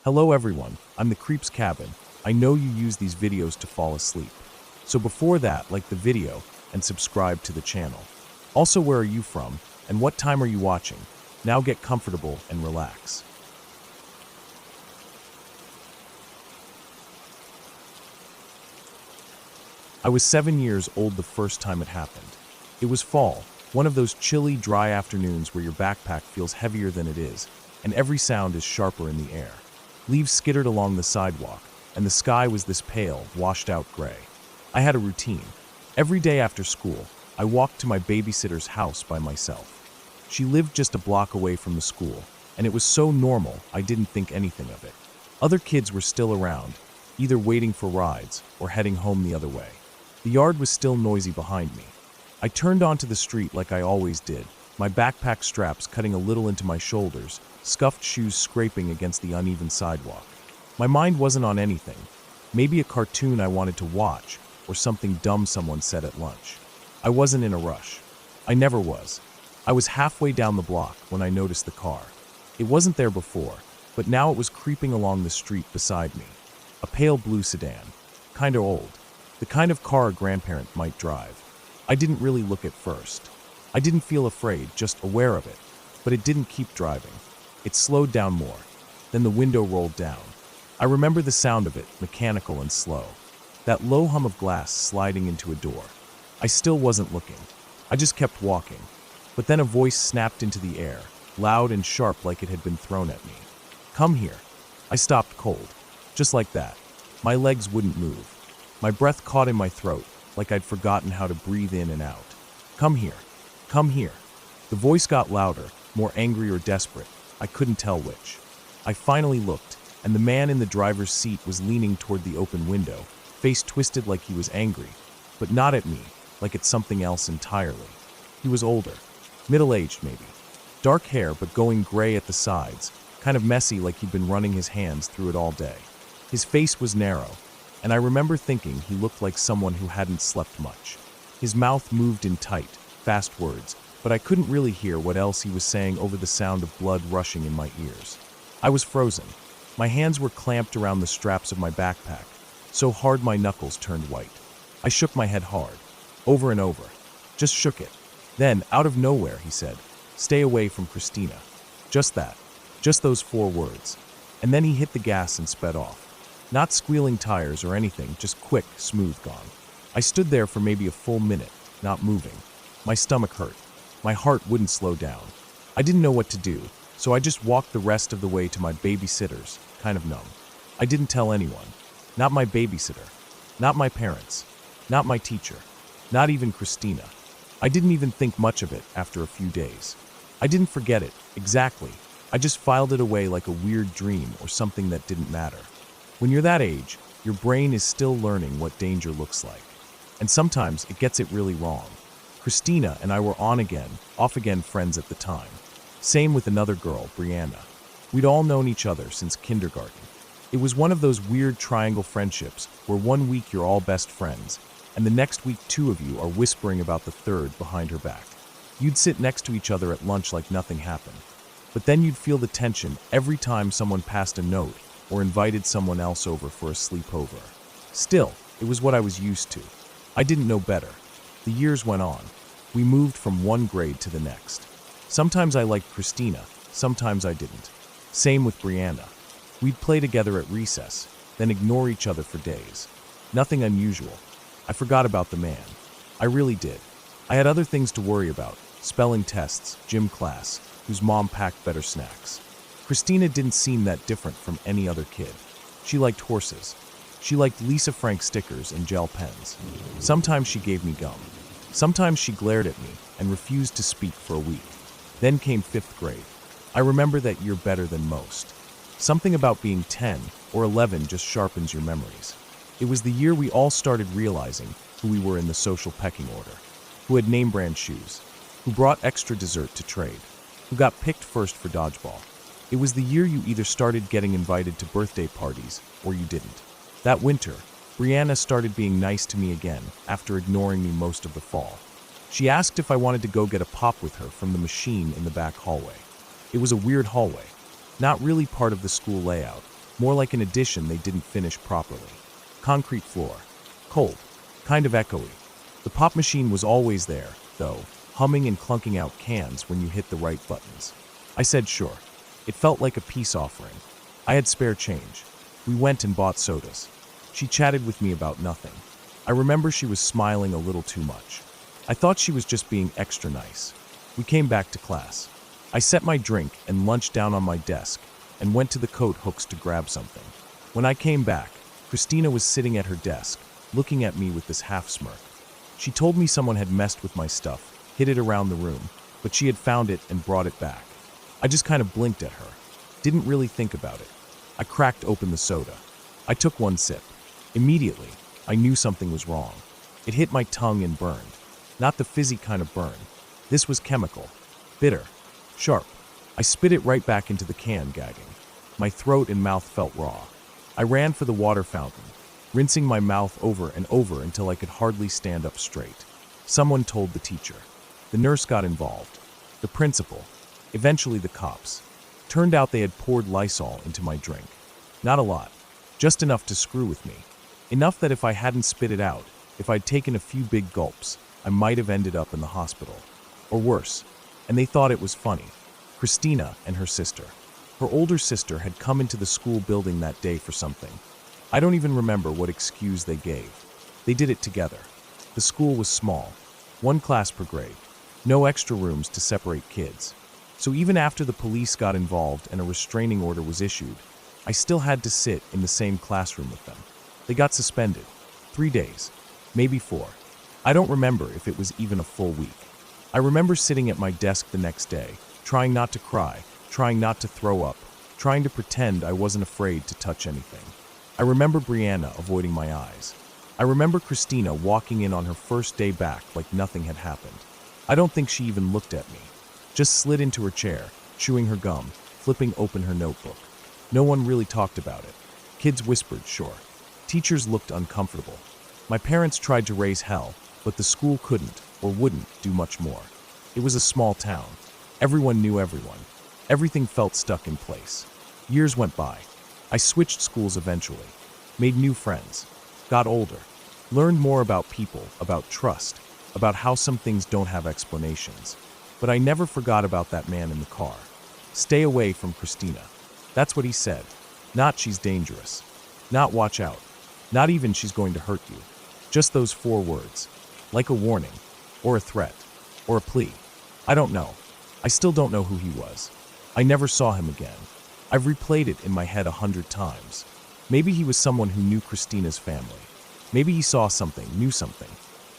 Hello everyone, I'm the Creeps Cabin. I know you use these videos to fall asleep. So before that, like the video and subscribe to the channel. Also, where are you from and what time are you watching? Now get comfortable and relax. I was 7 years old the first time it happened. It was fall, one of those chilly, dry afternoons where your backpack feels heavier than it is, and every sound is sharper in the air. Leaves skittered along the sidewalk, and the sky was this pale, washed-out gray. I had a routine. Every day after school, I walked to my babysitter's house by myself. She lived just a block away from the school, and it was so normal I didn't think anything of it. Other kids were still around, either waiting for rides or heading home the other way. The yard was still noisy behind me. I turned onto the street like I always did, my backpack straps cutting a little into my shoulders, scuffed shoes scraping against the uneven sidewalk. My mind wasn't on anything. Maybe a cartoon I wanted to watch, or something dumb someone said at lunch. I wasn't in a rush. I never was. I was halfway down the block when I noticed the car. It wasn't there before, but now it was creeping along the street beside me. A pale blue sedan. Kinda old. The kind of car a grandparent might drive. I didn't really look at first. I didn't feel afraid, just aware of it. But it didn't keep driving. It slowed down more. Then the window rolled down. I remember the sound of it, mechanical and slow. That low hum of glass sliding into a door. I still wasn't looking. I just kept walking. But then a voice snapped into the air, loud and sharp like it had been thrown at me. "Come here." I stopped cold. Just like that. My legs wouldn't move. My breath caught in my throat, like I'd forgotten how to breathe in and out. "Come here. Come here." The voice got louder, more angry or desperate. I couldn't tell which. I finally looked, and the man in the driver's seat was leaning toward the open window, face twisted like he was angry, but not at me, like at something else entirely. He was older, middle-aged maybe. Dark hair but going gray at the sides, kind of messy like he'd been running his hands through it all day. His face was narrow, and I remember thinking he looked like someone who hadn't slept much. His mouth moved in tight, fast words, but I couldn't really hear what else he was saying over the sound of blood rushing in my ears. I was frozen. My hands were clamped around the straps of my backpack, so hard my knuckles turned white. I shook my head hard, over and over. Just shook it. Then, out of nowhere, he said, "Stay away from Christina." Just that. Just those 4 words. And then he hit the gas and sped off. Not squealing tires or anything, just quick, smooth gone. I stood there for maybe a full minute, not moving. My stomach hurt. My heart wouldn't slow down. I didn't know what to do, so I just walked the rest of the way to my babysitter's, kind of numb. I didn't tell anyone. Not my babysitter. Not my parents. Not my teacher. Not even Christina. I didn't even think much of it after a few days. I didn't forget it, exactly. I just filed it away like a weird dream or something that didn't matter. When you're that age, your brain is still learning what danger looks like. And sometimes it gets it really wrong. Christina and I were off-again friends at the time. Same with another girl, Brianna. We'd all known each other since kindergarten. It was one of those weird triangle friendships where one week you're all best friends, and the next week 2 of you are whispering about the third behind her back. You'd sit next to each other at lunch like nothing happened. But then you'd feel the tension every time someone passed a note or invited someone else over for a sleepover. Still, it was what I was used to. I didn't know better. The years went on. We moved from one grade to the next. Sometimes I liked Christina, sometimes I didn't. Same with Brianna. We'd play together at recess, then ignore each other for days. Nothing unusual. I forgot about the man. I really did. I had other things to worry about, spelling tests, gym class, whose mom packed better snacks. Christina didn't seem that different from any other kid. She liked horses. She liked Lisa Frank stickers and gel pens. Sometimes she gave me gum. Sometimes she glared at me and refused to speak for a week. Then came 5th grade. I remember that year better than most. Something about being 10 or 11 just sharpens your memories. It was the year we all started realizing who we were in the social pecking order. Who had name brand shoes. Who brought extra dessert to trade. Who got picked first for dodgeball. It was the year you either started getting invited to birthday parties or you didn't. That winter, Brianna started being nice to me again after ignoring me most of the fall. She asked if I wanted to go get a pop with her from the machine in the back hallway. It was a weird hallway, not really part of the school layout, More like an addition they didn't finish properly. Concrete floor. Cold. Kind of echoey. The pop machine was always there, though, humming and clunking out cans when you hit the right buttons. I said sure. It felt like a peace offering. I had spare change. We went and bought sodas. She chatted with me about nothing. I remember she was smiling a little too much. I thought she was just being extra nice. We came back to class. I set my drink and lunch down on my desk and went to the coat hooks to grab something. When I came back, Christina was sitting at her desk, looking at me with this half smirk. She told me someone had messed with my stuff, hid it around the room, but she had found it and brought it back. I just kind of blinked at her. Didn't really think about it. I cracked open the soda. I took one sip. Immediately, I knew something was wrong. It hit my tongue and burned. Not the fizzy kind of burn. This was chemical. Bitter. Sharp. I spit it right back into the can, gagging. My throat and mouth felt raw. I ran for the water fountain, rinsing my mouth over and over until I could hardly stand up straight. Someone told the teacher. The nurse got involved. The principal. Eventually the cops. Turned out they had poured Lysol into my drink. Not a lot. Just enough to screw with me. Enough that if I hadn't spit it out, if I'd taken a few big gulps, I might have ended up in the hospital. Or worse. And they thought it was funny. Christina and her sister. Her older sister had come into the school building that day for something. I don't even remember what excuse they gave. They did it together. The school was small. 1 class per grade. No extra rooms to separate kids. So even after the police got involved and a restraining order was issued, I still had to sit in the same classroom with them. They got suspended. 3 days. Maybe 4. I don't remember if it was even a full week. I remember sitting at my desk the next day, trying not to cry, trying not to throw up, trying to pretend I wasn't afraid to touch anything. I remember Brianna avoiding my eyes. I remember Christina walking in on her first day back like nothing had happened. I don't think she even looked at me. Just slid into her chair, chewing her gum, flipping open her notebook. No one really talked about it. Kids whispered, sure. Teachers looked uncomfortable. My parents tried to raise hell, but the school couldn't or wouldn't do much more. It was a small town. Everyone knew everyone. Everything felt stuck in place. Years went by. I switched schools eventually. Made new friends. Got older. Learned more about people, about trust, about how some things don't have explanations. But I never forgot about that man in the car. Stay away from Christina. That's what he said. Not she's dangerous. Not watch out. Not even she's going to hurt you. Just those 4 words. Like a warning. Or a threat. Or a plea. I don't know. I still don't know who he was. I never saw him again. I've replayed it in my head 100 times. Maybe he was someone who knew Christina's family. Maybe he saw something, knew something.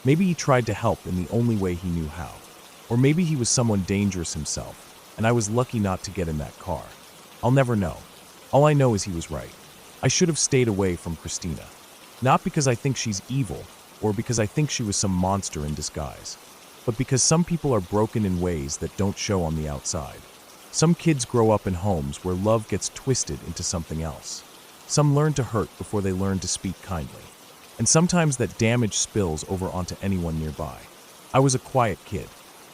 Maybe he tried to help in the only way he knew how. Or maybe he was someone dangerous himself, and I was lucky not to get in that car. I'll never know. All I know is he was right. I should have stayed away from Christina. Not because I think she's evil, or because I think she was some monster in disguise, but because some people are broken in ways that don't show on the outside. Some kids grow up in homes where love gets twisted into something else. Some learn to hurt before they learn to speak kindly. And sometimes that damage spills over onto anyone nearby. I was a quiet kid.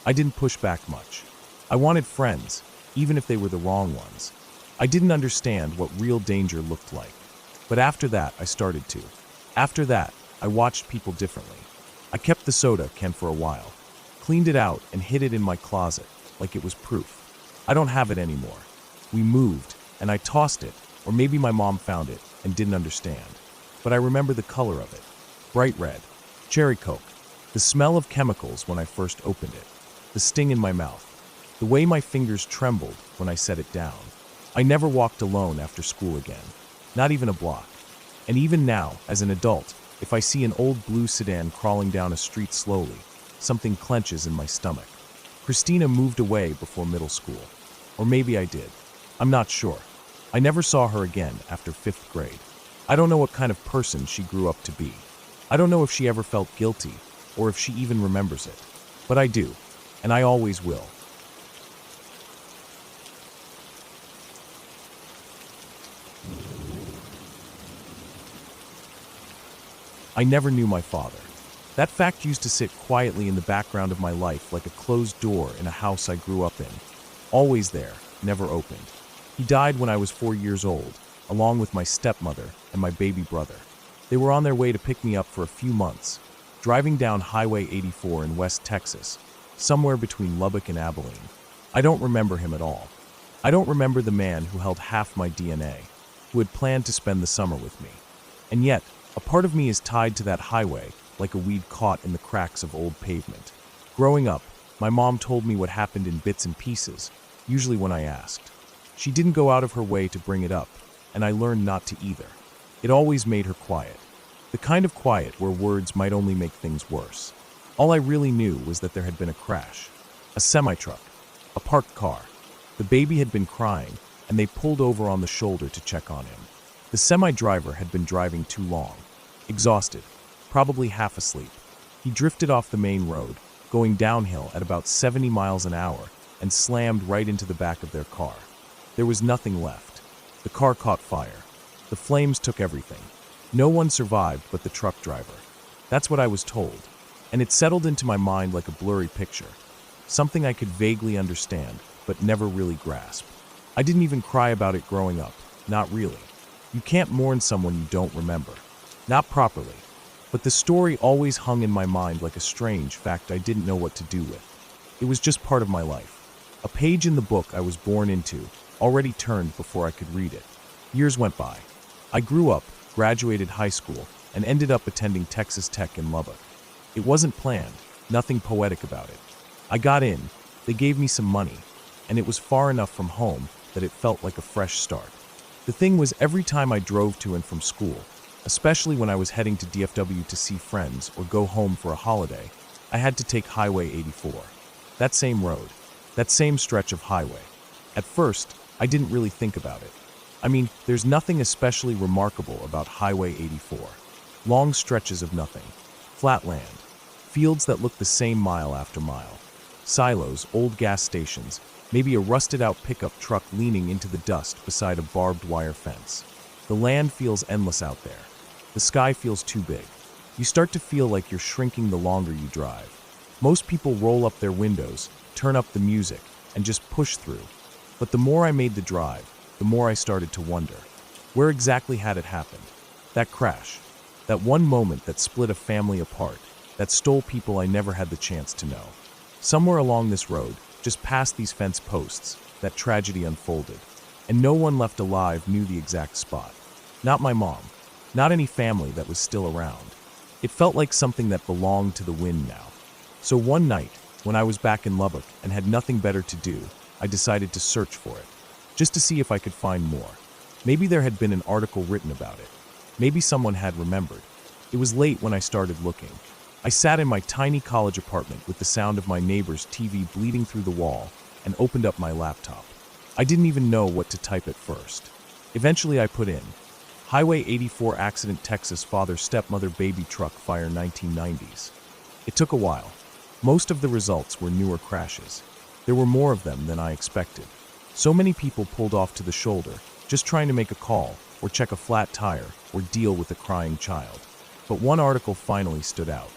I didn't push back much. I wanted friends, even if they were the wrong ones. I didn't understand what real danger looked like. But after that, I started to. After that, I watched people differently. I kept the soda can for a while, cleaned it out and hid it in my closet like it was proof. I don't have it anymore. We moved, and I tossed it, or maybe my mom found it and didn't understand. But I remember the color of it. Bright red. Cherry Coke. The smell of chemicals when I first opened it. The sting in my mouth. The way my fingers trembled when I set it down. I never walked alone after school again. Not even a block. And even now, as an adult, if I see an old blue sedan crawling down a street slowly, something clenches in my stomach. Christina moved away before middle school. Or maybe I did. I'm not sure. I never saw her again after 5th grade. I don't know what kind of person she grew up to be. I don't know if she ever felt guilty, or if she even remembers it. But I do, and I always will. I never knew my father. That fact used to sit quietly in the background of my life like a closed door in a house I grew up in. Always there, never opened. He died when I was 4 years old, along with my stepmother and my baby brother. They were on their way to pick me up for a few months, driving down Highway 84 in West Texas, somewhere between Lubbock and Abilene. I don't remember him at all. I don't remember the man who held half my DNA, who had planned to spend the summer with me. And yet, a part of me is tied to that highway like a weed caught in the cracks of old pavement. Growing up, my mom told me what happened in bits and pieces, usually when I asked. She didn't go out of her way to bring it up, and I learned not to either. It always made her quiet. The kind of quiet where words might only make things worse. All I really knew was that there had been a crash. A semi-truck. A parked car. The baby had been crying, and they pulled over on the shoulder to check on him. The semi-driver had been driving too long. Exhausted. Probably half asleep. He drifted off the main road, going downhill at about 70 miles an hour, and slammed right into the back of their car. There was nothing left. The car caught fire. The flames took everything. No one survived but the truck driver. That's what I was told, and it settled into my mind like a blurry picture, something I could vaguely understand, but never really grasp. I didn't even cry about it growing up, not really. You can't mourn someone you don't remember. Not properly. But the story always hung in my mind like a strange fact I didn't know what to do with. It was just part of my life. A page in the book I was born into, already turned before I could read it. Years went by. I grew up, graduated high school, and ended up attending Texas Tech in Lubbock. It wasn't planned, nothing poetic about it. I got in, they gave me some money, and it was far enough from home that it felt like a fresh start. The thing was, every time I drove to and from school, especially when I was heading to DFW to see friends or go home for a holiday, I had to take Highway 84. That same road, that same stretch of highway. At first, I didn't really think about it. I mean, there's nothing especially remarkable about Highway 84. Long stretches of nothing. Flat land. Fields that look the same mile after mile. Silos, old gas stations, maybe a rusted-out pickup truck leaning into the dust beside a barbed wire fence. The land feels endless out there. The sky feels too big. You start to feel like you're shrinking the longer you drive. Most people roll up their windows, turn up the music, and just push through. But the more I made the drive, the more I started to wonder. Where exactly had it happened? That crash. That one moment that split a family apart, that stole people I never had the chance to know. Somewhere along this road, just past these fence posts, that tragedy unfolded. And no one left alive knew the exact spot. Not my mom. Not any family that was still around. It felt like something that belonged to the wind now. So one night, when I was back in Lubbock and had nothing better to do, I decided to search for it. Just to see if I could find more. Maybe there had been an article written about it. Maybe someone had remembered. It was late when I started looking. I sat in my tiny college apartment with the sound of my neighbor's TV bleeding through the wall and opened up my laptop. I didn't even know what to type at first. Eventually I put in, Highway 84 accident Texas father-stepmother baby truck fire 1990s. It took a while. Most of the results were newer crashes. There were more of them than I expected. So many people pulled off to the shoulder, just trying to make a call, or check a flat tire, or deal with a crying child. But one article finally stood out.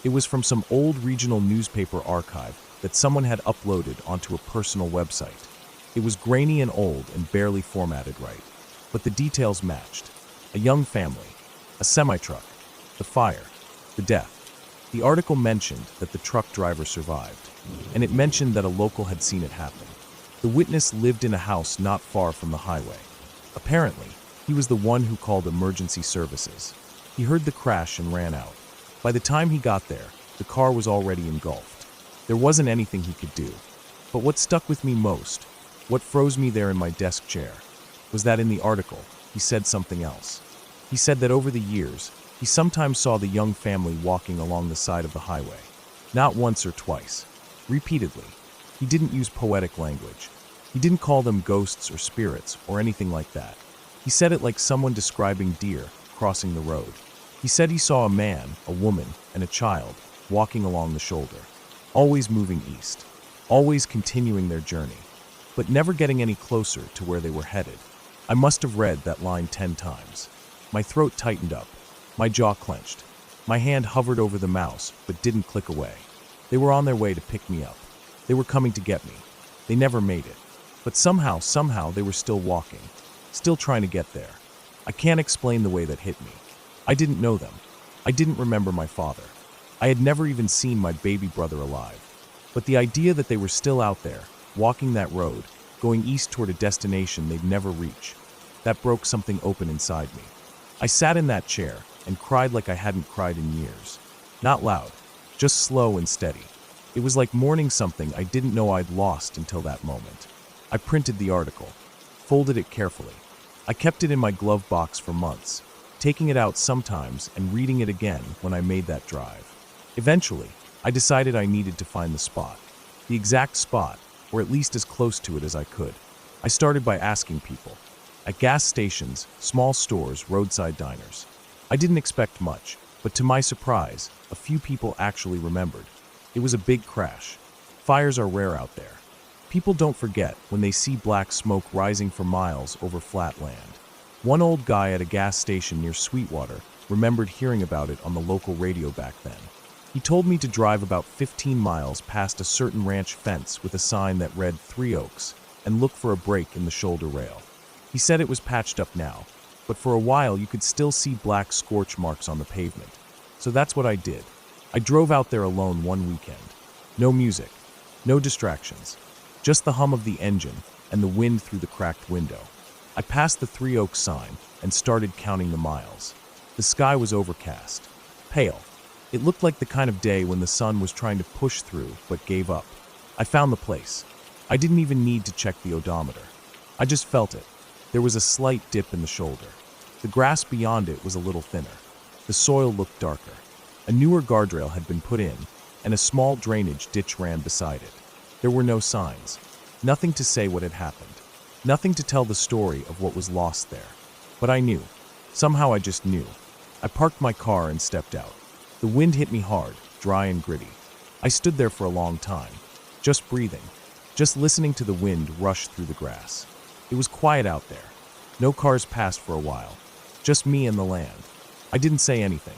It was from some old regional newspaper archive that someone had uploaded onto a personal website. It was grainy and old and barely formatted right. But the details matched. A young family, a semi-truck, the fire, the death. The article mentioned that the truck driver survived, and it mentioned that a local had seen it happen. The witness lived in a house not far from the highway. Apparently, he was the one who called emergency services. He heard the crash and ran out. By the time he got there, the car was already engulfed. There wasn't anything he could do. But what stuck with me most, what froze me there in my desk chair, was that in the article, he said something else. He said that over the years, he sometimes saw the young family walking along the side of the highway. Not once or twice. Repeatedly. He didn't use poetic language. He didn't call them ghosts or spirits or anything like that. He said it like someone describing deer crossing the road. He said he saw a man, a woman, and a child walking along the shoulder, always moving east, always continuing their journey, but never getting any closer to where they were headed. I must have read that line 10 times. My throat tightened up. My jaw clenched. My hand hovered over the mouse, but didn't click away. They were on their way to pick me up. They were coming to get me. They never made it. But somehow they were still walking, still trying to get there. I can't explain the way that hit me. I didn't know them. I didn't remember my father. I had never even seen my baby brother alive. But the idea that they were still out there, walking that road, going east toward a destination they'd never reach, that broke something open inside me. I sat in that chair and cried like I hadn't cried in years. Not loud, just slow and steady. It was like mourning something I didn't know I'd lost until that moment. I printed the article, folded it carefully. I kept it in my glove box for months, taking it out sometimes and reading it again when I made that drive. Eventually, I decided I needed to find the spot. The exact spot, or at least as close to it as I could. I started by asking people. At gas stations, small stores, roadside diners. I didn't expect much, but to my surprise, a few people actually remembered. It was a big crash. Fires are rare out there. People don't forget when they see black smoke rising for miles over flat land. One old guy at a gas station near Sweetwater remembered hearing about it on the local radio back then. He told me to drive about 15 miles past a certain ranch fence with a sign that read 3 Oaks and look for a break in the shoulder rail. He said it was patched up now, but for a while you could still see black scorch marks on the pavement. So that's what I did. I drove out there alone one weekend. No music, no distractions, just the hum of the engine and the wind through the cracked window. I passed the 3 Oaks sign and started counting the miles. The sky was overcast, pale. It looked like the kind of day when the sun was trying to push through but gave up. I found the place. I didn't even need to check the odometer. I just felt it. There was a slight dip in the shoulder. The grass beyond it was a little thinner. The soil looked darker. A newer guardrail had been put in, and a small drainage ditch ran beside it. There were no signs. Nothing to say what had happened. Nothing to tell the story of what was lost there. But I knew. Somehow I just knew. I parked my car and stepped out. The wind hit me hard, dry and gritty. I stood there for a long time, just breathing, just listening to the wind rush through the grass. It was quiet out there. No cars passed for a while. Just me and the land. I didn't say anything.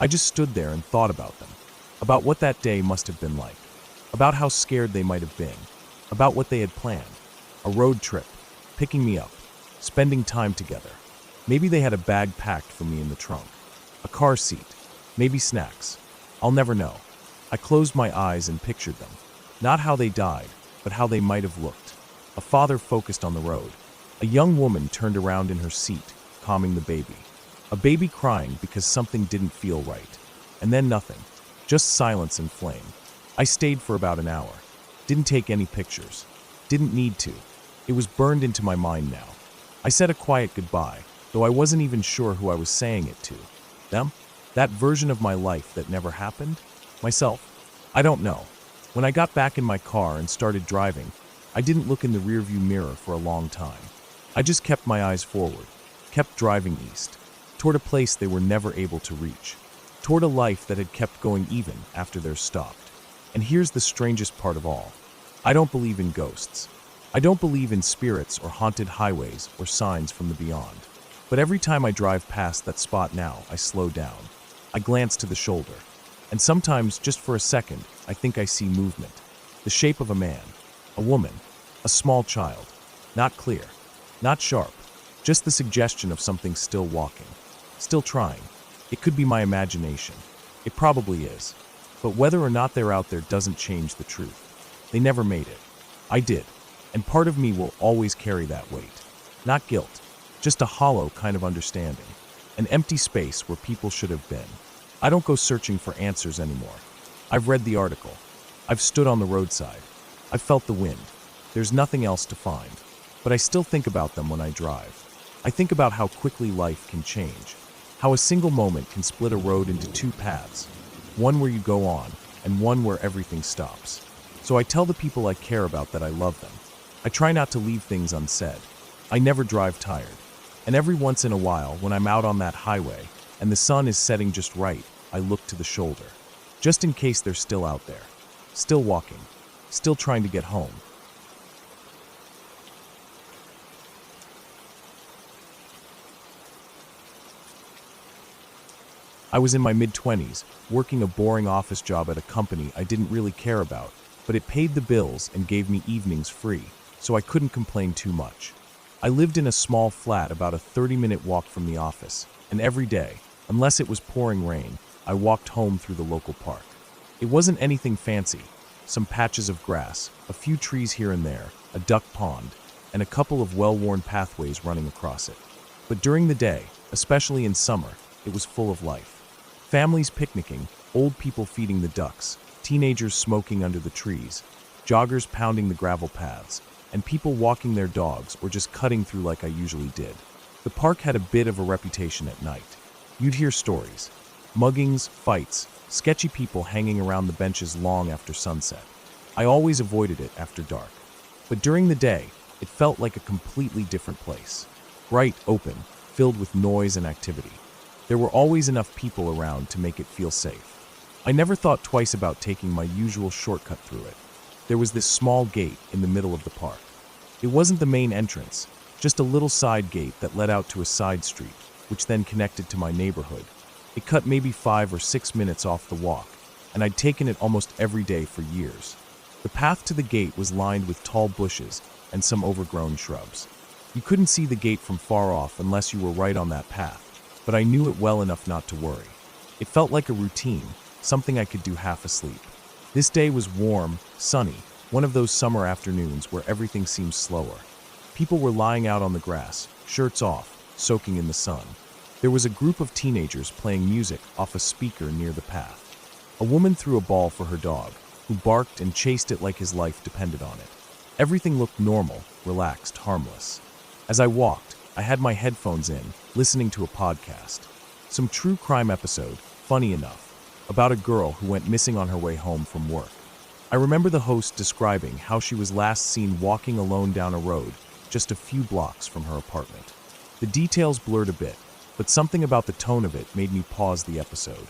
I just stood there and thought about them. About what that day must have been like. About how scared they might have been. About what they had planned. A road trip. Picking me up. Spending time together. Maybe they had a bag packed for me in the trunk. A car seat. Maybe snacks. I'll never know. I closed my eyes and pictured them. Not how they died, but how they might have looked. A father focused on the road. A young woman turned around in her seat, calming the baby. A baby crying because something didn't feel right. And then nothing. Just silence and flame. I stayed for about an hour. Didn't take any pictures. Didn't need to. It was burned into my mind now. I said a quiet goodbye, though I wasn't even sure who I was saying it to. Them? That version of my life that never happened? Myself? I don't know. When I got back in my car and started driving, I didn't look in the rearview mirror for a long time. I just kept my eyes forward, kept driving east, toward a place they were never able to reach, toward a life that had kept going even after theirs stopped. And here's the strangest part of all. I don't believe in ghosts. I don't believe in spirits or haunted highways or signs from the beyond. But every time I drive past that spot now, I slow down. I glance to the shoulder. And sometimes, just for a second, I think I see movement. The shape of a man, a woman, a small child. Not clear, not sharp, just the suggestion of something still walking, still trying. It could be my imagination. It probably is. But whether or not they're out there doesn't change the truth. They never made it. I did. And part of me will always carry that weight. Not guilt, just a hollow kind of understanding. An empty space where people should have been. I don't go searching for answers anymore. I've read the article. I've stood on the roadside. I've felt the wind. There's nothing else to find. But I still think about them when I drive. I think about how quickly life can change. How a single moment can split a road into 2 paths. One where you go on, and one where everything stops. So I tell the people I care about that I love them. I try not to leave things unsaid. I never drive tired. And every once in a while, when I'm out on that highway, and the sun is setting just right, I look to the shoulder. Just in case they're still out there. Still walking. Still trying to get home. I was in my mid-20s, working a boring office job at a company I didn't really care about, but it paid the bills and gave me evenings free, so I couldn't complain too much. I lived in a small flat about a 30-minute walk from the office, and every day, unless it was pouring rain, I walked home through the local park. It wasn't anything fancy, some patches of grass, a few trees here and there, a duck pond, and a couple of well-worn pathways running across it. But during the day, especially in summer, it was full of life. Families picnicking, old people feeding the ducks, teenagers smoking under the trees, joggers pounding the gravel paths, and people walking their dogs or just cutting through like I usually did. The park had a bit of a reputation at night. You'd hear stories, muggings, fights, sketchy people hanging around the benches long after sunset. I always avoided it after dark. But during the day, it felt like a completely different place. Bright, open, filled with noise and activity. There were always enough people around to make it feel safe. I never thought twice about taking my usual shortcut through it. There was this small gate in the middle of the park. It wasn't the main entrance, just a little side gate that led out to a side street, which then connected to my neighborhood. It cut maybe 5 or 6 minutes off the walk, and I'd taken it almost every day for years. The path to the gate was lined with tall bushes and some overgrown shrubs. You couldn't see the gate from far off unless you were right on that path, but I knew it well enough not to worry. It felt like a routine, something I could do half asleep. This day was warm, sunny, one of those summer afternoons where everything seems slower. People were lying out on the grass, shirts off, soaking in the sun. There was a group of teenagers playing music off a speaker near the path. A woman threw a ball for her dog, who barked and chased it like his life depended on it. Everything looked normal, relaxed, harmless. As I walked, I had my headphones in, listening to a podcast. Some true crime episode, funny enough, about a girl who went missing on her way home from work. I remember the host describing how she was last seen walking alone down a road just a few blocks from her apartment. The details blurred a bit, but something about the tone of it made me pause the episode.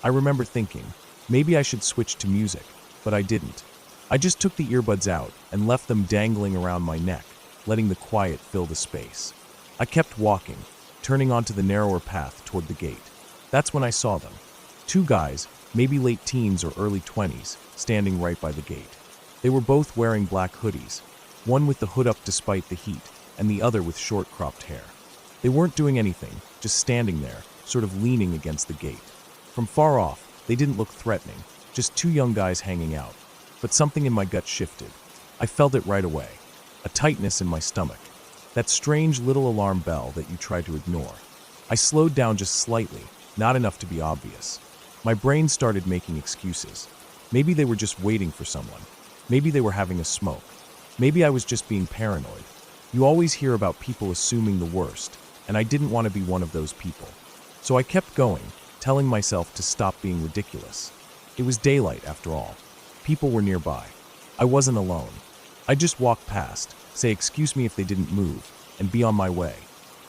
I remember thinking, maybe I should switch to music, but I didn't. I just took the earbuds out and left them dangling around my neck, letting the quiet fill the space. I kept walking, turning onto the narrower path toward the gate. That's when I saw them. 2 guys, maybe late teens or early 20s, standing right by the gate. They were both wearing black hoodies, one with the hood up despite the heat, and the other with short cropped hair. They weren't doing anything, just standing there, sort of leaning against the gate. From far off, they didn't look threatening, just 2 young guys hanging out. But something in my gut shifted. I felt it right away. A tightness in my stomach. That strange little alarm bell that you try to ignore. I slowed down just slightly, not enough to be obvious. My brain started making excuses. Maybe they were just waiting for someone. Maybe they were having a smoke. Maybe I was just being paranoid. You always hear about people assuming the worst, and I didn't want to be one of those people. So I kept going, telling myself to stop being ridiculous. It was daylight after all. People were nearby. I wasn't alone. I just walked past, say excuse me if they didn't move, and be on my way.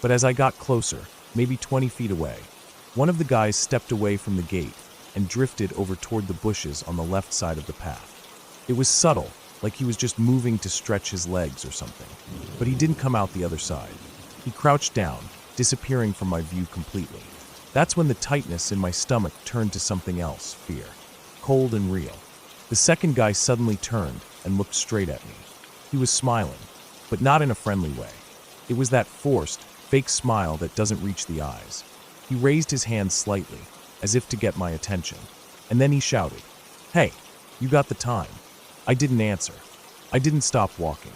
But as I got closer, maybe 20 feet away, one of the guys stepped away from the gate and drifted over toward the bushes on the left side of the path. It was subtle, like he was just moving to stretch his legs or something. But he didn't come out the other side. He crouched down, disappearing from my view completely. That's when the tightness in my stomach turned to something else, fear. Cold and real. The second guy suddenly turned and looked straight at me. He was smiling, but not in a friendly way. It was that forced, fake smile that doesn't reach the eyes. He raised his hand slightly, as if to get my attention, and then he shouted, "Hey, you got the time." I didn't answer. I didn't stop walking.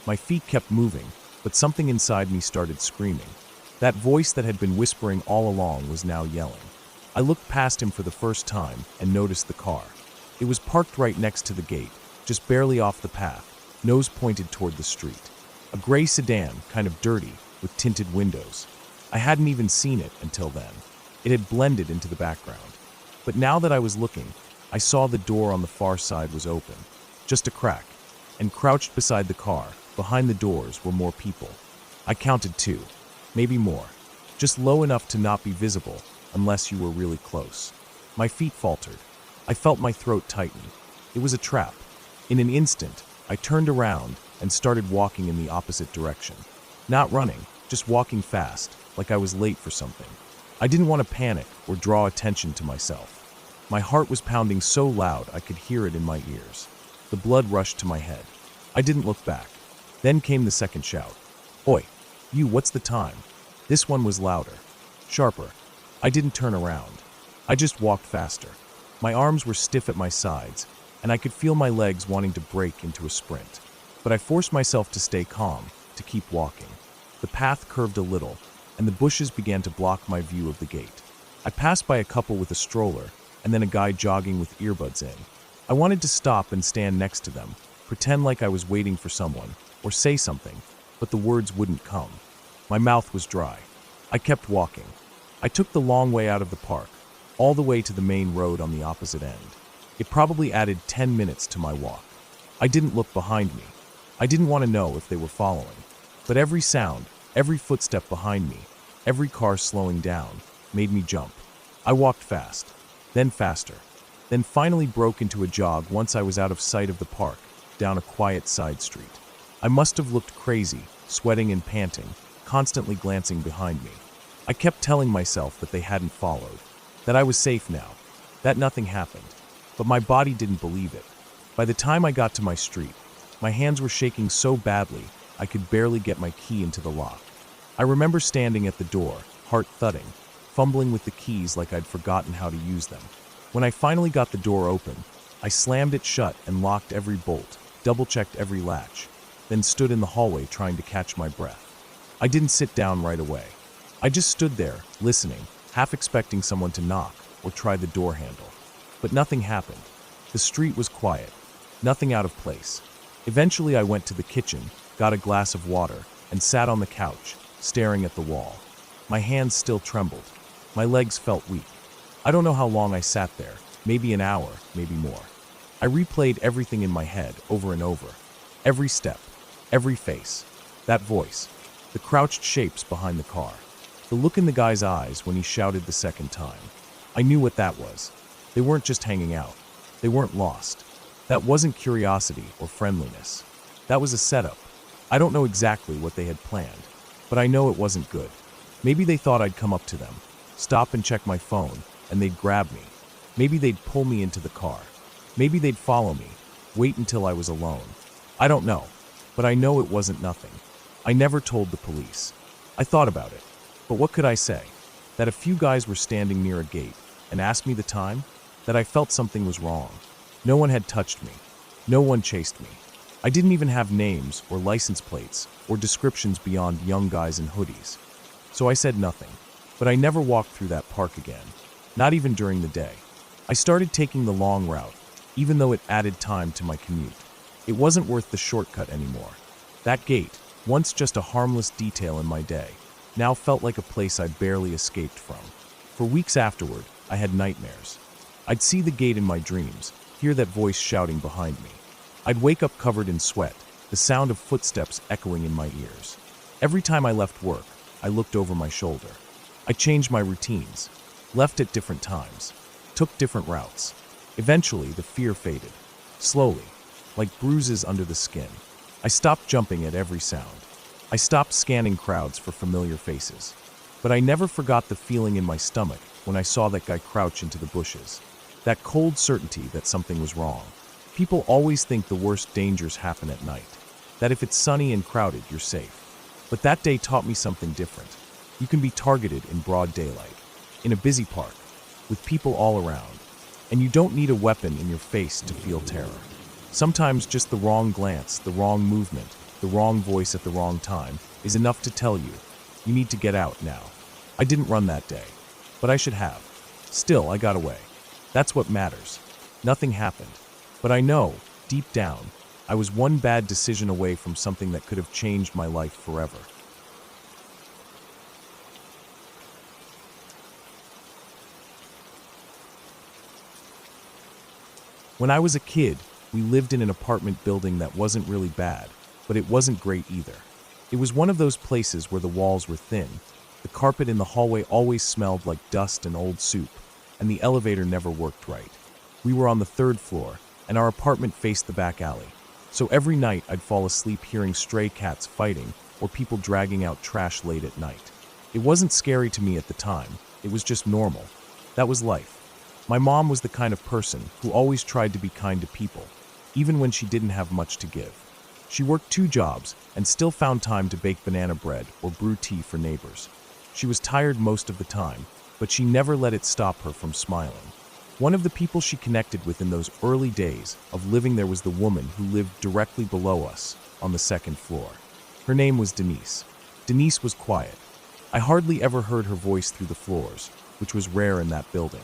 My feet kept moving, but something inside me started screaming. That voice that had been whispering all along was now yelling. I looked past him for the first time and noticed the car. It was parked right next to the gate, just barely off the path, nose pointed toward the street. A gray sedan, kind of dirty, with tinted windows. I hadn't even seen it until then. It had blended into the background. But now that I was looking, I saw the door on the far side was open, just a crack, and crouched beside the car, behind the doors, were more people. I counted 2, maybe more, just low enough to not be visible unless you were really close. My feet faltered. I felt my throat tighten. It was a trap. In an instant, I turned around and started walking in the opposite direction. Not running, just walking fast, like I was late for something. I didn't want to panic or draw attention to myself. My heart was pounding so loud I could hear it in my ears. The blood rushed to my head. I didn't look back. Then came the second shout. "Oi, "You, what's the time?" This one was louder, sharper. I didn't turn around. I just walked faster. My arms were stiff at my sides, and I could feel my legs wanting to break into a sprint. But I forced myself to stay calm, to keep walking. The path curved a little, and the bushes began to block my view of the gate. I passed by a couple with a stroller, and then a guy jogging with earbuds in. I wanted to stop and stand next to them, pretend like I was waiting for someone, or say something, but the words wouldn't come. My mouth was dry. I kept walking. I took the long way out of the park, all the way to the main road on the opposite end. It probably added 10 minutes to my walk. I didn't look behind me. I didn't want to know if they were following. But every sound, every footstep behind me, every car slowing down, made me jump. I walked fast, then faster, then finally broke into a jog once I was out of sight of the park, down a quiet side street. I must have looked crazy, sweating and panting, constantly glancing behind me. I kept telling myself that they hadn't followed, that I was safe now, that nothing happened. But my body didn't believe it. By the time I got to my street, my hands were shaking so badly I could barely get my key into the lock. I remember standing at the door, heart thudding, fumbling with the keys like I'd forgotten how to use them. When I finally got the door open, I slammed it shut and locked every bolt, double-checked every latch, then stood in the hallway trying to catch my breath. I didn't sit down right away. I just stood there, listening, half expecting someone to knock or try the door handle. But nothing happened. The street was quiet, nothing out of place. Eventually I went to the kitchen, got a glass of water, and sat on the couch, staring at the wall. My hands still trembled. My legs felt weak. I don't know how long I sat there, maybe an hour, maybe more. I replayed everything in my head over and over. Every step, every face, that voice, the crouched shapes behind the car, the look in the guy's eyes when he shouted the second time. I knew what that was. They weren't just hanging out. They weren't lost. That wasn't curiosity or friendliness. That was a setup. I don't know exactly what they had planned, but I know it wasn't good. Maybe they thought I'd come up to them, stop and check my phone, and they'd grab me. Maybe they'd pull me into the car. Maybe they'd follow me, wait until I was alone. I don't know, but I know it wasn't nothing. I never told the police. I thought about it, but what could I say? That a few guys were standing near a gate and asked me the time? That I felt something was wrong. No one had touched me. No one chased me. I didn't even have names or license plates or descriptions beyond young guys in hoodies. So I said nothing, but I never walked through that park again, not even during the day. I started taking the long route, even though it added time to my commute. It wasn't worth the shortcut anymore. That gate, once just a harmless detail in my day, now felt like a place I barely escaped from. For weeks afterward, I had nightmares. I'd see the gate in my dreams, hear that voice shouting behind me. I'd wake up covered in sweat, the sound of footsteps echoing in my ears. Every time I left work, I looked over my shoulder. I changed my routines, left at different times, took different routes. Eventually, the fear faded, slowly, like bruises under the skin. I stopped jumping at every sound. I stopped scanning crowds for familiar faces. But I never forgot the feeling in my stomach when I saw that guy crouch into the bushes. That cold certainty that something was wrong. People always think the worst dangers happen at night, that if it's sunny and crowded, you're safe. But that day taught me something different. You can be targeted in broad daylight, in a busy park, with people all around, and you don't need a weapon in your face to feel terror. Sometimes just the wrong glance, the wrong movement, the wrong voice at the wrong time is enough to tell you, you need to get out now. I didn't run that day, but I should have. Still, I got away. That's what matters. Nothing happened. But I know, deep down, I was one bad decision away from something that could have changed my life forever. When I was a kid, we lived in an apartment building that wasn't really bad, but it wasn't great either. It was one of those places where the walls were thin, the carpet in the hallway always smelled like dust and old soup, and the elevator never worked right. We were on the 3rd floor, and our apartment faced the back alley. So every night I'd fall asleep hearing stray cats fighting or people dragging out trash late at night. It wasn't scary to me at the time, it was just normal. That was life. My mom was the kind of person who always tried to be kind to people, even when she didn't have much to give. She worked 2 jobs and still found time to bake banana bread or brew tea for neighbors. She was tired most of the time, but she never let it stop her from smiling. One of the people she connected with in those early days of living there was the woman who lived directly below us on the 2nd floor. Her name was Denise. Denise was quiet. I hardly ever heard her voice through the floors, which was rare in that building.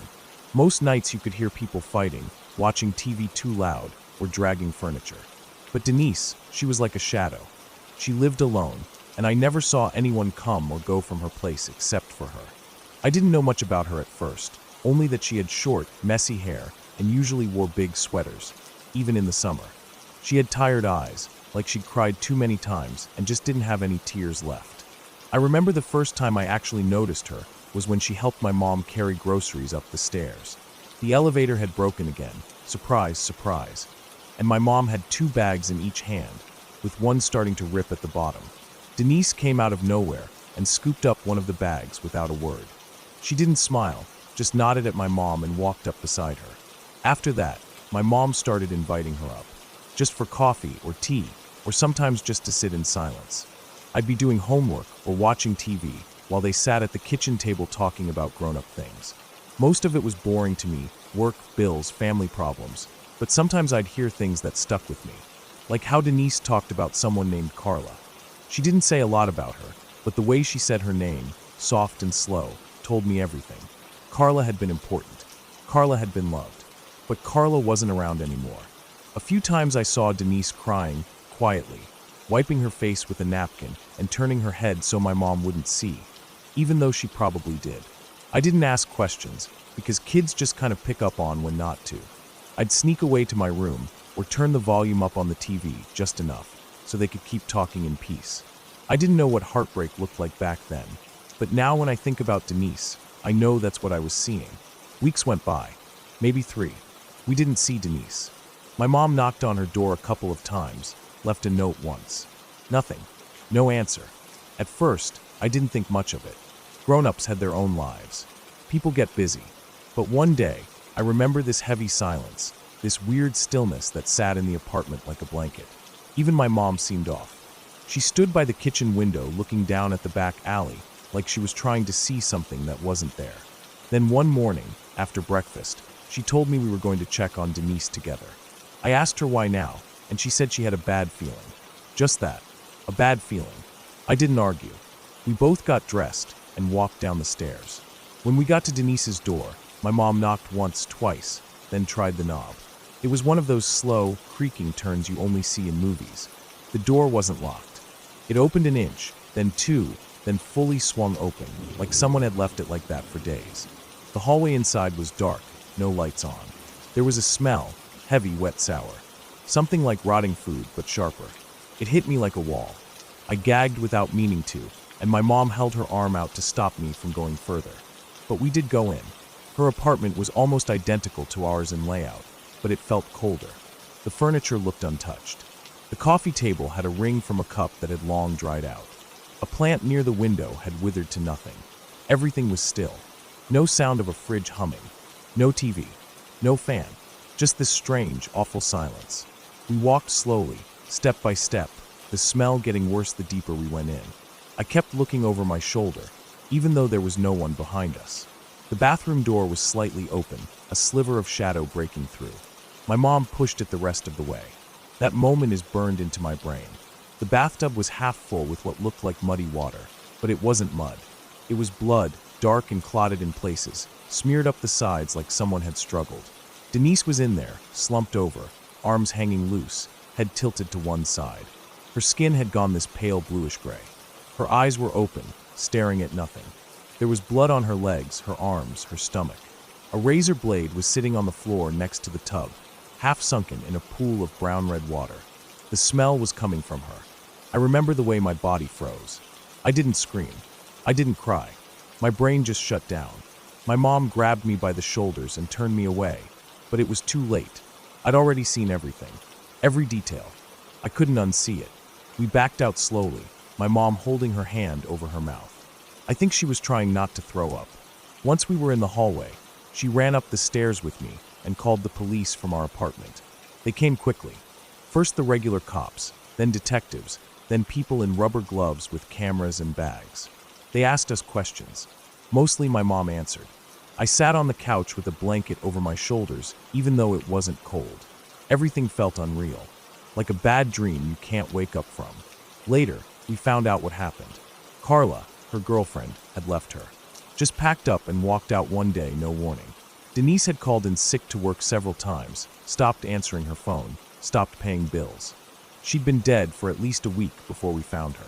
Most nights you could hear people fighting, watching TV too loud, or dragging furniture. But Denise, she was like a shadow. She lived alone, and I never saw anyone come or go from her place except for her. I didn't know much about her at first, only that she had short, messy hair and usually wore big sweaters, even in the summer. She had tired eyes, like she'd cried too many times and just didn't have any tears left. I remember the first time I actually noticed her was when she helped my mom carry groceries up the stairs. The elevator had broken again, surprise, surprise, and my mom had 2 bags in each hand, with one starting to rip at the bottom. Denise came out of nowhere and scooped up one of the bags without a word. She didn't smile, just nodded at my mom and walked up beside her. After that, my mom started inviting her up, just for coffee or tea, or sometimes just to sit in silence. I'd be doing homework or watching TV while they sat at the kitchen table talking about grown-up things. Most of it was boring to me, work, bills, family problems, but sometimes I'd hear things that stuck with me, like how Denise talked about someone named Carla. She didn't say a lot about her, but the way she said her name, soft and slow, told me everything. Carla had been important. Carla had been loved. But Carla wasn't around anymore. A few times I saw Denise crying, quietly, wiping her face with a napkin and turning her head so my mom wouldn't see, even though she probably did. I didn't ask questions, because kids just kind of pick up on when not to. I'd sneak away to my room, or turn the volume up on the TV just enough, so they could keep talking in peace. I didn't know what heartbreak looked like back then, but now when I think about Denise, I know that's what I was seeing. Weeks went by, maybe 3. We didn't see Denise. My mom knocked on her door a couple of times, left a note once. Nothing. No answer. At first, I didn't think much of it. Grown-ups had their own lives. People get busy. But one day, I remember this heavy silence, this weird stillness that sat in the apartment like a blanket. Even my mom seemed off. She stood by the kitchen window looking down at the back alley, like she was trying to see something that wasn't there. Then one morning, after breakfast, she told me we were going to check on Denise together. I asked her why now, and she said she had a bad feeling. Just that, a bad feeling. I didn't argue. We both got dressed and walked down the stairs. When we got to Denise's door, my mom knocked once, twice, then tried the knob. It was one of those slow, creaking turns you only see in movies. The door wasn't locked. It opened an inch, then 2, then fully swung open, like someone had left it like that for days. The hallway inside was dark, no lights on. There was a smell, heavy, wet, sour. Something like rotting food, but sharper. It hit me like a wall. I gagged without meaning to, and my mom held her arm out to stop me from going further. But we did go in. Her apartment was almost identical to ours in layout, but it felt colder. The furniture looked untouched. The coffee table had a ring from a cup that had long dried out. A plant near the window had withered to nothing. Everything was still. No sound of a fridge humming. No TV. No fan. Just this strange, awful silence. We walked slowly, step by step, the smell getting worse the deeper we went in. I kept looking over my shoulder, even though there was no one behind us. The bathroom door was slightly open, a sliver of shadow breaking through. My mom pushed it the rest of the way. That moment is burned into my brain. The bathtub was half full with what looked like muddy water, but it wasn't mud. It was blood, dark and clotted in places, smeared up the sides like someone had struggled. Denise was in there, slumped over, arms hanging loose, head tilted to one side. Her skin had gone this pale bluish gray. Her eyes were open, staring at nothing. There was blood on her legs, her arms, her stomach. A razor blade was sitting on the floor next to the tub, half sunken in a pool of brown-red water. The smell was coming from her. I remember the way my body froze. I didn't scream. I didn't cry. My brain just shut down. My mom grabbed me by the shoulders and turned me away, but it was too late. I'd already seen everything, every detail. I couldn't unsee it. We backed out slowly, my mom holding her hand over her mouth. I think she was trying not to throw up. Once we were in the hallway, she ran up the stairs with me and called the police from our apartment. They came quickly. First the regular cops, then detectives, then people in rubber gloves with cameras and bags. They asked us questions. Mostly my mom answered. I sat on the couch with a blanket over my shoulders, even though it wasn't cold. Everything felt unreal, like a bad dream you can't wake up from. Later, we found out what happened. Carla, her girlfriend, had left her. Just packed up and walked out one day, no warning. Denise had called in sick to work several times, stopped answering her phone, stopped paying bills. She'd been dead for at least a week before we found her.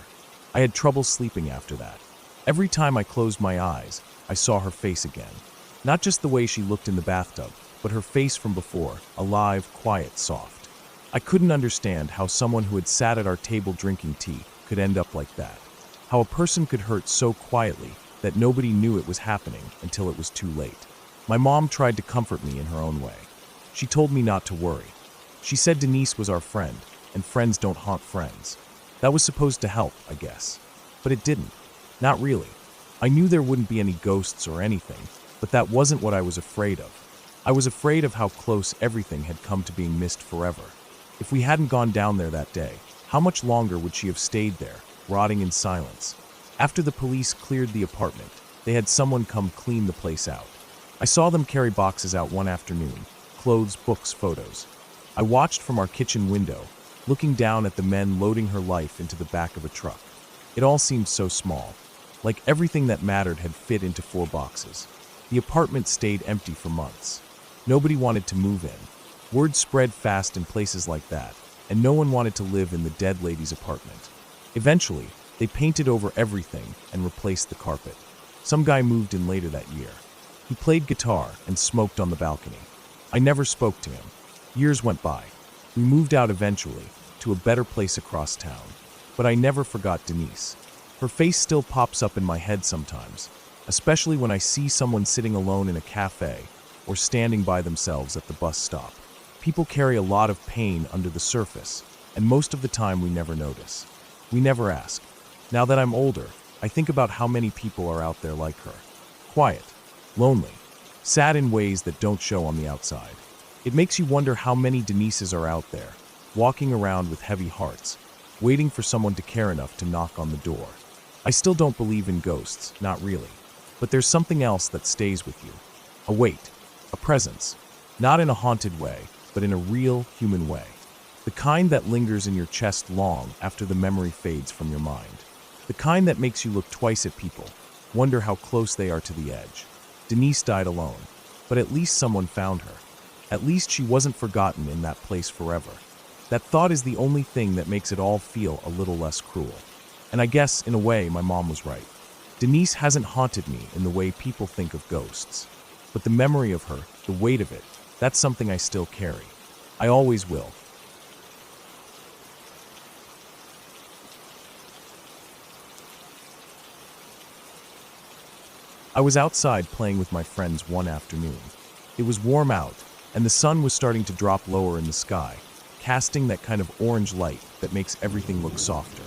I had trouble sleeping after that. Every time I closed my eyes, I saw her face again. Not just the way she looked in the bathtub, but her face from before, alive, quiet, soft. I couldn't understand how someone who had sat at our table drinking tea could end up like that. How a person could hurt so quietly that nobody knew it was happening until it was too late. My mom tried to comfort me in her own way. She told me not to worry. She said Denise was our friend, and friends don't haunt friends. That was supposed to help, I guess. But it didn't. Not really. I knew there wouldn't be any ghosts or anything, but that wasn't what I was afraid of. I was afraid of how close everything had come to being missed forever. If we hadn't gone down there that day, how much longer would she have stayed there, rotting in silence? After the police cleared the apartment, they had someone come clean the place out. I saw them carry boxes out one afternoon, clothes, books, photos. I watched from our kitchen window, looking down at the men loading her life into the back of a truck. It all seemed so small, like everything that mattered had fit into 4 boxes. The apartment stayed empty for months. Nobody wanted to move in. Word spread fast in places like that, and no one wanted to live in the dead lady's apartment. Eventually, they painted over everything and replaced the carpet. Some guy moved in later that year. He played guitar and smoked on the balcony. I never spoke to him. Years went by. We moved out eventually, to a better place across town. But I never forgot Denise. Her face still pops up in my head sometimes, especially when I see someone sitting alone in a cafe or standing by themselves at the bus stop. People carry a lot of pain under the surface, and most of the time we never notice. We never ask. Now that I'm older, I think about how many people are out there like her. Quiet, lonely, sad in ways that don't show on the outside. It makes you wonder how many Denises are out there, walking around with heavy hearts, waiting for someone to care enough to knock on the door. I still don't believe in ghosts, not really. But there's something else that stays with you. A weight, a presence. Not in a haunted way, but in a real human way. The kind that lingers in your chest long after the memory fades from your mind. The kind that makes you look twice at people, wonder how close they are to the edge. Denise died alone, but at least someone found her. At least she wasn't forgotten in that place forever. That thought is the only thing that makes it all feel a little less cruel. And I guess, in a way, my mom was right. Denise hasn't haunted me in the way people think of ghosts. But the memory of her, the weight of it, that's something I still carry. I always will. I was outside playing with my friends one afternoon. It was warm out, and the sun was starting to drop lower in the sky, casting that kind of orange light that makes everything look softer.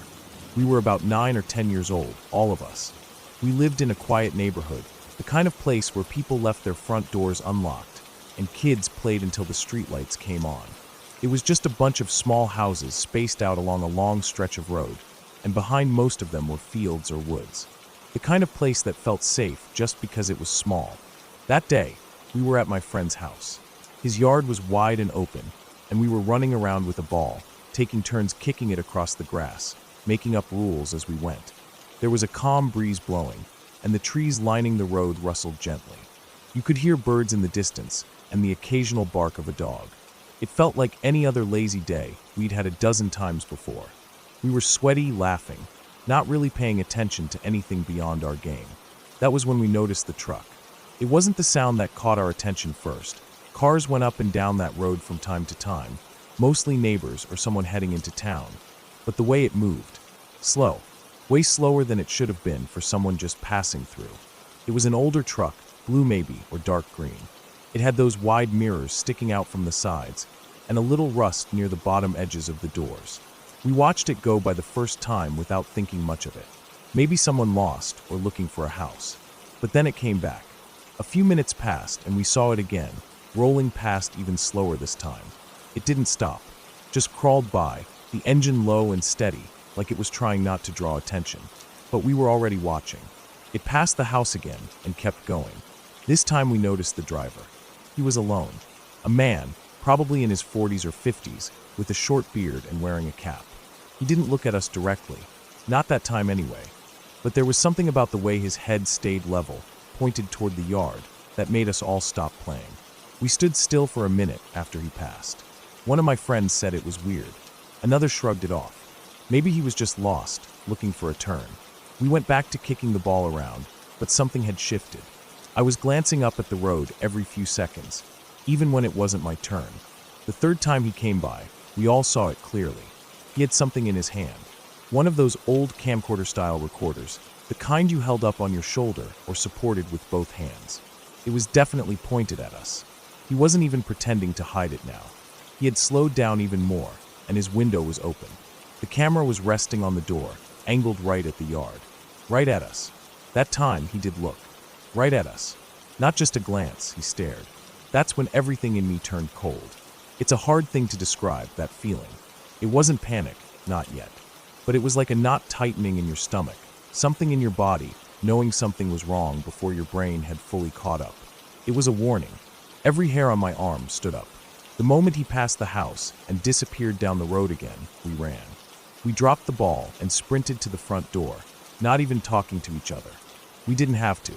We were about 9 or 10 years old, all of us. We lived in a quiet neighborhood, the kind of place where people left their front doors unlocked, and kids played until the streetlights came on. It was just a bunch of small houses spaced out along a long stretch of road, and behind most of them were fields or woods. The kind of place that felt safe just because it was small. That day, we were at my friend's house. His yard was wide and open, and we were running around with a ball, taking turns kicking it across the grass, making up rules as we went. There was a calm breeze blowing, and the trees lining the road rustled gently. You could hear birds in the distance, and the occasional bark of a dog. It felt like any other lazy day we'd had a dozen times before. We were sweaty, laughing, not really paying attention to anything beyond our game. That was when we noticed the truck. It wasn't the sound that caught our attention first. Cars went up and down that road from time to time, mostly neighbors or someone heading into town. But the way it moved, slow, way slower than it should have been for someone just passing through. It was an older truck, blue maybe, or dark green. It had those wide mirrors sticking out from the sides, and a little rust near the bottom edges of the doors. We watched it go by the first time without thinking much of it. Maybe someone lost or looking for a house. But then it came back. A few minutes passed and we saw it again, rolling past even slower this time. It didn't stop, just crawled by, the engine low and steady, like it was trying not to draw attention. But we were already watching. It passed the house again and kept going. This time we noticed the driver. He was alone. A man, probably in his 40s or 50s, with a short beard and wearing a cap. He didn't look at us directly. Not that time anyway. But there was something about the way his head stayed level, pointed toward the yard, that made us all stop playing. We stood still for a minute after he passed. One of my friends said it was weird. Another shrugged it off. Maybe he was just lost, looking for a turn. We went back to kicking the ball around, but something had shifted. I was glancing up at the road every few seconds, even when it wasn't my turn. The third time he came by, we all saw it clearly. He had something in his hand. One of those old camcorder-style recorders, the kind you held up on your shoulder or supported with both hands. It was definitely pointed at us. He wasn't even pretending to hide it now. He had slowed down even more, and his window was open. The camera was resting on the door, angled right at the yard. Right at us. That time, he did look. Right at us. Not just a glance, he stared. That's when everything in me turned cold. It's a hard thing to describe, that feeling. It wasn't panic, not yet. But it was like a knot tightening in your stomach, something in your body, knowing something was wrong before your brain had fully caught up. It was a warning. Every hair on my arm stood up. The moment he passed the house and disappeared down the road again, we ran. We dropped the ball and sprinted to the front door, not even talking to each other. We didn't have to.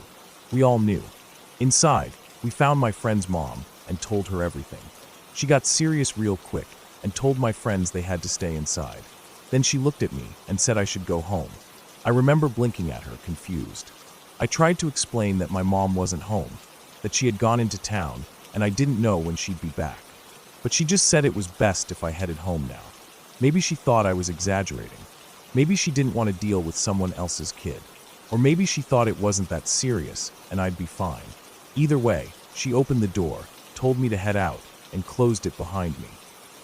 We all knew. Inside, we found my friend's mom and told her everything. She got serious real quick and told my friends they had to stay inside. Then she looked at me and said I should go home. I remember blinking at her, confused. I tried to explain that my mom wasn't home, that she had gone into town, and I didn't know when she'd be back. But she just said it was best if I headed home now. Maybe she thought I was exaggerating. Maybe she didn't want to deal with someone else's kid. Or maybe she thought it wasn't that serious and I'd be fine. Either way, she opened the door, told me to head out, and closed it behind me.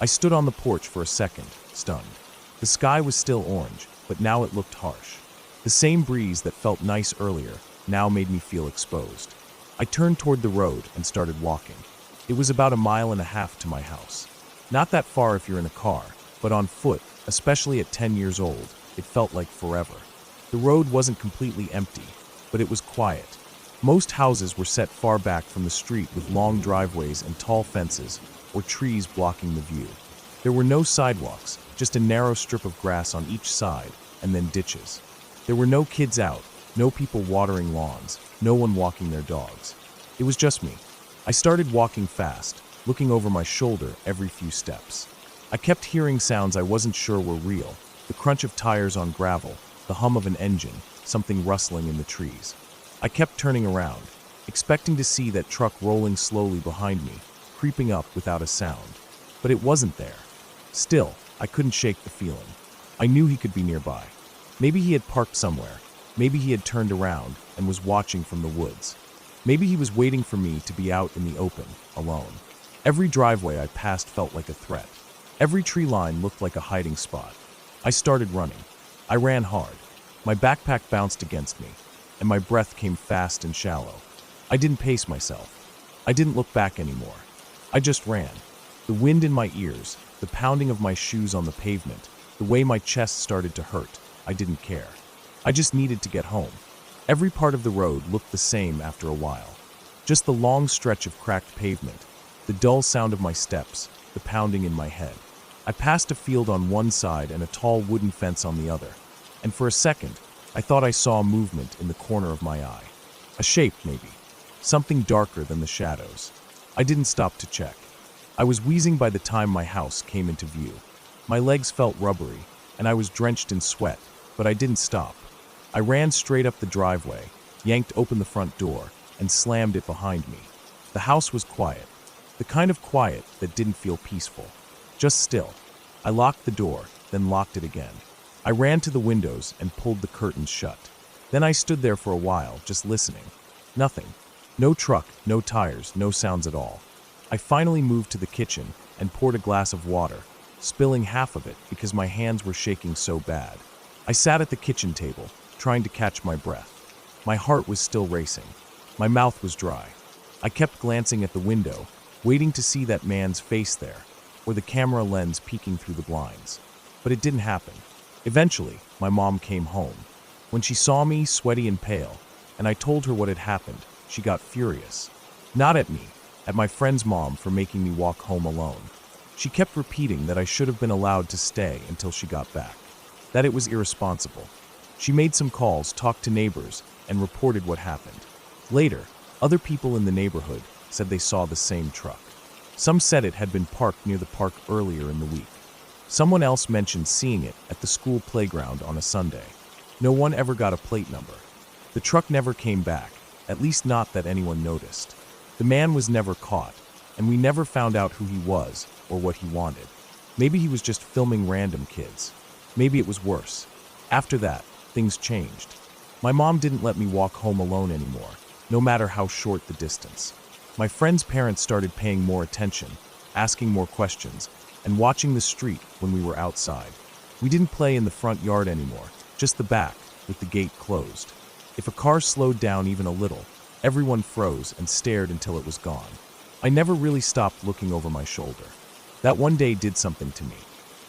I stood on the porch for a second, stunned. The sky was still orange, but now it looked harsh. The same breeze that felt nice earlier now made me feel exposed. I turned toward the road and started walking. It was about 1.5 miles to my house. Not that far if you're in a car, but on foot, especially at 10 years old, it felt like forever. The road wasn't completely empty, but it was quiet. Most houses were set far back from the street with long driveways and tall fences or trees blocking the view. There were no sidewalks, just a narrow strip of grass on each side, and then ditches. There were no kids out, no people watering lawns, no one walking their dogs. It was just me. I started walking fast, looking over my shoulder every few steps. I kept hearing sounds I wasn't sure were real, the crunch of tires on gravel, the hum of an engine, something rustling in the trees. I kept turning around, expecting to see that truck rolling slowly behind me, creeping up without a sound. But it wasn't there. Still, I couldn't shake the feeling. I knew he could be nearby. Maybe he had parked somewhere. Maybe he had turned around and was watching from the woods. Maybe he was waiting for me to be out in the open, alone. Every driveway I passed felt like a threat. Every tree line looked like a hiding spot. I started running. I ran hard. My backpack bounced against me, and my breath came fast and shallow. I didn't pace myself. I didn't look back anymore. I just ran. The wind in my ears, the pounding of my shoes on the pavement, the way my chest started to hurt, I didn't care. I just needed to get home. Every part of the road looked the same after a while. Just the long stretch of cracked pavement, the dull sound of my steps, the pounding in my head. I passed a field on one side and a tall wooden fence on the other, and for a second, I thought I saw a movement in the corner of my eye. A shape, maybe. Something darker than the shadows. I didn't stop to check. I was wheezing by the time my house came into view. My legs felt rubbery, and I was drenched in sweat, but I didn't stop. I ran straight up the driveway, yanked open the front door, and slammed it behind me. The house was quiet. The kind of quiet that didn't feel peaceful. Just still. I locked the door, then locked it again. I ran to the windows and pulled the curtains shut. Then I stood there for a while, just listening. Nothing. No truck, no tires, no sounds at all. I finally moved to the kitchen and poured a glass of water, spilling half of it because my hands were shaking so bad. I sat at the kitchen table, trying to catch my breath. My heart was still racing. My mouth was dry. I kept glancing at the window, waiting to see that man's face there, or the camera lens peeking through the blinds. but it didn't happen. Eventually, my mom came home. When she saw me, sweaty and pale, and I told her what had happened, she got furious. Not at me, at my friend's mom for making me walk home alone. She kept repeating that I should have been allowed to stay until she got back, that it was irresponsible. She made some calls, talked to neighbors, and reported what happened. Later, other people in the neighborhood said they saw the same truck. Some said it had been parked near the park earlier in the week. Someone else mentioned seeing it at the school playground on a Sunday. No one ever got a plate number. The truck never came back, at least not that anyone noticed. The man was never caught, and we never found out who he was or what he wanted. Maybe he was just filming random kids. Maybe it was worse. After that, things changed. My mom didn't let me walk home alone anymore, no matter how short the distance. My friend's parents started paying more attention, asking more questions, and watching the street when we were outside. We didn't play in the front yard anymore, just the back, with the gate closed. If a car slowed down even a little, everyone froze and stared until it was gone. I never really stopped looking over my shoulder. That one day did something to me.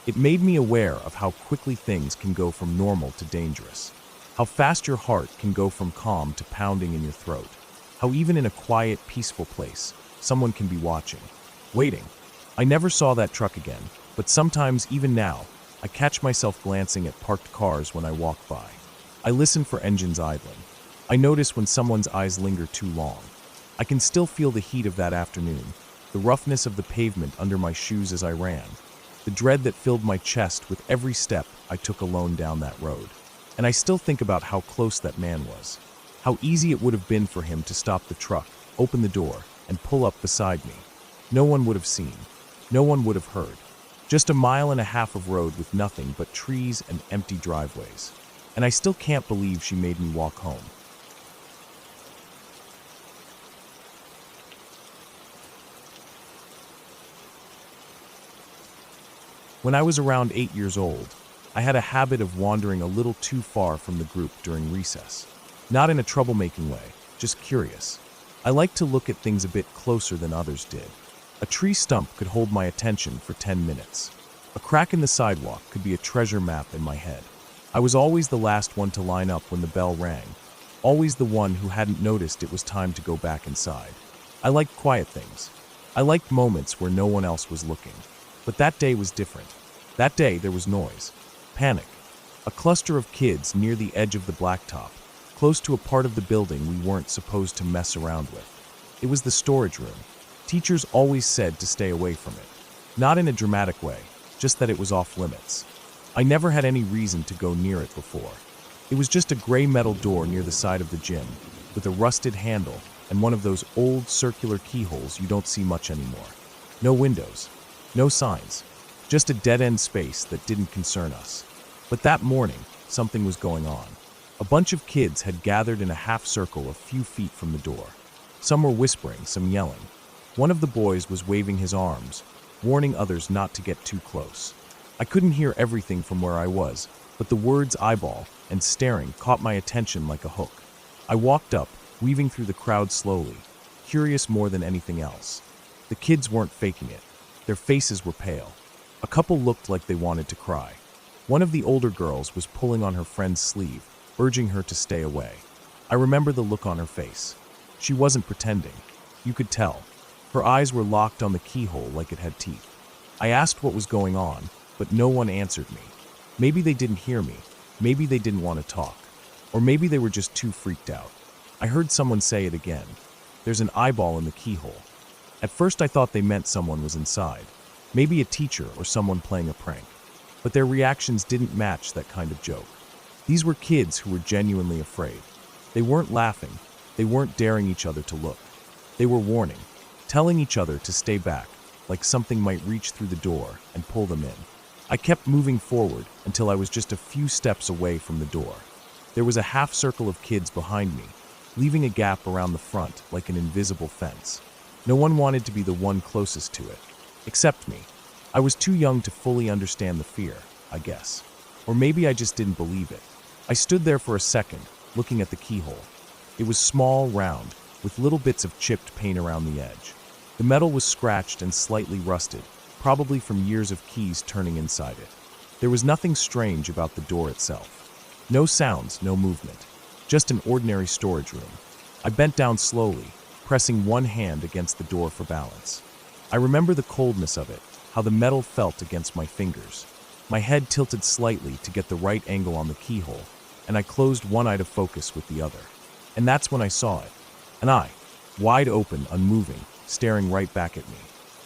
It made me aware of how quickly things can go from normal to dangerous. How fast your heart can go from calm to pounding in your throat. How even in a quiet, peaceful place, someone can be watching, waiting. I never saw that truck again, but sometimes, even now, I catch myself glancing at parked cars when I walk by. I listen for engines idling. I notice when someone's eyes linger too long. I can still feel the heat of that afternoon, the roughness of the pavement under my shoes as I ran, the dread that filled my chest with every step I took alone down that road. And I still think about how close that man was. How easy it would have been for him to stop the truck, open the door, and pull up beside me. No one would have seen. No one would have heard. Just a mile and a half of road with nothing but trees and empty driveways. And I still can't believe she made me walk home. When I was around 8 years old, I had a habit of wandering a little too far from the group during recess. Not in a troublemaking way, just curious. I liked to look at things a bit closer than others did. A tree stump could hold my attention for 10 minutes. A crack in the sidewalk could be a treasure map in my head. I was always the last one to line up when the bell rang, always the one who hadn't noticed it was time to go back inside. I liked quiet things. I liked moments where no one else was looking. But that day was different. That day there was noise, panic, a cluster of kids near the edge of the blacktop, close to a part of the building we weren't supposed to mess around with. It was the storage room. Teachers always said to stay away from it. Not in a dramatic way, just that it was off limits. I never had any reason to go near it before. It was just a gray metal door near the side of the gym, with a rusted handle and one of those old circular keyholes you don't see much anymore. No windows, no signs, just a dead-end space that didn't concern us. But that morning, something was going on. A bunch of kids had gathered in a half circle a few feet from the door. Some were whispering, some yelling. One of the boys was waving his arms, warning others not to get too close. I couldn't hear everything from where I was, but the words eyeball and staring caught my attention like a hook. I walked up, weaving through the crowd slowly, curious more than anything else. The kids weren't faking it. Their faces were pale. A couple looked like they wanted to cry. One of the older girls was pulling on her friend's sleeve, urging her to stay away. I remember the look on her face. She wasn't pretending. You could tell. Her eyes were locked on the keyhole like it had teeth. I asked what was going on, but no one answered me. Maybe they didn't hear me. Maybe they didn't want to talk. Or maybe they were just too freaked out. I heard someone say it again. There's an eyeball in the keyhole. At first I thought they meant someone was inside. Maybe a teacher or someone playing a prank. But their reactions didn't match that kind of joke. These were kids who were genuinely afraid. They weren't laughing. They weren't daring each other to look. They were warning, telling each other to stay back, like something might reach through the door and pull them in. I kept moving forward until I was just a few steps away from the door. There was a half circle of kids behind me, leaving a gap around the front like an invisible fence. No one wanted to be the one closest to it, except me. I was too young to fully understand the fear, I guess. Or maybe I just didn't believe it. I stood there for a second, looking at the keyhole. It was small, round, with little bits of chipped paint around the edge. The metal was scratched and slightly rusted, probably from years of keys turning inside it. There was nothing strange about the door itself. No sounds, no movement. Just an ordinary storage room. I bent down slowly, pressing one hand against the door for balance. I remember the coldness of it, how the metal felt against my fingers. My head tilted slightly to get the right angle on the keyhole, and I closed one eye to focus with the other. And that's when I saw it. An eye, wide open, unmoving, staring right back at me.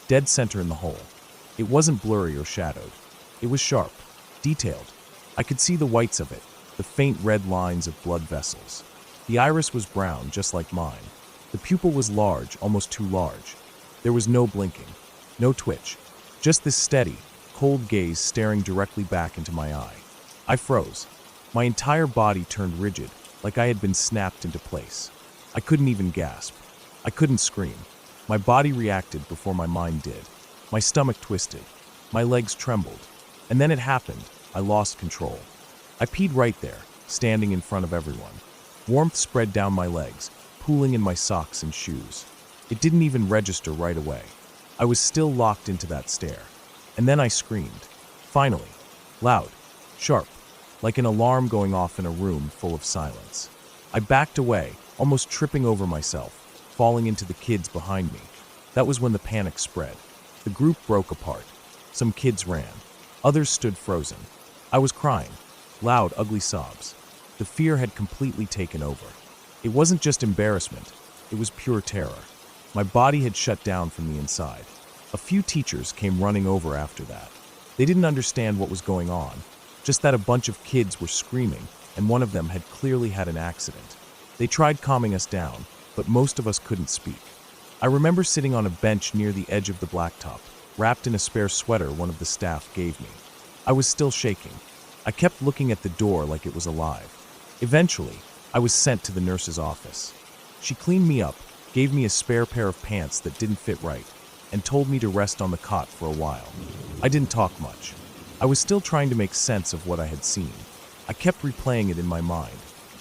Dead center in the hole. It wasn't blurry or shadowed. It was sharp, detailed. I could see the whites of it, the faint red lines of blood vessels. The iris was brown, just like mine. The pupil was large, almost too large. There was no blinking, no twitch, just this steady, cold gaze staring directly back into my eye. I froze. My entire body turned rigid, like I had been snapped into place. I couldn't even gasp. I couldn't scream. My body reacted before my mind did. My stomach twisted. My legs trembled. And then it happened. I lost control. I peed right there, standing in front of everyone. Warmth spread down my legs, pooling in my socks and shoes. It didn't even register right away. I was still locked into that stare. And then I screamed. Finally. Loud. Sharp. Like an alarm going off in a room full of silence. I backed away, almost tripping over myself, falling into the kids behind me. That was when the panic spread. The group broke apart. Some kids ran. Others stood frozen. I was crying. Loud, ugly sobs. The fear had completely taken over. It wasn't just embarrassment. It was pure terror. My body had shut down from the inside. A few teachers came running over after that. They didn't understand what was going on, just that a bunch of kids were screaming, and one of them had clearly had an accident. They tried calming us down, but most of us couldn't speak. I remember sitting on a bench near the edge of the blacktop, wrapped in a spare sweater one of the staff gave me. I was still shaking. I kept looking at the door like it was alive. Eventually, I was sent to the nurse's office. She cleaned me up, gave me a spare pair of pants that didn't fit right, and told me to rest on the cot for a while. I didn't talk much. I was still trying to make sense of what I had seen. I kept replaying it in my mind.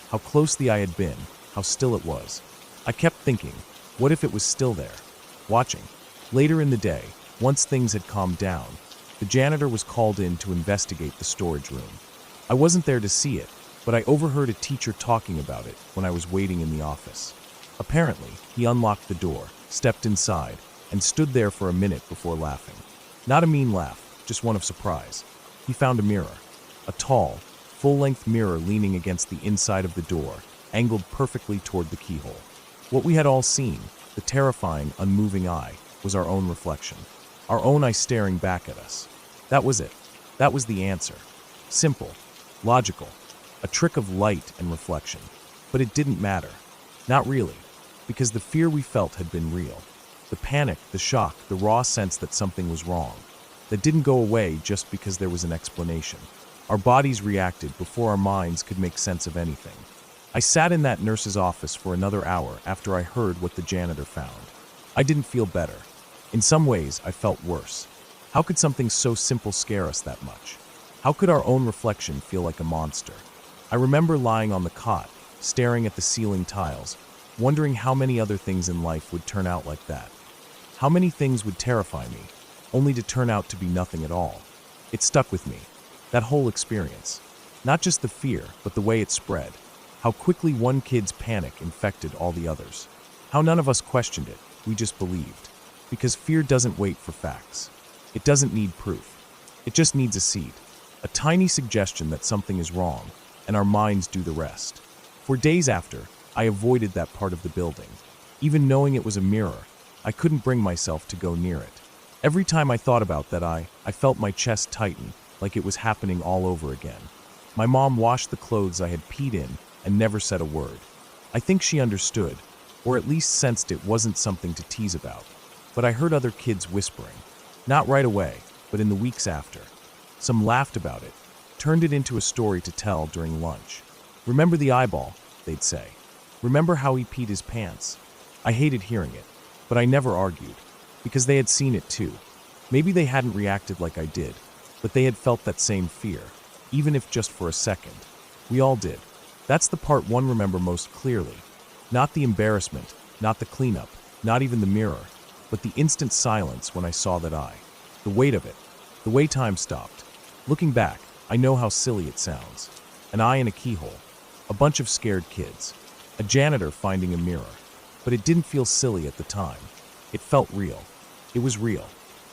How close the eye had been, how still it was. I kept thinking, what if it was still there, watching? Later in the day, once things had calmed down, the janitor was called in to investigate the storage room. I wasn't there to see it, but I overheard a teacher talking about it when I was waiting in the office. Apparently, he unlocked the door, stepped inside, and stood there for a minute before laughing. Not a mean laugh, just one of surprise. He found a mirror. A tall, full-length mirror leaning against the inside of the door, angled perfectly toward the keyhole. What we had all seen, the terrifying, unmoving eye, was our own reflection. Our own eye staring back at us. That was it. That was the answer. Simple. Logical. A trick of light and reflection. But it didn't matter. Not really. Because the fear we felt had been real. The panic, the shock, the raw sense that something was wrong. That didn't go away just because there was an explanation. Our bodies reacted before our minds could make sense of anything. I sat in that nurse's office for another hour after I heard what the janitor found. I didn't feel better. In some ways, I felt worse. How could something so simple scare us that much? How could our own reflection feel like a monster? I remember lying on the cot, staring at the ceiling tiles, wondering how many other things in life would turn out like that. How many things would terrify me, only to turn out to be nothing at all. It stuck with me, that whole experience. Not just the fear, but the way it spread. How quickly one kid's panic infected all the others. How none of us questioned it, we just believed. Because fear doesn't wait for facts. It doesn't need proof. It just needs a seed. A tiny suggestion that something is wrong, and our minds do the rest. For days after, I avoided that part of the building. Even knowing it was a mirror, I couldn't bring myself to go near it. Every time I thought about that I felt my chest tighten, like it was happening all over again. My mom washed the clothes I had peed in and never said a word. I think she understood, or at least sensed it wasn't something to tease about. But I heard other kids whispering. Not right away, but in the weeks after. Some laughed about it, turned it into a story to tell during lunch. Remember the eyeball, they'd say. Remember how he peed his pants? I hated hearing it, but I never argued, because they had seen it too. Maybe they hadn't reacted like I did, but they had felt that same fear, even if just for a second. We all did. That's the part one remember most clearly. Not the embarrassment, not the cleanup, not even the mirror, but the instant silence when I saw that eye. The weight of it, the way time stopped. Looking back, I know how silly it sounds. An eye in a keyhole. A bunch of scared kids. A janitor finding a mirror. But it didn't feel silly at the time. It felt real. It was real.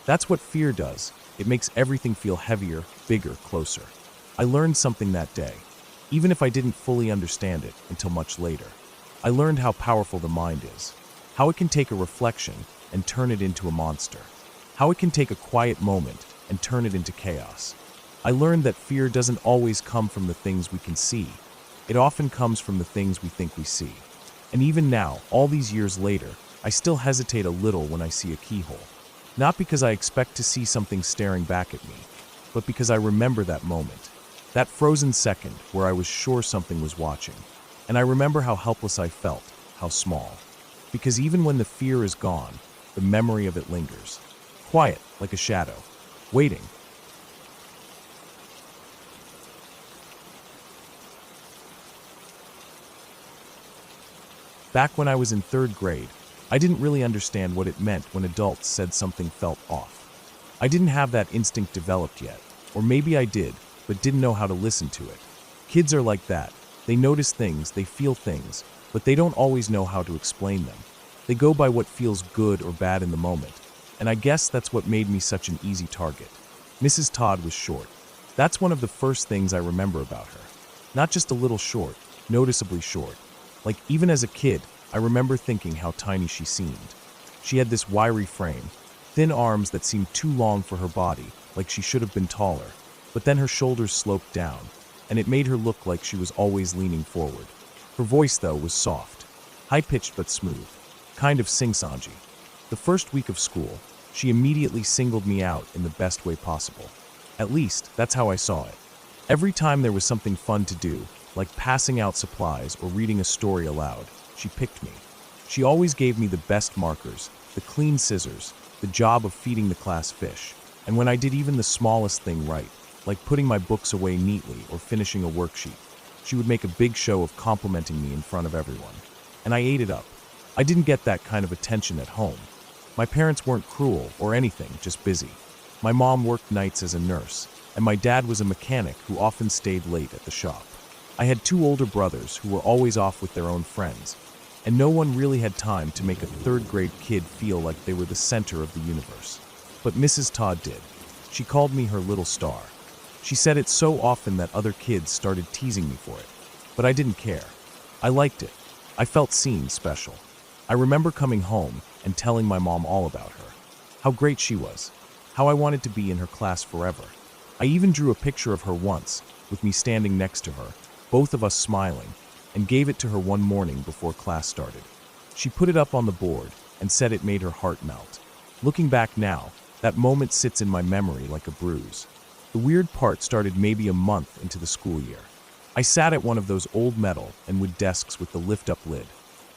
That's what fear does. It makes everything feel heavier, bigger, closer. I learned something that day, even if I didn't fully understand it until much later. I learned how powerful the mind is, how it can take a reflection and turn it into a monster, how it can take a quiet moment and turn it into chaos. I learned that fear doesn't always come from the things we can see. It often comes from the things we think we see. And even now, all these years later, I still hesitate a little when I see a keyhole. Not because I expect to see something staring back at me, but because I remember that moment. That frozen second where I was sure something was watching. And I remember how helpless I felt, how small. Because even when the fear is gone, the memory of it lingers. Quiet, like a shadow, waiting. Back when I was in 3rd grade, I didn't really understand what it meant when adults said something felt off. I didn't have that instinct developed yet, or maybe I did, but didn't know how to listen to it. Kids are like that. They notice things, they feel things, but they don't always know how to explain them. They go by what feels good or bad in the moment, and I guess that's what made me such an easy target. Mrs. Todd was short. That's one of the first things I remember about her. Not just a little short, noticeably short. Like, even as a kid, I remember thinking how tiny she seemed. She had this wiry frame, thin arms that seemed too long for her body, like she should have been taller, but then her shoulders sloped down, and it made her look like she was always leaning forward. Her voice, though, was soft, high-pitched but smooth, kind of sing-songy. The first week of school, she immediately singled me out in the best way possible. At least, that's how I saw it. Every time there was something fun to do, like passing out supplies or reading a story aloud, she picked me. She always gave me the best markers, the clean scissors, the job of feeding the class fish. And when I did even the smallest thing right, like putting my books away neatly or finishing a worksheet, she would make a big show of complimenting me in front of everyone. And I ate it up. I didn't get that kind of attention at home. My parents weren't cruel or anything, just busy. My mom worked nights as a nurse, and my dad was a mechanic who often stayed late at the shop. I had 2 older brothers who were always off with their own friends, and no one really had time to make a 3rd grade kid feel like they were the center of the universe. But Mrs. Todd did. She called me her little star. She said it so often that other kids started teasing me for it. But I didn't care. I liked it. I felt seen, special. I remember coming home and telling my mom all about her. How great she was. How I wanted to be in her class forever. I even drew a picture of her once, with me standing next to her, both of us smiling, and gave it to her one morning before class started. She put it up on the board and said it made her heart melt. Looking back now, that moment sits in my memory like a bruise. The weird part started maybe a month into the school year. I sat at one of those old metal and wood desks with the lift-up lid,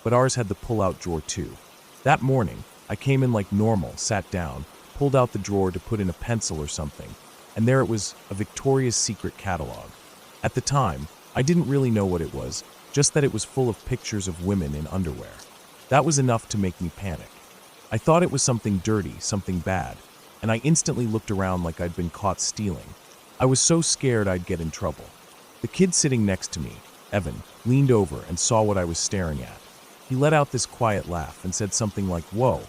but ours had the pull-out drawer too. That morning, I came in like normal, sat down, pulled out the drawer to put in a pencil or something, and there it was, a Victoria's Secret catalog. At the time, I didn't really know what it was, just that it was full of pictures of women in underwear. That was enough to make me panic. I thought it was something dirty, something bad, and I instantly looked around like I'd been caught stealing. I was so scared I'd get in trouble. The kid sitting next to me, Evan, leaned over and saw what I was staring at. He let out this quiet laugh and said something like, "Whoa,"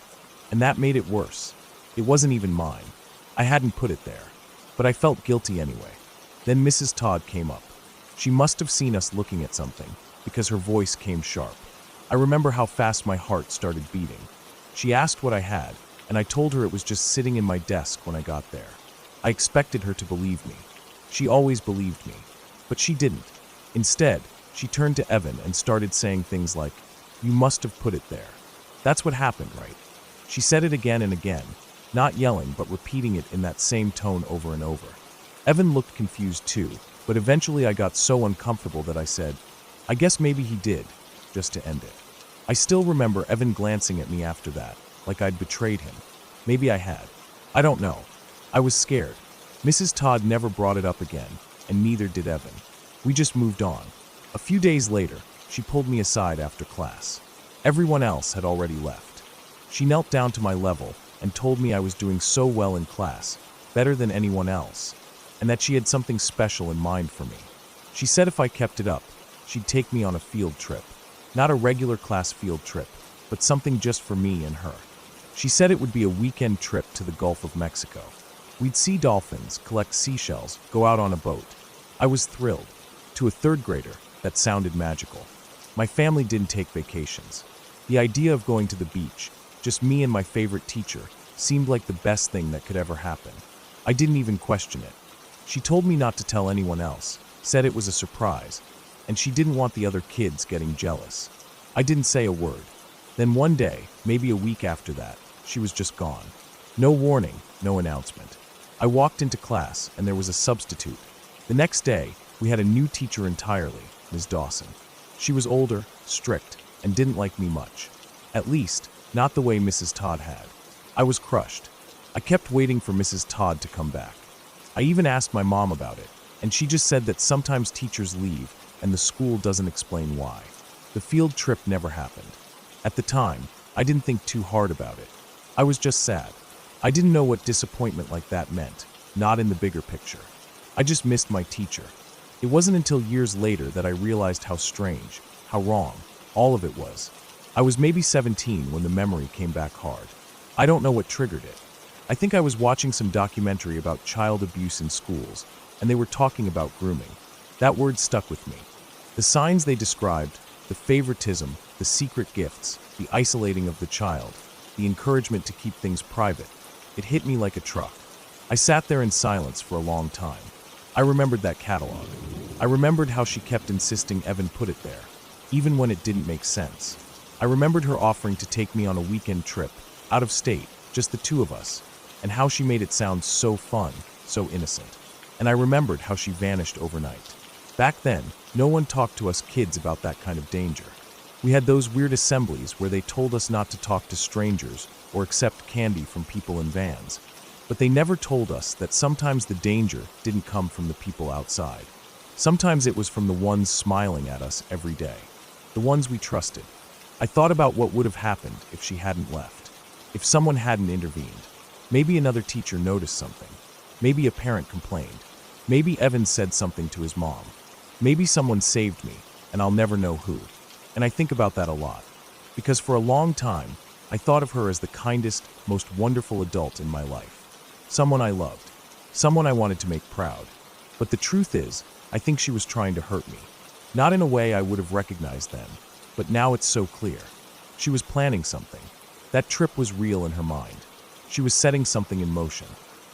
and that made it worse. It wasn't even mine. I hadn't put it there, but I felt guilty anyway. Then Mrs. Todd came up. She must have seen us looking at something, because her voice came sharp. I remember how fast my heart started beating. She asked what I had, and I told her it was just sitting in my desk when I got there. I expected her to believe me. She always believed me, but she didn't. Instead, she turned to Evan and started saying things like, "You must have put it there. That's what happened, right?" She said it again and again, not yelling but repeating it in that same tone over and over. Evan looked confused too, but eventually I got so uncomfortable that I said, "I guess maybe he did," just to end it. I still remember Evan glancing at me after that, like I'd betrayed him. Maybe I had. I don't know. I was scared. Mrs. Todd never brought it up again, and neither did Evan. We just moved on. A few days later, she pulled me aside after class. Everyone else had already left. She knelt down to my level and told me I was doing so well in class, better than anyone else. and that she had something special in mind for me. She said if I kept it up, she'd take me on a field trip. Not a regular class field trip, but something just for me and her. She said it would be a weekend trip to the Gulf of Mexico. We'd see dolphins, collect seashells, go out on a boat. I was thrilled. To a third grader, that sounded magical. My family didn't take vacations. The idea of going to the beach, just me and my favorite teacher, seemed like the best thing that could ever happen. I didn't even question it. She told me not to tell anyone else, said it was a surprise, and she didn't want the other kids getting jealous. I didn't say a word. Then one day, maybe a week after that, she was just gone. No warning, no announcement. I walked into class and there was a substitute. The next day, we had a new teacher entirely, Ms. Dawson. She was older, strict, and didn't like me much. At least, not the way Mrs. Todd had. I was crushed. I kept waiting for Mrs. Todd to come back. I even asked my mom about it, and she just said that sometimes teachers leave and the school doesn't explain why. The field trip never happened. At the time, I didn't think too hard about it. I was just sad. I didn't know what disappointment like that meant, not in the bigger picture. I just missed my teacher. It wasn't until years later that I realized how strange, how wrong, all of it was. I was maybe 17 when the memory came back hard. I don't know what triggered it. I think I was watching some documentary about child abuse in schools, and they were talking about grooming. That word stuck with me. The signs they described, the favoritism, the secret gifts, the isolating of the child, the encouragement to keep things private, it hit me like a truck. I sat there in silence for a long time. I remembered that catalog. I remembered how she kept insisting Evan put it there, even when it didn't make sense. I remembered her offering to take me on a weekend trip, out of state, just the two of us, and how she made it sound so fun, so innocent. And I remembered how she vanished overnight. Back then, no one talked to us kids about that kind of danger. We had those weird assemblies where they told us not to talk to strangers or accept candy from people in vans. But they never told us that sometimes the danger didn't come from the people outside. Sometimes it was from the ones smiling at us every day, the ones we trusted. I thought about what would have happened if she hadn't left, if someone hadn't intervened. Maybe another teacher noticed something. Maybe a parent complained. Maybe Evan said something to his mom. Maybe someone saved me, and I'll never know who. And I think about that a lot, because for a long time, I thought of her as the kindest, most wonderful adult in my life. Someone I loved, someone I wanted to make proud. But the truth is, I think she was trying to hurt me. Not in a way I would have recognized then, but now it's so clear. She was planning something. That trip was real in her mind. She was setting something in motion,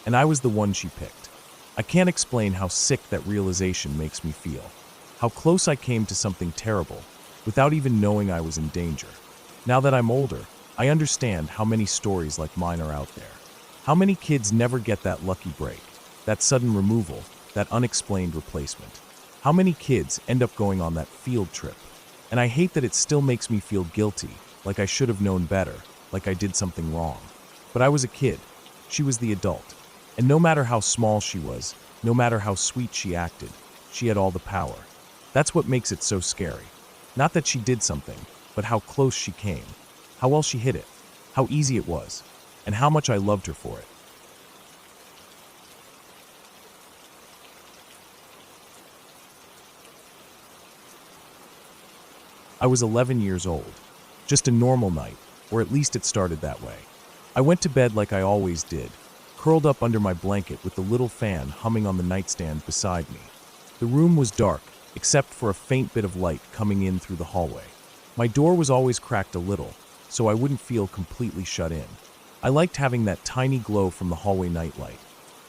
and I was the one she picked. I can't explain how sick that realization makes me feel, how close I came to something terrible, without even knowing I was in danger. Now that I'm older, I understand how many stories like mine are out there. How many kids never get that lucky break, that sudden removal, that unexplained replacement. How many kids end up going on that field trip? And I hate that it still makes me feel guilty, like I should have known better, like I did something wrong. But I was a kid. She was the adult. And no matter how small she was, no matter how sweet she acted, she had all the power. That's what makes it so scary. Not that she did something, but how close she came, how well she hit it, how easy it was, and how much I loved her for it. I was 11 years old. Just a normal night, or at least it started that way. I went to bed like I always did, curled up under my blanket with the little fan humming on the nightstand beside me. The room was dark, except for a faint bit of light coming in through the hallway. My door was always cracked a little, so I wouldn't feel completely shut in. I liked having that tiny glow from the hallway nightlight.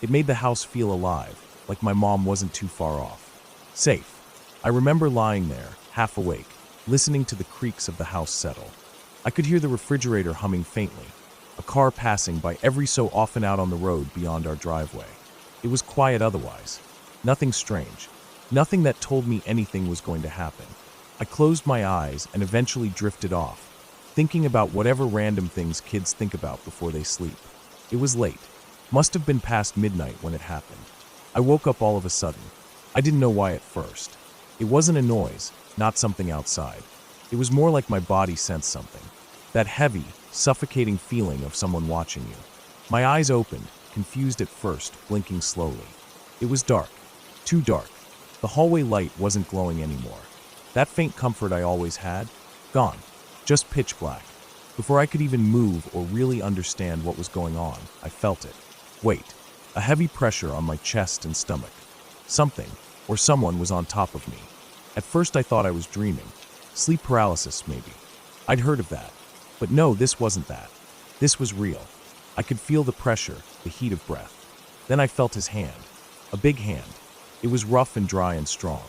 It made the house feel alive, like my mom wasn't too far off. Safe. I remember lying there, half awake, listening to the creaks of the house settle. I could hear the refrigerator humming faintly, a car passing by every so often out on the road beyond our driveway. It was quiet otherwise. Nothing strange. Nothing that told me anything was going to happen. I closed my eyes and eventually drifted off, thinking about whatever random things kids think about before they sleep. It was late. Must have been past midnight when it happened. I woke up all of a sudden. I didn't know why at first. It wasn't a noise, not something outside. It was more like my body sensed something. That heavy, suffocating feeling of someone watching you. My eyes opened, confused at first, blinking slowly. It was dark. Too dark. The hallway light wasn't glowing anymore. That faint comfort I always had, gone. Just pitch black. Before I could even move or really understand what was going on, I felt it. Weight. A heavy pressure on my chest and stomach. Something, or someone, was on top of me. At first I thought I was dreaming. Sleep paralysis, maybe. I'd heard of that. But no, this wasn't that. This was real. I could feel the pressure, the heat of breath. Then I felt his hand. A big hand. It was rough and dry and strong.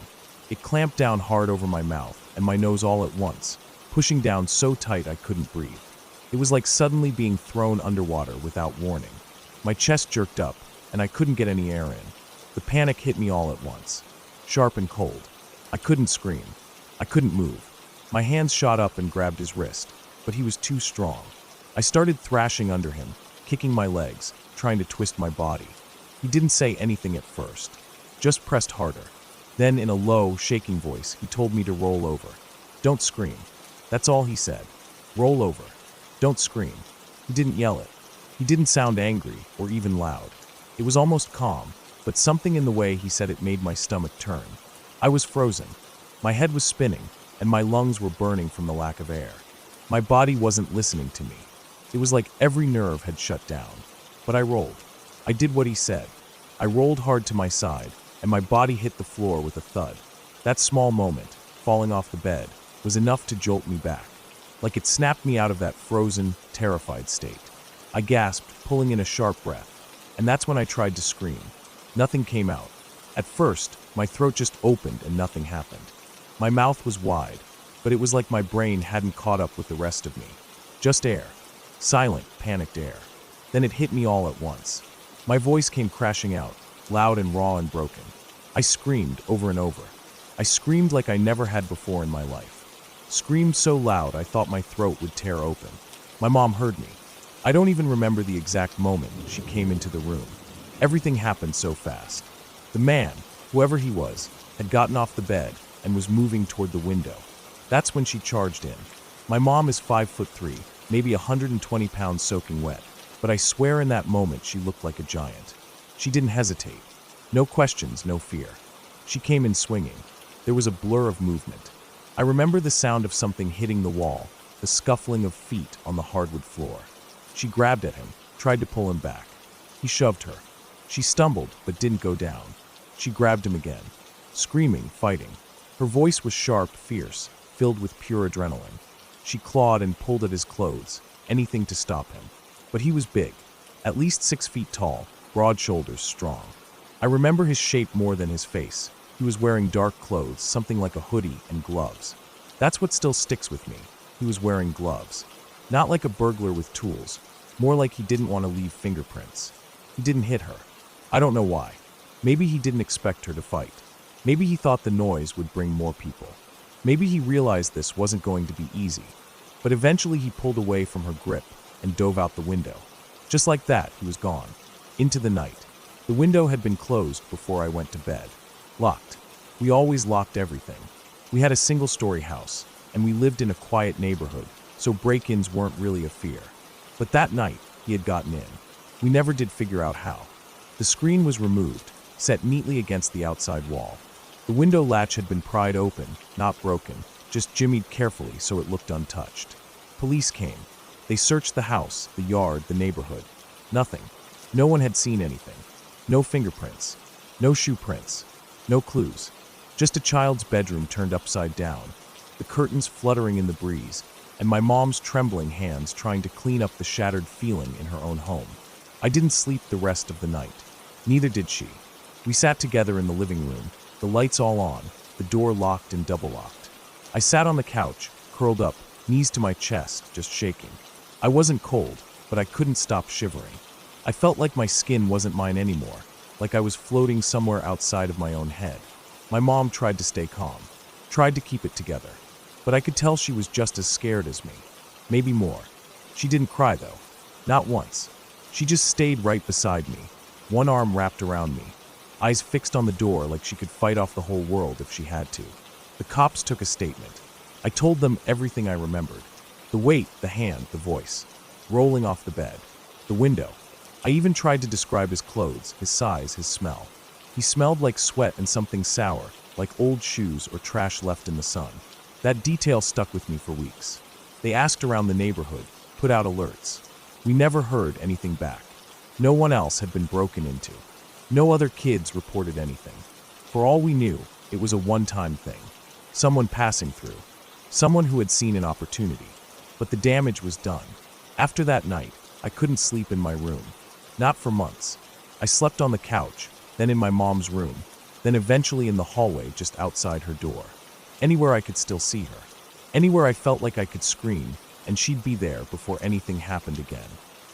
It clamped down hard over my mouth and my nose all at once, pushing down so tight I couldn't breathe. It was like suddenly being thrown underwater without warning. My chest jerked up, and I couldn't get any air in. The panic hit me all at once. Sharp and cold. I couldn't scream. I couldn't move. My hands shot up and grabbed his wrist, but he was too strong. I started thrashing under him, kicking my legs, trying to twist my body. He didn't say anything at first, just pressed harder. Then, in a low, shaking voice, he told me to roll over. Don't scream. That's all he said. Roll over. Don't scream. He didn't yell it. He didn't sound angry or even loud. It was almost calm, but something in the way he said it made my stomach turn. I was frozen. My head was spinning, and my lungs were burning from the lack of air. My body wasn't listening to me. It was like every nerve had shut down. But I rolled. I did what he said. I rolled hard to my side, and my body hit the floor with a thud. That small moment, falling off the bed, was enough to jolt me back. Like it snapped me out of that frozen, terrified state. I gasped, pulling in a sharp breath. And that's when I tried to scream. Nothing came out. At first, my throat just opened and nothing happened. My mouth was wide, but it was like my brain hadn't caught up with the rest of me. Just air. Silent, panicked air. Then it hit me all at once. My voice came crashing out, loud and raw and broken. I screamed over and over. I screamed like I never had before in my life. Screamed so loud I thought my throat would tear open. My mom heard me. I don't even remember the exact moment she came into the room. Everything happened so fast. The man, whoever he was, had gotten off the bed and was moving toward the window. That's when she charged in. My mom is 5'3", maybe 120 pounds soaking wet, but I swear in that moment she looked like a giant. She didn't hesitate. No questions, no fear. She came in swinging. There was a blur of movement. I remember the sound of something hitting the wall, the scuffling of feet on the hardwood floor. She grabbed at him, tried to pull him back. He shoved her. She stumbled, but didn't go down. She grabbed him again, screaming, fighting. Her voice was sharp, fierce, filled with pure adrenaline. She clawed and pulled at his clothes, anything to stop him. But he was big, at least 6 feet tall, broad shoulders, strong. I remember his shape more than his face. He was wearing dark clothes, something like a hoodie and gloves. That's what still sticks with me. He was wearing gloves. Not like a burglar with tools, more like he didn't want to leave fingerprints. He didn't hit her. I don't know why. Maybe he didn't expect her to fight. Maybe he thought the noise would bring more people. Maybe he realized this wasn't going to be easy. But eventually he pulled away from her grip and dove out the window. Just like that, he was gone. Into the night. The window had been closed before I went to bed. Locked. We always locked everything. We had a single-story house, and we lived in a quiet neighborhood, so break-ins weren't really a fear. But that night, he had gotten in. We never did figure out how. The screen was removed, set neatly against the outside wall. The window latch had been pried open, not broken, just jimmied carefully so it looked untouched. Police came. They searched the house, the yard, the neighborhood. Nothing. No one had seen anything. No fingerprints. No shoe prints. No clues. Just a child's bedroom turned upside down, the curtains fluttering in the breeze, and my mom's trembling hands trying to clean up the shattered feeling in her own home. I didn't sleep the rest of the night. Neither did she. We sat together in the living room, the lights all on, the door locked and double-locked. I sat on the couch, curled up, knees to my chest, just shaking. I wasn't cold, but I couldn't stop shivering. I felt like my skin wasn't mine anymore, like I was floating somewhere outside of my own head. My mom tried to stay calm, tried to keep it together, but I could tell she was just as scared as me. Maybe more. She didn't cry, though. Not once. She just stayed right beside me, one arm wrapped around me, eyes fixed on the door like she could fight off the whole world if she had to. The cops took a statement. I told them everything I remembered. The weight, the hand, the voice. Rolling off the bed. The window. I even tried to describe his clothes, his size, his smell. He smelled like sweat and something sour, like old shoes or trash left in the sun. That detail stuck with me for weeks. They asked around the neighborhood, put out alerts. We never heard anything back. No one else had been broken into. No other kids reported anything. For all we knew, it was a one-time thing. Someone passing through. Someone who had seen an opportunity. But the damage was done. After that night, I couldn't sleep in my room. Not for months. I slept on the couch, then in my mom's room, then eventually in the hallway just outside her door. Anywhere I could still see her. Anywhere I felt like I could scream, and she'd be there before anything happened again.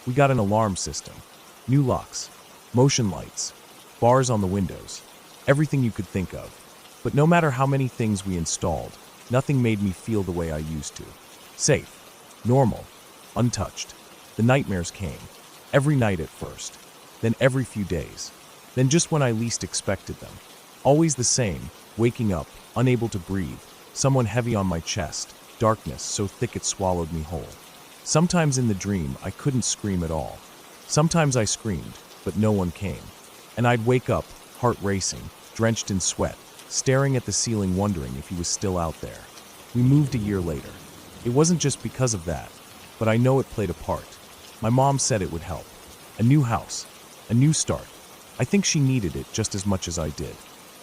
We got an alarm system. New locks. Motion lights. Bars on the windows. Everything you could think of. But no matter how many things we installed, nothing made me feel the way I used to. Safe. Normal. Untouched. The nightmares came. Every night at first. Then every few days. Then just when I least expected them. Always the same, waking up, unable to breathe, someone heavy on my chest, darkness so thick it swallowed me whole. Sometimes in the dream, I couldn't scream at all. Sometimes I screamed, but no one came. And I'd wake up, heart racing, drenched in sweat, staring at the ceiling wondering if he was still out there. We moved a year later. It wasn't just because of that, but I know it played a part. My mom said it would help. A new house. A new start. I think she needed it just as much as I did.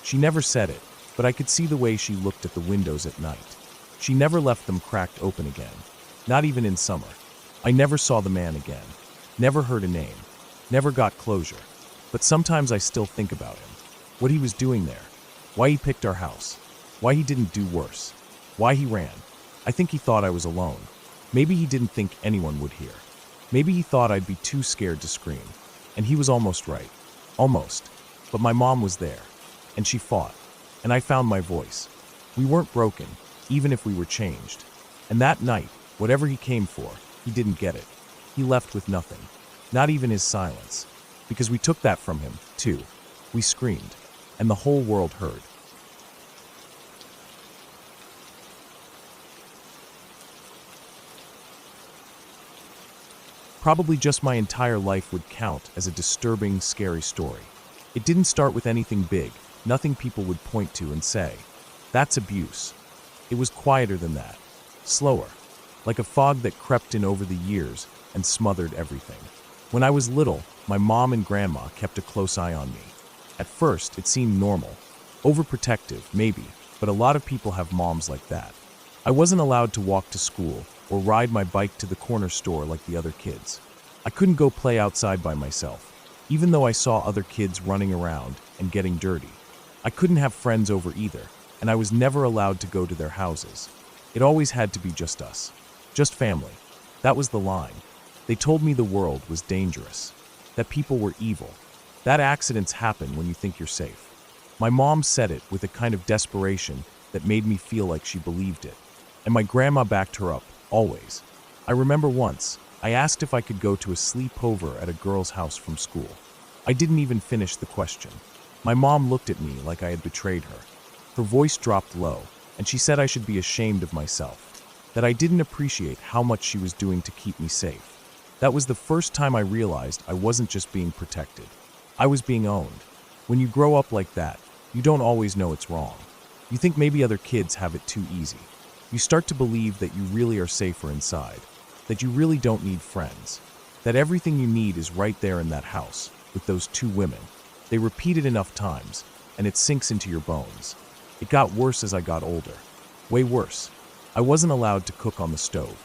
She never said it, but I could see the way she looked at the windows at night. She never left them cracked open again. Not even in summer. I never saw the man again. Never heard a name. Never got closure. But sometimes I still think about him. What he was doing there. Why he picked our house. Why he didn't do worse. Why he ran. I think he thought I was alone. Maybe he didn't think anyone would hear. Maybe he thought I'd be too scared to scream. And he was almost right. Almost. But my mom was there. And she fought. And I found my voice. We weren't broken, even if we were changed. And that night, whatever he came for, he didn't get it. He left with nothing. Not even his silence. Because we took that from him, too. We screamed. And the whole world heard. Probably just my entire life would count as a disturbing, scary story. It didn't start with anything big, nothing people would point to and say, "That's abuse." It was quieter than that, slower, like a fog that crept in over the years and smothered everything. When I was little, my mom and grandma kept a close eye on me. At first, it seemed normal, overprotective, maybe, but a lot of people have moms like that. I wasn't allowed to walk to school or ride my bike to the corner store like the other kids. I couldn't go play outside by myself, even though I saw other kids running around and getting dirty. I couldn't have friends over either, and I was never allowed to go to their houses. It always had to be just us. Just family. That was the line. They told me the world was dangerous, that people were evil, that accidents happen when you think you're safe. My mom said it with a kind of desperation that made me feel like she believed it. And my grandma backed her up, always. I remember once, I asked if I could go to a sleepover at a girl's house from school. I didn't even finish the question. My mom looked at me like I had betrayed her. Her voice dropped low, and she said I should be ashamed of myself, that I didn't appreciate how much she was doing to keep me safe. That was the first time I realized I wasn't just being protected. I was being owned. When you grow up like that, you don't always know it's wrong. You think maybe other kids have it too easy. You start to believe that you really are safer inside, that you really don't need friends, that everything you need is right there in that house with those two women. They repeat it enough times, and it sinks into your bones. It got worse as I got older. Way worse. I wasn't allowed to cook on the stove.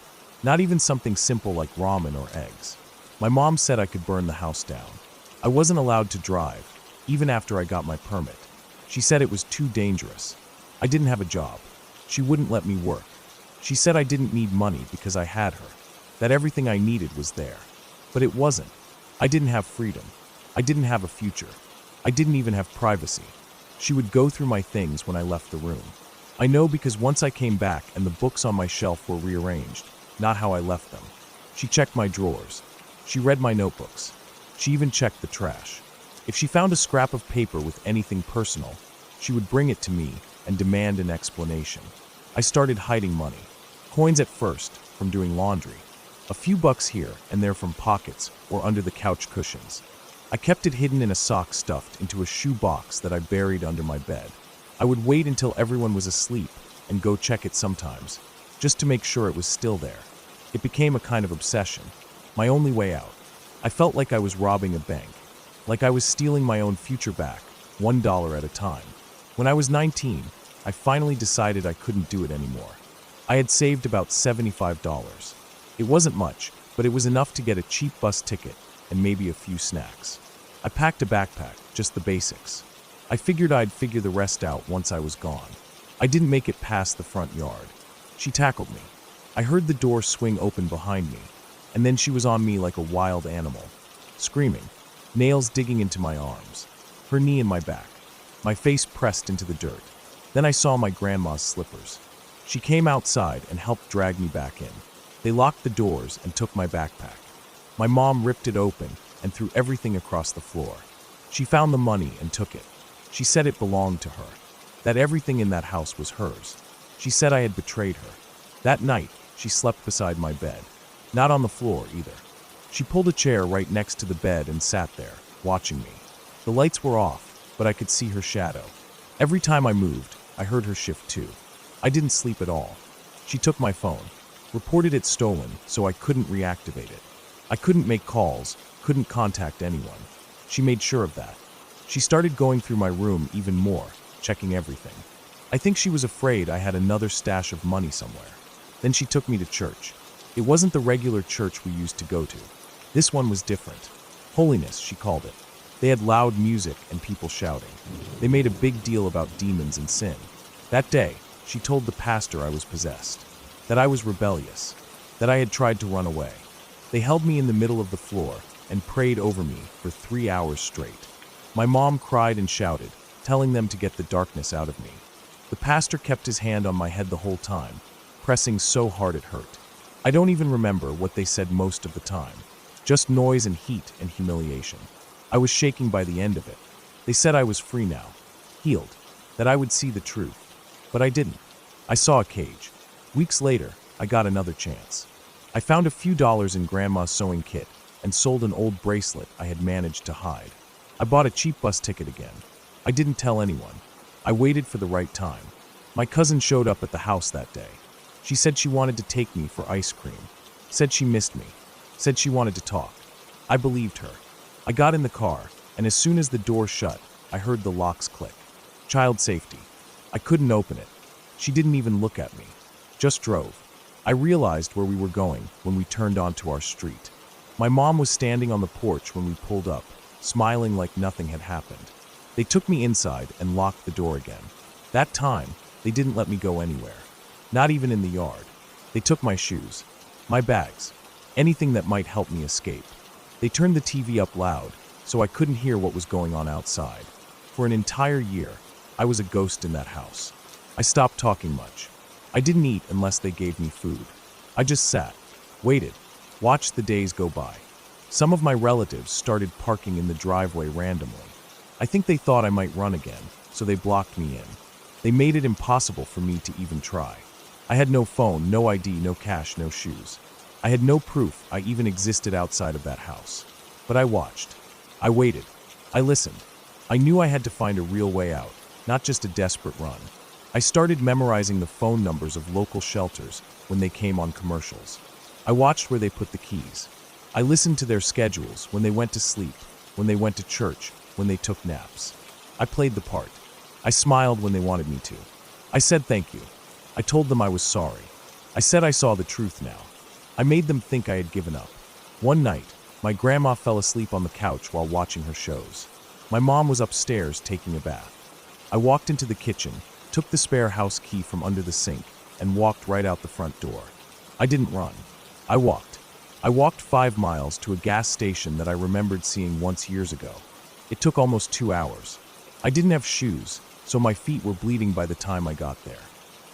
Not even something simple like ramen or eggs. My mom said I could burn the house down. I wasn't allowed to drive, even after I got my permit. She said it was too dangerous. I didn't have a job. She wouldn't let me work. She said I didn't need money because I had her, that everything I needed was there. But it wasn't. I didn't have freedom. I didn't have a future. I didn't even have privacy. She would go through my things when I left the room. I know because once I came back and the books on my shelf were rearranged, not how I left them. She checked my drawers. She read my notebooks. She even checked the trash. If she found a scrap of paper with anything personal, she would bring it to me and demand an explanation. I started hiding money. Coins at first, from doing laundry. A few bucks here and there from pockets or under the couch cushions. I kept it hidden in a sock stuffed into a shoe box that I buried under my bed. I would wait until everyone was asleep and go check it sometimes, just to make sure it was still there. It became a kind of obsession, my only way out. I felt like I was robbing a bank, like I was stealing my own future back, $1 at a time. When I was 19, I finally decided I couldn't do it anymore. I had saved about $75. It wasn't much, but it was enough to get a cheap bus ticket and maybe a few snacks. I packed a backpack, just the basics. I figured I'd figure the rest out once I was gone. I didn't make it past the front yard. She tackled me. I heard the door swing open behind me, and then she was on me like a wild animal, screaming, nails digging into my arms, her knee in my back, my face pressed into the dirt. Then I saw my grandma's slippers. She came outside and helped drag me back in. They locked the doors and took my backpack. My mom ripped it open and threw everything across the floor. She found the money and took it. She said it belonged to her, that everything in that house was hers. She said I had betrayed her. That night, she slept beside my bed, not on the floor either. She pulled a chair right next to the bed and sat there, watching me. The lights were off, but I could see her shadow. Every time I moved, I heard her shift too. I didn't sleep at all. She took my phone, reported it stolen so I couldn't reactivate it. I couldn't make calls, couldn't contact anyone. She made sure of that. She started going through my room even more, checking everything. I think she was afraid I had another stash of money somewhere. Then she took me to church. It wasn't the regular church we used to go to. This one was different. Holiness, she called it. They had loud music and people shouting. They made a big deal about demons and sin. That day, she told the pastor I was possessed, that I was rebellious, that I had tried to run away. They held me in the middle of the floor and prayed over me for 3 hours straight. My mom cried and shouted, telling them to get the darkness out of me. The pastor kept his hand on my head the whole time, pressing so hard it hurt. I don't even remember what they said most of the time, just noise and heat and humiliation. I was shaking by the end of it. They said I was free now, healed, that I would see the truth. But I didn't. I saw a cage. Weeks later, I got another chance. I found a few dollars in Grandma's sewing kit and sold an old bracelet I had managed to hide. I bought a cheap bus ticket again. I didn't tell anyone. I waited for the right time. My cousin showed up at the house that day. She said she wanted to take me for ice cream. Said she missed me. Said she wanted to talk. I believed her. I got in the car, and as soon as the door shut, I heard the locks click. Child safety. I couldn't open it. She didn't even look at me. Just drove. I realized where we were going when we turned onto our street. My mom was standing on the porch when we pulled up, smiling like nothing had happened. They took me inside and locked the door again. That time, they didn't let me go anywhere. Not even in the yard. They took my shoes, my bags, anything that might help me escape. They turned the TV up loud, so I couldn't hear what was going on outside. For an entire year, I was a ghost in that house. I stopped talking much. I didn't eat unless they gave me food. I just sat, waited, watched the days go by. Some of my relatives started parking in the driveway randomly. I think they thought I might run again, so they blocked me in. They made it impossible for me to even try. I had no phone, no ID, no cash, no shoes. I had no proof I even existed outside of that house. But I watched. I waited. I listened. I knew I had to find a real way out, not just a desperate run. I started memorizing the phone numbers of local shelters when they came on commercials. I watched where they put the keys. I listened to their schedules when they went to sleep, when they went to church, when they took naps. I played the part. I smiled when they wanted me to. I said thank you. I told them I was sorry. I said I saw the truth now. I made them think I had given up. One night, my grandma fell asleep on the couch while watching her shows. My mom was upstairs taking a bath. I walked into the kitchen, took the spare house key from under the sink, and walked right out the front door. I didn't run. I walked. I walked 5 miles to a gas station that I remembered seeing once years ago. It took almost 2 hours. I didn't have shoes, so my feet were bleeding by the time I got there.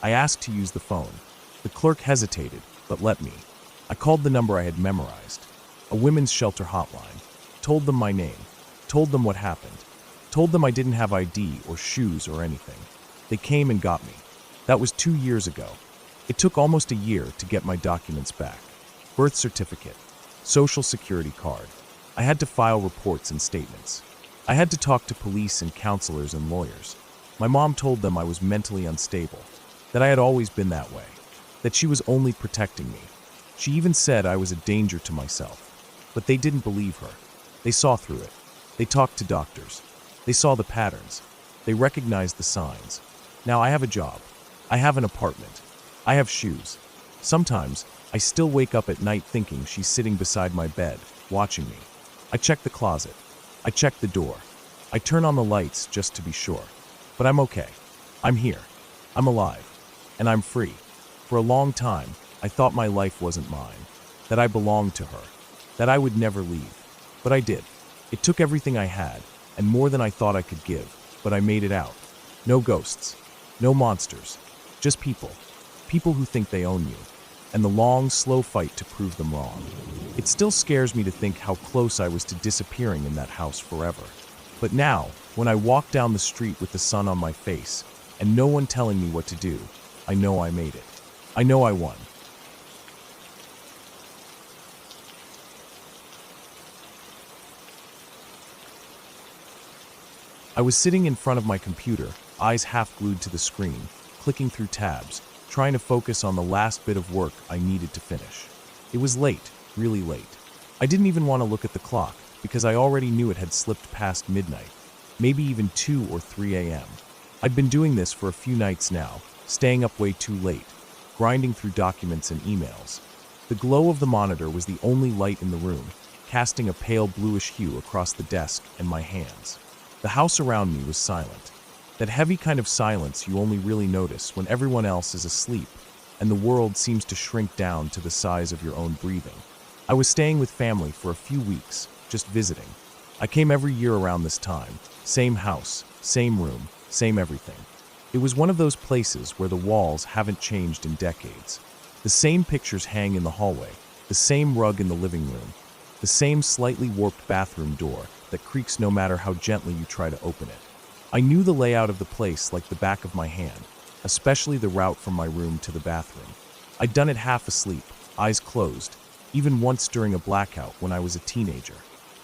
I asked to use the phone. The clerk hesitated, but let me. I called the number I had memorized, a women's shelter hotline, told them my name, told them what happened, told them I didn't have ID or shoes or anything. They came and got me. That was 2 years ago. It took almost a year to get my documents back. Birth certificate, social security card. I had to file reports and statements. I had to talk to police and counselors and lawyers. My mom told them I was mentally unstable, that I had always been that way, that she was only protecting me. She even said I was a danger to myself. But they didn't believe her. They saw through it. They talked to doctors. They saw the patterns. They recognized the signs. Now I have a job. I have an apartment. I have shoes. Sometimes, I still wake up at night thinking she's sitting beside my bed, watching me. I check the closet. I check the door. I turn on the lights just to be sure. But I'm okay. I'm here. I'm alive. And I'm free. For a long time, I thought my life wasn't mine, that I belonged to her, that I would never leave. But I did. It took everything I had, and more than I thought I could give, but I made it out. No ghosts. No monsters. Just people. People who think they own you. And the long, slow fight to prove them wrong. It still scares me to think how close I was to disappearing in that house forever. But now, when I walk down the street with the sun on my face, and no one telling me what to do, I know I made it. I know I won. I was sitting in front of my computer, eyes half glued to the screen, clicking through tabs, trying to focus on the last bit of work I needed to finish. It was late, really late. I didn't even want to look at the clock, because I already knew it had slipped past midnight, maybe even 2 or 3 a.m. I'd been doing this for a few nights now, staying up way too late, grinding through documents and emails. The glow of the monitor was the only light in the room, casting a pale bluish hue across the desk and my hands. The house around me was silent. That heavy kind of silence you only really notice when everyone else is asleep and the world seems to shrink down to the size of your own breathing. I was staying with family for a few weeks, just visiting. I came every year around this time, same house, same room, same everything. It was one of those places where the walls haven't changed in decades. The same pictures hang in the hallway, the same rug in the living room, the same slightly warped bathroom door that creaks no matter how gently you try to open it. I knew the layout of the place like the back of my hand, especially the route from my room to the bathroom. I'd done it half asleep, eyes closed, even once during a blackout when I was a teenager.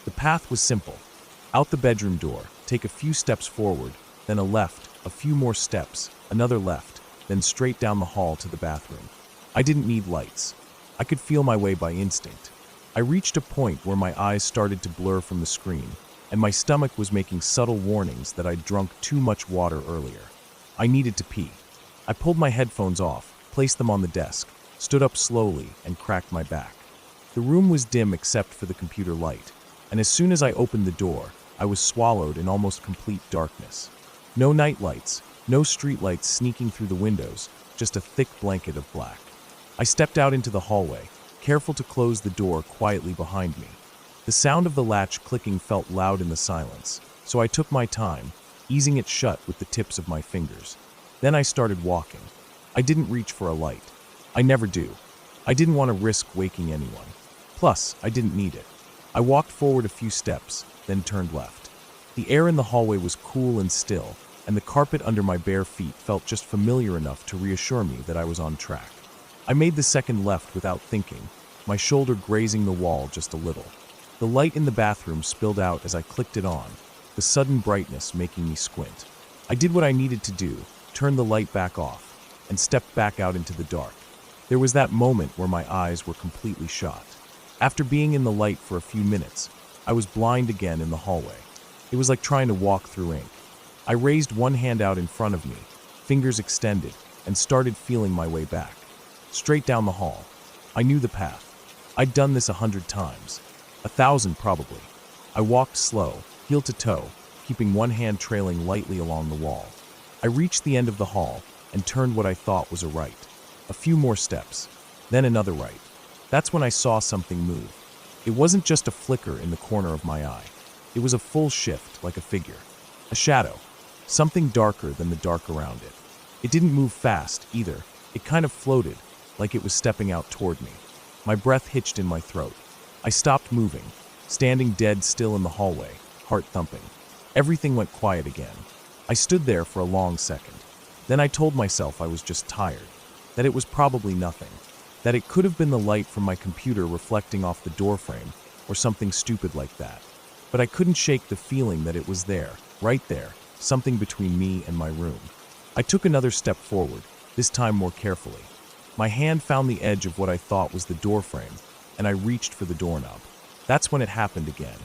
The path was simple. Out the bedroom door, take a few steps forward, then a left, a few more steps, another left, then straight down the hall to the bathroom. I didn't need lights. I could feel my way by instinct. I reached a point where my eyes started to blur from the screen, and my stomach was making subtle warnings that I'd drunk too much water earlier. I needed to pee. I pulled my headphones off, placed them on the desk, stood up slowly, and cracked my back. The room was dim except for the computer light, and as soon as I opened the door, I was swallowed in almost complete darkness. No night lights, no street lights sneaking through the windows, just a thick blanket of black. I stepped out into the hallway, careful to close the door quietly behind me. The sound of the latch clicking felt loud in the silence, so I took my time, easing it shut with the tips of my fingers. Then I started walking. I didn't reach for a light. I never do. I didn't want to risk waking anyone. Plus, I didn't need it. I walked forward a few steps, then turned left. The air in the hallway was cool and still, and the carpet under my bare feet felt just familiar enough to reassure me that I was on track. I made the second left without thinking, my shoulder grazing the wall just a little. The light in the bathroom spilled out as I clicked it on, the sudden brightness making me squint. I did what I needed to do, turned the light back off, and stepped back out into the dark. There was that moment where my eyes were completely shot. After being in the light for a few minutes, I was blind again in the hallway. It was like trying to walk through ink. I raised one hand out in front of me, fingers extended, and started feeling my way back. Straight down the hall. I knew the path. I'd done this 100 times. 1,000 probably. I walked slow, heel to toe, keeping one hand trailing lightly along the wall. I reached the end of the hall and turned what I thought was a right. A few more steps, then another right. That's when I saw something move. It wasn't just a flicker in the corner of my eye. It was a full shift, like a figure. A shadow. Something darker than the dark around it. It didn't move fast, either. It kind of floated, like it was stepping out toward me. My breath hitched in my throat. I stopped moving, standing dead still in the hallway, heart thumping. Everything went quiet again. I stood there for a long second. Then I told myself I was just tired, that it was probably nothing, that it could have been the light from my computer reflecting off the doorframe, or something stupid like that. But I couldn't shake the feeling that it was there, right there, something between me and my room. I took another step forward, this time more carefully. My hand found the edge of what I thought was the door frame, and I reached for the doorknob. That's when it happened again.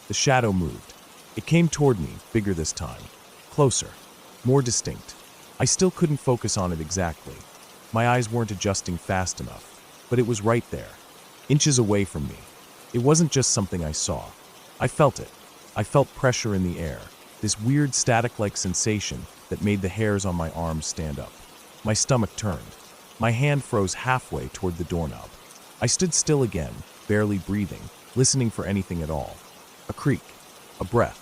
The shadow moved. It came toward me, bigger this time. Closer. More distinct. I still couldn't focus on it exactly. My eyes weren't adjusting fast enough, but it was right there, inches away from me. It wasn't just something I saw. I felt it. I felt pressure in the air, this weird static-like sensation that made the hairs on my arms stand up. My stomach turned. My hand froze halfway toward the doorknob. I stood still again, barely breathing, listening for anything at all. A creak, a breath,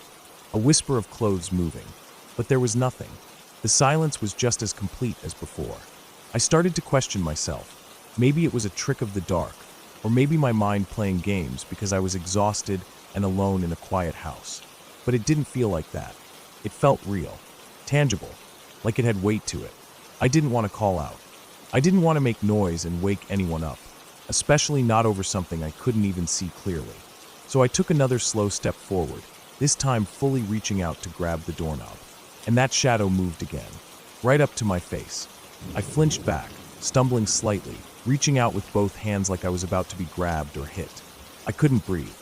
a whisper of clothes moving. But there was nothing. The silence was just as complete as before. I started to question myself. Maybe it was a trick of the dark, or maybe my mind playing games because I was exhausted and alone in a quiet house. But it didn't feel like that. It felt real, tangible, like it had weight to it. I didn't want to call out. I didn't want to make noise and wake anyone up, especially not over something I couldn't even see clearly. So I took another slow step forward, this time fully reaching out to grab the doorknob. And that shadow moved again, right up to my face. I flinched back, stumbling slightly, reaching out with both hands like I was about to be grabbed or hit. I couldn't breathe.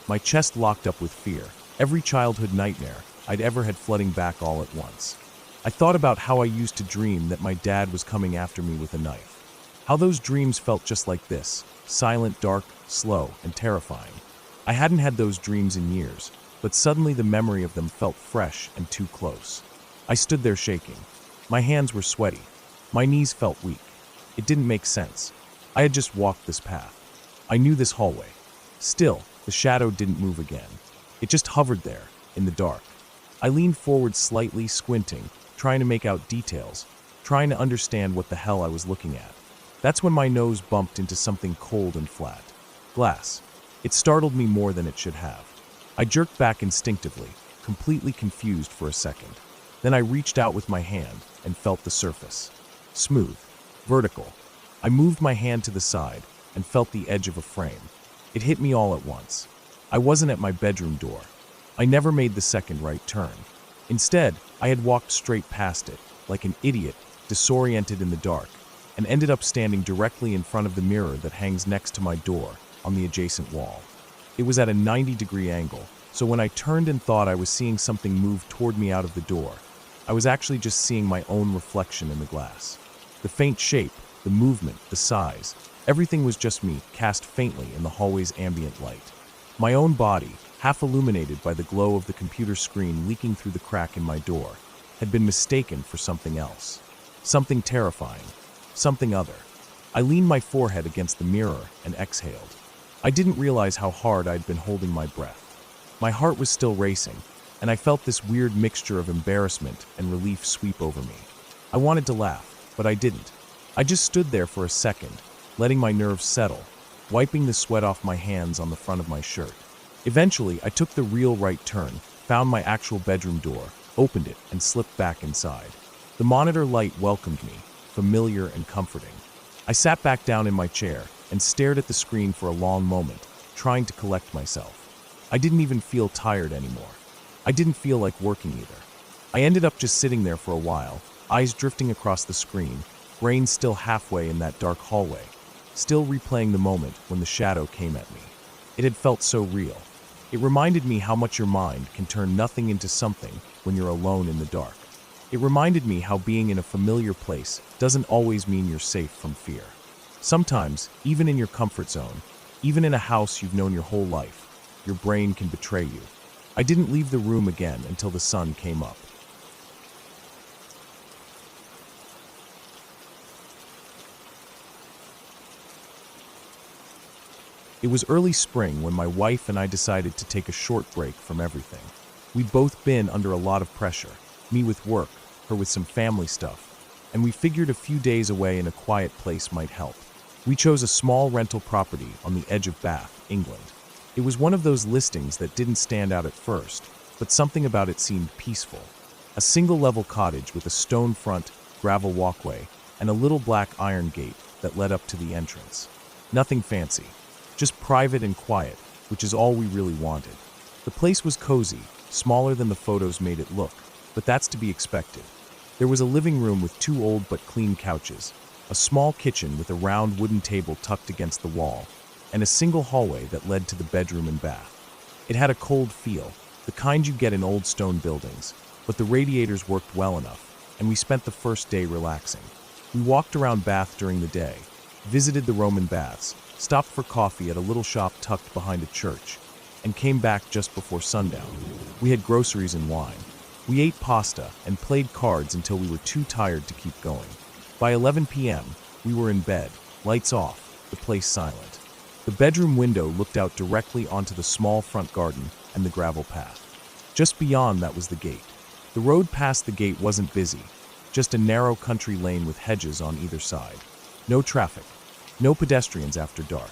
My chest locked up with fear, every childhood nightmare I'd ever had flooding back all at once. I thought about how I used to dream that my dad was coming after me with a knife. How those dreams felt just like this, silent, dark, slow, and terrifying. I hadn't had those dreams in years, but suddenly the memory of them felt fresh and too close. I stood there shaking. My hands were sweaty. My knees felt weak. It didn't make sense. I had just walked this path. I knew this hallway. Still, the shadow didn't move again. It just hovered there, in the dark. I leaned forward slightly, squinting, trying to make out details, trying to understand what the hell I was looking at. That's when my nose bumped into something cold and flat. Glass. It startled me more than it should have. I jerked back instinctively, completely confused for a second. Then I reached out with my hand and felt the surface. Smooth. Vertical. I moved my hand to the side and felt the edge of a frame. It hit me all at once. I wasn't at my bedroom door. I never made the second right turn. Instead, I had walked straight past it, like an idiot, disoriented in the dark, and ended up standing directly in front of the mirror that hangs next to my door on the adjacent wall. It was at a 90-degree angle, so when I turned and thought I was seeing something move toward me out of the door, I was actually just seeing my own reflection in the glass. The faint shape, the movement, the size, everything was just me, cast faintly in the hallway's ambient light. My own body, half illuminated by the glow of the computer screen leaking through the crack in my door, had been mistaken for something else. Something terrifying. Something other. I leaned my forehead against the mirror and exhaled. I didn't realize how hard I'd been holding my breath. My heart was still racing, and I felt this weird mixture of embarrassment and relief sweep over me. I wanted to laugh, but I didn't. I just stood there for a second, letting my nerves settle, wiping the sweat off my hands on the front of my shirt. Eventually, I took the real right turn, found my actual bedroom door, opened it, and slipped back inside. The monitor light welcomed me, familiar and comforting. I sat back down in my chair and stared at the screen for a long moment, trying to collect myself. I didn't even feel tired anymore. I didn't feel like working either. I ended up just sitting there for a while, eyes drifting across the screen, brain still halfway in that dark hallway, still replaying the moment when the shadow came at me. It had felt so real. It reminded me how much your mind can turn nothing into something when you're alone in the dark. It reminded me how being in a familiar place doesn't always mean you're safe from fear. Sometimes, even in your comfort zone, even in a house you've known your whole life, your brain can betray you. I didn't leave the room again until the sun came up. It was early spring when my wife and I decided to take a short break from everything. We'd both been under a lot of pressure, me with work, her with some family stuff, and we figured a few days away in a quiet place might help. We chose a small rental property on the edge of Bath, England. It was one of those listings that didn't stand out at first, but something about it seemed peaceful. A single-level cottage with a stone front, gravel walkway, and a little black iron gate that led up to the entrance. Nothing fancy. Just private and quiet, which is all we really wanted. The place was cozy, smaller than the photos made it look, but that's to be expected. There was a living room with 2 old but clean couches, a small kitchen with a round wooden table tucked against the wall, and a single hallway that led to the bedroom and bath. It had a cold feel, the kind you get in old stone buildings, but the radiators worked well enough, and we spent the first day relaxing. We walked around Bath during the day, visited the Roman baths, stopped for coffee at a little shop tucked behind a church, and came back just before sundown. We had groceries and wine. We ate pasta and played cards until we were too tired to keep going. By 11 p.m., we were in bed, lights off, the place silent. The bedroom window looked out directly onto the small front garden and the gravel path. Just beyond that was the gate. The road past the gate wasn't busy, just a narrow country lane with hedges on either side. No traffic, no pedestrians after dark.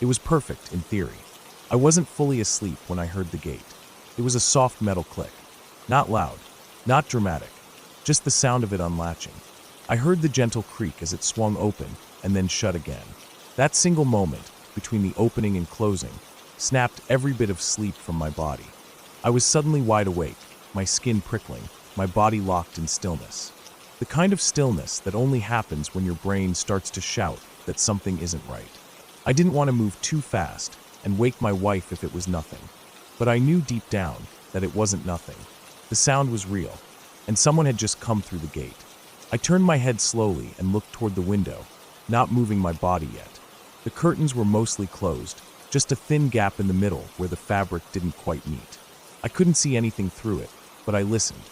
It was perfect in theory. I wasn't fully asleep when I heard the gate. It was a soft metal click. Not loud, not dramatic, just the sound of it unlatching. I heard the gentle creak as it swung open and then shut again. That single moment, between the opening and closing, snapped every bit of sleep from my body. I was suddenly wide awake, my skin prickling, my body locked in stillness. The kind of stillness that only happens when your brain starts to shout that something isn't right. I didn't want to move too fast and wake my wife if it was nothing. But I knew deep down that it wasn't nothing. The sound was real, and someone had just come through the gate. I turned my head slowly and looked toward the window, not moving my body yet. The curtains were mostly closed, just a thin gap in the middle where the fabric didn't quite meet. I couldn't see anything through it, but I listened.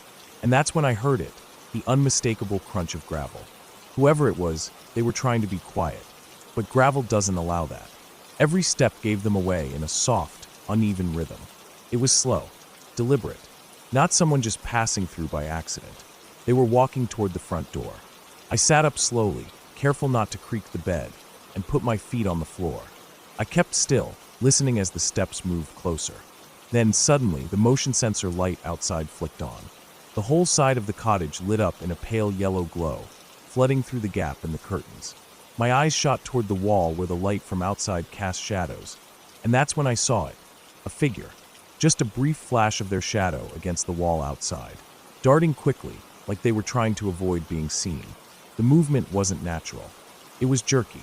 And that's when I heard it, the unmistakable crunch of gravel. Whoever it was, they were trying to be quiet. But gravel doesn't allow that. Every step gave them away in a soft, uneven rhythm. It was slow, deliberate, not someone just passing through by accident. They were walking toward the front door. I sat up slowly, careful not to creak the bed, and put my feet on the floor. I kept still, listening as the steps moved closer. Then, suddenly, the motion sensor light outside flicked on. The whole side of the cottage lit up in a pale yellow glow, flooding through the gap in the curtains. My eyes shot toward the wall where the light from outside cast shadows, and that's when I saw it. A figure. Just a brief flash of their shadow against the wall outside, darting quickly, like they were trying to avoid being seen. The movement wasn't natural. It was jerky,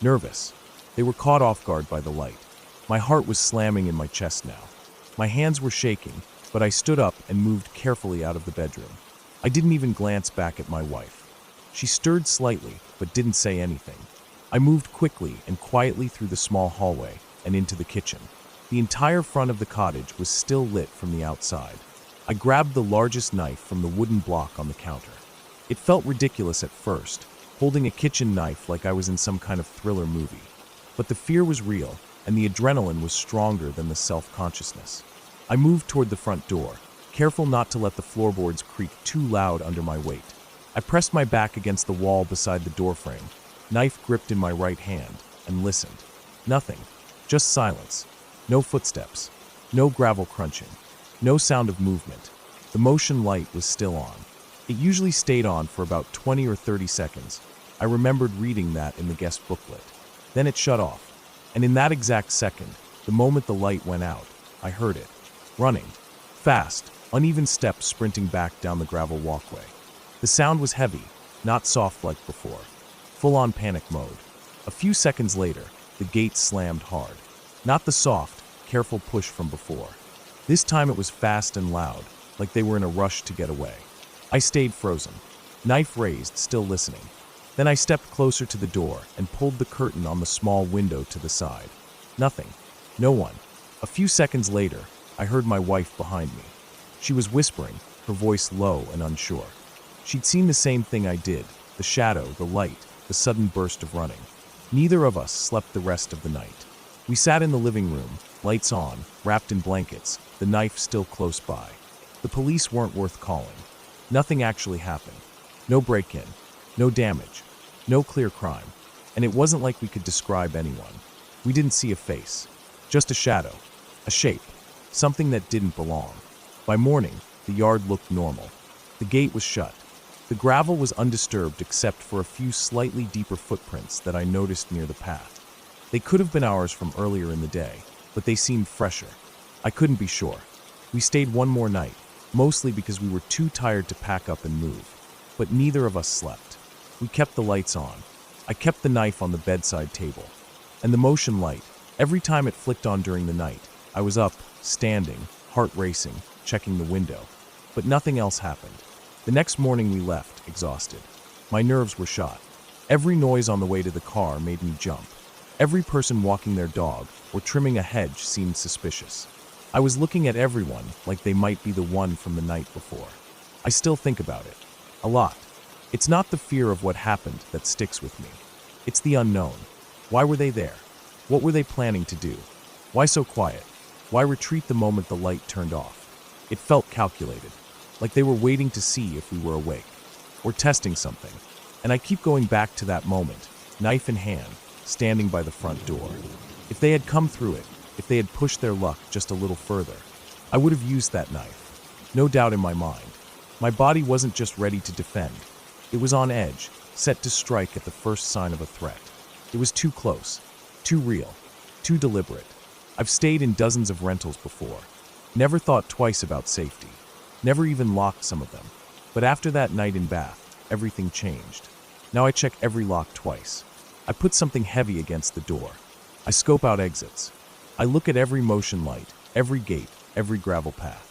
nervous. They were caught off guard by the light. My heart was slamming in my chest now. My hands were shaking, but I stood up and moved carefully out of the bedroom. I didn't even glance back at my wife. She stirred slightly, but didn't say anything. I moved quickly and quietly through the small hallway and into the kitchen. The entire front of the cottage was still lit from the outside. I grabbed the largest knife from the wooden block on the counter. It felt ridiculous at first, holding a kitchen knife like I was in some kind of thriller movie. But the fear was real, and the adrenaline was stronger than the self-consciousness. I moved toward the front door, careful not to let the floorboards creak too loud under my weight. I pressed my back against the wall beside the doorframe, knife gripped in my right hand, and listened. Nothing, just silence. No footsteps, no gravel crunching, no sound of movement. The motion light was still on. It usually stayed on for about 20 or 30 seconds. I remembered reading that in the guest booklet. Then it shut off, and in that exact second, the moment the light went out, I heard it. Running. Fast, uneven steps sprinting back down the gravel walkway. The sound was heavy, not soft like before. Full-on panic mode. A few seconds later, the gate slammed hard. Not the soft, careful push from before. This time it was fast and loud, like they were in a rush to get away. I stayed frozen, knife raised, still listening. Then I stepped closer to the door and pulled the curtain on the small window to the side. Nothing. No one. A few seconds later, I heard my wife behind me. She was whispering, her voice low and unsure. She'd seen the same thing I did, the shadow, the light, the sudden burst of running. Neither of us slept the rest of the night. We sat in the living room, lights on, wrapped in blankets, the knife still close by. The police weren't worth calling. Nothing actually happened. No break-in, no damage, no clear crime. And it wasn't like we could describe anyone. We didn't see a face, just a shadow, a shape, something that didn't belong. By morning, the yard looked normal. The gate was shut. The gravel was undisturbed except for a few slightly deeper footprints that I noticed near the path. They could have been ours from earlier in the day, but but they seemed fresher. I couldn't be sure. We stayed one more night, mostly because we were too tired to pack up and move. But neither of us slept. We kept the lights on. I kept the knife on the bedside table. And the motion light, every time it flicked on during the night, I was up, standing, heart racing, checking the window. But nothing else happened. The next morning we left, exhausted. My nerves were shot. Every noise on the way to the car made me jump. Every person walking their dog or trimming a hedge seemed suspicious. I was looking at everyone like they might be the one from the night before. I still think about it. A lot. It's not the fear of what happened that sticks with me. It's the unknown. Why were they there? What were they planning to do? Why so quiet? Why retreat the moment the light turned off? It felt calculated, like they were waiting to see if we were awake, or testing something. And I keep going back to that moment, knife in hand, standing by the front door. If they had come through it, if they had pushed their luck just a little further, I would have used that knife. No doubt in my mind. My body wasn't just ready to defend. It was on edge, set to strike at the first sign of a threat. It was too close, too real, too deliberate. I've stayed in dozens of rentals before. Never thought twice about safety. Never even locked some of them. But after that night in Bath, everything changed. Now I check every lock twice. I put something heavy against the door. I scope out exits. I look at every motion light, every gate, every gravel path.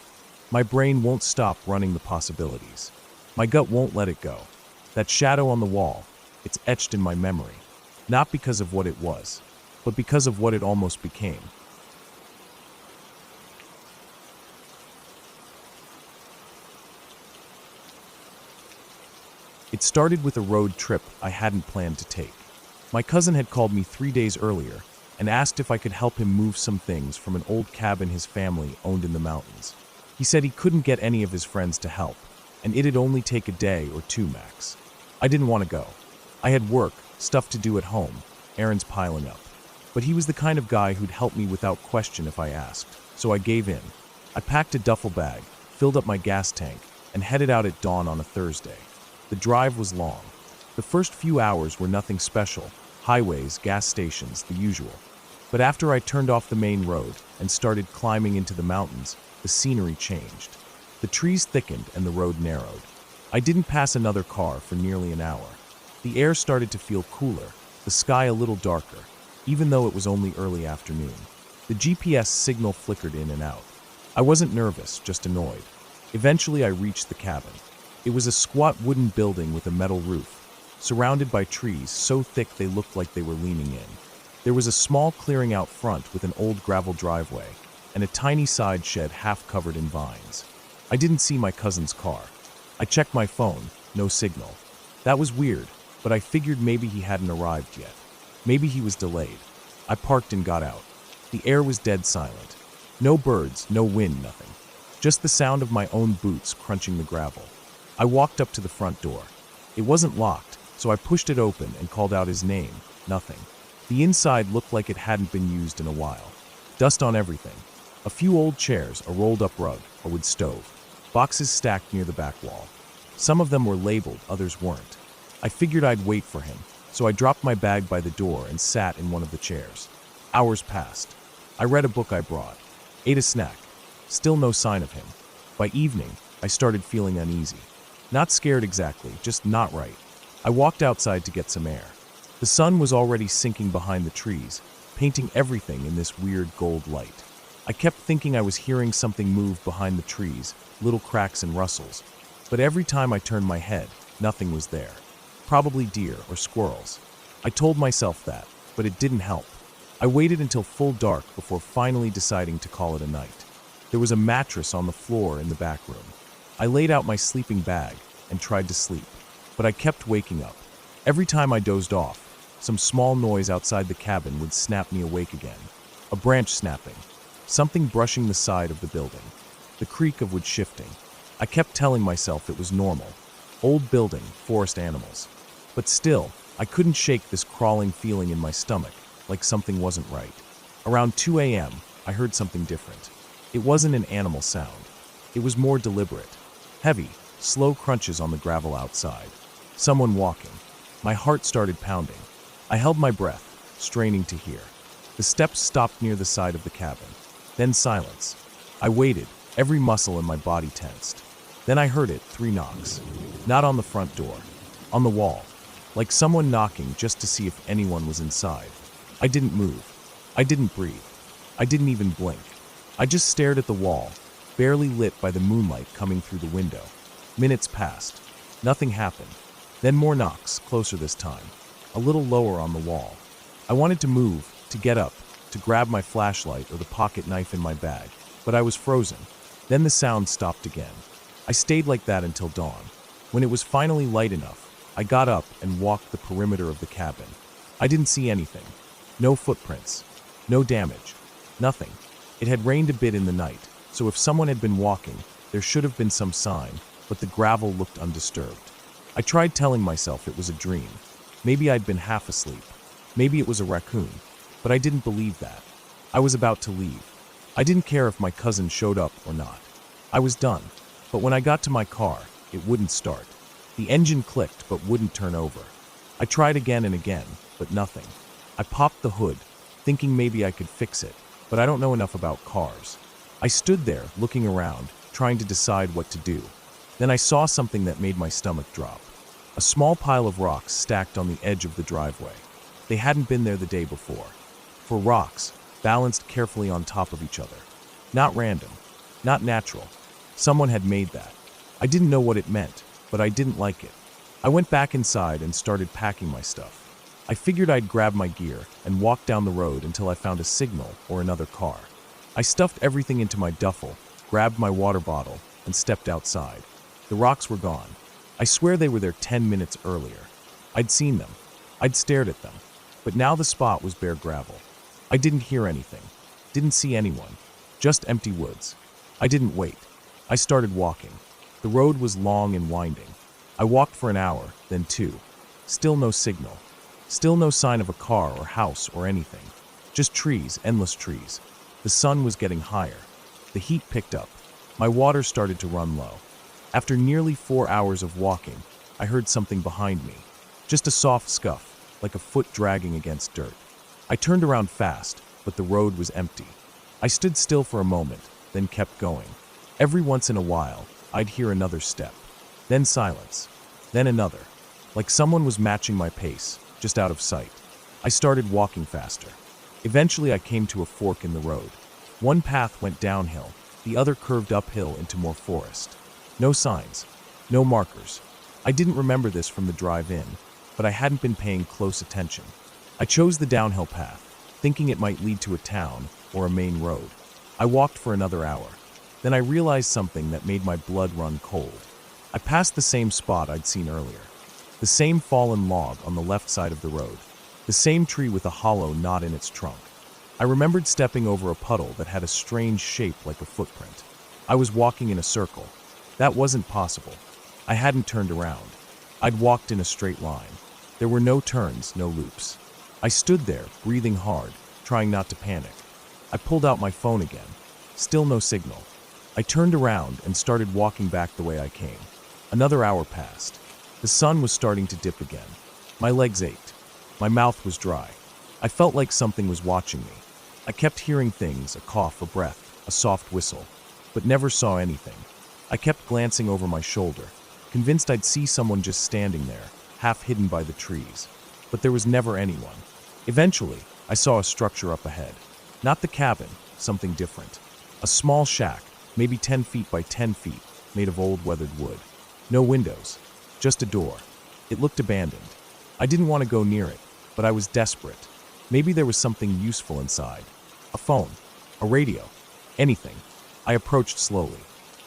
My brain won't stop running the possibilities. My gut won't let it go. That shadow on the wall, it's etched in my memory. Not because of what it was, but because of what it almost became. It started with a road trip I hadn't planned to take. My cousin had called me 3 days earlier and asked if I could help him move some things from an old cabin his family owned in the mountains. He said he couldn't get any of his friends to help, and it'd only take a day or two max. I didn't want to go. I had work, stuff to do at home, errands piling up. But he was the kind of guy who'd help me without question if I asked, so I gave in. I packed a duffel bag, filled up my gas tank, and headed out at dawn on a Thursday. The drive was long. The first few hours were nothing special, highways, gas stations, the usual. But after I turned off the main road and started climbing into the mountains, the scenery changed. The trees thickened and the road narrowed. I didn't pass another car for nearly an hour. The air started to feel cooler, the sky a little darker, even though it was only early afternoon. The GPS signal flickered in and out. I wasn't nervous, just annoyed. Eventually I reached the cabin. It was a squat wooden building with a metal roof, surrounded by trees so thick they looked like they were leaning in. There was a small clearing out front with an old gravel driveway, and a tiny side shed half covered in vines. I didn't see my cousin's car. I checked my phone, no signal. That was weird, but I figured maybe he hadn't arrived yet. Maybe he was delayed. I parked and got out. The air was dead silent. No birds, no wind, nothing. Just the sound of my own boots crunching the gravel. I walked up to the front door. It wasn't locked, so I pushed it open and called out his name. Nothing. The inside looked like it hadn't been used in a while. Dust on everything. A few old chairs, a rolled-up rug, a wood stove. Boxes stacked near the back wall. Some of them were labeled, others weren't. I figured I'd wait for him, so I dropped my bag by the door and sat in one of the chairs. Hours passed. I read a book I brought. Ate a snack. Still no sign of him. By evening, I started feeling uneasy. Not scared exactly, just not right. I walked outside to get some air. The sun was already sinking behind the trees, painting everything in this weird gold light. I kept thinking I was hearing something move behind the trees, little cracks and rustles. But every time I turned my head, nothing was there. Probably deer or squirrels. I told myself that, but it didn't help. I waited until full dark before finally deciding to call it a night. There was a mattress on the floor in the back room. I laid out my sleeping bag and tried to sleep, but I kept waking up. Every time I dozed off, some small noise outside the cabin would snap me awake again. A branch snapping, something brushing the side of the building, the creak of wood shifting. I kept telling myself it was normal. Old building, forest animals. But still, I couldn't shake this crawling feeling in my stomach, like something wasn't right. Around 2 a.m., I heard something different. It wasn't an animal sound. It was more deliberate. Heavy, slow crunches on the gravel outside. Someone walking. My heart started pounding. I held my breath, straining to hear. The steps stopped near the side of the cabin. Then silence. I waited, every muscle in my body tensed. Then I heard it, 3 knocks. Not on the front door. On the wall. Like someone knocking just to see if anyone was inside. I didn't move. I didn't breathe. I didn't even blink. I just stared at the wall, barely lit by the moonlight coming through the window. Minutes passed. Nothing happened. Then more knocks, closer this time. A little lower on the wall. I wanted to move, to get up, to grab my flashlight or the pocket knife in my bag, but I was frozen. Then the sound stopped again. I stayed like that until dawn. When it was finally light enough, I got up and walked the perimeter of the cabin. I didn't see anything. No footprints. No damage. Nothing. It had rained a bit in the night, so if someone had been walking, there should have been some sign, but the gravel looked undisturbed. I tried telling myself it was a dream. Maybe I'd been half asleep. Maybe it was a raccoon. But I didn't believe that. I was about to leave. I didn't care if my cousin showed up or not. I was done. But when I got to my car, it wouldn't start. The engine clicked but wouldn't turn over. I tried again and again, but nothing. I popped the hood, thinking maybe I could fix it, but I don't know enough about cars. I stood there, looking around, trying to decide what to do. Then I saw something that made my stomach drop. A small pile of rocks stacked on the edge of the driveway. They hadn't been there the day before. For rocks, balanced carefully on top of each other. Not random. Not natural. Someone had made that. I didn't know what it meant, but I didn't like it. I went back inside and started packing my stuff. I figured I'd grab my gear and walk down the road until I found a signal or another car. I stuffed everything into my duffel, grabbed my water bottle, and stepped outside. The rocks were gone. I swear they were there 10 minutes earlier. I'd seen them. I'd stared at them. But now the spot was bare gravel. I didn't hear anything. Didn't see anyone. Just empty woods. I didn't wait. I started walking. The road was long and winding. I walked for an hour, then 2. Still no signal. Still no sign of a car or house or anything. Just trees, endless trees. The sun was getting higher. The heat picked up. My water started to run low. After nearly 4 hours of walking, I heard something behind me. Just a soft scuff, like a foot dragging against dirt. I turned around fast, but the road was empty. I stood still for a moment, then kept going. Every once in a while, I'd hear another step. Then silence. Then another. Like someone was matching my pace, just out of sight. I started walking faster. Eventually I came to a fork in the road. One path went downhill, the other curved uphill into more forest. No signs. No markers. I didn't remember this from the drive-in, but I hadn't been paying close attention. I chose the downhill path, thinking it might lead to a town or a main road. I walked for another hour. Then I realized something that made my blood run cold. I passed the same spot I'd seen earlier. The same fallen log on the left side of the road. The same tree with a hollow knot in its trunk. I remembered stepping over a puddle that had a strange shape like a footprint. I was walking in a circle. That wasn't possible. I hadn't turned around. I'd walked in a straight line. There were no turns, no loops. I stood there, breathing hard, trying not to panic. I pulled out my phone again. Still no signal. I turned around and started walking back the way I came. Another hour passed. The sun was starting to dip again. My legs ached. My mouth was dry. I felt like something was watching me. I kept hearing things, a cough, a breath, a soft whistle, but never saw anything. I kept glancing over my shoulder, convinced I'd see someone just standing there, half hidden by the trees. But there was never anyone. Eventually, I saw a structure up ahead. Not the cabin, something different. A small shack, maybe 10 feet by 10 feet, made of old weathered wood. No windows, just a door. It looked abandoned. I didn't want to go near it, but I was desperate. Maybe there was something useful inside. A phone, a radio, anything. I approached slowly.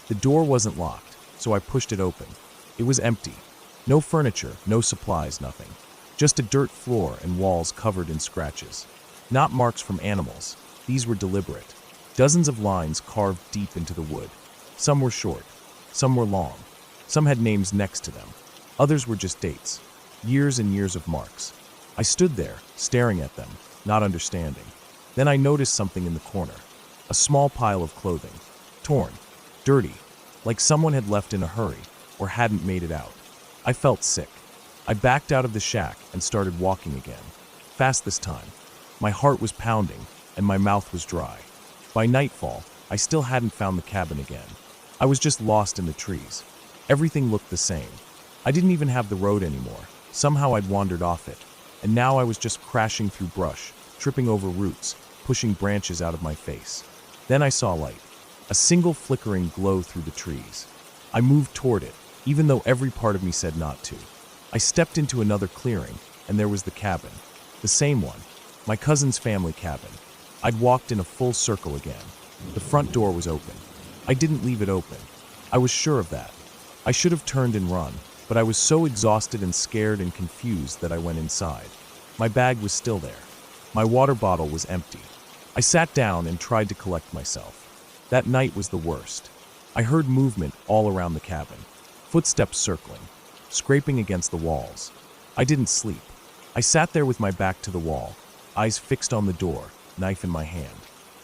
The door wasn't locked, so I pushed it open. It was empty. No furniture, no supplies, nothing. Just a dirt floor and walls covered in scratches. Not marks from animals. These were deliberate. Dozens of lines carved deep into the wood. Some were short. Some were long. Some had names next to them. Others were just dates. Years and years of marks. I stood there, staring at them, not understanding. Then I noticed something in the corner. A small pile of clothing. Torn. Dirty. Like someone had left in a hurry, or hadn't made it out. I felt sick. I backed out of the shack and started walking again. Fast this time. My heart was pounding, and my mouth was dry. By nightfall, I still hadn't found the cabin again. I was just lost in the trees. Everything looked the same. I didn't even have the road anymore. Somehow I'd wandered off it, and now I was just crashing through brush, tripping over roots, pushing branches out of my face. Then I saw light, a single flickering glow through the trees. I moved toward it, even though every part of me said not to. I stepped into another clearing, and there was the cabin. The same one, my cousin's family cabin. I'd walked in a full circle again. The front door was open. I didn't leave it open. I was sure of that. I should have turned and run, but I was so exhausted and scared and confused that I went inside. My bag was still there. My water bottle was empty. I sat down and tried to collect myself. That night was the worst. I heard movement all around the cabin, footsteps circling, scraping against the walls. I didn't sleep. I sat there with my back to the wall, eyes fixed on the door, knife in my hand.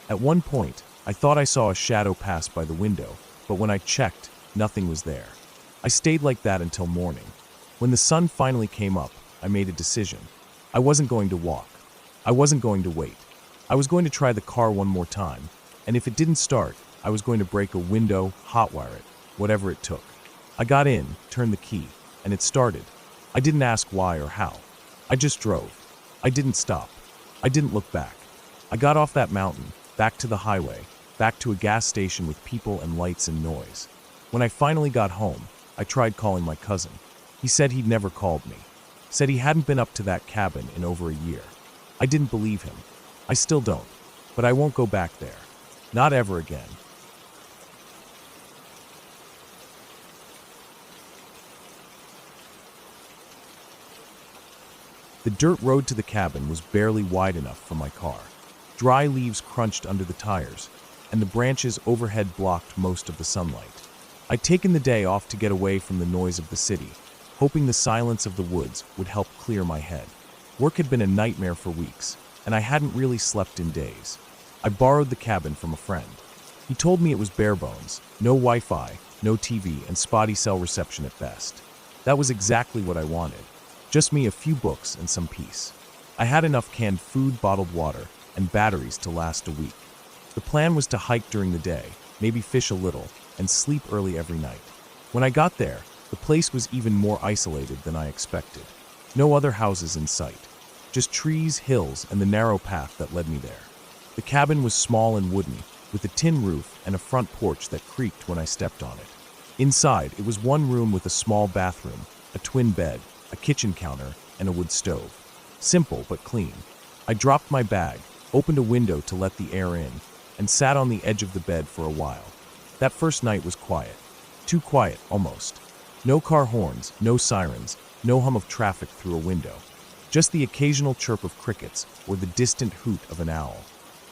At one point, I thought I saw a shadow pass by the window, but when I checked, nothing was there. I stayed like that until morning. When the sun finally came up, I made a decision. I wasn't going to walk. I wasn't going to wait. I was going to try the car one more time, and if it didn't start, I was going to break a window, hotwire it, whatever it took. I got in, turned the key, and it started. I didn't ask why or how. I just drove. I didn't stop. I didn't look back. I got off that mountain, back to the highway, back to a gas station with people and lights and noise. When I finally got home, I tried calling my cousin. He said he'd never called me. Said he hadn't been up to that cabin in over a year. I didn't believe him. I still don't. But I won't go back there. Not ever again. The dirt road to the cabin was barely wide enough for my car. Dry leaves crunched under the tires, and the branches overhead blocked most of the sunlight. I'd taken the day off to get away from the noise of the city, hoping the silence of the woods would help clear my head. Work had been a nightmare for weeks, and I hadn't really slept in days. I borrowed the cabin from a friend. He told me it was bare bones, no Wi-Fi, no TV, and spotty cell reception at best. That was exactly what I wanted. Just me, a few books, and some peace. I had enough canned food, bottled water, and batteries to last a week. The plan was to hike during the day, maybe fish a little, and sleep early every night. When I got there, the place was even more isolated than I expected. No other houses in sight. Just trees, hills, and the narrow path that led me there. The cabin was small and wooden, with a tin roof and a front porch that creaked when I stepped on it. Inside, it was one room with a small bathroom, a twin bed, a kitchen counter, and a wood stove. Simple but clean. I dropped my bag, opened a window to let the air in, and sat on the edge of the bed for a while. That first night was quiet. Too quiet, almost. No car horns, no sirens, no hum of traffic through a window. Just the occasional chirp of crickets or the distant hoot of an owl.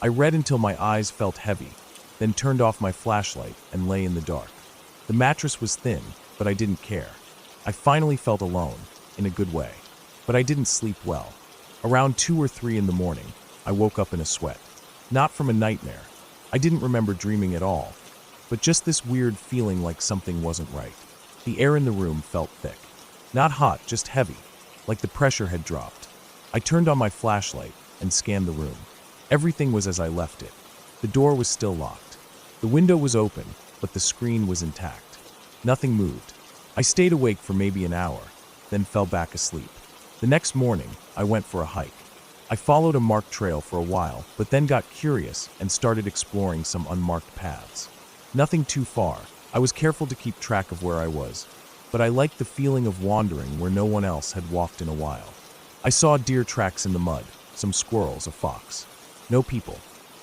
I read until my eyes felt heavy, then turned off my flashlight and lay in the dark. The mattress was thin, but I didn't care. I finally felt alone, in a good way. But I didn't sleep well. Around 2 or 3 in the morning, I woke up in a sweat. Not from a nightmare. I didn't remember dreaming at all, but just this weird feeling like something wasn't right. The air in the room felt thick. Not hot, just heavy, like the pressure had dropped. I turned on my flashlight and scanned the room. Everything was as I left it. The door was still locked. The window was open, but the screen was intact. Nothing moved. I stayed awake for maybe an hour, then fell back asleep. The next morning, I went for a hike. I followed a marked trail for a while, but then got curious and started exploring some unmarked paths. Nothing too far. I was careful to keep track of where I was, but I liked the feeling of wandering where no one else had walked in a while. I saw deer tracks in the mud, some squirrels, a fox. No people,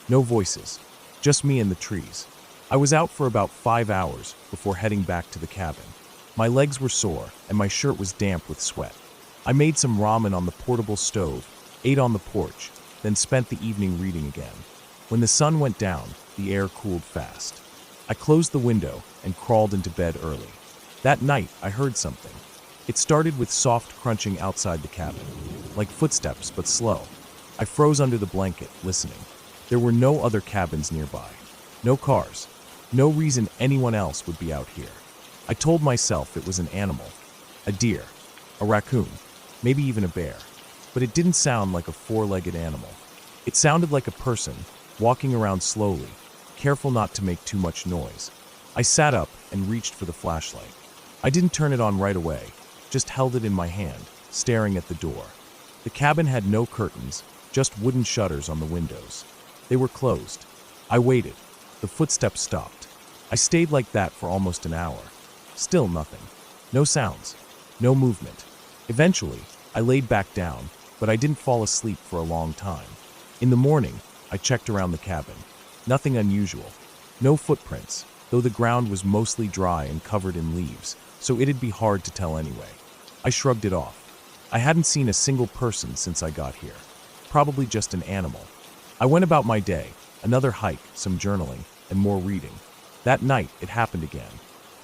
no voices, just me and the trees. I was out for about 5 hours before heading back to the cabin. My legs were sore and my shirt was damp with sweat. I made some ramen on the portable stove, ate on the porch, then spent the evening reading again. When the sun went down, the air cooled fast. I closed the window and crawled into bed early. That night, I heard something. It started with soft crunching outside the cabin, like footsteps but slow. I froze under the blanket, listening. There were no other cabins nearby. No cars. No reason anyone else would be out here. I told myself it was an animal. A deer. A raccoon. Maybe even a bear. But it didn't sound like a 4-legged animal. It sounded like a person, walking around slowly, careful not to make too much noise. I sat up and reached for the flashlight. I didn't turn it on right away, just held it in my hand, staring at the door. The cabin had no curtains, just wooden shutters on the windows. They were closed. I waited. The footsteps stopped. I stayed like that for almost an hour. Still nothing. No sounds. No movement. Eventually, I laid back down, but I didn't fall asleep for a long time. In the morning, I checked around the cabin. Nothing unusual. No footprints, though the ground was mostly dry and covered in leaves, so it'd be hard to tell anyway. I shrugged it off. I hadn't seen a single person since I got here. Probably just an animal. I went about my day, another hike, some journaling, and more reading. That night, it happened again.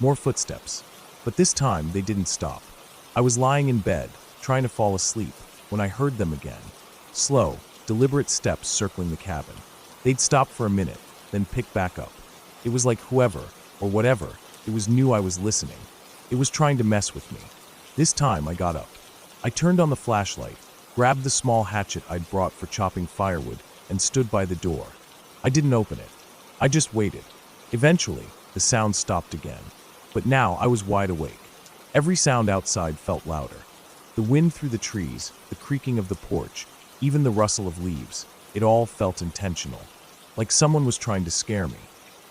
More footsteps. But this time, they didn't stop. I was lying in bed, trying to fall asleep, when I heard them again. Slow, deliberate steps circling the cabin. They'd stop for a minute, then pick back up. It was like whoever, or whatever, knew I was listening. It was trying to mess with me. This time, I got up. I turned on the flashlight, grabbed the small hatchet I'd brought for chopping firewood, and stood by the door. I didn't open it. I just waited. Eventually, the sound stopped again. But now I was wide awake. Every sound outside felt louder. The wind through the trees, the creaking of the porch, even the rustle of leaves, it all felt intentional. Like someone was trying to scare me.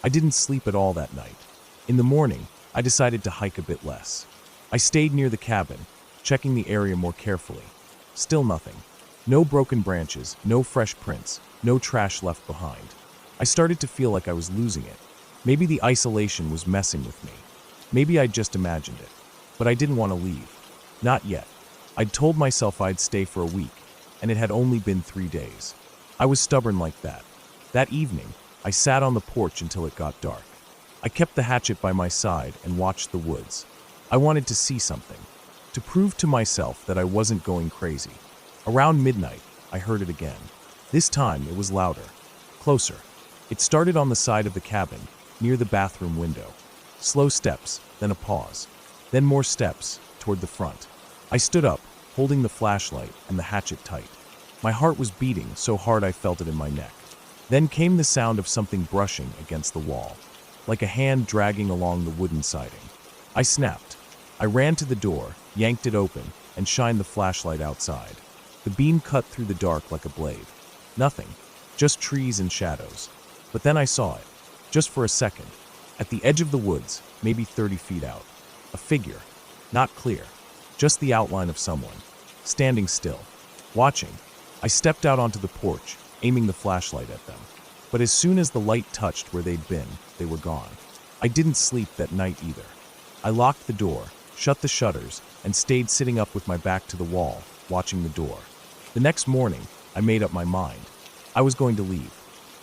I didn't sleep at all that night. In the morning, I decided to hike a bit less. I stayed near the cabin, checking the area more carefully. Still nothing. No broken branches, no fresh prints, no trash left behind. I started to feel like I was losing it. Maybe the isolation was messing with me. Maybe I'd just imagined it. But I didn't want to leave. Not yet. I'd told myself I'd stay for a week, and it had only been 3 days. I was stubborn like that. That evening, I sat on the porch until it got dark. I kept the hatchet by my side and watched the woods. I wanted to see something, to prove to myself that I wasn't going crazy. Around midnight, I heard it again. This time, it was louder, closer. It started on the side of the cabin, near the bathroom window. Slow steps, then a pause. Then more steps, toward the front. I stood up, holding the flashlight and the hatchet tight. My heart was beating so hard I felt it in my neck. Then came the sound of something brushing against the wall, like a hand dragging along the wooden siding. I snapped. I ran to the door, yanked it open, and shined the flashlight outside. The beam cut through the dark like a blade. Nothing, just trees and shadows. But then I saw it, just for a second, at the edge of the woods, maybe 30 feet out. A figure, not clear, just the outline of someone, standing still, watching. I stepped out onto the porch, aiming the flashlight at them. But as soon as the light touched where they'd been, they were gone. I didn't sleep that night either. I locked the door, shut the shutters, and stayed sitting up with my back to the wall, watching the door. The next morning, I made up my mind. I was going to leave.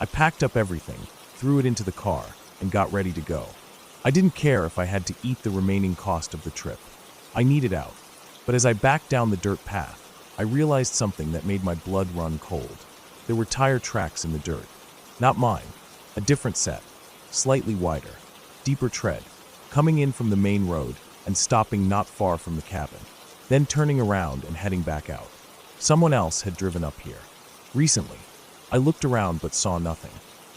I packed up everything, threw it into the car, and got ready to go. I didn't care if I had to eat the remaining cost of the trip. I needed out. But as I backed down the dirt path, I realized something that made my blood run cold. There were tire tracks in the dirt. Not mine. A different set. Slightly wider. Deeper tread. Coming in from the main road and stopping not far from the cabin. Then turning around and heading back out. Someone else had driven up here. Recently. I looked around but saw nothing.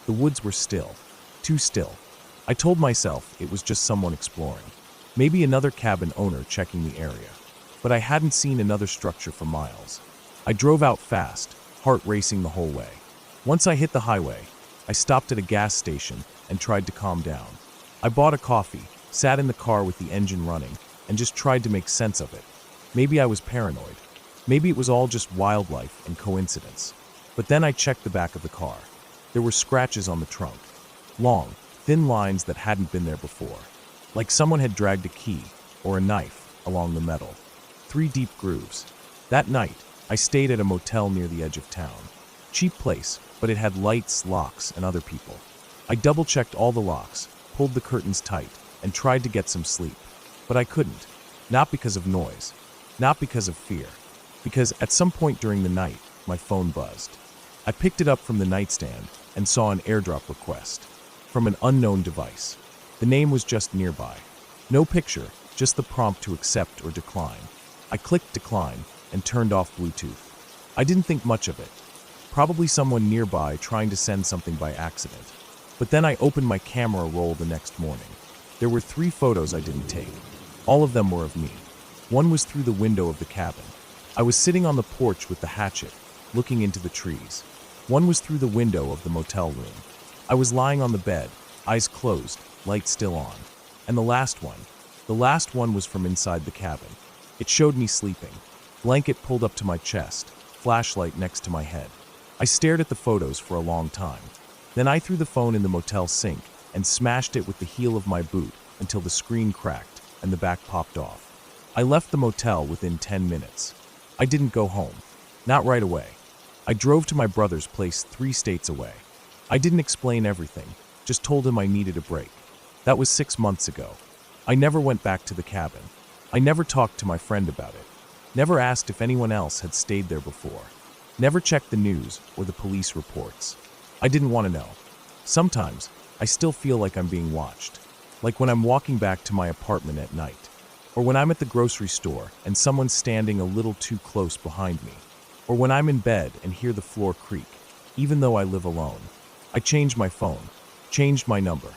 The woods were still. Too still. I told myself it was just someone exploring. Maybe another cabin owner checking the area. But I hadn't seen another structure for miles. I drove out fast, heart racing the whole way. Once I hit the highway, I stopped at a gas station and tried to calm down. I bought a coffee, sat in the car with the engine running, and just tried to make sense of it. Maybe I was paranoid. Maybe it was all just wildlife and coincidence. But then I checked the back of the car. There were scratches on the trunk. Long, thin lines that hadn't been there before. Like someone had dragged a key, or a knife, along the metal. 3 deep grooves. That night, I stayed at a motel near the edge of town. Cheap place, but it had lights, locks, and other people. I double-checked all the locks, pulled the curtains tight, and tried to get some sleep. But I couldn't. Not because of noise. Not because of fear. Because at some point during the night, my phone buzzed. I picked it up from the nightstand and saw an airdrop request. From an unknown device. The name was just nearby. No picture, just the prompt to accept or decline. I clicked decline and turned off Bluetooth. I didn't think much of it. Probably someone nearby trying to send something by accident. But then I opened my camera roll the next morning. There were 3 photos I didn't take. All of them were of me. One was through the window of the cabin. I was sitting on the porch with the hatchet, looking into the trees. One was through the window of the motel room. I was lying on the bed, eyes closed, light still on. And the last one was from inside the cabin. It showed me sleeping. Blanket pulled up to my chest, flashlight next to my head. I stared at the photos for a long time. Then I threw the phone in the motel sink and smashed it with the heel of my boot until the screen cracked and the back popped off. I left the motel within 10 minutes. I didn't go home. Not right away. I drove to my brother's place 3 states away. I didn't explain everything, just told him I needed a break. That was 6 months ago. I never went back to the cabin. I never talked to my friend about it. Never asked if anyone else had stayed there before. Never checked the news or the police reports. I didn't want to know. Sometimes, I still feel like I'm being watched. Like when I'm walking back to my apartment at night. Or when I'm at the grocery store and someone's standing a little too close behind me. Or when I'm in bed and hear the floor creak, even though I live alone. I changed my phone. Changed my number.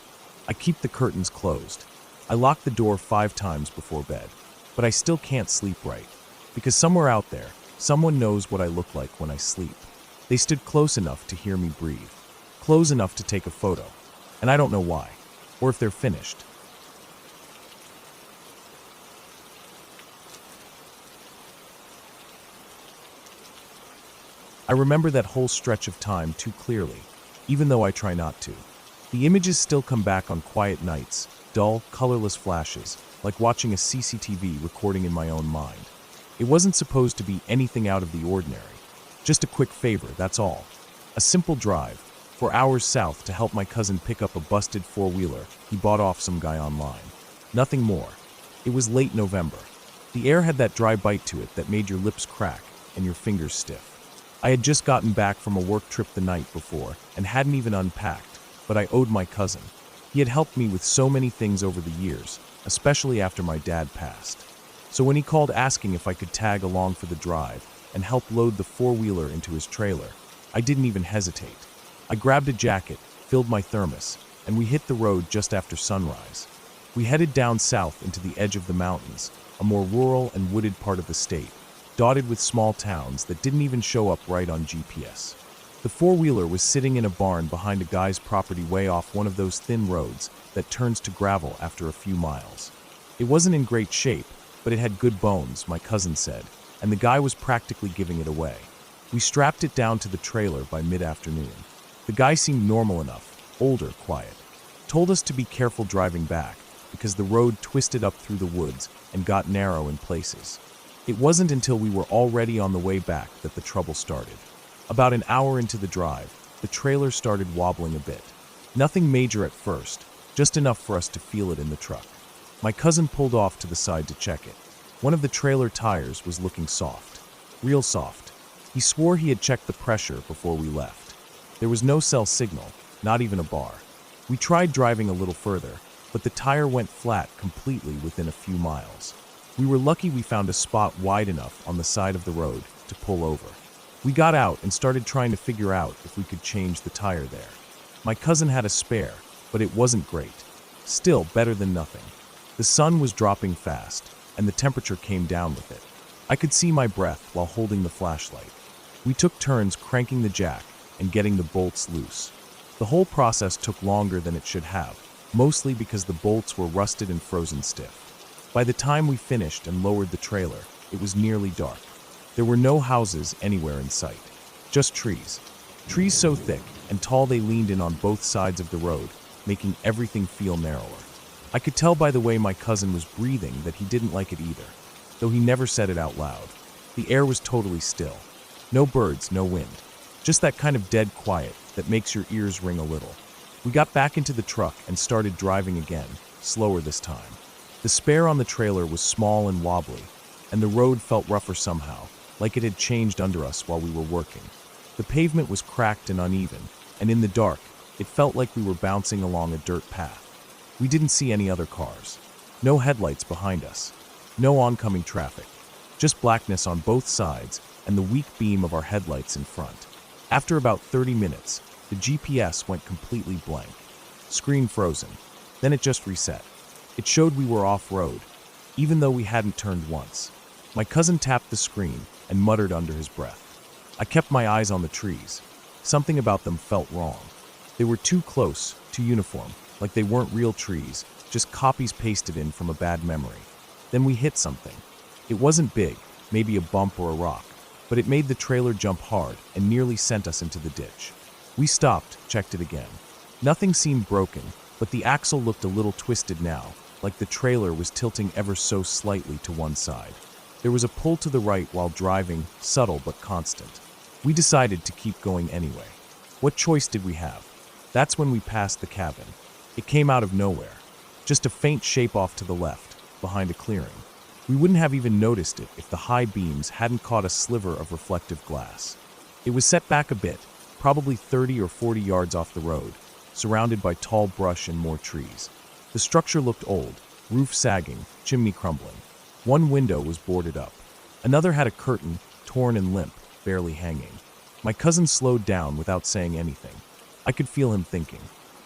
I keep the curtains closed. I lock the door 5 times before bed. But I still can't sleep right. Because somewhere out there, someone knows what I look like when I sleep. They stood close enough to hear me breathe, close enough to take a photo, and I don't know why, or if they're finished. I remember that whole stretch of time too clearly, even though I try not to. The images still come back on quiet nights, dull, colorless flashes, like watching a CCTV recording in my own mind. It wasn't supposed to be anything out of the ordinary. Just a quick favor, that's all. A simple drive, for hours south to help my cousin pick up a busted 4-wheeler he bought off some guy online. Nothing more. It was late November. The air had that dry bite to it that made your lips crack and your fingers stiff. I had just gotten back from a work trip the night before and hadn't even unpacked, but I owed my cousin. He had helped me with so many things over the years, especially after my dad passed. So when he called asking if I could tag along for the drive and help load the 4-wheeler into his trailer, I didn't even hesitate. I grabbed a jacket, filled my thermos, and we hit the road just after sunrise. We headed down south into the edge of the mountains, a more rural and wooded part of the state, dotted with small towns that didn't even show up right on GPS. The 4-wheeler was sitting in a barn behind a guy's property way off one of those thin roads that turns to gravel after a few miles. It wasn't in great shape, but it had good bones, my cousin said, and the guy was practically giving it away. We strapped it down to the trailer by mid-afternoon. The guy seemed normal enough, older, quiet. Told us to be careful driving back, because the road twisted up through the woods and got narrow in places. It wasn't until we were already on the way back that the trouble started. About an hour into the drive, the trailer started wobbling a bit. Nothing major at first, just enough for us to feel it in the truck. My cousin pulled off to the side to check it. One of the trailer tires was looking soft. Real soft. He swore he had checked the pressure before we left. There was no cell signal, not even a bar. We tried driving a little further, but the tire went flat completely within a few miles. We were lucky we found a spot wide enough on the side of the road to pull over. We got out and started trying to figure out if we could change the tire there. My cousin had a spare, but it wasn't great. Still better than nothing. The sun was dropping fast, and the temperature came down with it. I could see my breath while holding the flashlight. We took turns cranking the jack and getting the bolts loose. The whole process took longer than it should have, mostly because the bolts were rusted and frozen stiff. By the time we finished and lowered the trailer, it was nearly dark. There were no houses anywhere in sight, just trees. Trees so thick and tall they leaned in on both sides of the road, making everything feel narrower. I could tell by the way my cousin was breathing that he didn't like it either, though he never said it out loud. The air was totally still. No birds, no wind. Just that kind of dead quiet that makes your ears ring a little. We got back into the truck and started driving again, slower this time. The spare on the trailer was small and wobbly, and the road felt rougher somehow, like it had changed under us while we were working. The pavement was cracked and uneven, and in the dark, it felt like we were bouncing along a dirt path. We didn't see any other cars. No headlights behind us. No oncoming traffic. Just blackness on both sides and the weak beam of our headlights in front. After about 30 minutes, the GPS went completely blank. Screen frozen. Then it just reset. It showed we were off-road, even though we hadn't turned once. My cousin tapped the screen and muttered under his breath. I kept my eyes on the trees. Something about them felt wrong. They were too close, too uniform, like they weren't real trees, just copies pasted in from a bad memory. Then we hit something. It wasn't big, maybe a bump or a rock, but it made the trailer jump hard and nearly sent us into the ditch. We stopped, checked it again. Nothing seemed broken, but the axle looked a little twisted now, like the trailer was tilting ever so slightly to one side. There was a pull to the right while driving, subtle but constant. We decided to keep going anyway. What choice did we have? That's when we passed the cabin. It came out of nowhere. Just a faint shape off to the left, behind a clearing. We wouldn't have even noticed it if the high beams hadn't caught a sliver of reflective glass. It was set back a bit, probably 30 or 40 yards off the road, surrounded by tall brush and more trees. The structure looked old, roof sagging, chimney crumbling. One window was boarded up. Another had a curtain, torn and limp, barely hanging. My cousin slowed down without saying anything. I could feel him thinking.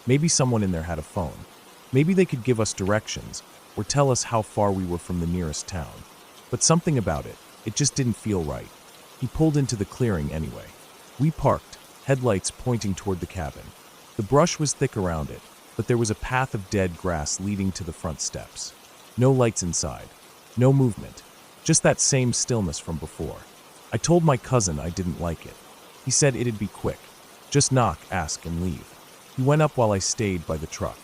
Maybe someone in there had a phone. Maybe they could give us directions or tell us how far we were from the nearest town. But something about it just didn't feel right. He pulled into the clearing anyway. We parked, headlights pointing toward the cabin. The brush was thick around it, but there was a path of dead grass leading to the front steps. No lights inside. No movement. Just that same stillness from before. I told my cousin I didn't like it. He said it'd be quick. Just knock, ask, and leave. He went up while I stayed by the truck.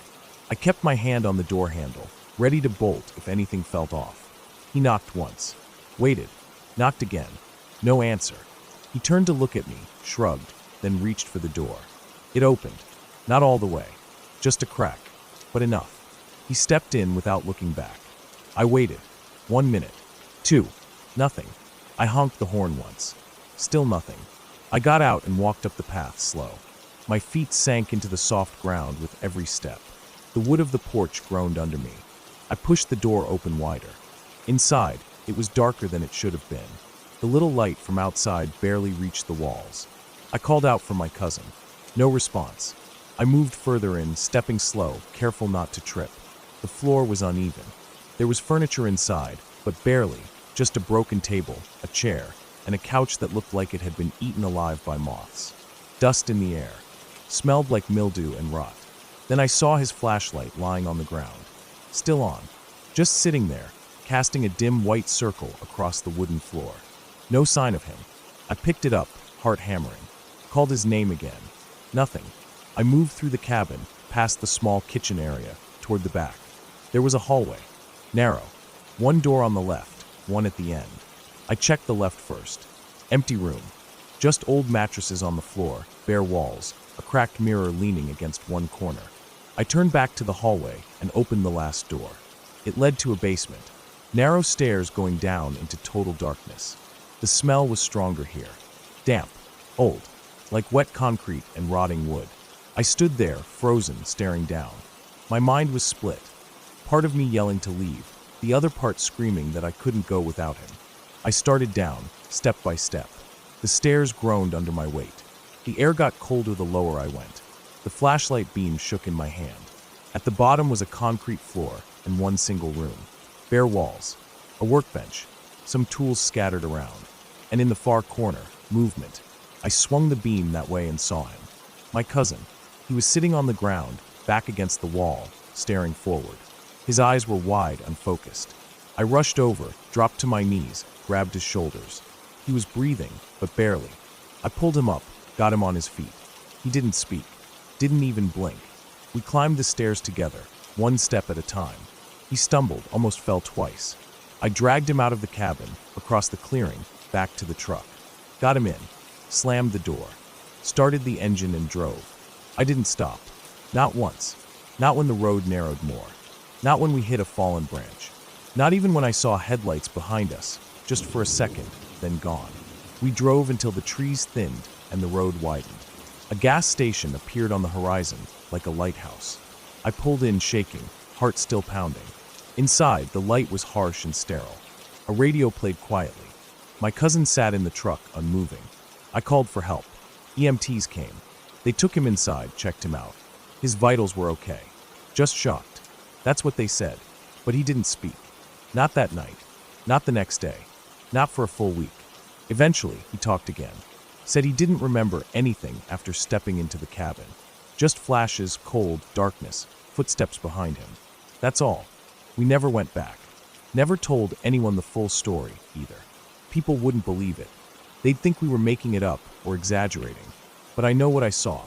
I kept my hand on the door handle, ready to bolt if anything felt off. He knocked once. Waited. Knocked again. No answer. He turned to look at me, shrugged, then reached for the door. It opened. Not all the way. Just a crack. But enough. He stepped in without looking back. I waited. 1 minute. 2. Nothing. I honked the horn once. Still nothing. I got out and walked up the path slow. My feet sank into the soft ground with every step. The wood of the porch groaned under me. I pushed the door open wider. Inside, it was darker than it should have been. The little light from outside barely reached the walls. I called out for my cousin. No response. I moved further in, stepping slow, careful not to trip. The floor was uneven. There was furniture inside, but barely, just a broken table, a chair, and a couch that looked like it had been eaten alive by moths. Dust in the air. Smelled like mildew and rot. Then I saw his flashlight lying on the ground. Still on. Just sitting there, casting a dim white circle across the wooden floor. No sign of him. I picked it up, heart hammering. Called his name again. Nothing. I moved through the cabin, past the small kitchen area, toward the back. There was a hallway. Narrow. One door on the left, one at the end. I checked the left first. Empty room. Just old mattresses on the floor, bare walls, a cracked mirror leaning against one corner. I turned back to the hallway and opened the last door. It led to a basement. Narrow stairs going down into total darkness. The smell was stronger here. Damp. Old. Like wet concrete and rotting wood. I stood there, frozen, staring down. My mind was split. Part of me yelling to leave, the other part screaming that I couldn't go without him. I started down, step by step. The stairs groaned under my weight. The air got colder the lower I went. The flashlight beam shook in my hand. At the bottom was a concrete floor and one single room. Bare walls. A workbench. Some tools scattered around. And in the far corner, movement. I swung the beam that way and saw him. My cousin. He was sitting on the ground, back against the wall, staring forward. His eyes were wide, unfocused. I rushed over, dropped to my knees, grabbed his shoulders. He was breathing, but barely. I pulled him up, got him on his feet. He didn't speak, didn't even blink. We climbed the stairs together, one step at a time. He stumbled, almost fell twice. I dragged him out of the cabin, across the clearing, back to the truck. Got him in, slammed the door, started the engine and drove. I didn't stop. Not once. Not when the road narrowed more. Not when we hit a fallen branch. Not even when I saw headlights behind us, just for a second, then gone. We drove until the trees thinned and the road widened. A gas station appeared on the horizon, like a lighthouse. I pulled in shaking, heart still pounding. Inside, the light was harsh and sterile. A radio played quietly. My cousin sat in the truck, unmoving. I called for help. EMTs came. They took him inside, checked him out. His vitals were okay. Just shocked. That's what they said. But he didn't speak. Not that night. Not the next day. Not for a full week. Eventually, he talked again. Said he didn't remember anything after stepping into the cabin. Just flashes, cold, darkness, footsteps behind him. That's all. We never went back. Never told anyone the full story, either. People wouldn't believe it. They'd think we were making it up or exaggerating. But I know what I saw.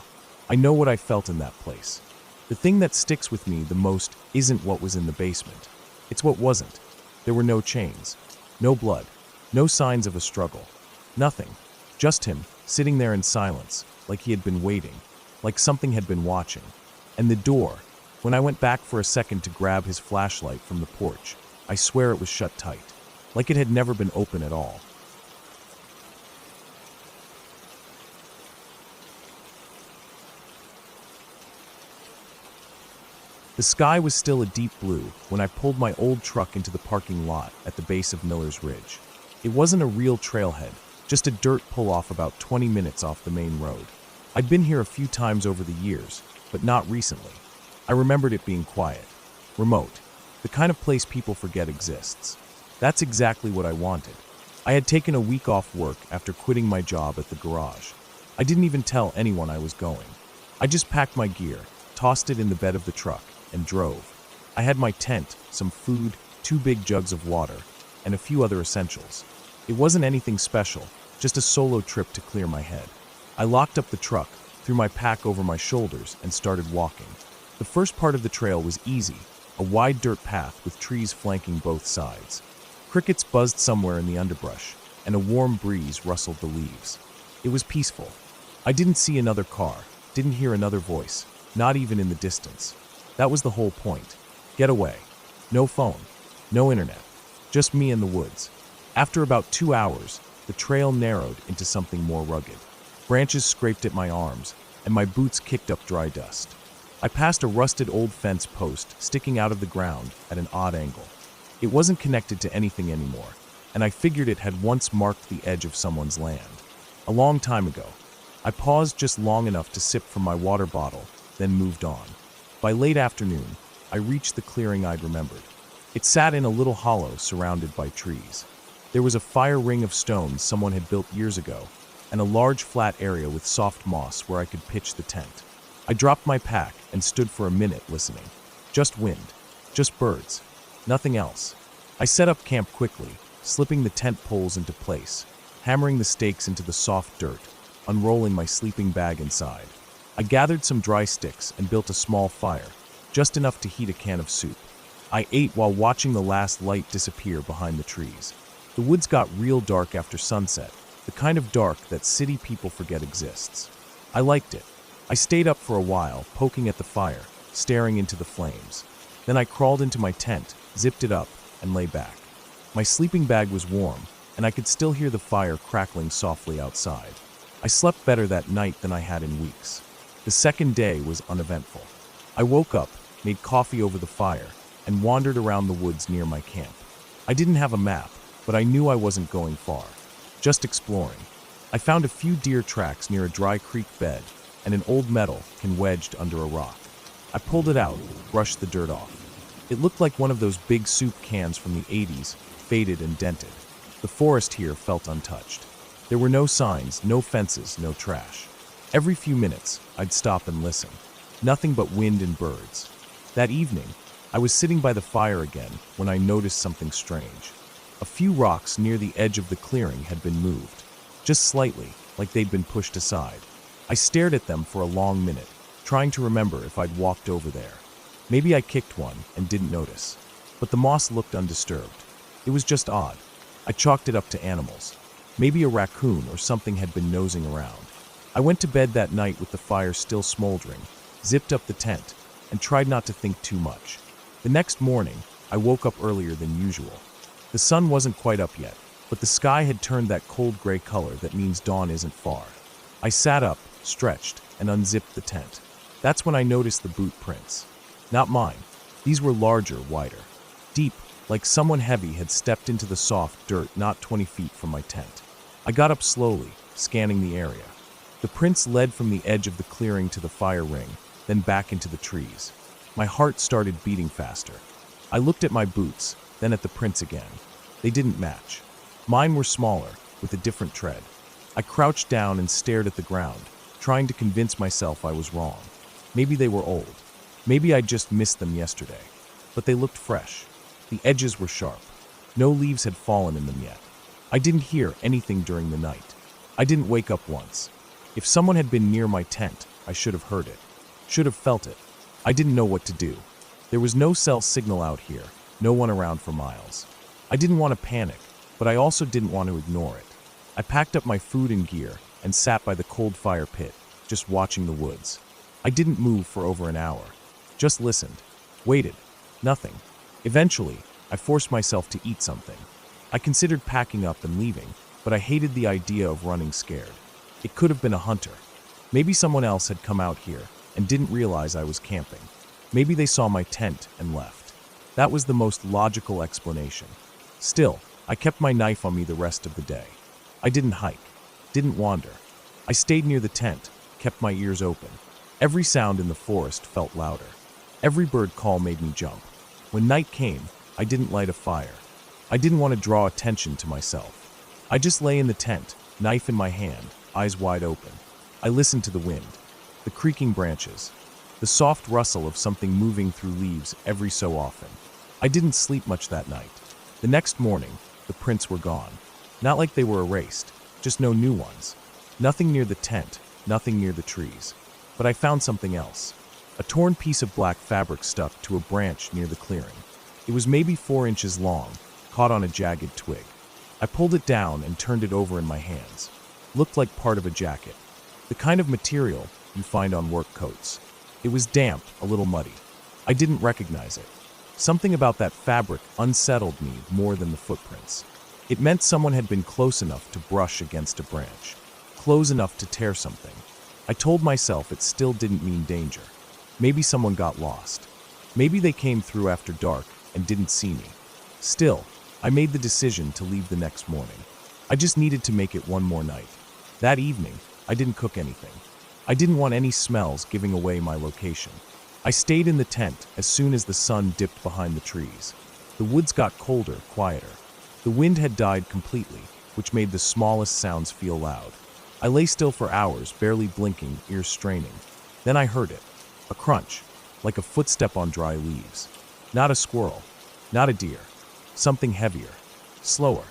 I know what I felt in that place. The thing that sticks with me the most isn't what was in the basement. It's what wasn't. There were no chains, no blood, no signs of a struggle. Nothing. Just him, sitting there in silence, like he had been waiting, like something had been watching. And the door, when I went back for a second to grab his flashlight from the porch, I swear it was shut tight, like it had never been open at all. The sky was still a deep blue when I pulled my old truck into the parking lot at the base of Miller's Ridge. It wasn't a real trailhead, just a dirt pull-off about 20 minutes off the main road. I'd been here a few times over the years, but not recently. I remembered it being quiet, remote, the kind of place people forget exists. That's exactly what I wanted. I had taken a week off work after quitting my job at the garage. I didn't even tell anyone I was going. I just packed my gear, tossed it in the bed of the truck, and drove. I had my tent, some food, 2 big jugs of water, and a few other essentials. It wasn't anything special, just a solo trip to clear my head. I locked up the truck, threw my pack over my shoulders, and started walking. The first part of the trail was easy, a wide dirt path with trees flanking both sides. Crickets buzzed somewhere in the underbrush, and a warm breeze rustled the leaves. It was peaceful. I didn't see another car, didn't hear another voice, not even in the distance. That was the whole point. Get away. No phone. No internet. Just me in the woods. After about 2 hours, the trail narrowed into something more rugged. Branches scraped at my arms, and my boots kicked up dry dust. I passed a rusted old fence post sticking out of the ground at an odd angle. It wasn't connected to anything anymore, and I figured it had once marked the edge of someone's land. A long time ago. I paused just long enough to sip from my water bottle, then moved on. By late afternoon, I reached the clearing I'd remembered. It sat in a little hollow surrounded by trees. There was a fire ring of stones someone had built years ago, and a large flat area with soft moss where I could pitch the tent. I dropped my pack and stood for a minute listening. Just wind. Just birds. Nothing else. I set up camp quickly, slipping the tent poles into place, hammering the stakes into the soft dirt, unrolling my sleeping bag inside. I gathered some dry sticks and built a small fire, just enough to heat a can of soup. I ate while watching the last light disappear behind the trees. The woods got real dark after sunset, the kind of dark that city people forget exists. I liked it. I stayed up for a while, poking at the fire, staring into the flames. Then I crawled into my tent, zipped it up, and lay back. My sleeping bag was warm, and I could still hear the fire crackling softly outside. I slept better that night than I had in weeks. The second day was uneventful. I woke up, made coffee over the fire, and wandered around the woods near my camp. I didn't have a map, but I knew I wasn't going far. Just exploring. I found a few deer tracks near a dry creek bed, and an old metal can wedged under a rock. I pulled it out, brushed the dirt off. It looked like one of those big soup cans from the 80s, faded and dented. The forest here felt untouched. There were no signs, no fences, no trash. Every few minutes, I'd stop and listen. Nothing but wind and birds. That evening, I was sitting by the fire again when I noticed something strange. A few rocks near the edge of the clearing had been moved, just slightly, like they'd been pushed aside. I stared at them for a long minute, trying to remember if I'd walked over there. Maybe I kicked one and didn't notice, but the moss looked undisturbed. It was just odd. I chalked it up to animals. Maybe a raccoon or something had been nosing around. I went to bed that night with the fire still smoldering, zipped up the tent, and tried not to think too much. The next morning, I woke up earlier than usual. The sun wasn't quite up yet, but the sky had turned that cold gray color that means dawn isn't far. I sat up, stretched, and unzipped the tent. That's when I noticed the boot prints. Not mine. These were larger, wider. Deep, like someone heavy had stepped into the soft dirt not 20 feet from my tent. I got up slowly, scanning the area. The prints led from the edge of the clearing to the fire ring, then back into the trees. My heart started beating faster. I looked at my boots, then at the prints again. They didn't match. Mine were smaller, with a different tread. I crouched down and stared at the ground, trying to convince myself I was wrong. Maybe they were old. Maybe I'd just missed them yesterday. But they looked fresh. The edges were sharp. No leaves had fallen in them yet. I didn't hear anything during the night. I didn't wake up once. If someone had been near my tent, I should have heard it. Should have felt it. I didn't know what to do. There was no cell signal out here, no one around for miles. I didn't want to panic, but I also didn't want to ignore it. I packed up my food and gear and sat by the cold fire pit, just watching the woods. I didn't move for over an hour. Just listened. Waited. Nothing. Eventually, I forced myself to eat something. I considered packing up and leaving, but I hated the idea of running scared. It could have been a hunter. Maybe someone else had come out here and didn't realize I was camping. Maybe they saw my tent and left. That was the most logical explanation. Still, I kept my knife on me the rest of the day. I didn't hike, didn't wander. I stayed near the tent, kept my ears open. Every sound in the forest felt louder. Every bird call made me jump. When night came, I didn't light a fire. I didn't want to draw attention to myself. I just lay in the tent, knife in my hand, eyes wide open. I listened to the wind, the creaking branches, the soft rustle of something moving through leaves every so often. I didn't sleep much that night. The next morning, the prints were gone. Not like they were erased, just no new ones. Nothing near the tent, nothing near the trees. But I found something else. A torn piece of black fabric stuck to a branch near the clearing. It was maybe 4 inches long, caught on a jagged twig. I pulled it down and turned it over in my hands. Looked like part of a jacket. The kind of material you find on work coats. It was damp, a little muddy. I didn't recognize it. Something about that fabric unsettled me more than the footprints. It meant someone had been close enough to brush against a branch, close enough to tear something. I told myself it still didn't mean danger. Maybe someone got lost. Maybe they came through after dark and didn't see me. Still, I made the decision to leave the next morning. I just needed to make it one more night. That evening, I didn't cook anything. I didn't want any smells giving away my location. I stayed in the tent as soon as the sun dipped behind the trees. The woods got colder, quieter. The wind had died completely, which made the smallest sounds feel loud. I lay still for hours, barely blinking, ears straining. Then I heard it. A crunch, like a footstep on dry leaves. Not a squirrel, not a deer. Something heavier, slower.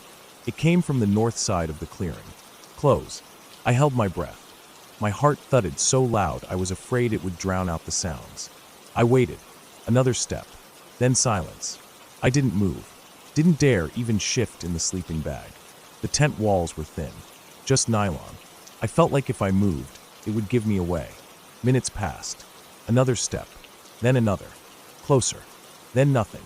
It came from the north side of the clearing. Close. I held my breath. My heart thudded so loud I was afraid it would drown out the sounds. I waited. Another step. Then silence. I didn't move. Didn't dare even shift in the sleeping bag. The tent walls were thin. Just nylon. I felt like if I moved, it would give me away. Minutes passed. Another step. Then another. Closer. Then nothing.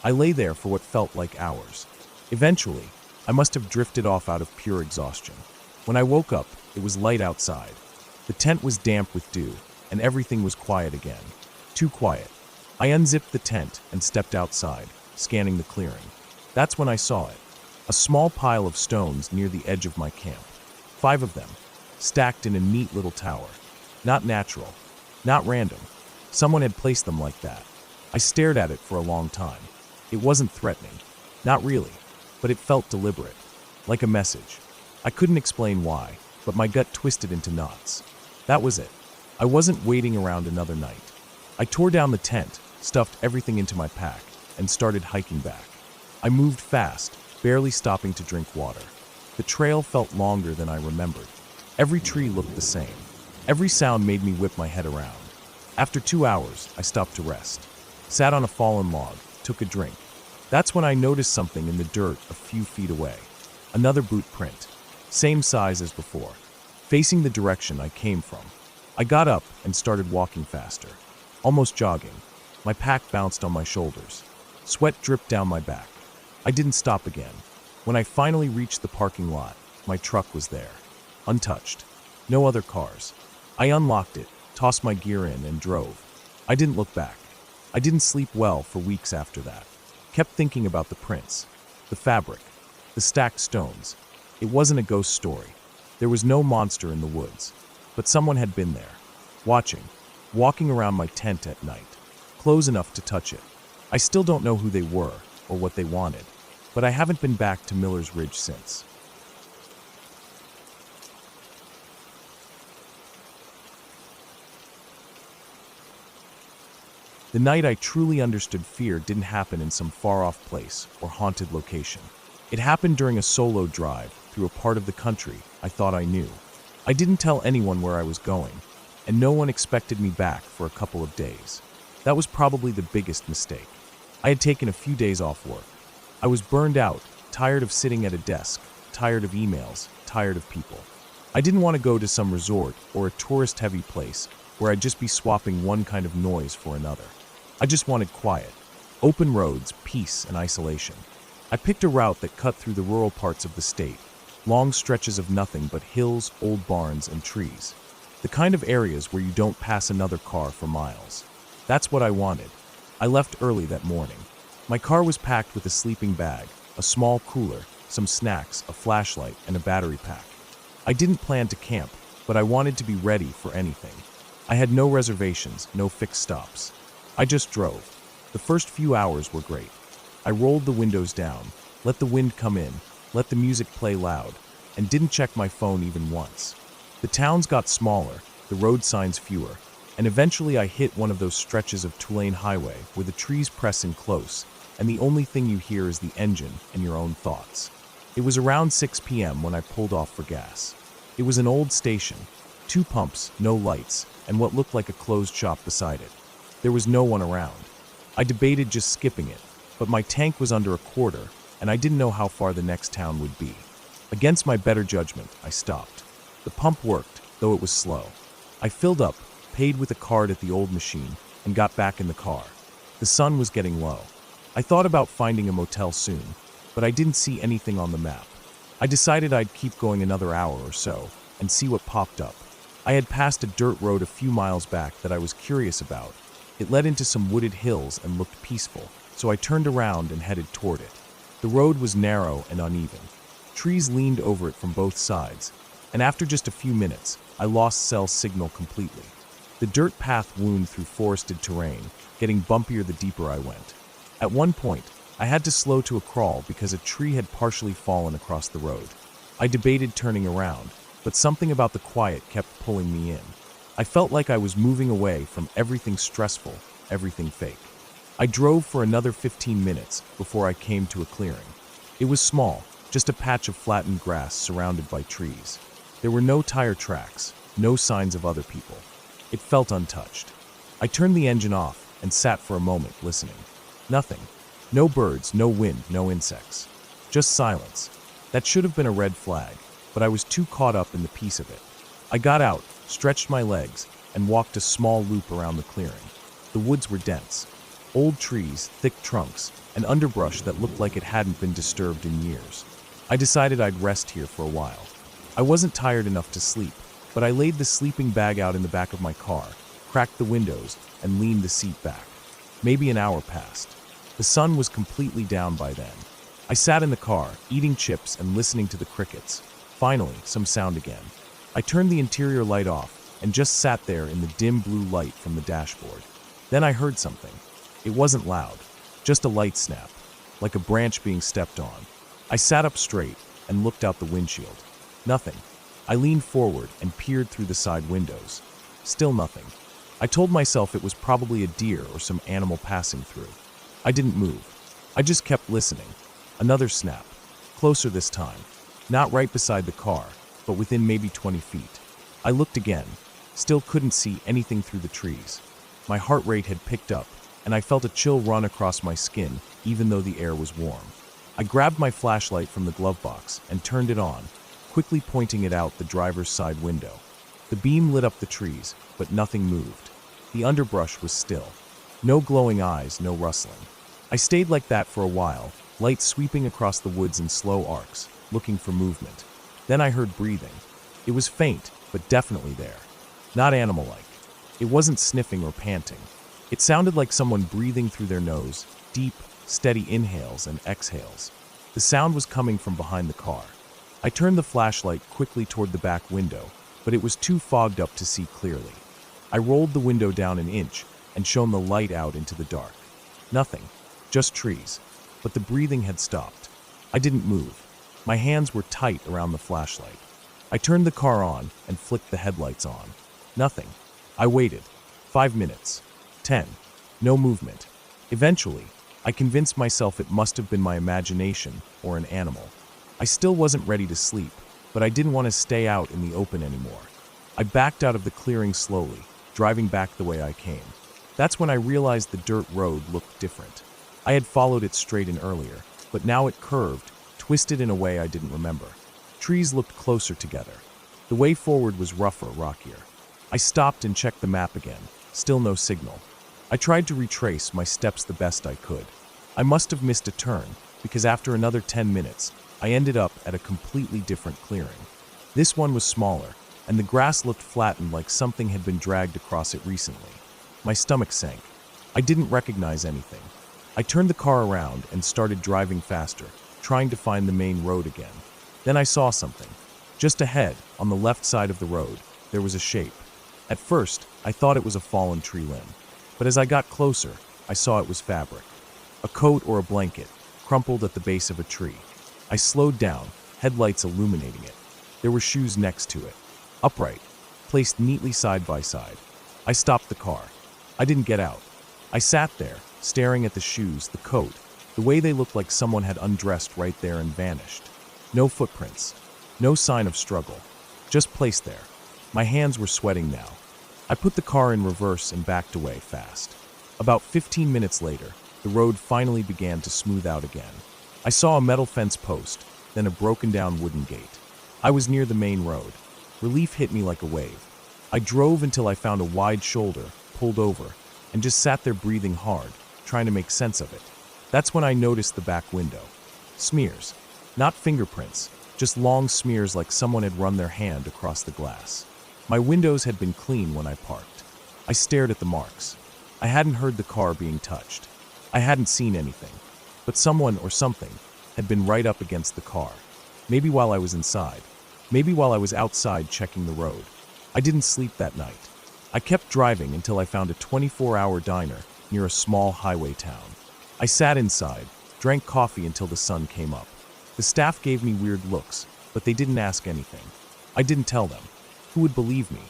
I lay there for what felt like hours. Eventually, I must have drifted off out of pure exhaustion. When I woke up, it was light outside. The tent was damp with dew, and everything was quiet again. Too quiet. I unzipped the tent and stepped outside, scanning the clearing. That's when I saw it. A small pile of stones near the edge of my camp. 5 of them, stacked in a neat little tower. Not natural. Not random. Someone had placed them like that. I stared at it for a long time. It wasn't threatening. Not really. But it felt deliberate. Like a message. I couldn't explain why, but my gut twisted into knots. That was it. I wasn't waiting around another night. I tore down the tent, stuffed everything into my pack, and started hiking back. I moved fast, barely stopping to drink water. The trail felt longer than I remembered. Every tree looked the same. Every sound made me whip my head around. After 2 hours, I stopped to rest. Sat on a fallen log, took a drink. That's when I noticed something in the dirt a few feet away. Another boot print. Same size as before. Facing the direction I came from. I got up and started walking faster. Almost jogging. My pack bounced on my shoulders. Sweat dripped down my back. I didn't stop again. When I finally reached the parking lot, my truck was there. Untouched. No other cars. I unlocked it, tossed my gear in, and drove. I didn't look back. I didn't sleep well for weeks after that. Kept thinking about the prints, the fabric, the stacked stones. It wasn't a ghost story. There was no monster in the woods. but someone had been there, watching, walking around my tent at night, close enough to touch it. I still don't know who they were or what they wanted, but I haven't been back to Miller's Ridge since. The night I truly understood fear didn't happen in some far-off place or haunted location. It happened during a solo drive through a part of the country I thought I knew. I didn't tell anyone where I was going, and no one expected me back for a couple of days. That was probably the biggest mistake. I had taken a few days off work. I was burned out, tired of sitting at a desk, tired of emails, tired of people. I didn't want to go to some resort or a tourist-heavy place where I'd just be swapping one kind of noise for another. I just wanted quiet, open roads, peace, and isolation. I picked a route that cut through the rural parts of the state, long stretches of nothing but hills, old barns, and trees. The kind of areas where you don't pass another car for miles. That's what I wanted. I left early that morning. My car was packed with a sleeping bag, a small cooler, some snacks, a flashlight, and a battery pack. I didn't plan to camp, but I wanted to be ready for anything. I had no reservations, no fixed stops. I just drove. The first few hours were great. I rolled the windows down, let the wind come in, let the music play loud, and didn't check my phone even once. The towns got smaller, the road signs fewer, and eventually I hit one of those stretches of two-lane highway where the trees press in close, and the only thing you hear is the engine and your own thoughts. It was around 6 p.m. when I pulled off for gas. It was an old station, 2 pumps, no lights, and what looked like a closed shop beside it. There was no one around. I debated just skipping it, but my tank was under a quarter, and I didn't know how far the next town would be. Against my better judgment, I stopped. The pump worked, though it was slow. I filled up, paid with a card at the old machine, and got back in the car. The sun was getting low. I thought about finding a motel soon, but I didn't see anything on the map. I decided I'd keep going another hour or so and see what popped up. I had passed a dirt road a few miles back that I was curious about. It led into some wooded hills and looked peaceful, so I turned around and headed toward it. The road was narrow and uneven. Trees leaned over it from both sides, and after just a few minutes, I lost cell signal completely. The dirt path wound through forested terrain, getting bumpier the deeper I went. At one point, I had to slow to a crawl because a tree had partially fallen across the road. I debated turning around, but something about the quiet kept pulling me in. I felt like I was moving away from everything stressful, everything fake. I drove for another 15 minutes before I came to a clearing. It was small, just a patch of flattened grass surrounded by trees. There were no tire tracks, no signs of other people. It felt untouched. I turned the engine off and sat for a moment listening. Nothing. No birds, no wind, no insects. Just silence. That should have been a red flag, but I was too caught up in the peace of it. I got out, stretched my legs, and walked a small loop around the clearing. The woods were dense. Old trees, thick trunks, and underbrush that looked like it hadn't been disturbed in years. I decided I'd rest here for a while. I wasn't tired enough to sleep, but I laid the sleeping bag out in the back of my car, cracked the windows, and leaned the seat back. Maybe an hour passed. The sun was completely down by then. I sat in the car, eating chips and listening to the crickets. Finally, some sound again. I turned the interior light off and just sat there in the dim blue light from the dashboard. Then I heard something. It wasn't loud, just a light snap, like a branch being stepped on. I sat up straight and looked out the windshield. Nothing. I leaned forward and peered through the side windows. Still nothing. I told myself it was probably a deer or some animal passing through. I didn't move. I just kept listening. Another snap. Closer this time. Not right beside the car, but within maybe 20 feet. I looked again. Still couldn't see anything through the trees. My heart rate had picked up, and I felt a chill run across my skin, even though the air was warm. I grabbed my flashlight from the glove box and turned it on, quickly pointing it out the driver's side window. The beam lit up the trees, but nothing moved. The underbrush was still. No glowing eyes, no rustling. I stayed like that for a while, light sweeping across the woods in slow arcs, looking for movement. Then I heard breathing. It was faint, but definitely there. Not animal-like. It wasn't sniffing or panting. It sounded like someone breathing through their nose, deep, steady inhales and exhales. The sound was coming from behind the car. I turned the flashlight quickly toward the back window, but it was too fogged up to see clearly. I rolled the window down an inch and shone the light out into the dark. Nothing, just trees, but the breathing had stopped. I didn't move. My hands were tight around the flashlight. I turned the car on and flicked the headlights on. Nothing. I waited. 5 minutes. 10. No movement. Eventually, I convinced myself it must have been my imagination or an animal. I still wasn't ready to sleep, but I didn't want to stay out in the open anymore. I backed out of the clearing slowly, driving back the way I came. That's when I realized the dirt road looked different. I had followed it straight in earlier, but now it curved, twisted in a way I didn't remember. Trees looked closer together. The way forward was rougher, rockier. I stopped and checked the map again. Still no signal. I tried to retrace my steps the best I could. I must have missed a turn, because after another 10 minutes, I ended up at a completely different clearing. This one was smaller, and the grass looked flattened like something had been dragged across it recently. My stomach sank. I didn't recognize anything. I turned the car around and started driving faster, trying to find the main road again. Then I saw something. Just ahead, on the left side of the road, there was a shape. At first, I thought it was a fallen tree limb. But as I got closer, I saw it was fabric. A coat or a blanket, crumpled at the base of a tree. I slowed down, headlights illuminating it. There were shoes next to it, upright, placed neatly side by side. I stopped the car. I didn't get out. I sat there, staring at the shoes, the coat, the way they looked like someone had undressed right there and vanished. No footprints, no sign of struggle, just placed there. My hands were sweating now. I put the car in reverse and backed away fast. About 15 minutes later, the road finally began to smooth out again. I saw a metal fence post, then a broken down wooden gate. I was near the main road. Relief hit me like a wave. I drove until I found a wide shoulder, pulled over, and just sat there breathing hard, trying to make sense of it. That's when I noticed the back window. Smears. Not fingerprints, just long smears like someone had run their hand across the glass. My windows had been clean when I parked. I stared at the marks. I hadn't heard the car being touched. I hadn't seen anything. But someone or something had been right up against the car. Maybe while I was inside. Maybe while I was outside checking the road. I didn't sleep that night. I kept driving until I found a 24-hour diner near a small highway town. I sat inside, drank coffee until the sun came up. The staff gave me weird looks, but they didn't ask anything. I didn't tell them. Who would believe me?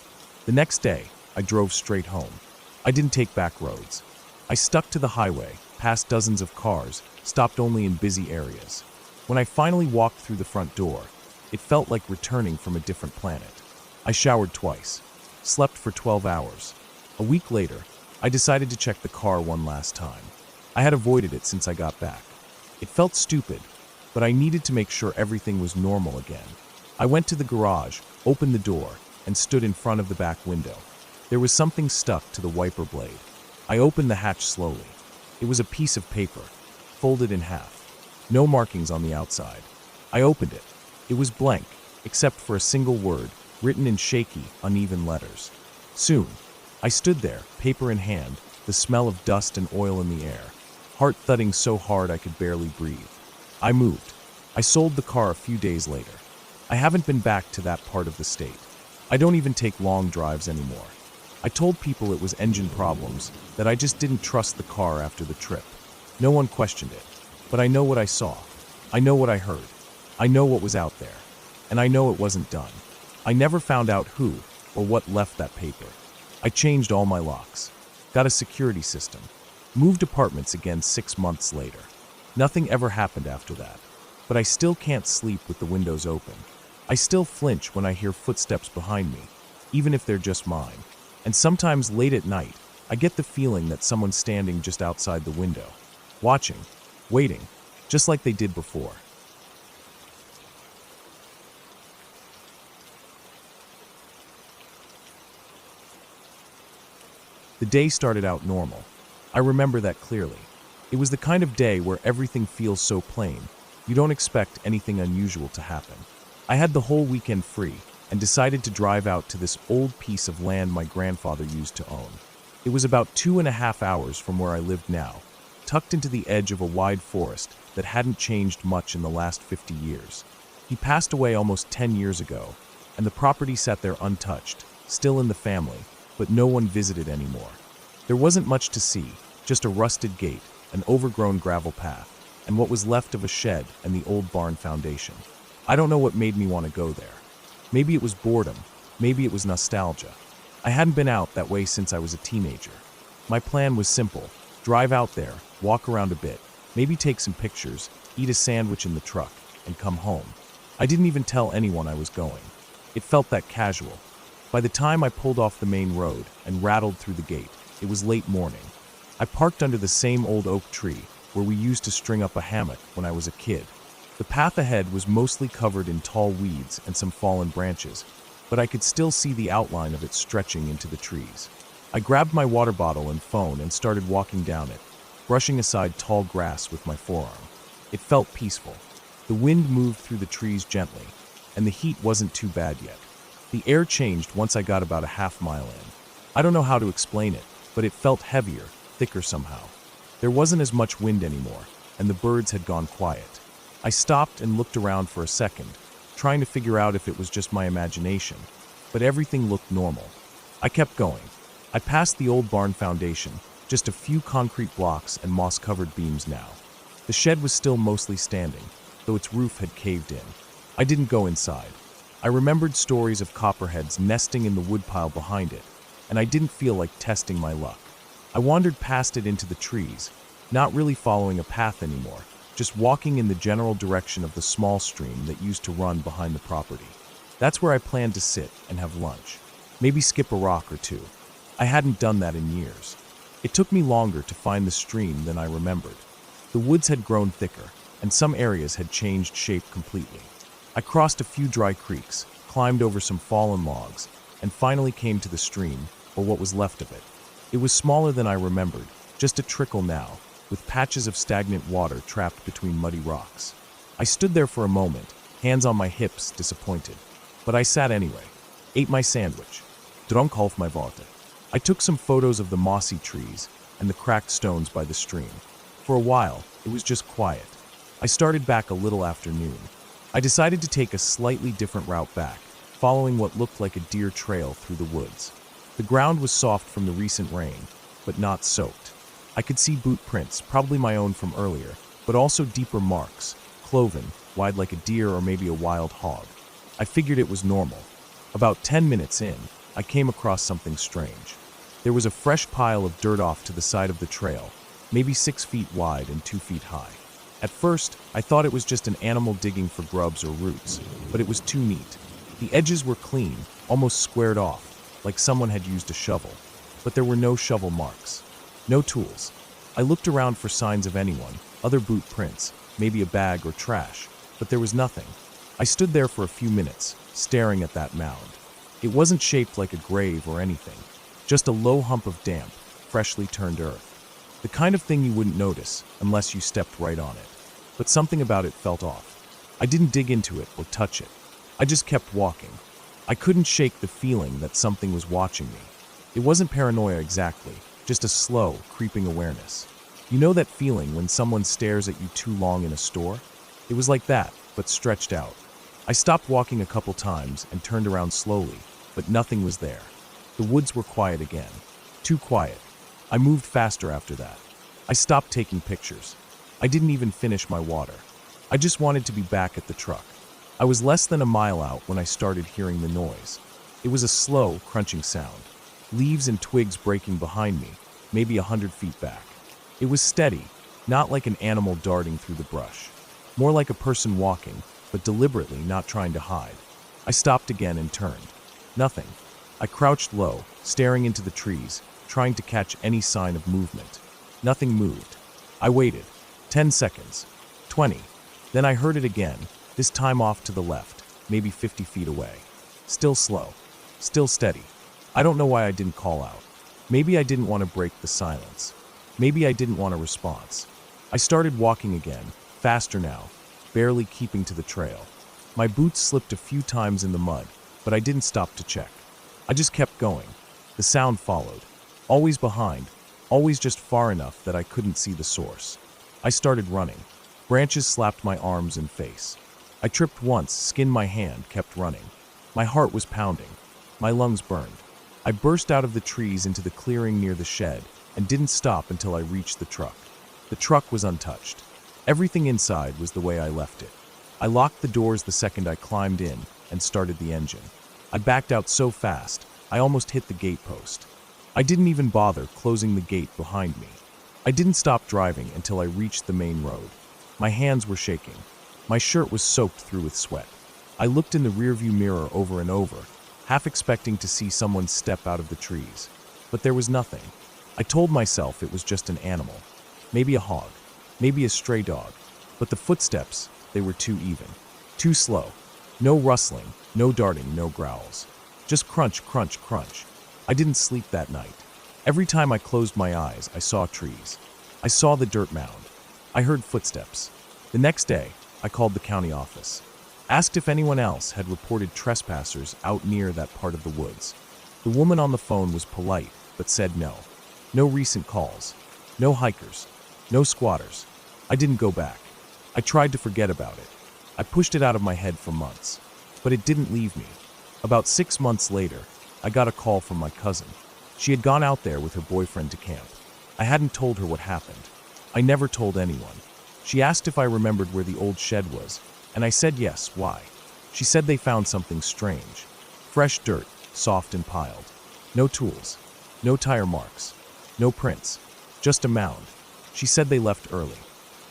The next day, I drove straight home. I didn't take back roads. I stuck to the highway, past dozens of cars, stopped only in busy areas. When I finally walked through the front door, it felt like returning from a different planet. I showered twice, slept for 12 hours. A week later, I decided to check the car one last time. I had avoided it since I got back. It felt stupid, but I needed to make sure everything was normal again. I went to the garage, opened the door, and stood in front of the back window. There was something stuck to the wiper blade. I opened the hatch slowly. It was a piece of paper, folded in half. No markings on the outside. I opened it. It was blank, except for a single word, written in shaky, uneven letters. Soon, I stood there, paper in hand, the smell of dust and oil in the air, heart thudding so hard I could barely breathe. I moved. I sold the car a few days later. I haven't been back to that part of the state. I don't even take long drives anymore. I told people it was engine problems, that I just didn't trust the car after the trip. No one questioned it. But I know what I saw. I know what I heard. I know what was out there. And I know it wasn't done. I never found out who or what left that paper. I changed all my locks. Got a security system. Moved apartments again 6 months later. Nothing ever happened after that. But I still can't sleep with the windows open. I still flinch when I hear footsteps behind me, even if they're just mine. And sometimes late at night, I get the feeling that someone's standing just outside the window, watching, waiting, just like they did before. The day started out normal. I remember that clearly. It was the kind of day where everything feels so plain, you don't expect anything unusual to happen. I had the whole weekend free and decided to drive out to this old piece of land my grandfather used to own. It was about 2.5 hours from where I lived now, tucked into the edge of a wide forest that hadn't changed much in the last 50 years. He passed away almost 10 years ago, and the property sat there untouched, still in the family, but no one visited anymore. There wasn't much to see, just a rusted gate, an overgrown gravel path, and what was left of a shed and the old barn foundation. I don't know what made me want to go there. Maybe it was boredom, maybe it was nostalgia. I hadn't been out that way since I was a teenager. My plan was simple: drive out there, walk around a bit, maybe take some pictures, eat a sandwich in the truck, and come home. I didn't even tell anyone I was going. It felt that casual. By the time I pulled off the main road and rattled through the gate, it was late morning. I parked under the same old oak tree where we used to string up a hammock when I was a kid. The path ahead was mostly covered in tall weeds and some fallen branches, but I could still see the outline of it stretching into the trees. I grabbed my water bottle and phone and started walking down it, brushing aside tall grass with my forearm. It felt peaceful. The wind moved through the trees gently, and the heat wasn't too bad yet. The air changed once I got about a half-mile in. I don't know how to explain it, but it felt heavier, thicker somehow. There wasn't as much wind anymore, and the birds had gone quiet. I stopped and looked around for a second, trying to figure out if it was just my imagination, but everything looked normal. I kept going. I passed the old barn foundation, just a few concrete blocks and moss-covered beams now. The shed was still mostly standing, though its roof had caved in. I didn't go inside. I remembered stories of copperheads nesting in the woodpile behind it, and I didn't feel like testing my luck. I wandered past it into the trees, not really following a path anymore, just walking in the general direction of the small stream that used to run behind the property. That's where I planned to sit and have lunch, maybe skip a rock or two. I hadn't done that in years. It took me longer to find the stream than I remembered. The woods had grown thicker, and some areas had changed shape completely. I crossed a few dry creeks, climbed over some fallen logs, and finally came to the stream, or what was left of it. It was smaller than I remembered, just a trickle now, with patches of stagnant water trapped between muddy rocks. I stood there for a moment, hands on my hips, disappointed. But I sat anyway, ate my sandwich, dronk half my water. I took some photos of the mossy trees and the cracked stones by the stream. For a while, it was just quiet. I started back a little after noon. I decided to take a slightly different route back, following what looked like a deer trail through the woods. The ground was soft from the recent rain, but not soaked. I could see boot prints, probably my own from earlier, but also deeper marks, cloven, wide like a deer or maybe a wild hog. I figured it was normal. About 10 minutes in, I came across something strange. There was a fresh pile of dirt off to the side of the trail, maybe 6 feet wide and 2 feet high. At first, I thought it was just an animal digging for grubs or roots, but it was too neat. The edges were clean, almost squared off, like someone had used a shovel, but there were no shovel marks. No tools. I looked around for signs of anyone, other boot prints, maybe a bag or trash, but there was nothing. I stood there for a few minutes, staring at that mound. It wasn't shaped like a grave or anything, just a low hump of damp, freshly turned earth. The kind of thing you wouldn't notice unless you stepped right on it. But something about it felt off. I didn't dig into it or touch it. I just kept walking. I couldn't shake the feeling that something was watching me. It wasn't paranoia exactly, just a slow, creeping awareness. You know that feeling when someone stares at you too long in a store? It was like that, but stretched out. I stopped walking a couple times and turned around slowly, but nothing was there. The woods were quiet again. Too quiet. I moved faster after that. I stopped taking pictures. I didn't even finish my water. I just wanted to be back at the truck. I was less than a mile out when I started hearing the noise. It was a slow, crunching sound. Leaves and twigs breaking behind me, maybe 100 feet back. It was steady, not like an animal darting through the brush. More like a person walking, but deliberately not trying to hide. I stopped again and turned. Nothing. I crouched low, staring into the trees, trying to catch any sign of movement. Nothing moved. I waited. 10 seconds. 20. Then I heard it again, this time off to the left, maybe 50 feet away. Still slow. Still steady. I don't know why I didn't call out. Maybe I didn't want to break the silence. Maybe I didn't want a response. I started walking again, faster now, barely keeping to the trail. My boots slipped a few times in the mud, but I didn't stop to check. I just kept going. The sound followed. Always behind, always just far enough that I couldn't see the source. I started running. Branches slapped my arms and face. I tripped once, skinned my hand, kept running. My heart was pounding. My lungs burned. I burst out of the trees into the clearing near the shed and didn't stop until I reached the truck. The truck was untouched. Everything inside was the way I left it. I locked the doors the second I climbed in and started the engine. I backed out so fast, I almost hit the gate post. I didn't even bother closing the gate behind me. I didn't stop driving until I reached the main road. My hands were shaking. My shirt was soaked through with sweat. I looked in the rearview mirror over and over, half expecting to see someone step out of the trees. But there was nothing. I told myself it was just an animal. Maybe a hog. Maybe a stray dog. But the footsteps, they were too even. Too slow. No rustling, no darting, no growls. Just crunch, crunch, crunch. I didn't sleep that night. Every time I closed my eyes, I saw trees. I saw the dirt mound. I heard footsteps. The next day, I called the county office. Asked if anyone else had reported trespassers out near that part of the woods. The woman on the phone was polite, but said no. No recent calls. No hikers. No squatters. I didn't go back. I tried to forget about it. I pushed it out of my head for months. But it didn't leave me. About 6 months later, I got a call from my cousin. She had gone out there with her boyfriend to camp. I hadn't told her what happened. I never told anyone. She asked if I remembered where the old shed was, and I said yes. Why? She said they found something strange. Fresh dirt, soft and piled. No tools. No tire marks. No prints. Just a mound. She said they left early.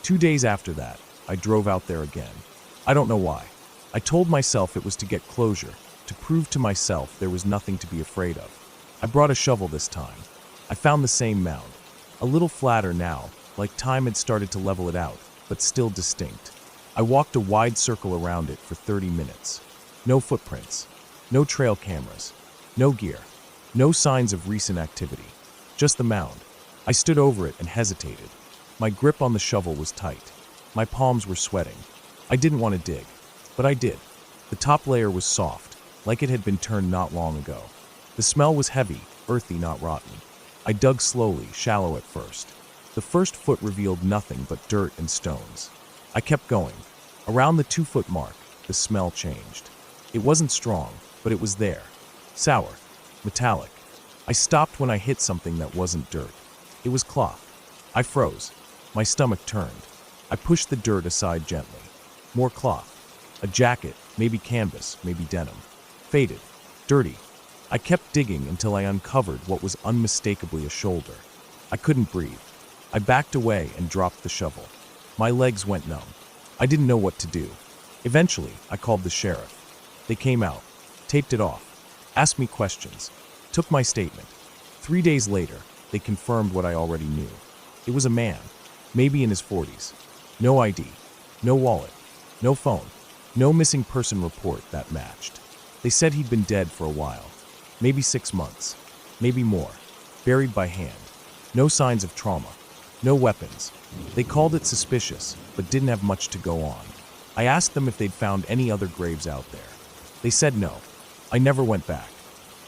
2 days after that, I drove out there again. I don't know why. I told myself it was to get closure, to prove to myself there was nothing to be afraid of. I brought a shovel this time. I found the same mound. A little flatter now, like time had started to level it out, but still distinct. I walked a wide circle around it for 30 minutes. No footprints. No trail cameras. No gear. No signs of recent activity. Just the mound. I stood over it and hesitated. My grip on the shovel was tight. My palms were sweating. I didn't want to dig, but I did. The top layer was soft, like it had been turned not long ago. The smell was heavy, earthy, not rotten. I dug slowly, shallow at first. The first foot revealed nothing but dirt and stones. I kept going. Around the 2-foot mark, the smell changed. It wasn't strong, but it was there. Sour. Metallic. I stopped when I hit something that wasn't dirt. It was cloth. I froze. My stomach turned. I pushed the dirt aside gently. More cloth. A jacket, maybe canvas, maybe denim. Faded. Dirty. I kept digging until I uncovered what was unmistakably a shoulder. I couldn't breathe. I backed away and dropped the shovel. My legs went numb. I didn't know what to do. Eventually, I called the sheriff. They came out, taped it off, asked me questions, took my statement. 3 days later, they confirmed what I already knew. It was a man, maybe in his 40s. No ID, no wallet, no phone, no missing person report that matched. They said he'd been dead for a while, maybe 6 months, maybe more, buried by hand. No signs of trauma, no weapons. They called it suspicious, but didn't have much to go on. I asked them if they'd found any other graves out there. They said no. I never went back.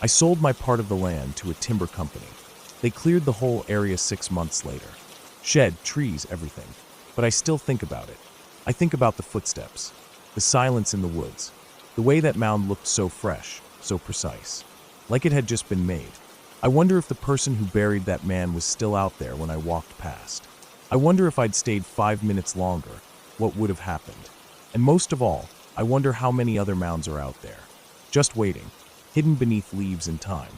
I sold my part of the land to a timber company. They cleared the whole area 6 months later. Shed, trees, everything. But I still think about it. I think about the footsteps, the silence in the woods, the way that mound looked so fresh, so precise, like it had just been made. I wonder if the person who buried that man was still out there when I walked past. I wonder if I'd stayed 5 minutes longer, what would have happened. And most of all, I wonder how many other mounds are out there, just waiting, hidden beneath leaves and time.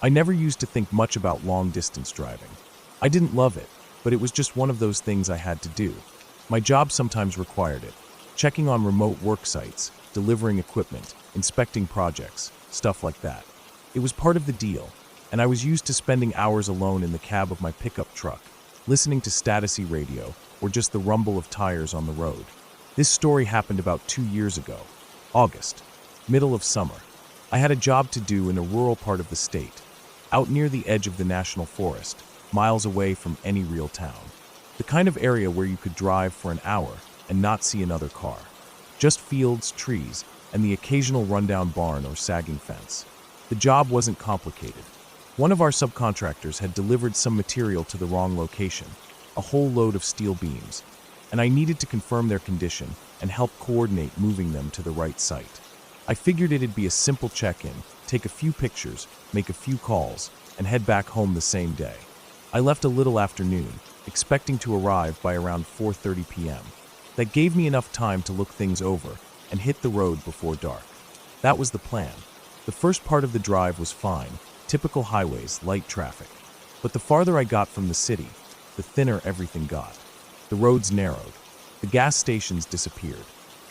I never used to think much about long-distance driving. I didn't love it, but it was just one of those things I had to do. My job sometimes required it, checking on remote work sites, delivering equipment, inspecting projects, stuff like that. It was part of the deal, and I was used to spending hours alone in the cab of my pickup truck, listening to static radio or just the rumble of tires on the road. This story happened about 2 years ago, August, middle of summer. I had a job to do in a rural part of the state, out near the edge of the national forest, miles away from any real town. The kind of area where you could drive for an hour and not see another car. Just fields, trees, and the occasional rundown barn or sagging fence. The job wasn't complicated. One of our subcontractors had delivered some material to the wrong location, a whole load of steel beams, and I needed to confirm their condition and help coordinate moving them to the right site. I figured it'd be a simple check-in, take a few pictures, make a few calls, and head back home the same day. I left a little after noon, expecting to arrive by around 4:30 p.m. That gave me enough time to look things over and hit the road before dark. That was the plan. The first part of the drive was fine, typical highways, light traffic. But the farther I got from the city, the thinner everything got. The roads narrowed, the gas stations disappeared,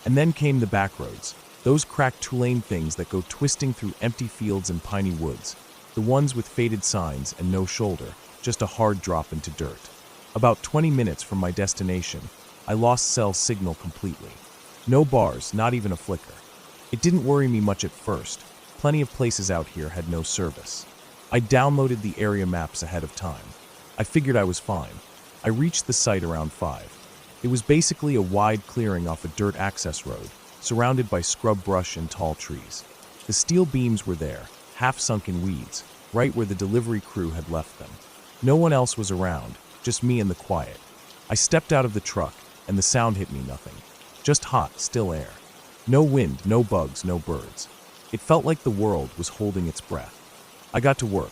and then came the back roads, those cracked two-lane things that go twisting through empty fields and piney woods, the ones with faded signs and no shoulder, just a hard drop into dirt. About 20 minutes from my destination, I lost cell signal completely. No bars, not even a flicker. It didn't worry me much at first. Plenty of places out here had no service. I downloaded the area maps ahead of time. I figured I was fine. I reached the site around 5. It was basically a wide clearing off a dirt access road, surrounded by scrub brush and tall trees. The steel beams were there, half sunk in weeds, right where the delivery crew had left them. No one else was around, just me and the quiet. I stepped out of the truck, and the sound hit me nothing. Just hot, still air. No wind, no bugs, no birds. It felt like the world was holding its breath. I got to work,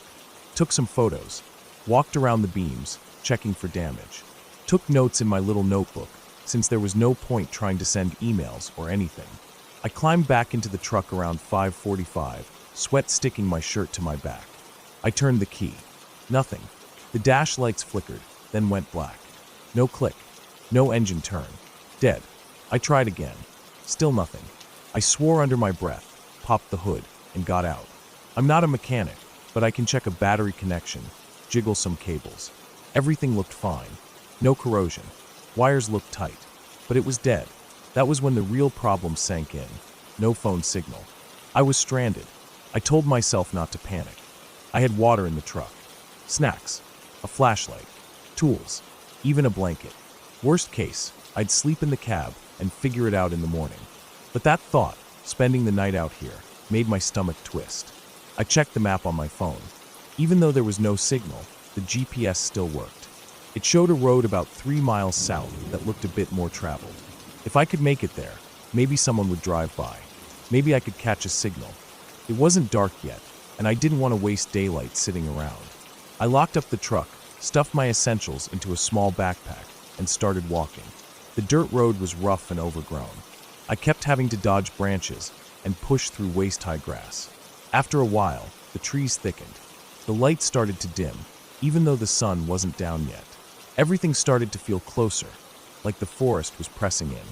took some photos, walked around the beams, checking for damage. Took notes in my little notebook, since there was no point trying to send emails or anything. I climbed back into the truck around 5:45, sweat sticking my shirt to my back. I turned the key. Nothing. The dash lights flickered, then went black. No click. No engine turn. Dead. I tried again. Still nothing. I swore under my breath, popped the hood, and got out. I'm not a mechanic, but I can check a battery connection, jiggle some cables. Everything looked fine. No corrosion. Wires looked tight. But it was dead. That was when the real problem sank in. No phone signal. I was stranded. I told myself not to panic. I had water in the truck. Snacks. A flashlight. Tools. Even a blanket. Worst case, I'd sleep in the cab and figure it out in the morning. But that thought, spending the night out here, made my stomach twist. I checked the map on my phone. Even though there was no signal, the GPS still worked. It showed a road about 3 miles south that looked a bit more traveled. If I could make it there, maybe someone would drive by. Maybe I could catch a signal. It wasn't dark yet, and I didn't want to waste daylight sitting around. I locked up the truck, stuffed my essentials into a small backpack, and started walking. The dirt road was rough and overgrown. I kept having to dodge branches and push through waist-high grass. After a while, the trees thickened. The light started to dim, even though the sun wasn't down yet. Everything started to feel closer, like the forest was pressing in.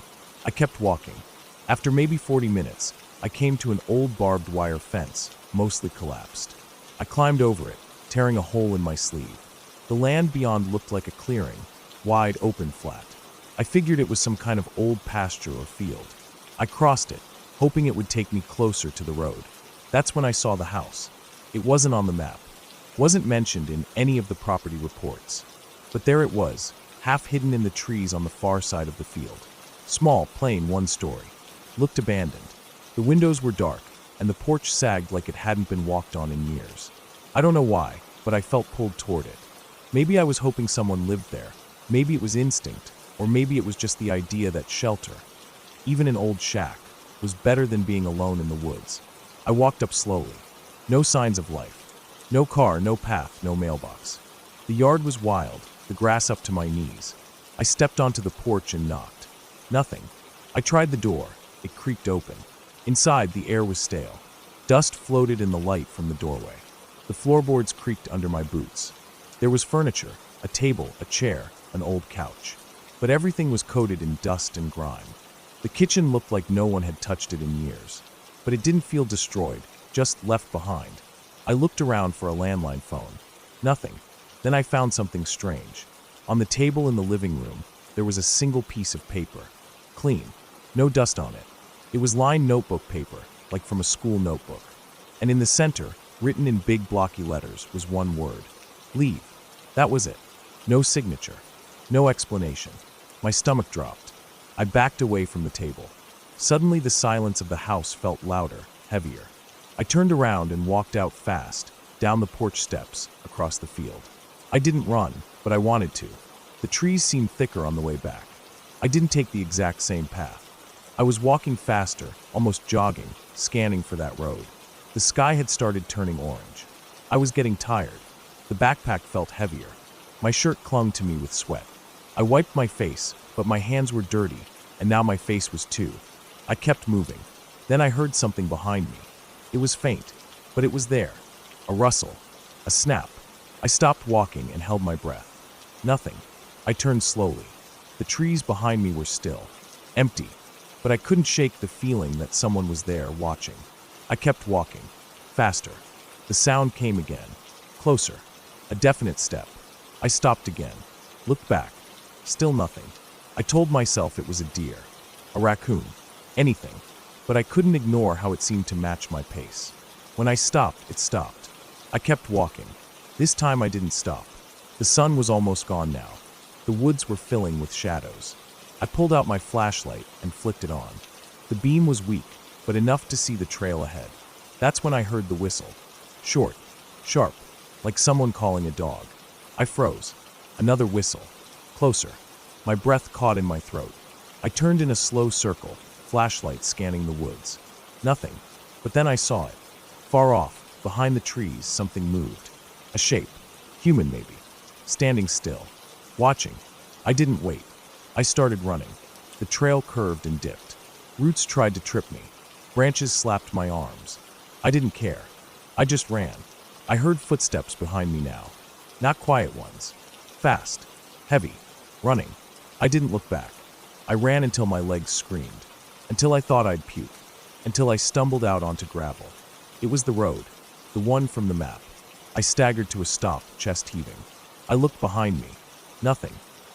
I kept walking. After maybe 40 minutes, I came to an old barbed wire fence, mostly collapsed. I climbed over it, tearing a hole in my sleeve. The land beyond looked like a clearing, wide open flat. I figured it was some kind of old pasture or field. I crossed it, hoping it would take me closer to the road. That's when I saw the house. It wasn't on the map, wasn't mentioned in any of the property reports. But there it was, half hidden in the trees on the far side of the field. Small, plain, one story. Looked abandoned. The windows were dark, and the porch sagged like it hadn't been walked on in years. I don't know why, but I felt pulled toward it. Maybe I was hoping someone lived there. Maybe it was instinct, or maybe it was just the idea that shelter, even an old shack, was better than being alone in the woods. I walked up slowly. No signs of life. No car, no path, no mailbox. The yard was wild, the grass up to my knees. I stepped onto the porch and knocked. Nothing. I tried the door. It creaked open. Inside, the air was stale. Dust floated in the light from the doorway. The floorboards creaked under my boots. There was furniture, a table, a chair, an old couch. But everything was coated in dust and grime. The kitchen looked like no one had touched it in years. But it didn't feel destroyed, just left behind. I looked around for a landline phone. Nothing. Then I found something strange. On the table in the living room, there was a single piece of paper. Clean. No dust on it. It was lined notebook paper, like from a school notebook. And in the center, written in big blocky letters, was one word. Leave. That was it. No signature. No explanation. My stomach dropped. I backed away from the table. Suddenly the silence of the house felt louder, heavier. I turned around and walked out fast, down the porch steps, across the field. I didn't run, but I wanted to. The trees seemed thicker on the way back. I didn't take the exact same path. I was walking faster, almost jogging, scanning for that road. The sky had started turning orange. I was getting tired. The backpack felt heavier. My shirt clung to me with sweat. I wiped my face, but my hands were dirty, and now my face was too. I kept moving. Then I heard something behind me. It was faint, but it was there. A rustle. A snap. I stopped walking and held my breath. Nothing. I turned slowly. The trees behind me were still. Empty. But I couldn't shake the feeling that someone was there watching. I kept walking. Faster. The sound came again. Closer. A definite step. I stopped again. Looked back. Still nothing. I told myself it was a deer. A raccoon. Anything. But I couldn't ignore how it seemed to match my pace. When I stopped, it stopped. I kept walking. This time I didn't stop. The sun was almost gone now. The woods were filling with shadows. I pulled out my flashlight and flicked it on. The beam was weak, but enough to see the trail ahead. That's when I heard the whistle. Short, sharp, like someone calling a dog. I froze. Another whistle. Closer. My breath caught in my throat. I turned in a slow circle, flashlight scanning the woods. Nothing. But then I saw it. Far off, behind the trees, something moved. A shape. Human, maybe. Standing still. Watching. I didn't wait. I started running. The trail curved and dipped. Roots tried to trip me. Branches slapped my arms. I didn't care. I just ran. I heard footsteps behind me now. Not quiet ones. Fast. Heavy. Running. I didn't look back. I ran until my legs screamed. Until I thought I'd puke. Until I stumbled out onto gravel. It was the road. The one from the map. I staggered to a stop, chest heaving. I looked behind me. Nothing.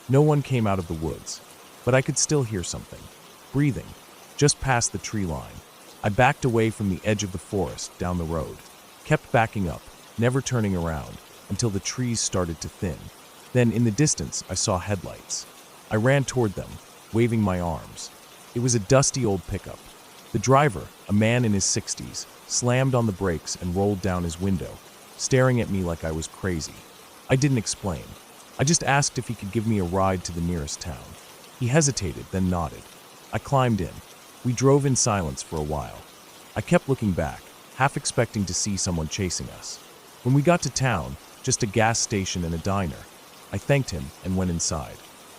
No one came out of the woods. But I could still hear something. Breathing. Just past the tree line. I backed away from the edge of the forest, down the road. Kept backing up, never turning around, until the trees started to thin. Then, in the distance, I saw headlights. I ran toward them, waving my arms. It was a dusty old pickup. The driver, a man in his 60s, slammed on the brakes and rolled down his window, staring at me like I was crazy. I didn't explain. I just asked if he could give me a ride to the nearest town. He hesitated, then nodded. I climbed in. We drove in silence for a while. I kept looking back, half expecting to see someone chasing us. When we got to town, just a gas station and a diner, I thanked him and went inside.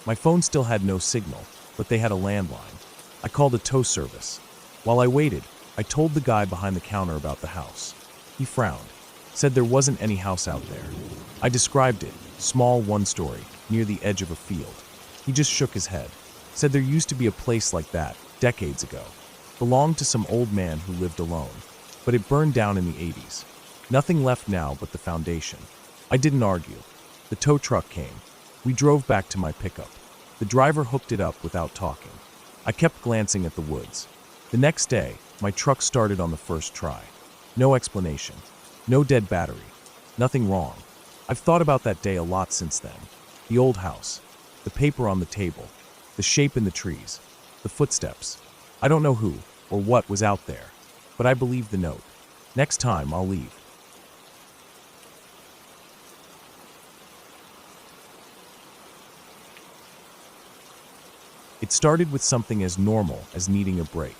My phone still had no signal, but they had a landline. I called a tow service. While I waited, I told the guy behind the counter about the house. He frowned, said there wasn't any house out there. I described it, small, one-story, near the edge of a field. He just shook his head, said there used to be a place like that, decades ago. Belonged to some old man who lived alone, but it burned down in the 80s. Nothing left now but the foundation. I didn't argue. The tow truck came. We drove back to my pickup. The driver hooked it up without talking. I kept glancing at the woods. The next day, my truck started on the first try. No explanation. No dead battery. Nothing wrong. I've thought about that day a lot since then. The old house. The paper on the table. The shape in the trees. The footsteps. I don't know who or what was out there, but I believe the note. Next time, I'll leave. It started with something as normal as needing a break.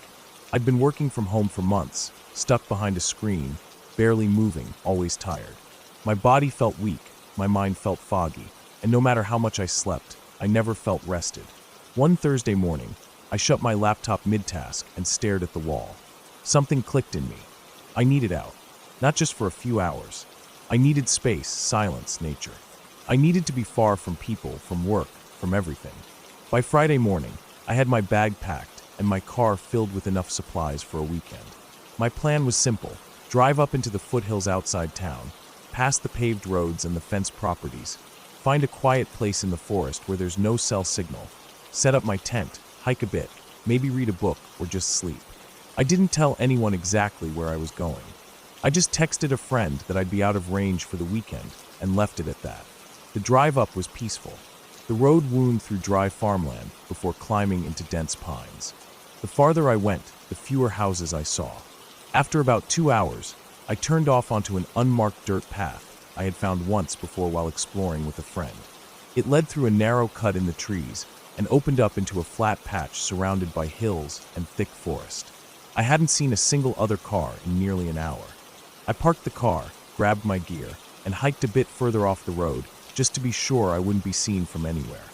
I'd been working from home for months, stuck behind a screen, barely moving, always tired. My body felt weak, my mind felt foggy, and no matter how much I slept, I never felt rested. One Thursday morning, I shut my laptop mid-task and stared at the wall. Something clicked in me. I needed out, not just for a few hours. I needed space, silence, nature. I needed to be far from people, from work, from everything. By Friday morning, I had my bag packed and my car filled with enough supplies for a weekend. My plan was simple: drive up into the foothills outside town, past the paved roads and the fenced properties, find a quiet place in the forest where there's no cell signal, set up my tent, hike a bit, maybe read a book or just sleep. I didn't tell anyone exactly where I was going. I just texted a friend that I'd be out of range for the weekend and left it at that. The drive up was peaceful. The road wound through dry farmland before climbing into dense pines. The farther I went, the fewer houses I saw. After about 2 hours, I turned off onto an unmarked dirt path I had found once before while exploring with a friend. It led through a narrow cut in the trees and opened up into a flat patch surrounded by hills and thick forest. I hadn't seen a single other car in nearly an hour. I parked the car, grabbed my gear, and hiked a bit further off the road just to be sure I wouldn't be seen from anywhere.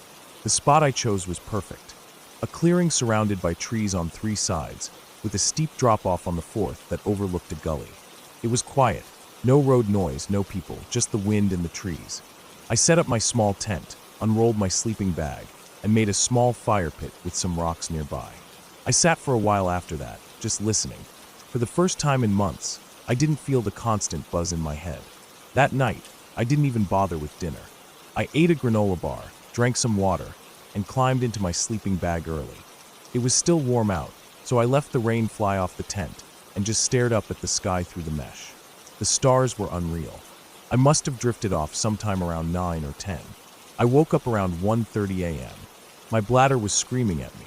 The spot I chose was perfect. A clearing surrounded by trees on 3 sides, with a steep drop-off on the 4th that overlooked a gully. It was quiet. No road noise, no people, just the wind and the trees. I set up my small tent, unrolled my sleeping bag, and made a small fire pit with some rocks nearby. I sat for a while after that, just listening. For the first time in months, I didn't feel the constant buzz in my head. That night, I didn't even bother with dinner. I ate a granola bar, drank some water, and climbed into my sleeping bag early. It was still warm out, so I left the rain fly off the tent and just stared up at the sky through the mesh. The stars were unreal. I must have drifted off sometime around 9 or 10. I woke up around 1:30 a.m. My bladder was screaming at me.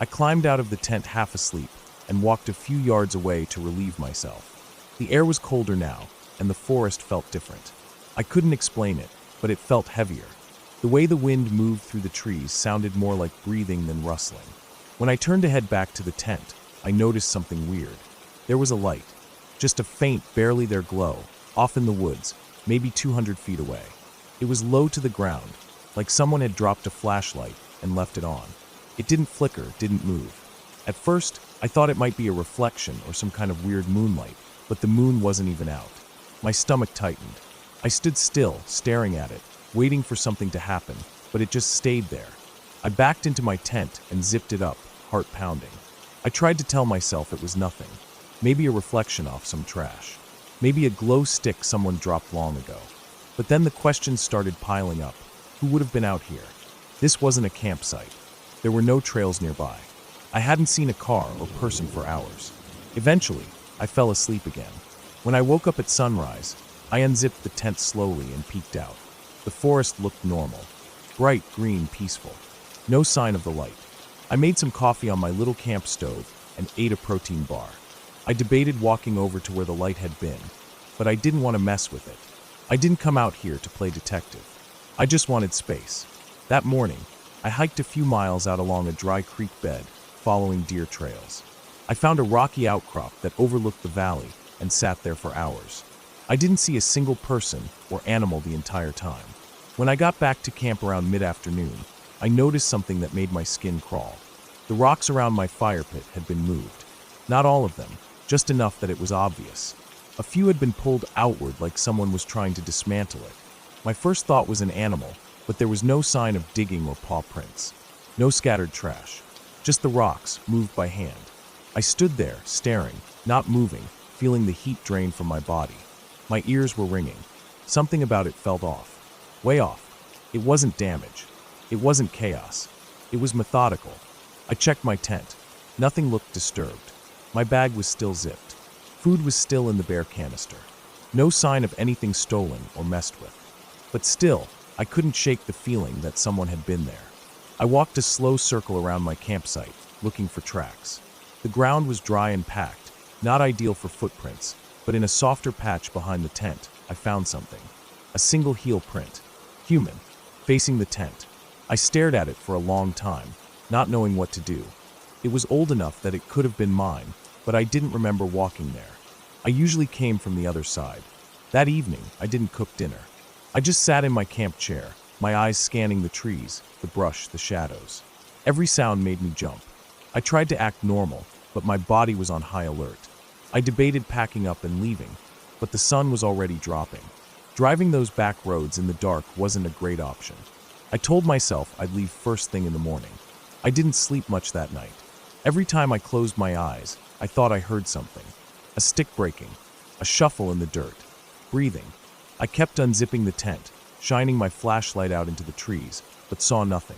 I climbed out of the tent half asleep and walked a few yards away to relieve myself. The air was colder now, and the forest felt different. I couldn't explain it, but it felt heavier. The way the wind moved through the trees sounded more like breathing than rustling. When I turned to head back to the tent, I noticed something weird. There was a light, just a faint, barely there glow, off in the woods, maybe 200 feet away. It was low to the ground, like someone had dropped a flashlight and left it on. It didn't flicker, didn't move. At first, I thought it might be a reflection or some kind of weird moonlight, but the moon wasn't even out. My stomach tightened. I stood still, staring at it, waiting for something to happen, but it just stayed there. I backed into my tent and zipped it up, heart pounding. I tried to tell myself it was nothing. Maybe a reflection off some trash. Maybe a glow stick someone dropped long ago. But then the questions started piling up. Who would have been out here? This wasn't a campsite. There were no trails nearby. I hadn't seen a car or person for hours. Eventually, I fell asleep again. When I woke up at sunrise, I unzipped the tent slowly and peeked out. The forest looked normal. Bright, green, peaceful. No sign of the light. I made some coffee on my little camp stove and ate a protein bar. I debated walking over to where the light had been, but I didn't want to mess with it. I didn't come out here to play detective. I just wanted space. That morning, I hiked a few miles out along a dry creek bed, following deer trails. I found a rocky outcrop that overlooked the valley and sat there for hours. I didn't see a single person or animal the entire time. When I got back to camp around mid-afternoon, I noticed something that made my skin crawl. The rocks around my fire pit had been moved. Not all of them, just enough that it was obvious. A few had been pulled outward like someone was trying to dismantle it. My first thought was an animal, but there was no sign of digging or paw prints. No scattered trash. Just the rocks, moved by hand. I stood there, staring, not moving, feeling the heat drain from my body. My ears were ringing. Something about it felt off. Way off. It wasn't damage. It wasn't chaos. It was methodical. I checked my tent. Nothing looked disturbed. My bag was still zipped. Food was still in the bare canister. No sign of anything stolen or messed with. But still, I couldn't shake the feeling that someone had been there. I walked a slow circle around my campsite, looking for tracks. The ground was dry and packed, not ideal for footprints, but in a softer patch behind the tent, I found something. A single heel print. Human. Facing the tent. I stared at it for a long time, not knowing what to do. It was old enough that it could have been mine, but I didn't remember walking there. I usually came from the other side. That evening, I didn't cook dinner. I just sat in my camp chair, my eyes scanning the trees, the brush, the shadows. Every sound made me jump. I tried to act normal, but my body was on high alert. I debated packing up and leaving, but the sun was already dropping. Driving those back roads in the dark wasn't a great option. I told myself I'd leave first thing in the morning. I didn't sleep much that night. Every time I closed my eyes, I thought I heard something. A stick breaking, a shuffle in the dirt, breathing. I kept unzipping the tent, shining my flashlight out into the trees, but saw nothing.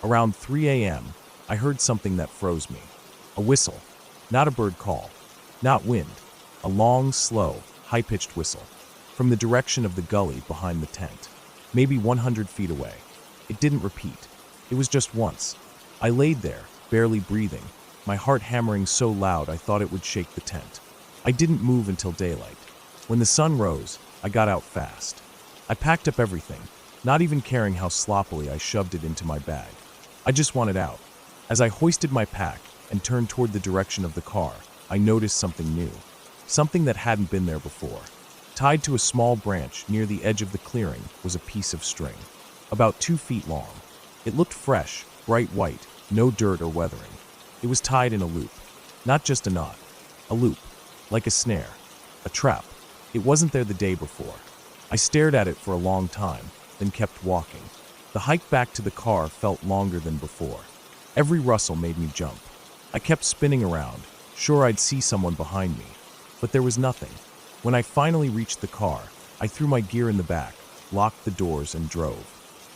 Around 3 a.m., I heard something that froze me. A whistle. Not a bird call. Not wind. A long, slow, high-pitched whistle. From the direction of the gully behind the tent. Maybe 100 feet away. It didn't repeat. It was just once. I laid there, barely breathing, my heart hammering so loud I thought it would shake the tent. I didn't move until daylight. When the sun rose, I got out fast. I packed up everything, not even caring how sloppily I shoved it into my bag. I just wanted out. As I hoisted my pack and turned toward the direction of the car, I noticed something new. Something that hadn't been there before. Tied to a small branch near the edge of the clearing was a piece of string, about 2 feet long. It looked fresh, bright white, no dirt or weathering. It was tied in a loop. Not just a knot. A loop. Like a snare. A trap. It wasn't there the day before. I stared at it for a long time, then kept walking. The hike back to the car felt longer than before. Every rustle made me jump. I kept spinning around, sure I'd see someone behind me. But there was nothing. When I finally reached the car, I threw my gear in the back, locked the doors, and drove.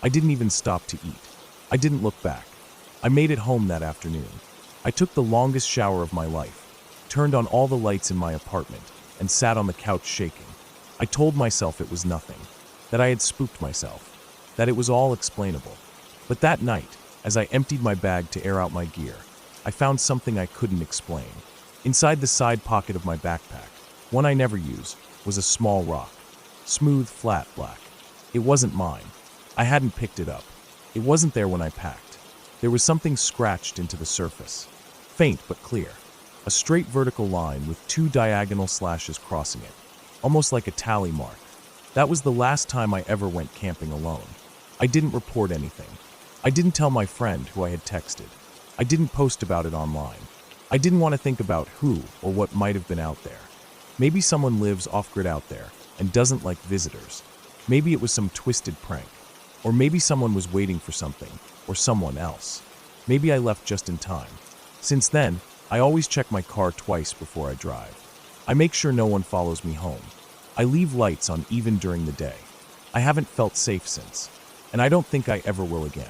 I didn't even stop to eat. I didn't look back. I made it home that afternoon. I took the longest shower of my life, turned on all the lights in my apartment, and sat on the couch shaking. I told myself it was nothing, that I had spooked myself, that it was all explainable. But that night, as I emptied my bag to air out my gear, I found something I couldn't explain. Inside the side pocket of my backpack, one I never use, was a small rock. Smooth, flat, black. It wasn't mine. I hadn't picked it up. It wasn't there when I packed. There was something scratched into the surface. Faint but clear. A straight vertical line with 2 diagonal slashes crossing it. Almost like a tally mark. That was the last time I ever went camping alone. I didn't report anything. I didn't tell my friend who I had texted. I didn't post about it online. I didn't want to think about who or what might have been out there. Maybe someone lives off-grid out there and doesn't like visitors. Maybe it was some twisted prank. Or maybe someone was waiting for something, or someone else. Maybe I left just in time. Since then, I always check my car twice before I drive. I make sure no one follows me home. I leave lights on even during the day. I haven't felt safe since, and I don't think I ever will again.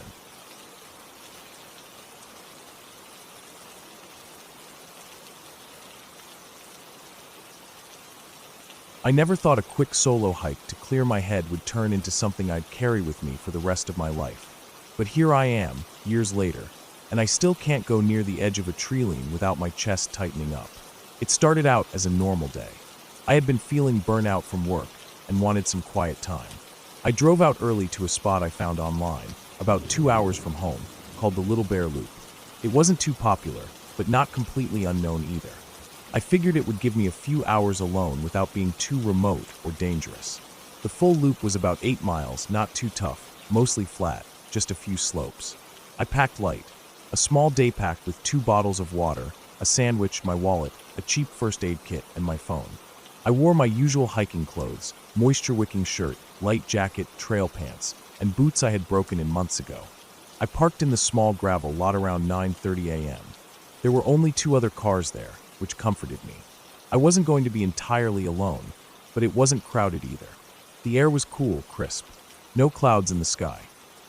I never thought a quick solo hike to clear my head would turn into something I'd carry with me for the rest of my life. But here I am, years later, and I still can't go near the edge of a tree line without my chest tightening up. It started out as a normal day. I had been feeling burnt out from work and wanted some quiet time. I drove out early to a spot I found online, about 2 hours from home, called the Little Bear Loop. It wasn't too popular, but not completely unknown either. I figured it would give me a few hours alone without being too remote or dangerous. The full loop was about 8 miles, not too tough, mostly flat, just a few slopes. I packed light, a small day pack with 2 bottles of water, a sandwich, my wallet, a cheap first aid kit, and my phone. I wore my usual hiking clothes, moisture-wicking shirt, light jacket, trail pants, and boots I had broken in months ago. I parked in the small gravel lot around 9:30 a.m. There were only 2 other cars there, which comforted me. I wasn't going to be entirely alone, but it wasn't crowded either. The air was cool, crisp. No clouds in the sky.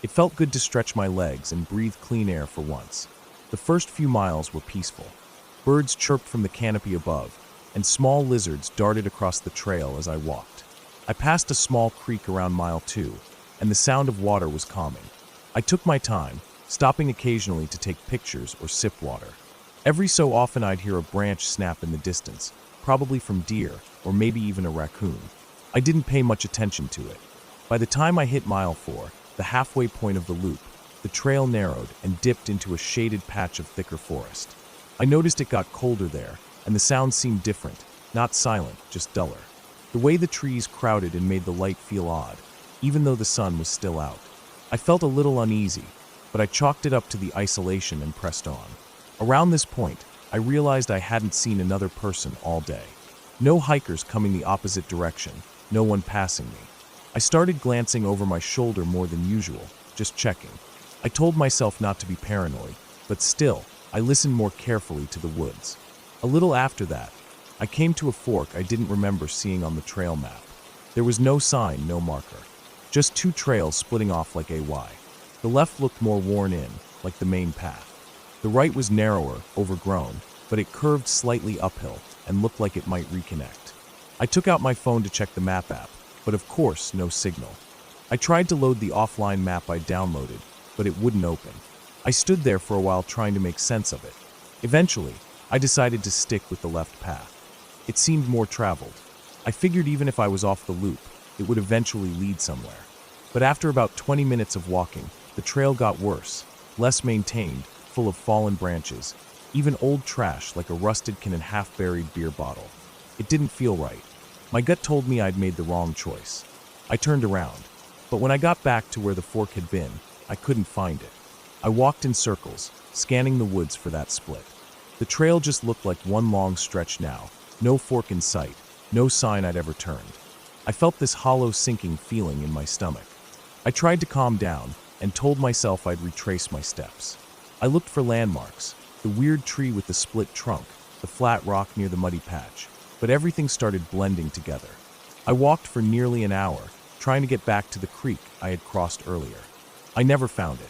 It felt good to stretch my legs and breathe clean air for once. The first few miles were peaceful. Birds chirped from the canopy above, and small lizards darted across the trail as I walked. I passed a small creek around mile 2, and the sound of water was calming. I took my time, stopping occasionally to take pictures or sip water. Every so often I'd hear a branch snap in the distance, probably from deer or maybe even a raccoon. I didn't pay much attention to it. By the time I hit mile 4, the halfway point of the loop, the trail narrowed and dipped into a shaded patch of thicker forest. I noticed it got colder there, and the sound seemed different, not silent, just duller. The way the trees crowded and made the light feel odd, even though the sun was still out. I felt a little uneasy, but I chalked it up to the isolation and pressed on. Around this point, I realized I hadn't seen another person all day. No hikers coming the opposite direction, no one passing me. I started glancing over my shoulder more than usual, just checking. I told myself not to be paranoid, but still, I listened more carefully to the woods. A little after that, I came to a fork I didn't remember seeing on the trail map. There was no sign, no marker. Just 2 trails splitting off like AY. The left looked more worn in, like the main path. The right was narrower, overgrown, but it curved slightly uphill and looked like it might reconnect. I took out my phone to check the map app, but of course, no signal. I tried to load the offline map I downloaded, but it wouldn't open. I stood there for a while trying to make sense of it. Eventually, I decided to stick with the left path. It seemed more traveled. I figured even if I was off the loop, it would eventually lead somewhere. But after about 20 minutes of walking, the trail got worse, less maintained, full of fallen branches, even old trash like a rusted can and half-buried beer bottle. It didn't feel right. My gut told me I'd made the wrong choice. I turned around, but when I got back to where the fork had been, I couldn't find it. I walked in circles, scanning the woods for that split. The trail just looked like one long stretch now, no fork in sight, no sign I'd ever turned. I felt this hollow sinking feeling in my stomach. I tried to calm down and told myself I'd retrace my steps. I looked for landmarks, the weird tree with the split trunk, the flat rock near the muddy patch, but everything started blending together. I walked for nearly an hour, trying to get back to the creek I had crossed earlier. I never found it.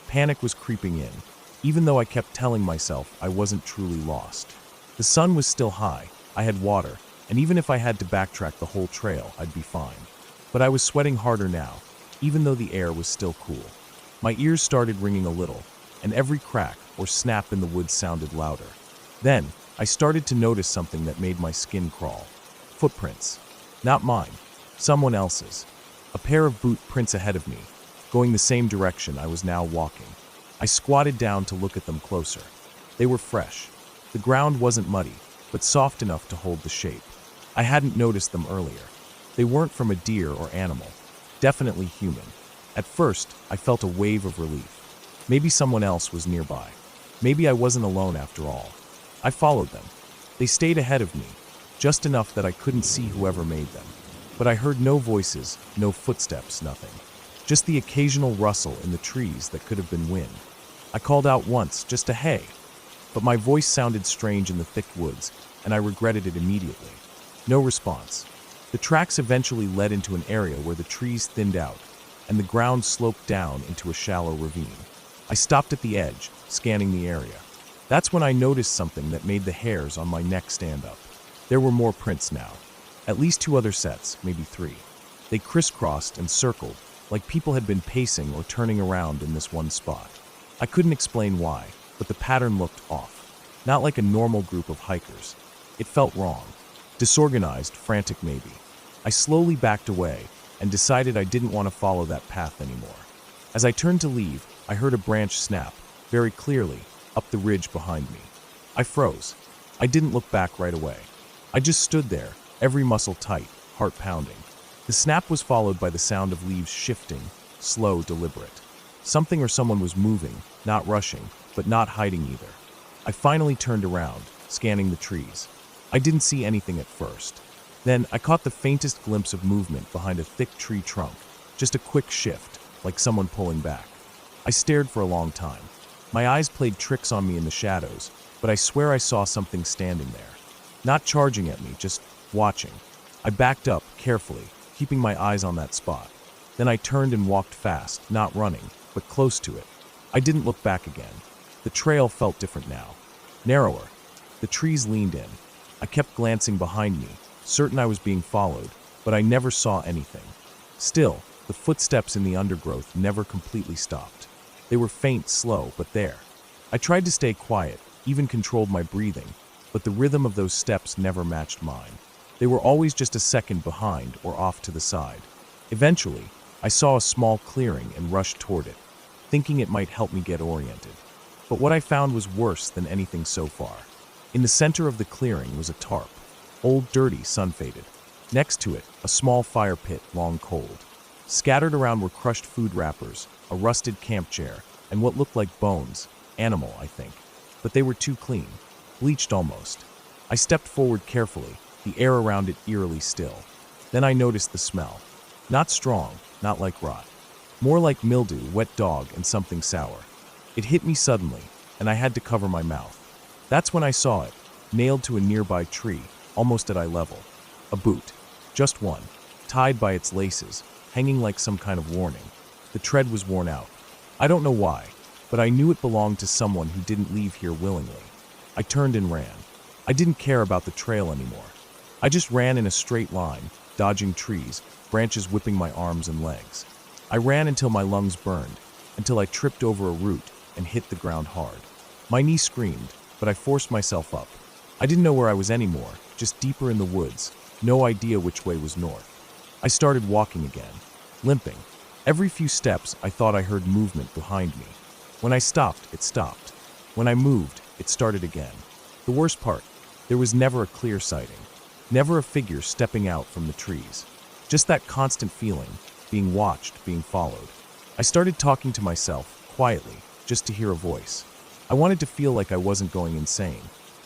Panic was creeping in, even though I kept telling myself I wasn't truly lost. The sun was still high, I had water, and even if I had to backtrack the whole trail, I'd be fine. But I was sweating harder now, even though the air was still cool. My ears started ringing a little, and every crack or snap in the woods sounded louder. Then, I started to notice something that made my skin crawl. Footprints. Not mine. Someone else's. A pair of boot prints ahead of me, going the same direction I was now walking. I squatted down to look at them closer. They were fresh. The ground wasn't muddy, but soft enough to hold the shape. I hadn't noticed them earlier. They weren't from a deer or animal. Definitely human. At first, I felt a wave of relief. Maybe someone else was nearby. Maybe I wasn't alone after all. I followed them. They stayed ahead of me, just enough that I couldn't see whoever made them. But I heard no voices, no footsteps, nothing. Just the occasional rustle in the trees that could have been wind. I called out once, just a hey, but my voice sounded strange in the thick woods, and I regretted it immediately. No response. The tracks eventually led into an area where the trees thinned out, and the ground sloped down into a shallow ravine. I stopped at the edge, scanning the area. That's when I noticed something that made the hairs on my neck stand up. There were more prints now. At least 2 other sets, maybe 3. They crisscrossed and circled, like people had been pacing or turning around in this one spot. I couldn't explain why, but the pattern looked off. Not like a normal group of hikers. It felt wrong. Disorganized, frantic maybe. I slowly backed away and decided I didn't want to follow that path anymore. As I turned to leave, I heard a branch snap, very clearly, up the ridge behind me. I froze. I didn't look back right away. I just stood there, every muscle tight, heart pounding. The snap was followed by the sound of leaves shifting, slow, deliberate. Something or someone was moving, not rushing, but not hiding either. I finally turned around, scanning the trees. I didn't see anything at first. Then I caught the faintest glimpse of movement behind a thick tree trunk, just a quick shift, like someone pulling back. I stared for a long time. My eyes played tricks on me in the shadows, but I swear I saw something standing there. Not charging at me, just watching. I backed up, carefully, keeping my eyes on that spot. Then I turned and walked fast, not running, but close to it. I didn't look back again. The trail felt different now. Narrower. The trees leaned in. I kept glancing behind me, certain I was being followed, but I never saw anything. Still, the footsteps in the undergrowth never completely stopped. They were faint, slow, but there. I tried to stay quiet, even controlled my breathing, but the rhythm of those steps never matched mine. They were always just a second behind or off to the side. Eventually, I saw a small clearing and rushed toward it, thinking it might help me get oriented. But what I found was worse than anything so far. In the center of the clearing was a tarp, old, dirty, sun-faded. Next to it, a small fire pit, long cold. Scattered around were crushed food wrappers, a rusted camp chair, and what looked like bones, animal, I think. But they were too clean, bleached almost. I stepped forward carefully, the air around it eerily still. Then I noticed the smell. Not strong, not like rot. More like mildew, wet dog, and something sour. It hit me suddenly, and I had to cover my mouth. That's when I saw it, nailed to a nearby tree, almost at eye level. A boot. Just one, tied by its laces, hanging like some kind of warning. The tread was worn out. I don't know why, but I knew it belonged to someone who didn't leave here willingly. I turned and ran. I didn't care about the trail anymore. I just ran in a straight line, dodging trees, branches whipping my arms and legs. I ran until my lungs burned, until I tripped over a root and hit the ground hard. My knee screamed, but I forced myself up. I didn't know where I was anymore, just deeper in the woods, no idea which way was north. I started walking again, limping. Every few steps, I thought I heard movement behind me. When I stopped, it stopped. When I moved, it started again. The worst part, there was never a clear sighting, never a figure stepping out from the trees. Just that constant feeling, being watched, being followed. I started talking to myself, quietly, just to hear a voice. I wanted to feel like I wasn't going insane.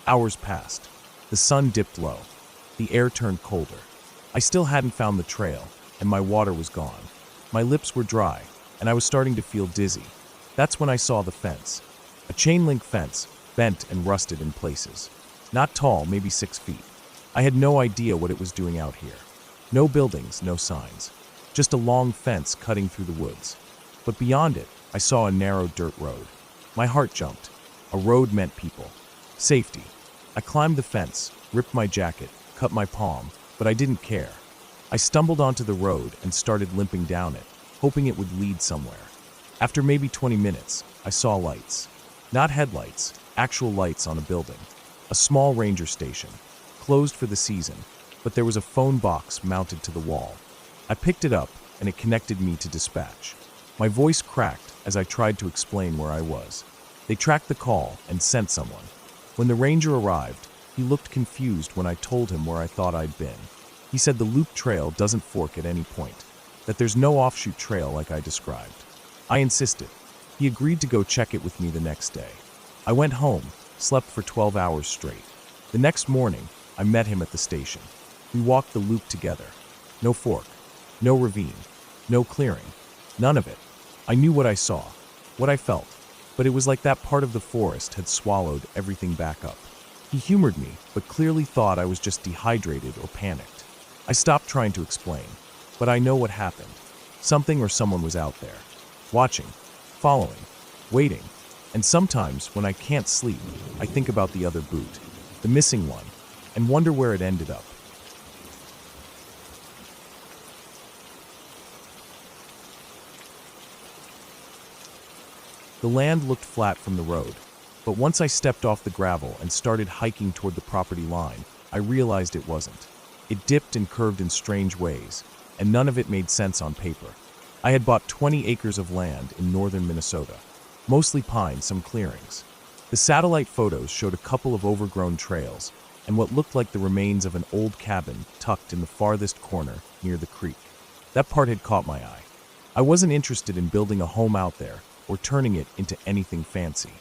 Hours passed. The sun dipped low. The air turned colder. I still hadn't found the trail, and my water was gone. My lips were dry, and I was starting to feel dizzy. That's when I saw the fence. A chain-link fence, bent and rusted in places. Not tall, maybe 6 feet. I had no idea what it was doing out here. No buildings, no signs. Just a long fence cutting through the woods. But beyond it, I saw a narrow dirt road. My heart jumped. A road meant people. Safety. I climbed the fence, ripped my jacket, cut my palm, but I didn't care. I stumbled onto the road and started limping down it, hoping it would lead somewhere. After maybe 20 minutes, I saw lights. Not headlights, actual lights on a building. A small ranger station, closed for the season, but there was a phone box mounted to the wall. I picked it up, and it connected me to dispatch. My voice cracked as I tried to explain where I was. They tracked the call and sent someone. When the ranger arrived, he looked confused when I told him where I thought I'd been. He said the loop trail doesn't fork at any point, that there's no offshoot trail like I described. I insisted. He agreed to go check it with me the next day. I went home, slept for 12 hours straight. The next morning, I met him at the station. We walked the loop together. No fork, no ravine, no clearing, none of it. I knew what I saw, what I felt, but it was like that part of the forest had swallowed everything back up. He humored me, but clearly thought I was just dehydrated or panicked. I stopped trying to explain, but I know what happened. Something or someone was out there, watching, following, waiting, and sometimes when I can't sleep, I think about the other boot, the missing one, and wonder where it ended up. The land looked flat from the road, but once I stepped off the gravel and started hiking toward the property line, I realized it wasn't. It dipped and curved in strange ways, and none of it made sense on paper. I had bought 20 acres of land in northern Minnesota, mostly pine, some clearings. The satellite photos showed a couple of overgrown trails and what looked like the remains of an old cabin tucked in the farthest corner near the creek. That part had caught my eye. I wasn't interested in building a home out there or turning it into anything fancy.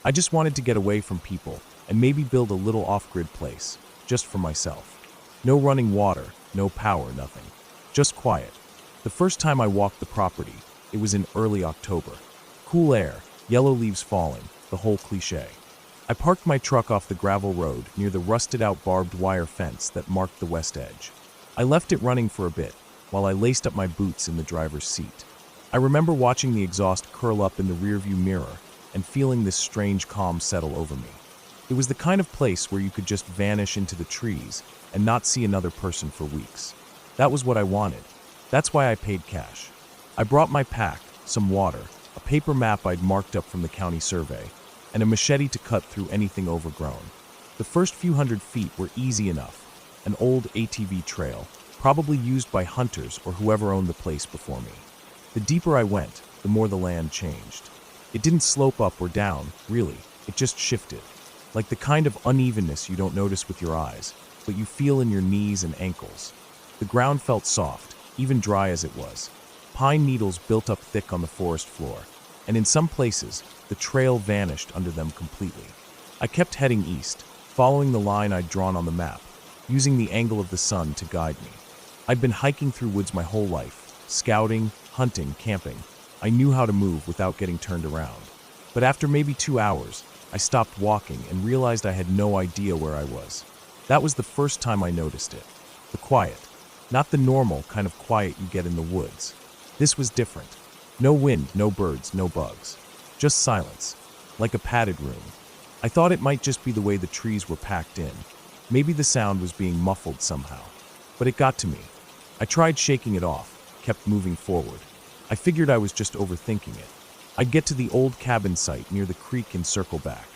I just wanted to get away from people and maybe build a little off-grid place, just for myself. No running water, no power, nothing. Just quiet. The first time I walked the property, it was in early October. Cool air, yellow leaves falling, the whole cliché. I parked my truck off the gravel road near the rusted-out barbed wire fence that marked the west edge. I left it running for a bit while I laced up my boots in the driver's seat. I remember watching the exhaust curl up in the rearview mirror and feeling this strange calm settle over me. It was the kind of place where you could just vanish into the trees and not see another person for weeks. That was what I wanted. That's why I paid cash. I brought my pack, some water, a paper map I'd marked up from the county survey, and a machete to cut through anything overgrown. The first few hundred feet were easy enough. An old ATV trail, probably used by hunters or whoever owned the place before me. The deeper I went, the more the land changed. It didn't slope up or down, really. It just shifted. Like the kind of unevenness you don't notice with your eyes, but you feel in your knees and ankles. The ground felt soft, even dry as it was. Pine needles built up thick on the forest floor, and in some places, the trail vanished under them completely. I kept heading east, following the line I'd drawn on the map, using the angle of the sun to guide me. I'd been hiking through woods my whole life, scouting, hunting, camping. I knew how to move without getting turned around. But after maybe 2 hours, I stopped walking and realized I had no idea where I was. That was the first time I noticed it. The quiet. Not the normal kind of quiet you get in the woods. This was different. No wind, no birds, no bugs. Just silence. Like a padded room. I thought it might just be the way the trees were packed in. Maybe the sound was being muffled somehow. But it got to me. I tried shaking it off, kept moving forward. I figured I was just overthinking it. I'd get to the old cabin site near the creek and circle back.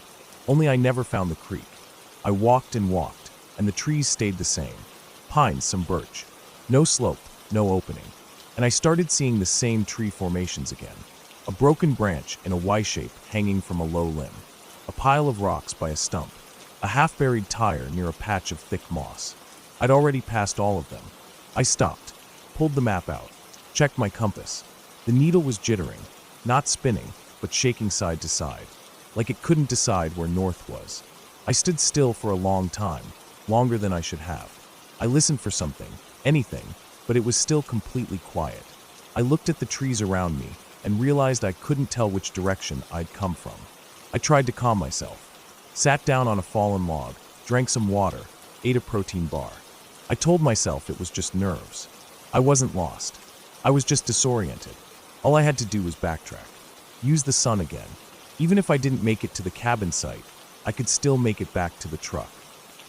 Only I never found the creek. I walked and walked, and the trees stayed the same. Pines, some birch. No slope, no opening. And I started seeing the same tree formations again. A broken branch in a Y shape hanging from a low limb. A pile of rocks by a stump. A half-buried tire near a patch of thick moss. I'd already passed all of them. I stopped, pulled the map out, checked my compass. The needle was jittering, not spinning, but shaking side to side, like it couldn't decide where north was. I stood still for a long time, longer than I should have. I listened for something, anything, but it was still completely quiet. I looked at the trees around me and realized I couldn't tell which direction I'd come from. I tried to calm myself. Sat down on a fallen log, drank some water, ate a protein bar. I told myself it was just nerves. I wasn't lost. I was just disoriented. All I had to do was backtrack. Use the sun again. Even if I didn't make it to the cabin site, I could still make it back to the truck.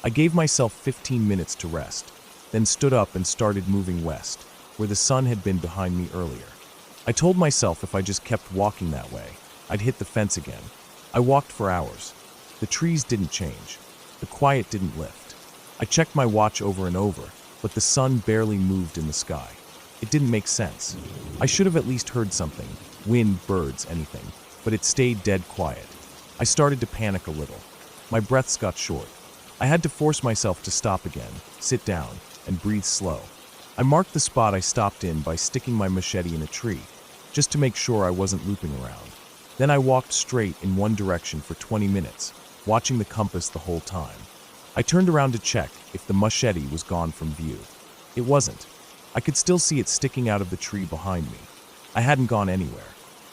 I gave myself 15 minutes to rest, then stood up and started moving west, where the sun had been behind me earlier. I told myself if I just kept walking that way, I'd hit the fence again. I walked for hours. The trees didn't change. The quiet didn't lift. I checked my watch over and over, but the sun barely moved in the sky. It didn't make sense. I should have at least heard something, wind, birds, anything, but it stayed dead quiet. I started to panic a little. My breaths got short. I had to force myself to stop again, sit down, and breathe slow. I marked the spot I stopped in by sticking my machete in a tree, just to make sure I wasn't looping around. Then I walked straight in one direction for 20 minutes, watching the compass the whole time. I turned around to check if the machete was gone from view. It wasn't. I could still see it sticking out of the tree behind me. I hadn't gone anywhere.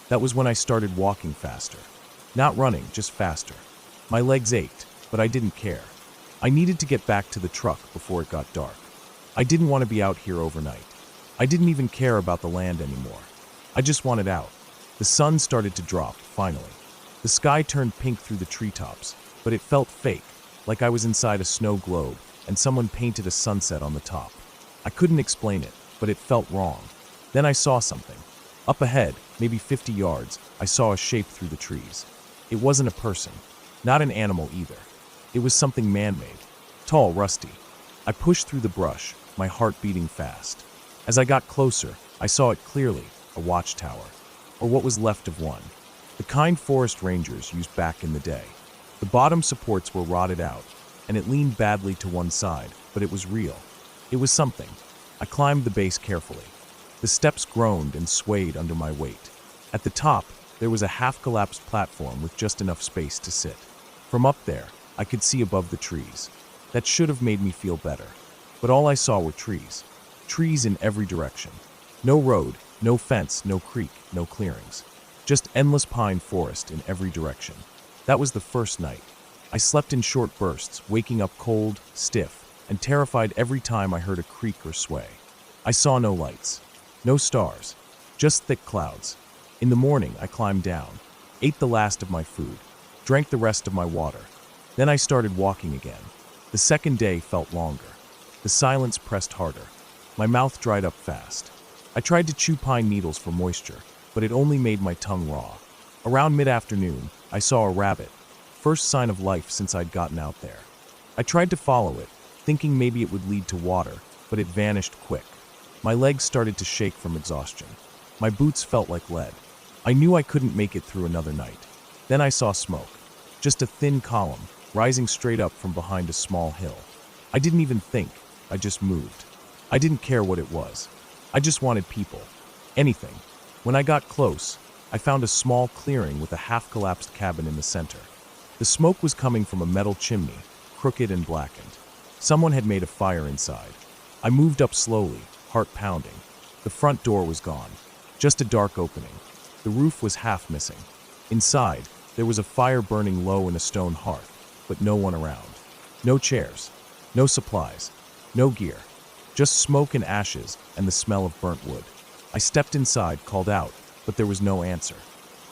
That was when I started walking faster. Not running, just faster. My legs ached, but I didn't care. I needed to get back to the truck before it got dark. I didn't want to be out here overnight. I didn't even care about the land anymore. I just wanted out. The sun started to drop, finally. The sky turned pink through the treetops, but it felt fake, like I was inside a snow globe and someone painted a sunset on the top. I couldn't explain it, but it felt wrong. Then I saw something. Up ahead, maybe 50 yards, I saw a shape through the trees. It wasn't a person, not an animal either. It was something man-made, tall, rusty. I pushed through the brush, my heart beating fast. As I got closer, I saw it clearly, a watchtower, or what was left of one. The kind forest rangers used back in the day. The bottom supports were rotted out, and it leaned badly to one side, but it was real. It was something. I climbed the base carefully. The steps groaned and swayed under my weight. At the top, there was a half-collapsed platform with just enough space to sit. From up there, I could see above the trees. That should have made me feel better. But all I saw were trees. Trees in every direction. No road, no fence, no creek, no clearings. Just endless pine forest in every direction. That was the first night. I slept in short bursts, waking up cold, stiff, and terrified every time I heard a creak or sway. I saw no lights, no stars, just thick clouds. In the morning, I climbed down, ate the last of my food, drank the rest of my water. Then I started walking again. The second day felt longer. The silence pressed harder. My mouth dried up fast. I tried to chew pine needles for moisture, but it only made my tongue raw. Around mid-afternoon, I saw a rabbit, first sign of life since I'd gotten out there. I tried to follow it, thinking maybe it would lead to water, but it vanished quick. My legs started to shake from exhaustion. My boots felt like lead. I knew I couldn't make it through another night. Then I saw smoke, just a thin column, rising straight up from behind a small hill. I didn't even think, I just moved. I didn't care what it was. I just wanted people. Anything. When I got close, I found a small clearing with a half-collapsed cabin in the center. The smoke was coming from a metal chimney, crooked and blackened. Someone had made a fire inside. I moved up slowly, heart pounding. The front door was gone, just a dark opening. The roof was half missing. Inside, there was a fire burning low in a stone hearth, but no one around. No chairs, no supplies, no gear, just smoke and ashes and the smell of burnt wood. I stepped inside, called out, but there was no answer.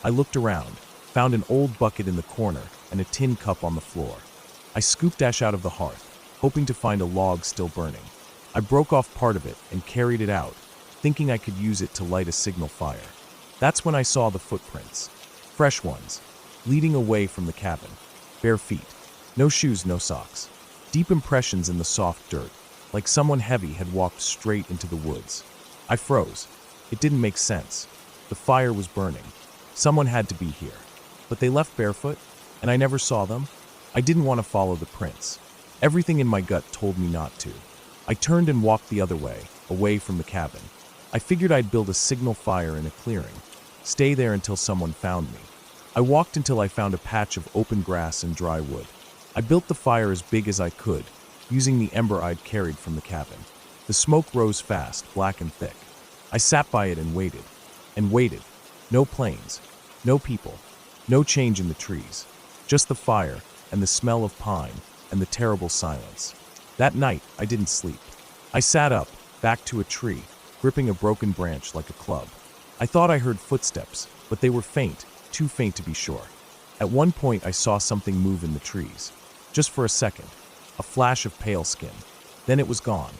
I looked around, found an old bucket in the corner and a tin cup on the floor. I scooped ash out of the hearth, hoping to find a log still burning. I broke off part of it and carried it out, thinking I could use it to light a signal fire. That's when I saw the footprints. Fresh ones, leading away from the cabin. Bare feet. No shoes, no socks. Deep impressions in the soft dirt. like someone heavy had walked straight into the woods. I froze. It didn't make sense. The fire was burning. Someone had to be here. But they left barefoot, and I never saw them. I didn't want to follow the prints. Everything in my gut told me not to. I turned and walked the other way, away from the cabin. I figured I'd build a signal fire in a clearing, stay there until someone found me. I walked until I found a patch of open grass and dry wood. I built the fire as big as I could, using the ember I'd carried from the cabin. The smoke rose fast, black and thick. I sat by it and waited. And waited. No planes. No people. No change in the trees. Just the fire, and the smell of pine, and the terrible silence. That night, I didn't sleep. I sat up, back to a tree, gripping a broken branch like a club. I thought I heard footsteps, but they were faint, too faint to be sure. At one point, I saw something move in the trees. Just for a second. A flash of pale skin. Then it was gone.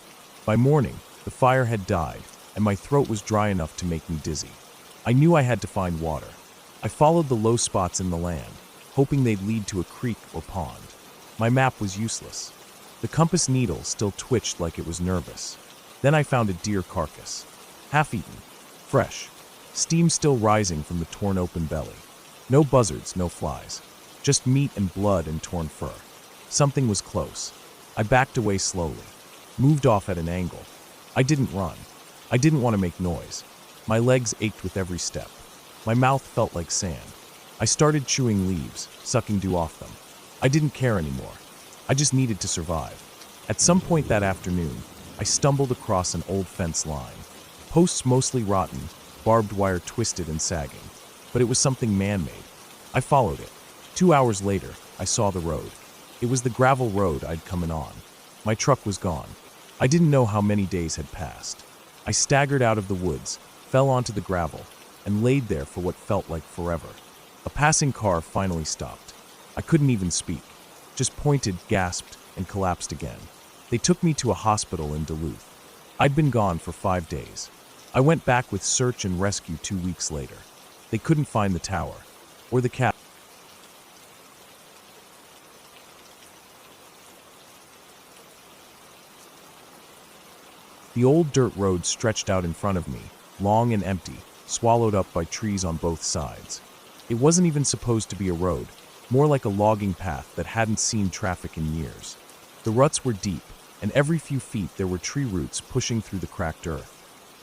By morning, the fire had died, and my throat was dry enough to make me dizzy. I knew I had to find water. I followed the low spots in the land, hoping they'd lead to a creek or pond. My map was useless. The compass needle still twitched like it was nervous. Then I found a deer carcass. Half-eaten. Fresh. Steam still rising from the torn open belly. No buzzards, no flies. Just meat and blood and torn fur. Something was close. I backed away slowly. Moved off at an angle. I didn't run. I didn't want to make noise. My legs ached with every step. My mouth felt like sand. I started chewing leaves, sucking dew off them. I didn't care anymore. I just needed to survive. At some point that afternoon, I stumbled across an old fence line. Posts mostly rotten, barbed wire twisted and sagging. But it was something man-made. I followed it. 2 hours later, I saw the road. It was the gravel road I'd come in on. My truck was gone. I didn't know how many days had passed. I staggered out of the woods, fell onto the gravel, and laid there for what felt like forever. A passing car finally stopped. I couldn't even speak. Just pointed, gasped, and collapsed again. They took me to a hospital in Duluth. I'd been gone for 5 days. I went back with search and rescue 2 weeks later. They couldn't find the tower, or the cabin. The old dirt road stretched out in front of me, long and empty, swallowed up by trees on both sides. It wasn't even supposed to be a road, more like a logging path that hadn't seen traffic in years. The ruts were deep, and every few feet there were tree roots pushing through the cracked earth.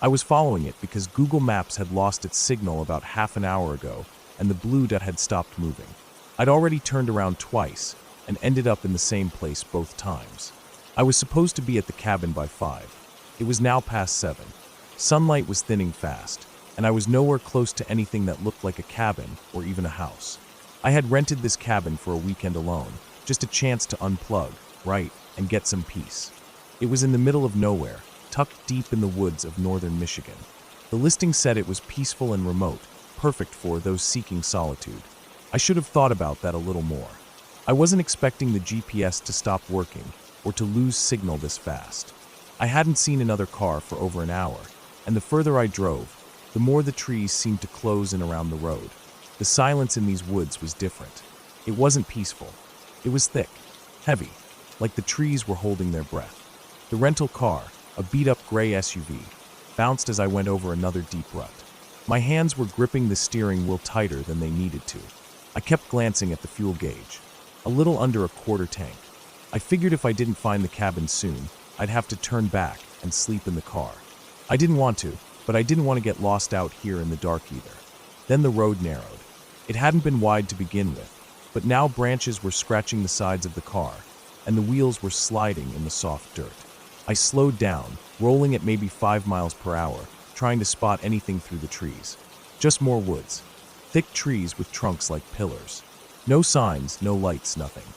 I was following it because Google Maps had lost its signal about half an hour ago, and the blue dot had stopped moving. I'd already turned around twice, and ended up in the same place both times. I was supposed to be at the cabin by 5. It was now past 7. Sunlight was thinning fast, and I was nowhere close to anything that looked like a cabin or even a house. I had rented this cabin for a weekend alone, just a chance to unplug, write, and get some peace. It was in the middle of nowhere, tucked deep in the woods of northern Michigan. The listing said it was peaceful and remote, perfect for those seeking solitude. I should have thought about that a little more. I wasn't expecting the GPS to stop working or to lose signal this fast. I hadn't seen another car for over an hour, and the further I drove, the more the trees seemed to close in around the road. The silence in these woods was different. It wasn't peaceful. It was thick, heavy, like the trees were holding their breath. The rental car, a beat-up gray SUV, bounced as I went over another deep rut. My hands were gripping the steering wheel tighter than they needed to. I kept glancing at the fuel gauge, a little under a quarter tank. I figured if I didn't find the cabin soon, I'd have to turn back and sleep in the car. I didn't want to, but I didn't want to get lost out here in the dark either. Then the road narrowed. It hadn't been wide to begin with, but now branches were scratching the sides of the car, and the wheels were sliding in the soft dirt. I slowed down, rolling at maybe 5 miles per hour, trying to spot anything through the trees. Just more woods. Thick trees with trunks like pillars. No signs, no lights, nothing.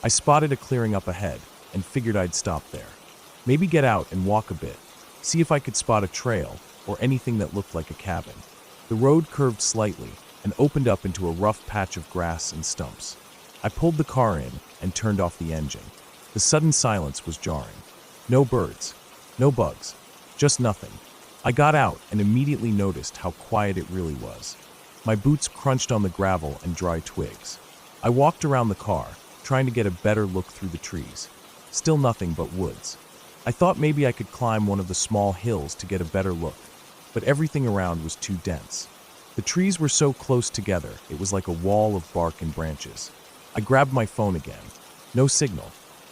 I spotted a clearing up ahead and figured I'd stop there. Maybe get out and walk a bit, see if I could spot a trail or anything that looked like a cabin. The road curved slightly and opened up into a rough patch of grass and stumps. I pulled the car in and turned off the engine. The sudden silence was jarring. No birds, no bugs, just nothing. I got out and immediately noticed how quiet it really was. My boots crunched on the gravel and dry twigs. I walked around the car, trying to get a better look through the trees. Still nothing but woods. I thought maybe I could climb one of the small hills to get a better look, but everything around was too dense. The trees were so close together, it was like a wall of bark and branches. I grabbed my phone again. No signal,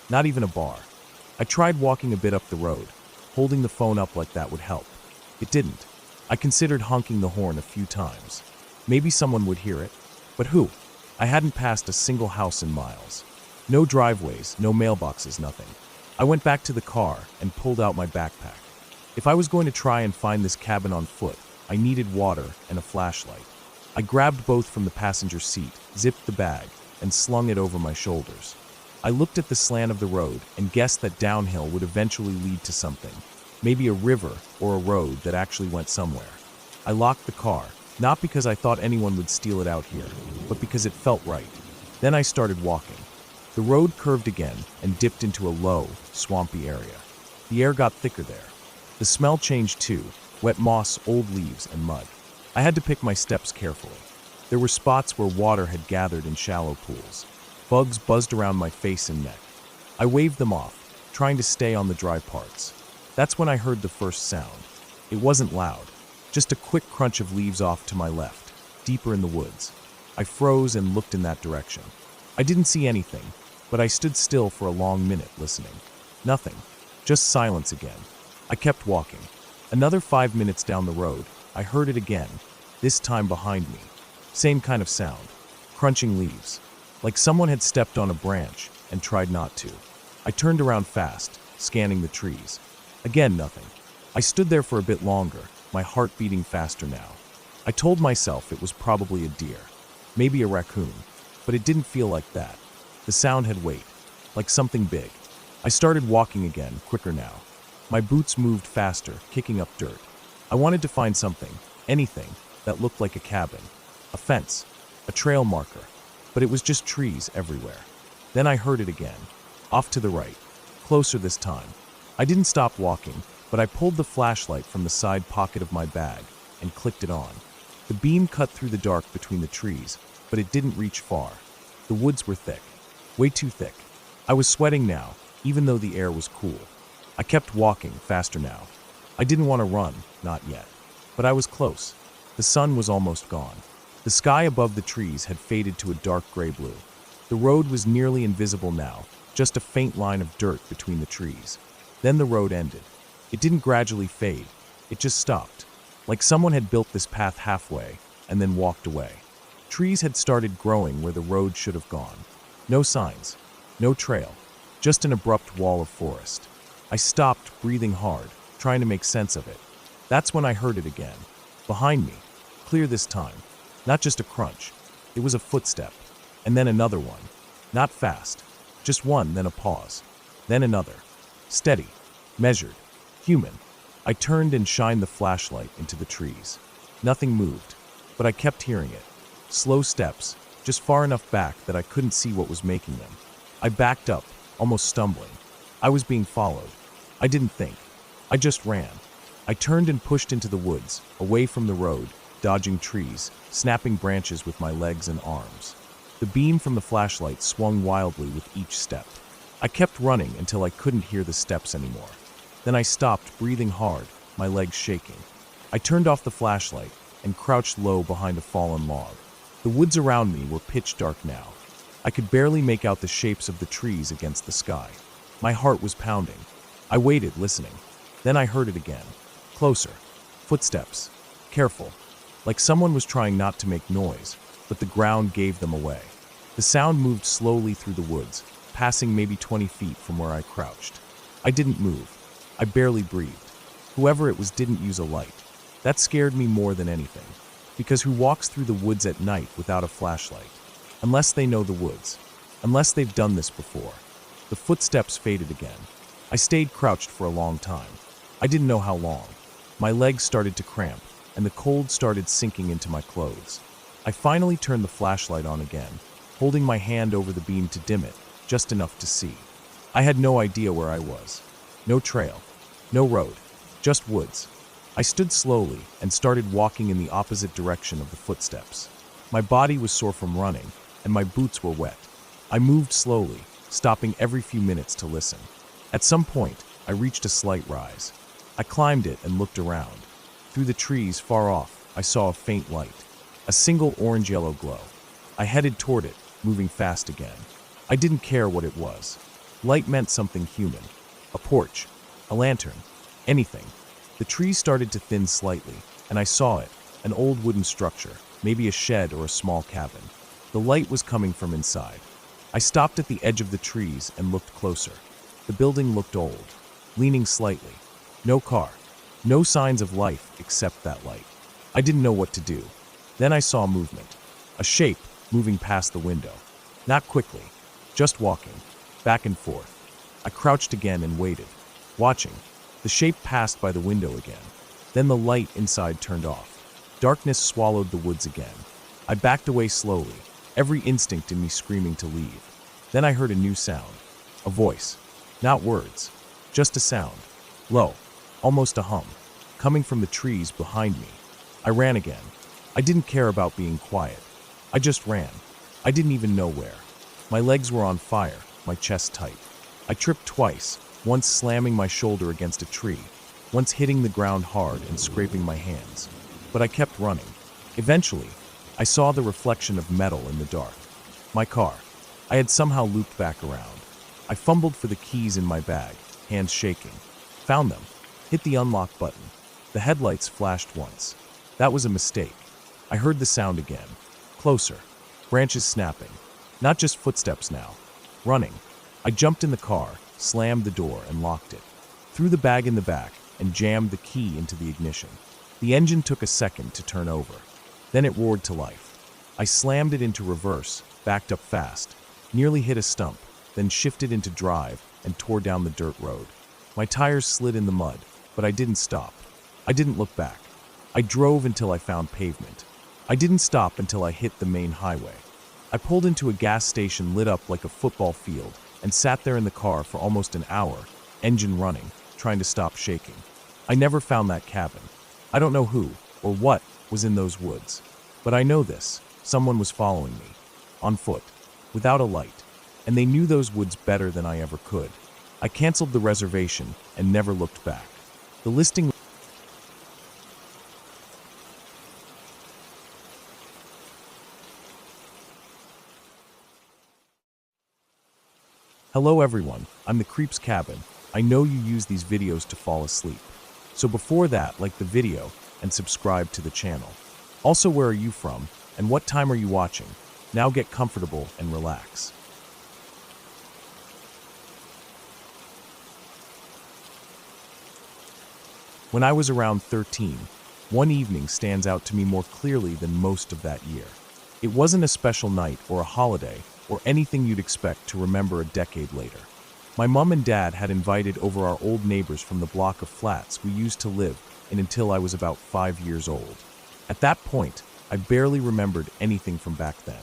not even a bar. I tried walking a bit up the road. Holding the phone up like that would help. It didn't. I considered honking the horn a few times. Maybe someone would hear it, but who? I hadn't passed a single house in miles. No driveways, no mailboxes, nothing. I went back to the car and pulled out my backpack. If I was going to try and find this cabin on foot, I needed water and a flashlight. I grabbed both from the passenger seat, zipped the bag, and slung it over my shoulders. I looked at the slant of the road and guessed that downhill would eventually lead to something, maybe a river or a road that actually went somewhere. I locked the car, not because I thought anyone would steal it out here, but because it felt right. Then I started walking. The road curved again and dipped into a low, swampy area. The air got thicker there. The smell changed too, wet moss, old leaves, and mud. I had to pick my steps carefully. There were spots where water had gathered in shallow pools. Bugs buzzed around my face and neck. I waved them off, trying to stay on the dry parts. That's when I heard the first sound. It wasn't loud, just a quick crunch of leaves off to my left, deeper in the woods. I froze and looked in that direction. I didn't see anything, but I stood still for a long minute listening. Nothing, just silence again. I kept walking. Another 5 minutes down the road, I heard it again, this time behind me. Same kind of sound, crunching leaves, like someone had stepped on a branch and tried not to. I turned around fast, scanning the trees. Again, nothing. I stood there for a bit longer, my heart beating faster now. I told myself it was probably a deer, maybe a raccoon, but it didn't feel like that. The sound had weight, like something big. I started walking again, quicker now. My boots moved faster, kicking up dirt. I wanted to find something, anything, that looked like a cabin, a fence, a trail marker, but it was just trees everywhere. Then I heard it again, off to the right, closer this time. I didn't stop walking, but I pulled the flashlight from the side pocket of my bag and clicked it on. The beam cut through the dark between the trees, but it didn't reach far. The woods were thick, way too thick. I was sweating now, even though the air was cool. I kept walking, faster now. I didn't want to run, not yet. But I was close. The sun was almost gone. The sky above the trees had faded to a dark gray blue. The road was nearly invisible now, just a faint line of dirt between the trees. Then the road ended. It didn't gradually fade. It just stopped, like someone had built this path halfway and then walked away. Trees had started growing where the road should have gone. No signs, no trail, just an abrupt wall of forest. I stopped, breathing hard, trying to make sense of it. That's when I heard it again. Behind me, clear this time. Not just a crunch. It was a footstep. And then another one. Not fast. Just one, then a pause. Then another. Steady. Measured. Human. I turned and shined the flashlight into the trees. Nothing moved, but I kept hearing it. Slow steps, just far enough back that I couldn't see what was making them. I backed up, almost stumbling. I was being followed. I didn't think. I just ran. I turned and pushed into the woods, away from the road, dodging trees, snapping branches with my legs and arms. The beam from the flashlight swung wildly with each step. I kept running until I couldn't hear the steps anymore. Then I stopped, breathing hard, my legs shaking. I turned off the flashlight and crouched low behind a fallen log. The woods around me were pitch dark now. I could barely make out the shapes of the trees against the sky. My heart was pounding. I waited, listening. Then I heard it again. Closer. Footsteps. Careful. Like someone was trying not to make noise, but the ground gave them away. The sound moved slowly through the woods, passing maybe 20 feet from where I crouched. I didn't move. I barely breathed. Whoever it was didn't use a light. That scared me more than anything. Because who walks through the woods at night without a flashlight? Unless they know the woods. Unless they've done this before. The footsteps faded again. I stayed crouched for a long time. I didn't know how long. My legs started to cramp, and the cold started sinking into my clothes. I finally turned the flashlight on again, holding my hand over the beam to dim it, just enough to see. I had no idea where I was. No trail. No road. Just woods. I stood slowly and started walking in the opposite direction of the footsteps. My body was sore from running, and my boots were wet. I moved slowly, stopping every few minutes to listen. At some point, I reached a slight rise. I climbed it and looked around. Through the trees far off, I saw a faint light, a single orange-yellow glow. I headed toward it, moving fast again. I didn't care what it was. Light meant something human. A porch, a lantern, anything. The trees started to thin slightly, and I saw it, an old wooden structure, maybe a shed or a small cabin. The light was coming from inside. I stopped at the edge of the trees and looked closer. The building looked old, leaning slightly. No car, no signs of life except that light. I didn't know what to do. Then I saw movement, a shape moving past the window. Not quickly, just walking, back and forth. I crouched again and waited, watching. The shape passed by the window again. Then the light inside turned off. Darkness swallowed the woods again. I backed away slowly, every instinct in me screaming to leave. Then I heard a new sound, a voice, not words, just a sound, low, almost a hum, coming from the trees behind me. I ran again. I didn't care about being quiet. I just ran. I didn't even know where. My legs were on fire, my chest tight. I tripped twice, once slamming my shoulder against a tree, once hitting the ground hard and scraping my hands. But I kept running. Eventually, I saw the reflection of metal in the dark. My car. I had somehow looped back around. I fumbled for the keys in my bag, hands shaking. Found them. Hit the unlock button. The headlights flashed once. That was a mistake. I heard the sound again. Closer. Branches snapping. Not just footsteps now. Running. I jumped in the car, slammed the door, and locked it. Threw the bag in the back and jammed the key into the ignition. The engine took a second to turn over. Then it roared to life. I slammed it into reverse, backed up fast, nearly hit a stump, then shifted into drive and tore down the dirt road. My tires slid in the mud, but I didn't stop. I didn't look back. I drove until I found pavement. I didn't stop until I hit the main highway. I pulled into a gas station lit up like a football field and sat there in the car for almost an hour, engine running, trying to stop shaking. I never found that cabin. I don't know who or what was in those woods, but I know this. Someone was following me, on foot, without a light, and they knew those woods better than I ever could. I canceled the reservation and never looked back. The listing. Hello everyone, I'm the Creep's Cabin. I know you use these videos to fall asleep. So before that, like the video and subscribe to the channel. Also, where are you from and what time are you watching? Now get comfortable and relax. When I was around 13, one evening stands out to me more clearly than most of that year. It wasn't a special night or a holiday or anything you'd expect to remember a decade later. My mom and dad had invited over our old neighbors from the block of flats we used to live in until I was about 5 years old. At that point, I barely remembered anything from back then.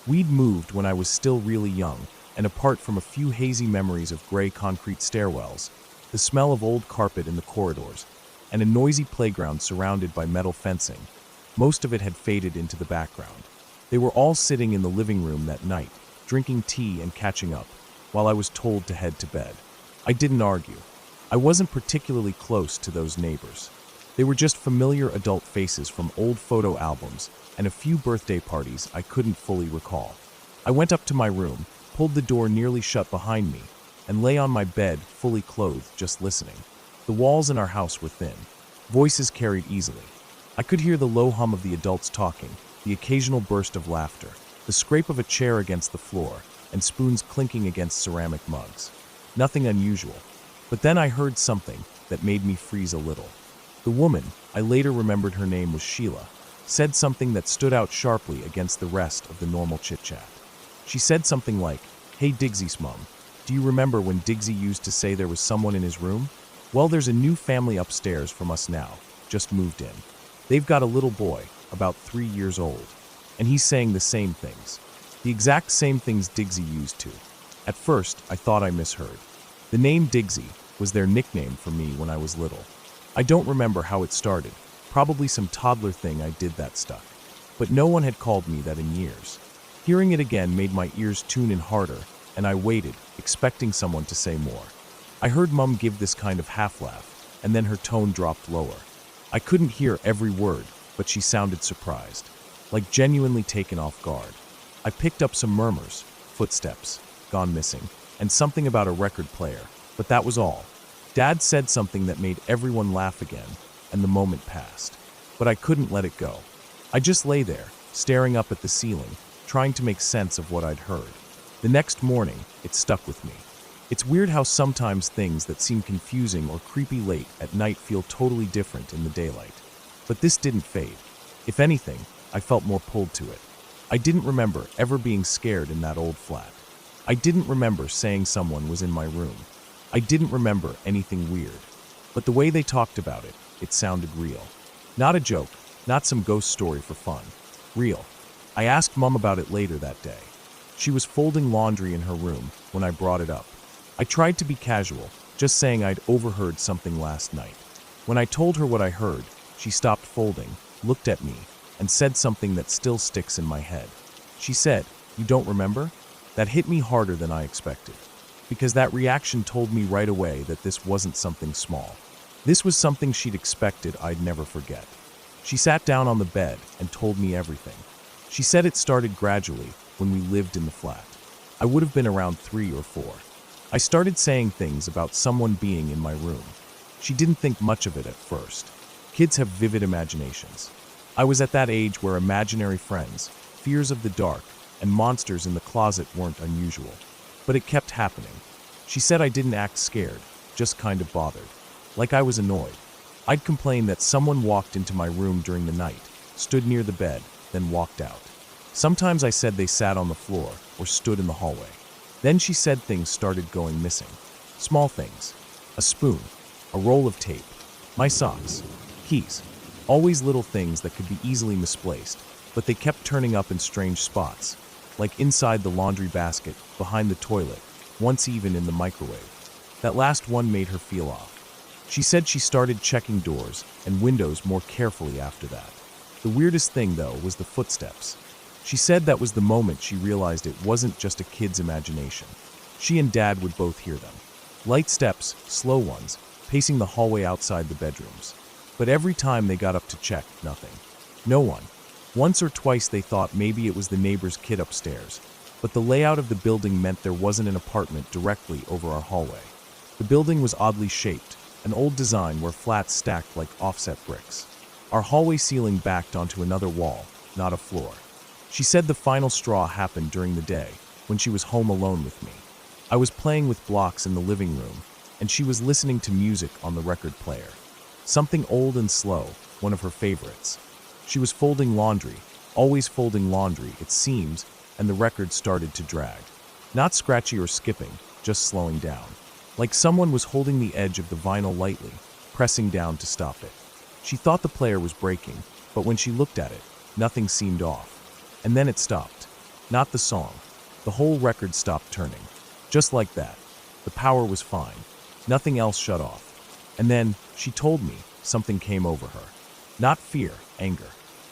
We'd moved when I was still really young, and apart from a few hazy memories of gray concrete stairwells, the smell of old carpet in the corridors, and a noisy playground surrounded by metal fencing, most of it had faded into the background. They were all sitting in the living room that night, drinking tea and catching up, while I was told to head to bed. I didn't argue. I wasn't particularly close to those neighbors. They were just familiar adult faces from old photo albums and a few birthday parties I couldn't fully recall. I went up to my room, pulled the door nearly shut behind me, and lay on my bed fully clothed, just listening. The walls in our house were thin. Voices carried easily. I could hear the low hum of the adults talking, the occasional burst of laughter, the scrape of a chair against the floor, and spoons clinking against ceramic mugs. Nothing unusual. But then I heard something that made me freeze a little. The woman, I later remembered her name was Sheila, said something that stood out sharply against the rest of the normal chit-chat. She said something like, "Hey Digsy's mom, do you remember when Digsy used to say there was someone in his room? Well, there's a new family upstairs from us now, just moved in. They've got a little boy, about 3 years old, and he's saying the same things. The exact same things Digsy used to." At first, I thought I misheard. The name Digsy was their nickname for me when I was little. I don't remember how it started, probably some toddler thing I did that stuck. But no one had called me that in years. Hearing it again made my ears tune in harder, and I waited, expecting someone to say more. I heard Mum give this kind of half-laugh, and then her tone dropped lower. I couldn't hear every word, but she sounded surprised, like genuinely taken off guard. I picked up some murmurs, footsteps, gone missing, and something about a record player, but that was all. Dad said something that made everyone laugh again, and the moment passed. But I couldn't let it go. I just lay there, staring up at the ceiling, trying to make sense of what I'd heard. The next morning, it stuck with me. It's weird how sometimes things that seem confusing or creepy late at night feel totally different in the daylight. But this didn't fade. If anything, I felt more pulled to it. I didn't remember ever being scared in that old flat. I didn't remember saying someone was in my room. I didn't remember anything weird. But the way they talked about it, it sounded real. Not a joke, not some ghost story for fun. Real. I asked Mum about it later that day. She was folding laundry in her room when I brought it up. I tried to be casual, just saying I'd overheard something last night. When I told her what I heard, she stopped folding, looked at me, and said something that still sticks in my head. She said, "You don't remember?" That hit me harder than I expected, because that reaction told me right away that this wasn't something small. This was something she'd expected I'd never forget. She sat down on the bed and told me everything. She said it started gradually when we lived in the flat. I would have been around 3 or 4. I started saying things about someone being in my room. She didn't think much of it at first. Kids have vivid imaginations. I was at that age where imaginary friends, fears of the dark, and monsters in the closet weren't unusual. But it kept happening. She said I didn't act scared, just kind of bothered. Like I was annoyed. I'd complain that someone walked into my room during the night, stood near the bed, then walked out. Sometimes I said they sat on the floor or stood in the hallway. Then she said things started going missing. Small things. A spoon, a roll of tape, my socks, keys. Always little things that could be easily misplaced, but they kept turning up in strange spots, like inside the laundry basket, behind the toilet, once even in the microwave. That last one made her feel off. She said she started checking doors and windows more carefully after that. The weirdest thing, though, was the footsteps. She said that was the moment she realized it wasn't just a kid's imagination. She and Dad would both hear them. Light steps, slow ones, pacing the hallway outside the bedrooms. But every time they got up to check, nothing. No one. Once or twice they thought maybe it was the neighbor's kid upstairs, but the layout of the building meant there wasn't an apartment directly over our hallway. The building was oddly shaped, an old design where flats stacked like offset bricks. Our hallway ceiling backed onto another wall, not a floor. She said the final straw happened during the day, when she was home alone with me. I was playing with blocks in the living room, and she was listening to music on the record player. Something old and slow, one of her favorites. She was folding laundry, always folding laundry, it seems, and the record started to drag. Not scratchy or skipping, just slowing down. Like someone was holding the edge of the vinyl lightly, pressing down to stop it. She thought the player was breaking, but when she looked at it, nothing seemed off. And then it stopped. Not the song. The whole record stopped turning. Just like that. The power was fine. Nothing else shut off. And then, she told me, something came over her. Not fear, anger.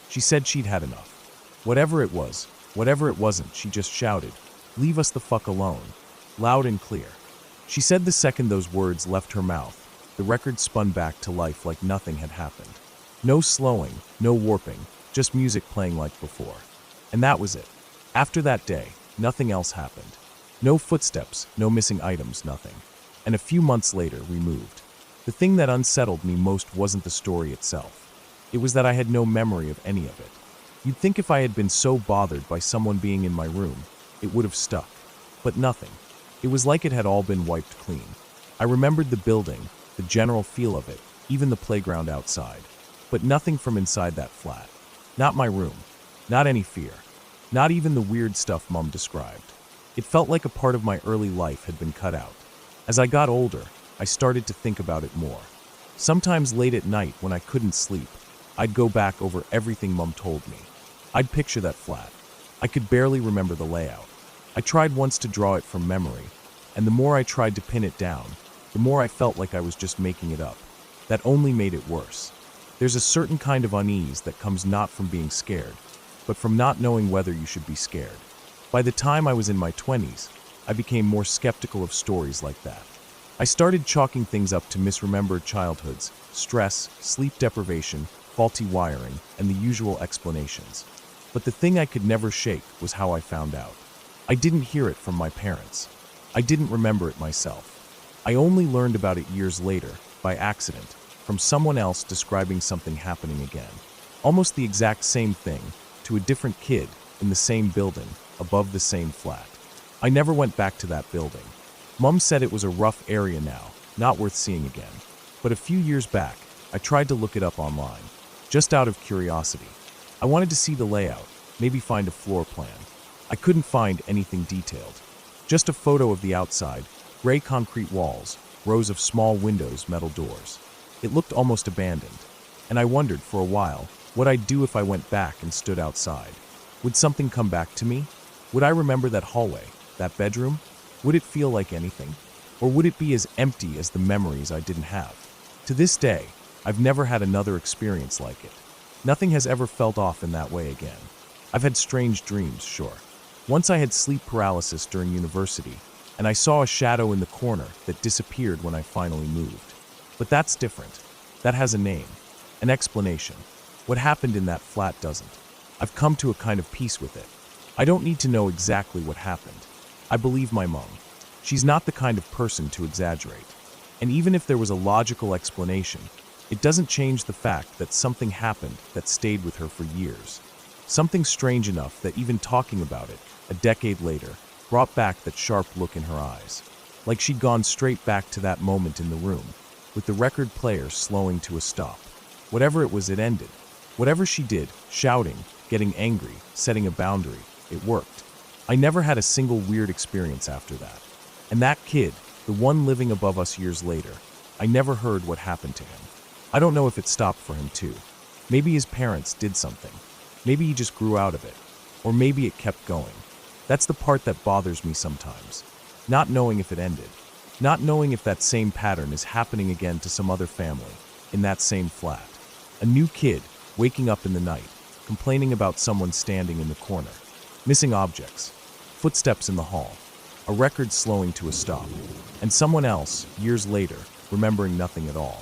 She said she'd had enough. Whatever it was, whatever it wasn't, she just shouted, "Leave us the fuck alone." Loud and clear. She said the second those words left her mouth, the record spun back to life like nothing had happened. No slowing, no warping, just music playing like before. And that was it. After that day, nothing else happened. No footsteps, no missing items, nothing. And a few months later, we moved. The thing that unsettled me most wasn't the story itself. It was that I had no memory of any of it. You'd think if I had been so bothered by someone being in my room, it would have stuck. But nothing. It was like it had all been wiped clean. I remembered the building, the general feel of it, even the playground outside. But nothing from inside that flat. Not my room. Not any fear. Not even the weird stuff Mum described. It felt like a part of my early life had been cut out. As I got older, I started to think about it more. Sometimes late at night when I couldn't sleep, I'd go back over everything Mum told me. I'd picture that flat. I could barely remember the layout. I tried once to draw it from memory, and the more I tried to pin it down, the more I felt like I was just making it up. That only made it worse. There's a certain kind of unease that comes not from being scared, but from not knowing whether you should be scared. By the time I was in my 20s, I became more skeptical of stories like that. I started chalking things up to misremembered childhoods, stress, sleep deprivation, faulty wiring, and the usual explanations. But the thing I could never shake was how I found out. I didn't hear it from my parents. I didn't remember it myself. I only learned about it years later, by accident, from someone else describing something happening again. Almost the exact same thing, to a different kid, in the same building, above the same flat. I never went back to that building. Mom said it was a rough area now, not worth seeing again. But a few years back, I tried to look it up online, just out of curiosity. I wanted to see the layout, maybe find a floor plan. I couldn't find anything detailed. Just a photo of the outside, gray concrete walls, rows of small windows, metal doors. It looked almost abandoned, and I wondered for a while what I'd do if I went back and stood outside. Would something come back to me? Would I remember that hallway, that bedroom? Would it feel like anything? Or would it be as empty as the memories I didn't have? To this day, I've never had another experience like it. Nothing has ever felt off in that way again. I've had strange dreams, sure. Once I had sleep paralysis during university, and I saw a shadow in the corner that disappeared when I finally moved. But that's different. That has a name, an explanation. What happened in that flat doesn't. I've come to a kind of peace with it. I don't need to know exactly what happened. I believe my mom. She's not the kind of person to exaggerate. And even if there was a logical explanation, it doesn't change the fact that something happened that stayed with her for years. Something strange enough that even talking about it, a decade later, brought back that sharp look in her eyes. Like she'd gone straight back to that moment in the room, with the record player slowing to a stop. Whatever it was, it ended. Whatever she did, shouting, getting angry, setting a boundary, it worked. I never had a single weird experience after that. And that kid, the one living above us years later, I never heard what happened to him. I don't know if it stopped for him too. Maybe his parents did something. Maybe he just grew out of it. Or maybe it kept going. That's the part that bothers me sometimes. Not knowing if it ended. Not knowing if that same pattern is happening again to some other family, in that same flat. A new kid, waking up in the night, complaining about someone standing in the corner. Missing objects. Footsteps in the hall. A record slowing to a stop. And someone else, years later, remembering nothing at all.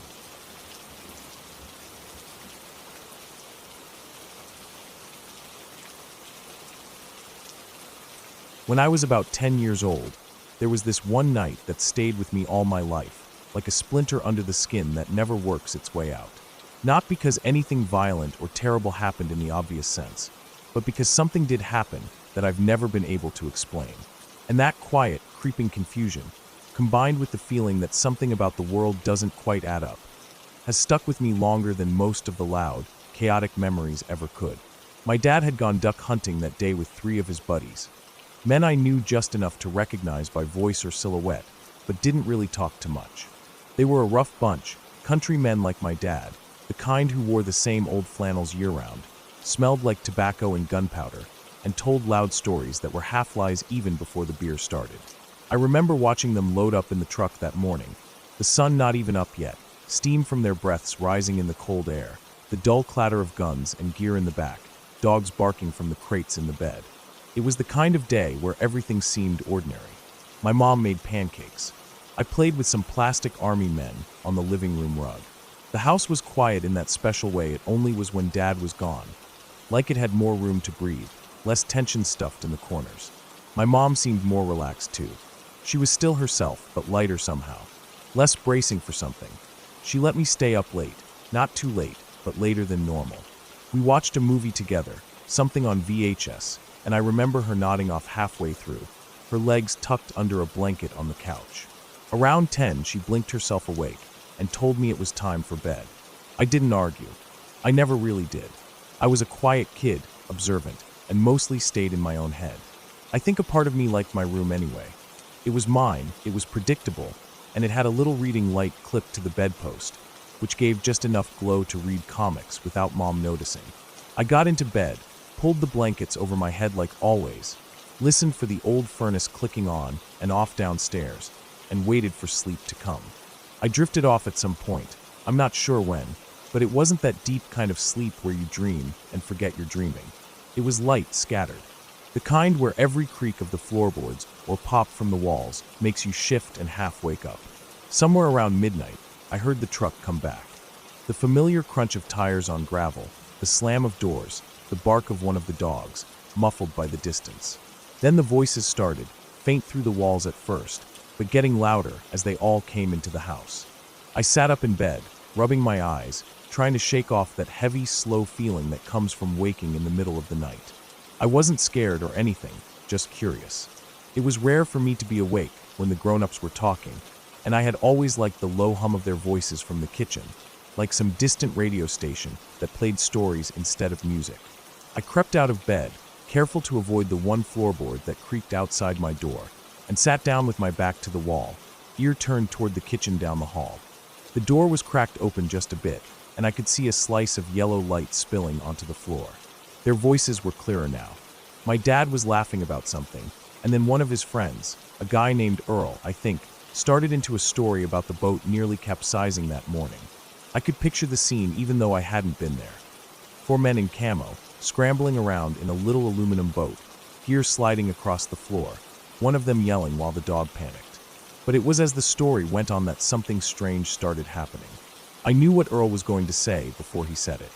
When I was about 10 years old, there was this one night that stayed with me all my life, like a splinter under the skin that never works its way out. Not because anything violent or terrible happened in the obvious sense, but because something did happen that I've never been able to explain. And that quiet, creeping confusion, combined with the feeling that something about the world doesn't quite add up, has stuck with me longer than most of the loud, chaotic memories ever could. My dad had gone duck hunting that day with 3 of his buddies. Men I knew just enough to recognize by voice or silhouette, but didn't really talk too much. They were a rough bunch, country men like my dad, the kind who wore the same old flannels year-round, smelled like tobacco and gunpowder, and told loud stories that were half-lies even before the beer started. I remember watching them load up in the truck that morning, the sun not even up yet, steam from their breaths rising in the cold air, the dull clatter of guns and gear in the back, dogs barking from the crates in the bed. It was the kind of day where everything seemed ordinary. My mom made pancakes. I played with some plastic army men on the living room rug. The house was quiet in that special way it only was when Dad was gone, like it had more room to breathe, less tension stuffed in the corners. My mom seemed more relaxed too. She was still herself, but lighter somehow, less bracing for something. She let me stay up late, not too late, but later than normal. We watched a movie together, something on VHS, and I remember her nodding off halfway through, her legs tucked under a blanket on the couch. Around 10, she blinked herself awake and told me it was time for bed. I didn't argue. I never really did. I was a quiet kid, observant, and mostly stayed in my own head. I think a part of me liked my room anyway. It was mine, it was predictable, and it had a little reading light clipped to the bedpost, which gave just enough glow to read comics without Mom noticing. I got into bed, pulled the blankets over my head like always, listened for the old furnace clicking on and off downstairs, and waited for sleep to come. I drifted off at some point, I'm not sure when, but it wasn't that deep kind of sleep where you dream and forget you're dreaming. It was light, scattered. The kind where every creak of the floorboards or pop from the walls makes you shift and half wake up. Somewhere around midnight, I heard the truck come back. The familiar crunch of tires on gravel, the slam of doors, the bark of one of the dogs, muffled by the distance. Then the voices started, faint through the walls at first, but getting louder as they all came into the house. I sat up in bed, rubbing my eyes, trying to shake off that heavy, slow feeling that comes from waking in the middle of the night. I wasn't scared or anything, just curious. It was rare for me to be awake when the grown-ups were talking, and I had always liked the low hum of their voices from the kitchen, like some distant radio station that played stories instead of music. I crept out of bed, careful to avoid the one floorboard that creaked outside my door, and sat down with my back to the wall, ear turned toward the kitchen down the hall. The door was cracked open just a bit, and I could see a slice of yellow light spilling onto the floor. Their voices were clearer now. My dad was laughing about something, and then one of his friends, a guy named Earl, I think, started into a story about the boat nearly capsizing that morning. I could picture the scene even though I hadn't been there. 4 men in camo, scrambling around in a little aluminum boat, gear sliding across the floor, one of them yelling while the dog panicked. But it was as the story went on that something strange started happening. I knew what Earl was going to say before he said it.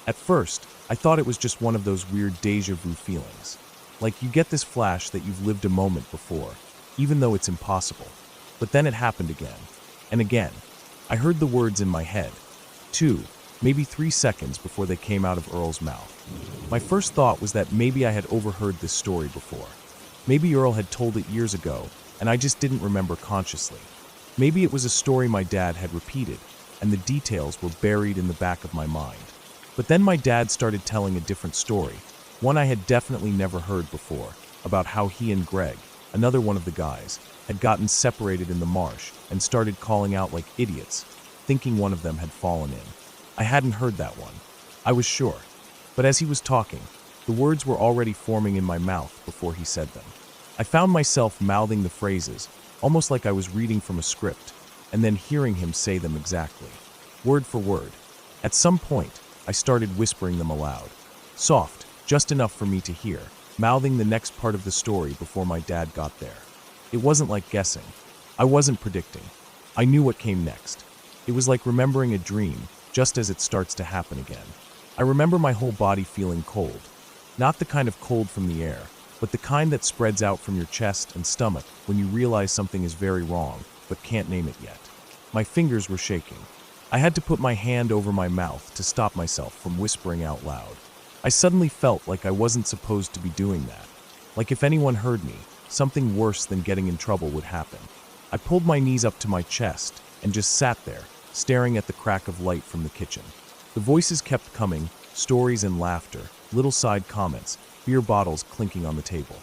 At first, I thought it was just one of those weird déjà vu feelings. Like you get this flash that you've lived a moment before, even though it's impossible. But then it happened again, and again. I heard the words in my head. 2, maybe 3 seconds before they came out of Earl's mouth. My first thought was that maybe I had overheard this story before. Maybe Earl had told it years ago, and I just didn't remember consciously. Maybe it was a story my dad had repeated, and the details were buried in the back of my mind. But then my dad started telling a different story, one I had definitely never heard before, about how he and Greg, another one of the guys, had gotten separated in the marsh and started calling out like idiots, thinking one of them had fallen in. I hadn't heard that one. I was sure. But as he was talking, the words were already forming in my mouth before he said them. I found myself mouthing the phrases, almost like I was reading from a script, and then hearing him say them exactly, word for word. At some point, I started whispering them aloud, soft, just enough for me to hear, mouthing the next part of the story before my dad got there. It wasn't like guessing. I wasn't predicting. I knew what came next. It was like remembering a dream, just as it starts to happen again. I remember my whole body feeling cold. Not the kind of cold from the air, but the kind that spreads out from your chest and stomach when you realize something is very wrong, but can't name it yet. My fingers were shaking. I had to put my hand over my mouth to stop myself from whispering out loud. I suddenly felt like I wasn't supposed to be doing that. Like if anyone heard me, something worse than getting in trouble would happen. I pulled my knees up to my chest and just sat there, staring at the crack of light from the kitchen. The voices kept coming, stories and laughter, little side comments, beer bottles clinking on the table.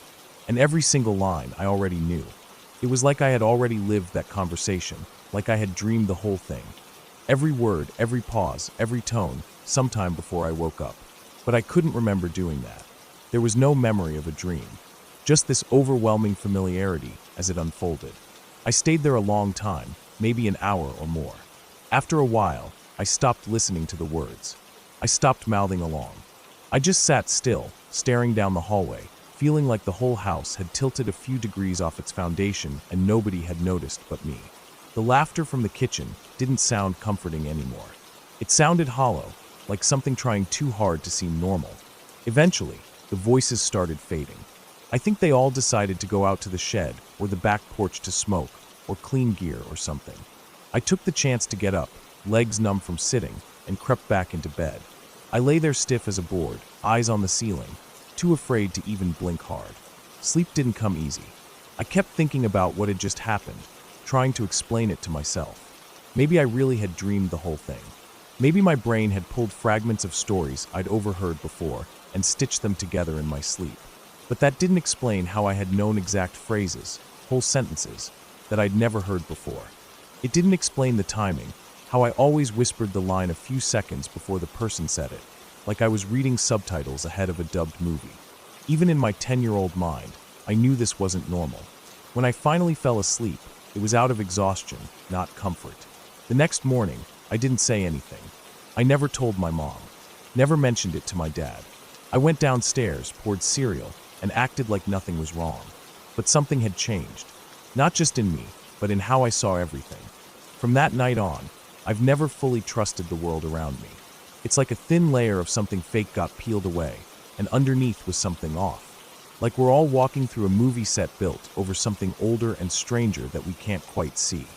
And every single line I already knew. It was like I had already lived that conversation, like I had dreamed the whole thing. Every word, every pause, every tone, sometime before I woke up. But I couldn't remember doing that. There was no memory of a dream. Just this overwhelming familiarity as it unfolded. I stayed there a long time, maybe an hour or more. After a while, I stopped listening to the words. I stopped mouthing along. I just sat still, staring down the hallway, feeling like the whole house had tilted a few degrees off its foundation and nobody had noticed but me. The laughter from the kitchen didn't sound comforting anymore. It sounded hollow, like something trying too hard to seem normal. Eventually, the voices started fading. I think they all decided to go out to the shed or the back porch to smoke or clean gear or something. I took the chance to get up, legs numb from sitting, and crept back into bed. I lay there stiff as a board, eyes on the ceiling, too afraid to even blink hard. Sleep didn't come easy. I kept thinking about what had just happened, trying to explain it to myself. Maybe I really had dreamed the whole thing. Maybe my brain had pulled fragments of stories I'd overheard before and stitched them together in my sleep. But that didn't explain how I had known exact phrases, whole sentences, that I'd never heard before. It didn't explain the timing, how I always whispered the line a few seconds before the person said it, like I was reading subtitles ahead of a dubbed movie. Even in my 10-year-old mind, I knew this wasn't normal. When I finally fell asleep, it was out of exhaustion, not comfort. The next morning, I didn't say anything. I never told my mom, never mentioned it to my dad. I went downstairs, poured cereal, and acted like nothing was wrong. But something had changed. Not just in me, but in how I saw everything. From that night on, I've never fully trusted the world around me. It's like a thin layer of something fake got peeled away, and underneath was something off. Like we're all walking through a movie set built over something older and stranger that we can't quite see.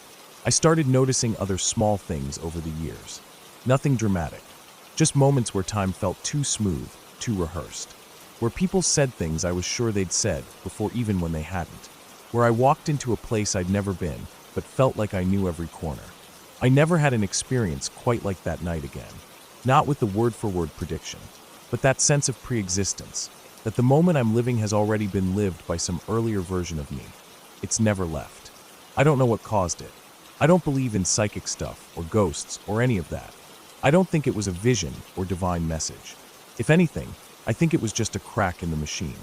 I started noticing other small things over the years. Nothing dramatic, just moments where time felt too smooth, too rehearsed. Where people said things I was sure they'd said before even when they hadn't. Where I walked into a place I'd never been, but felt like I knew every corner. I never had an experience quite like that night again. Not with the word-for-word prediction, but that sense of pre-existence, that the moment I'm living has already been lived by some earlier version of me. It's never left. I don't know what caused it. I don't believe in psychic stuff or ghosts or any of that. I don't think it was a vision or divine message. If anything, I think it was just a crack in the machine.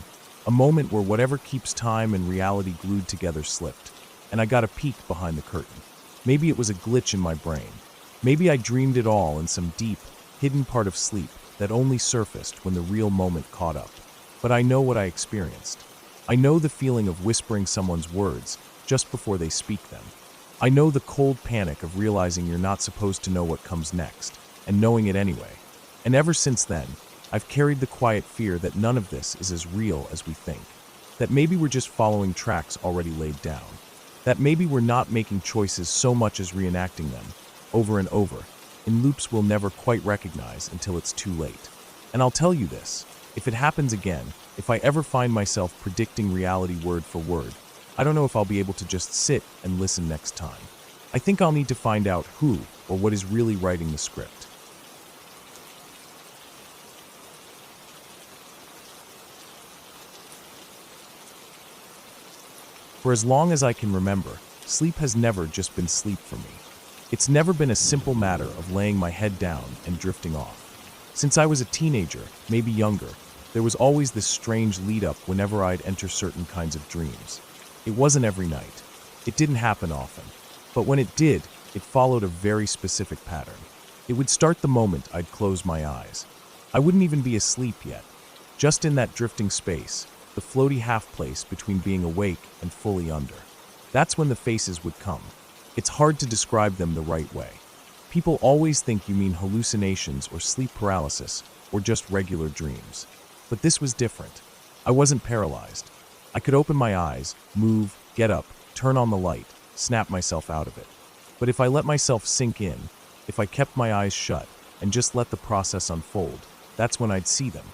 A moment where whatever keeps time and reality glued together slipped, and I got a peek behind the curtain. Maybe it was a glitch in my brain. Maybe I dreamed it all in some deep, hidden part of sleep that only surfaced when the real moment caught up. But I know what I experienced. I know the feeling of whispering someone's words just before they speak them. I know the cold panic of realizing you're not supposed to know what comes next, and knowing it anyway. And ever since then, I've carried the quiet fear that none of this is as real as we think. That maybe we're just following tracks already laid down. That maybe we're not making choices so much as reenacting them, over and over, in loops we'll never quite recognize until it's too late. And I'll tell you this, if it happens again, if I ever find myself predicting reality word for word, I don't know if I'll be able to just sit and listen next time. I think I'll need to find out who or what is really writing the script. For as long as I can remember, sleep has never just been sleep for me. It's never been a simple matter of laying my head down and drifting off. Since I was a teenager, maybe younger, there was always this strange lead-up whenever I'd enter certain kinds of dreams. It wasn't every night. It didn't happen often. But when it did, it followed a very specific pattern. It would start the moment I'd close my eyes. I wouldn't even be asleep yet. Just in that drifting space, the floaty half place between being awake and fully under. That's when the faces would come. It's hard to describe them the right way. People always think you mean hallucinations or sleep paralysis or just regular dreams. But this was different. I wasn't paralyzed. I could open my eyes, move, get up, turn on the light, snap myself out of it. But if I let myself sink in, if I kept my eyes shut and just let the process unfold, that's when I'd see them.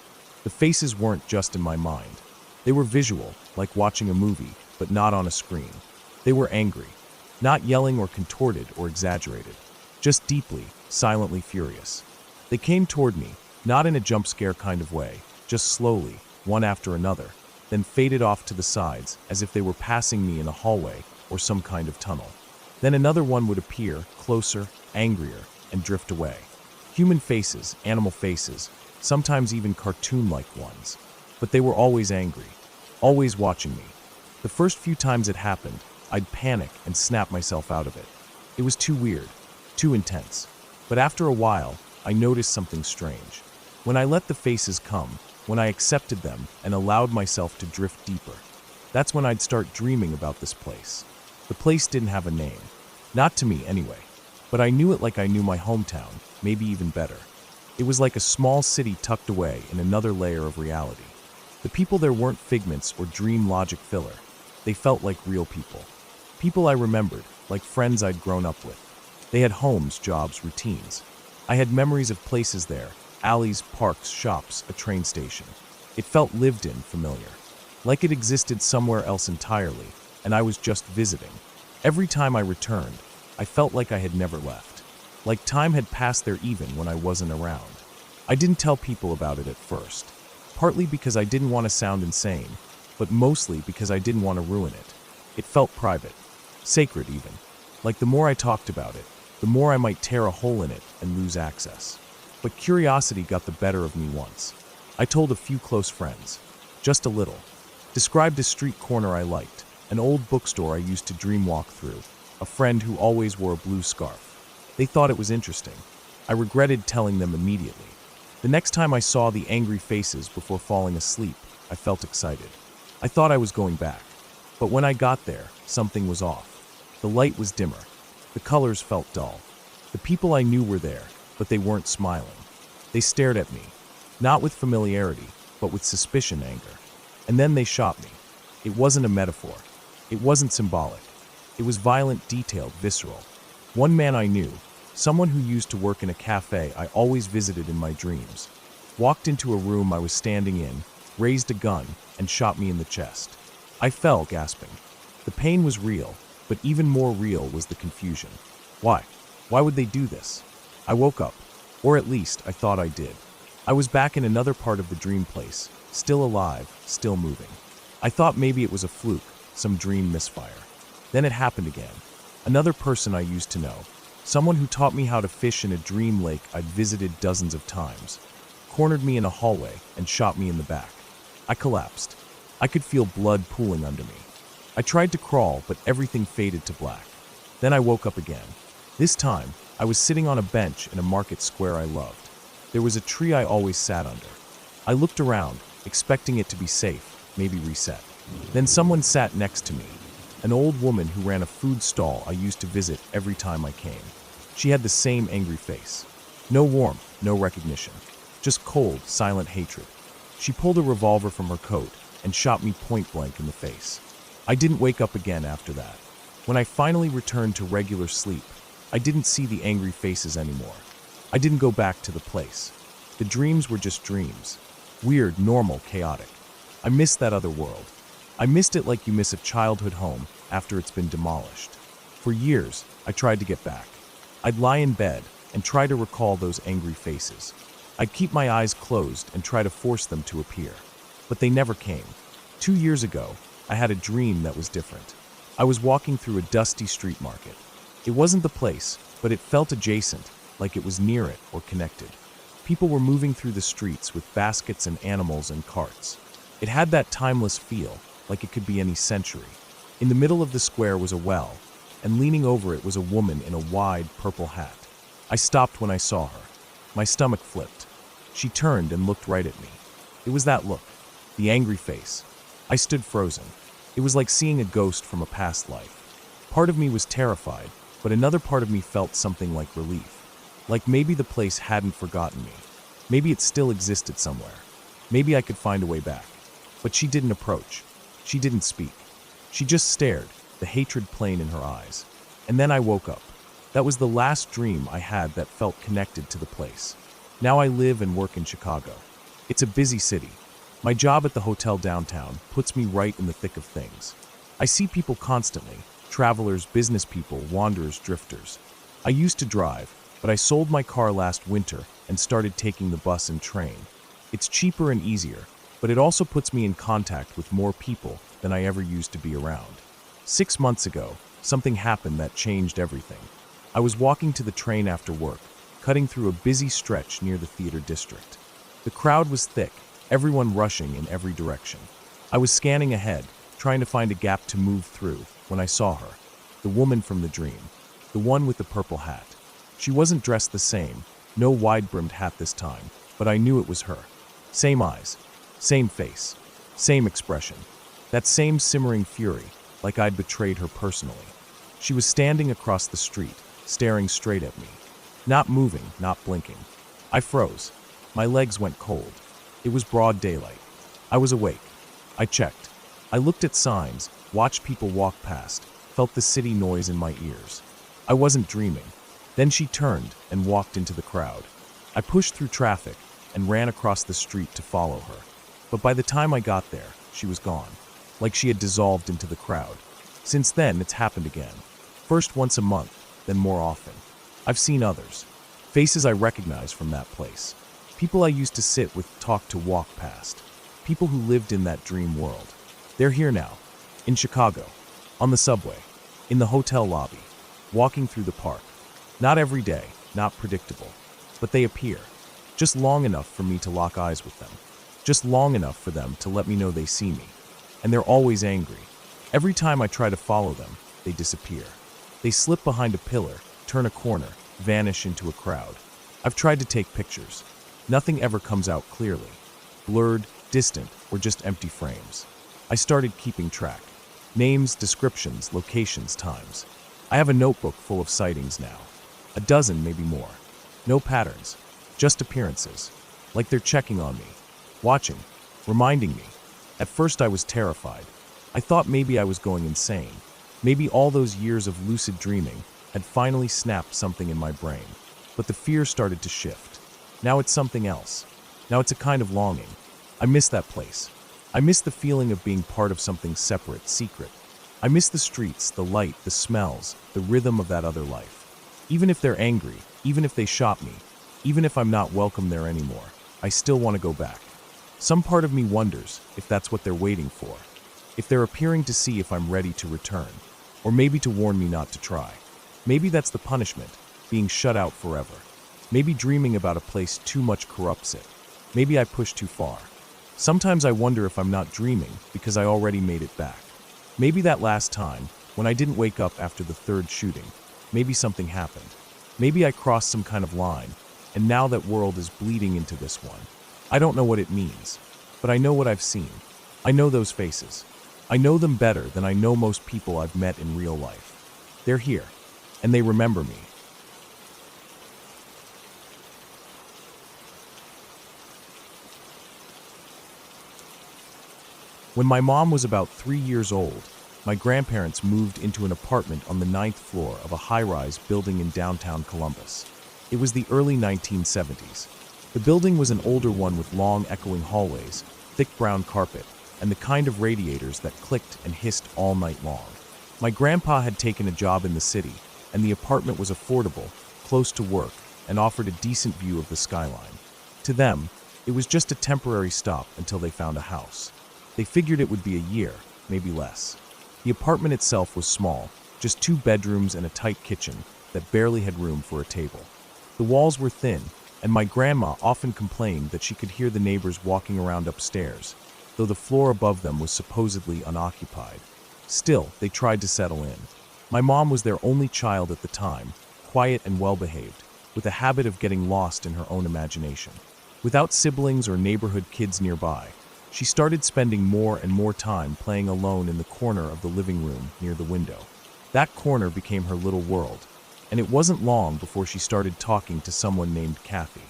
The faces weren't just in my mind. They were visual, like watching a movie, but not on a screen. They were angry, not yelling or contorted or exaggerated, just deeply, silently furious. They came toward me, not in a jump scare kind of way, just slowly, one after another, then faded off to the sides as if they were passing me in a hallway or some kind of tunnel. Then another one would appear, closer, angrier, and drift away. Human faces, animal faces, sometimes even cartoon-like ones. But they were always angry, always watching me. The first few times it happened, I'd panic and snap myself out of it. It was too weird, too intense. But after a while, I noticed something strange. When I let the faces come, when I accepted them and allowed myself to drift deeper, that's when I'd start dreaming about this place. The place didn't have a name. Not to me, anyway. But I knew it like I knew my hometown, maybe even better. It was like a small city tucked away in another layer of reality. The people there weren't figments or dream logic filler. They felt like real people. People I remembered, like friends I'd grown up with. They had homes, jobs, routines. I had memories of places there, alleys, parks, shops, a train station. It felt lived in, familiar. Like it existed somewhere else entirely, and I was just visiting. Every time I returned, I felt like I had never left. Like time had passed there even when I wasn't around. I didn't tell people about it at first. Partly because I didn't want to sound insane, but mostly because I didn't want to ruin it. It felt private, sacred even. Like the more I talked about it, the more I might tear a hole in it and lose access. But curiosity got the better of me once. I told a few close friends, just a little. Described a street corner I liked, an old bookstore I used to dream walk through, a friend who always wore a blue scarf. They thought it was interesting. I regretted telling them immediately. The next time I saw the angry faces before falling asleep, I felt excited. I thought I was going back. But when I got there, something was off. The light was dimmer. The colors felt dull. The people I knew were there, but they weren't smiling. They stared at me, not with familiarity, but with suspicion, anger. And then they shot me. It wasn't a metaphor. It wasn't symbolic. It was violent, detailed, visceral. One man I knew, someone who used to work in a cafe I always visited in my dreams, walked into a room I was standing in, raised a gun, and shot me in the chest. I fell, gasping. The pain was real, but even more real was the confusion. Why? Why would they do this? I woke up, or at least I thought I did. I was back in another part of the dream place, still alive, still moving. I thought maybe it was a fluke, some dream misfire. Then it happened again. Another person I used to know, someone who taught me how to fish in a dream lake I'd visited dozens of times, cornered me in a hallway and shot me in the back. I collapsed. I could feel blood pooling under me. I tried to crawl, but everything faded to black. Then I woke up again. This time, I was sitting on a bench in a market square I loved. There was a tree I always sat under. I looked around, expecting it to be safe, maybe reset. Then someone sat next to me, an old woman who ran a food stall I used to visit every time I came. She had the same angry face. No warmth, no recognition. Just cold, silent hatred. She pulled a revolver from her coat and shot me point blank in the face. I didn't wake up again after that. When I finally returned to regular sleep, I didn't see the angry faces anymore. I didn't go back to the place. The dreams were just dreams. Weird, normal, chaotic. I missed that other world. I missed it like you miss a childhood home after it's been demolished. For years, I tried to get back. I'd lie in bed and try to recall those angry faces. I'd keep my eyes closed and try to force them to appear. But they never came. 2 years ago, I had a dream that was different. I was walking through a dusty street market. It wasn't the place, but it felt adjacent, like it was near it or connected. People were moving through the streets with baskets and animals and carts. It had that timeless feel, like it could be any century. In the middle of the square was a well, and leaning over it was a woman in a wide purple hat. I stopped when I saw her. My stomach flipped. She turned and looked right at me. It was that look, the angry face. I stood frozen. It was like seeing a ghost from a past life. Part of me was terrified, but another part of me felt something like relief. Like maybe the place hadn't forgotten me. Maybe it still existed somewhere. Maybe I could find a way back. But she didn't approach. She didn't speak. She just stared, the hatred plain in her eyes. And then I woke up. That was the last dream I had that felt connected to the place. Now I live and work in Chicago. It's a busy city. My job at the hotel downtown puts me right in the thick of things. I see people constantly, travelers, business people, wanderers, drifters. I used to drive, but I sold my car last winter and started taking the bus and train. It's cheaper and easier, but it also puts me in contact with more people than I ever used to be around. 6 months ago, something happened that changed everything. I was walking to the train after work, cutting through a busy stretch near the theater district. The crowd was thick, everyone rushing in every direction. I was scanning ahead, trying to find a gap to move through, when I saw her. The woman from the dream. The one with the purple hat. She wasn't dressed the same, no wide-brimmed hat this time, but I knew it was her. Same eyes, same face, same expression. That same simmering fury, like I'd betrayed her personally. She was standing across the street, staring straight at me. Not moving, not blinking. I froze. My legs went cold. It was broad daylight. I was awake. I checked. I looked at signs, watched people walk past, felt the city noise in my ears. I wasn't dreaming. Then she turned and walked into the crowd. I pushed through traffic and ran across the street to follow her. But by the time I got there, she was gone, like she had dissolved into the crowd. Since then, it's happened again. First once a month, then more often. I've seen others. Faces I recognize from that place. People I used to sit with, talk to, walk past. People who lived in that dream world. They're here now. In Chicago. On the subway. In the hotel lobby. Walking through the park. Not every day, not predictable. But they appear. Just long enough for me to lock eyes with them. Just long enough for them to let me know they see me. And they're always angry. Every time I try to follow them, they disappear. They slip behind a pillar, turn a corner, vanish into a crowd. I've tried to take pictures. Nothing ever comes out clearly. Blurred, distant, or just empty frames. I started keeping track. Names, descriptions, locations, times. I have a notebook full of sightings now. A dozen, maybe more. No patterns, just appearances. Like they're checking on me, watching, reminding me. At first I was terrified. I thought maybe I was going insane. Maybe all those years of lucid dreaming had finally snapped something in my brain. But the fear started to shift. Now it's something else. Now it's a kind of longing. I miss that place. I miss the feeling of being part of something separate, secret. I miss the streets, the light, the smells, the rhythm of that other life. Even if they're angry, even if they shot me, even if I'm not welcome there anymore, I still want to go back. Some part of me wonders if that's what they're waiting for. If they're appearing to see if I'm ready to return. Or maybe to warn me not to try. Maybe that's the punishment, being shut out forever. Maybe dreaming about a place too much corrupts it. Maybe I push too far. Sometimes I wonder if I'm not dreaming because I already made it back. Maybe that last time, when I didn't wake up after the third shooting, maybe something happened. Maybe I crossed some kind of line, and now that world is bleeding into this one. I don't know what it means, but I know what I've seen. I know those faces. I know them better than I know most people I've met in real life. They're here, and they remember me. When my mom was about 3 years old, my grandparents moved into an apartment on the 9th floor of a high-rise building in downtown Columbus. It was the early 1970s. The building was an older one with long, echoing hallways, thick brown carpet, and the kind of radiators that clicked and hissed all night long. My grandpa had taken a job in the city, and the apartment was affordable, close to work, and offered a decent view of the skyline. To them, it was just a temporary stop until they found a house. They figured it would be a year, maybe less. The apartment itself was small, just 2 bedrooms and a tight kitchen that barely had room for a table. The walls were thin, and my grandma often complained that she could hear the neighbors walking around upstairs, though the floor above them was supposedly unoccupied. Still, they tried to settle in. My mom was their only child at the time, quiet and well-behaved, with a habit of getting lost in her own imagination. Without siblings or neighborhood kids nearby, she started spending more and more time playing alone in the corner of the living room near the window. That corner became her little world, and it wasn't long before she started talking to someone named Kathy.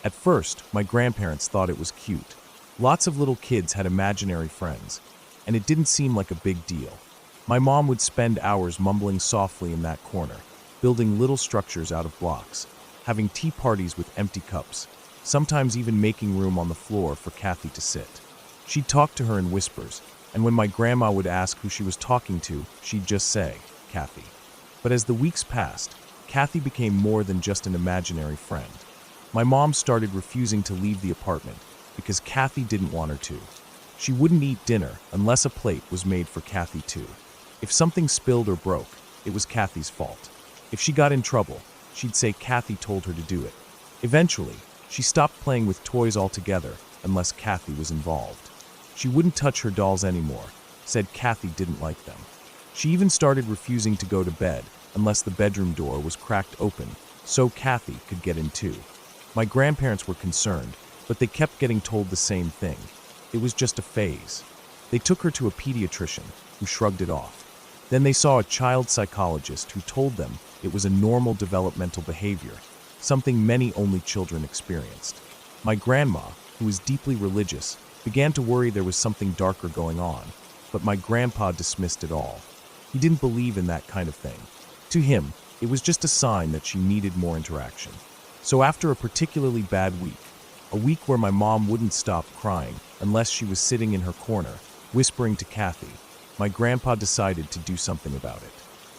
At first, my grandparents thought it was cute. Lots of little kids had imaginary friends, and it didn't seem like a big deal. My mom would spend hours mumbling softly in that corner, building little structures out of blocks, having tea parties with empty cups, sometimes even making room on the floor for Kathy to sit. She'd talk to her in whispers, and when my grandma would ask who she was talking to, she'd just say, Kathy. But as the weeks passed, Kathy became more than just an imaginary friend. My mom started refusing to leave the apartment because Kathy didn't want her to. She wouldn't eat dinner unless a plate was made for Kathy too. If something spilled or broke, it was Kathy's fault. If she got in trouble, she'd say Kathy told her to do it. Eventually, she stopped playing with toys altogether unless Kathy was involved. She wouldn't touch her dolls anymore, said Kathy didn't like them. She even started refusing to go to bed unless the bedroom door was cracked open so Kathy could get in too. My grandparents were concerned, but they kept getting told the same thing. It was just a phase. They took her to a pediatrician, who shrugged it off. Then they saw a child psychologist who told them it was a normal developmental behavior, something many only children experienced. My grandma, who was deeply religious, began to worry there was something darker going on, but my grandpa dismissed it all. He didn't believe in that kind of thing. To him, it was just a sign that she needed more interaction. So after a particularly bad week, a week where my mom wouldn't stop crying unless she was sitting in her corner, whispering to Kathy, my grandpa decided to do something about it.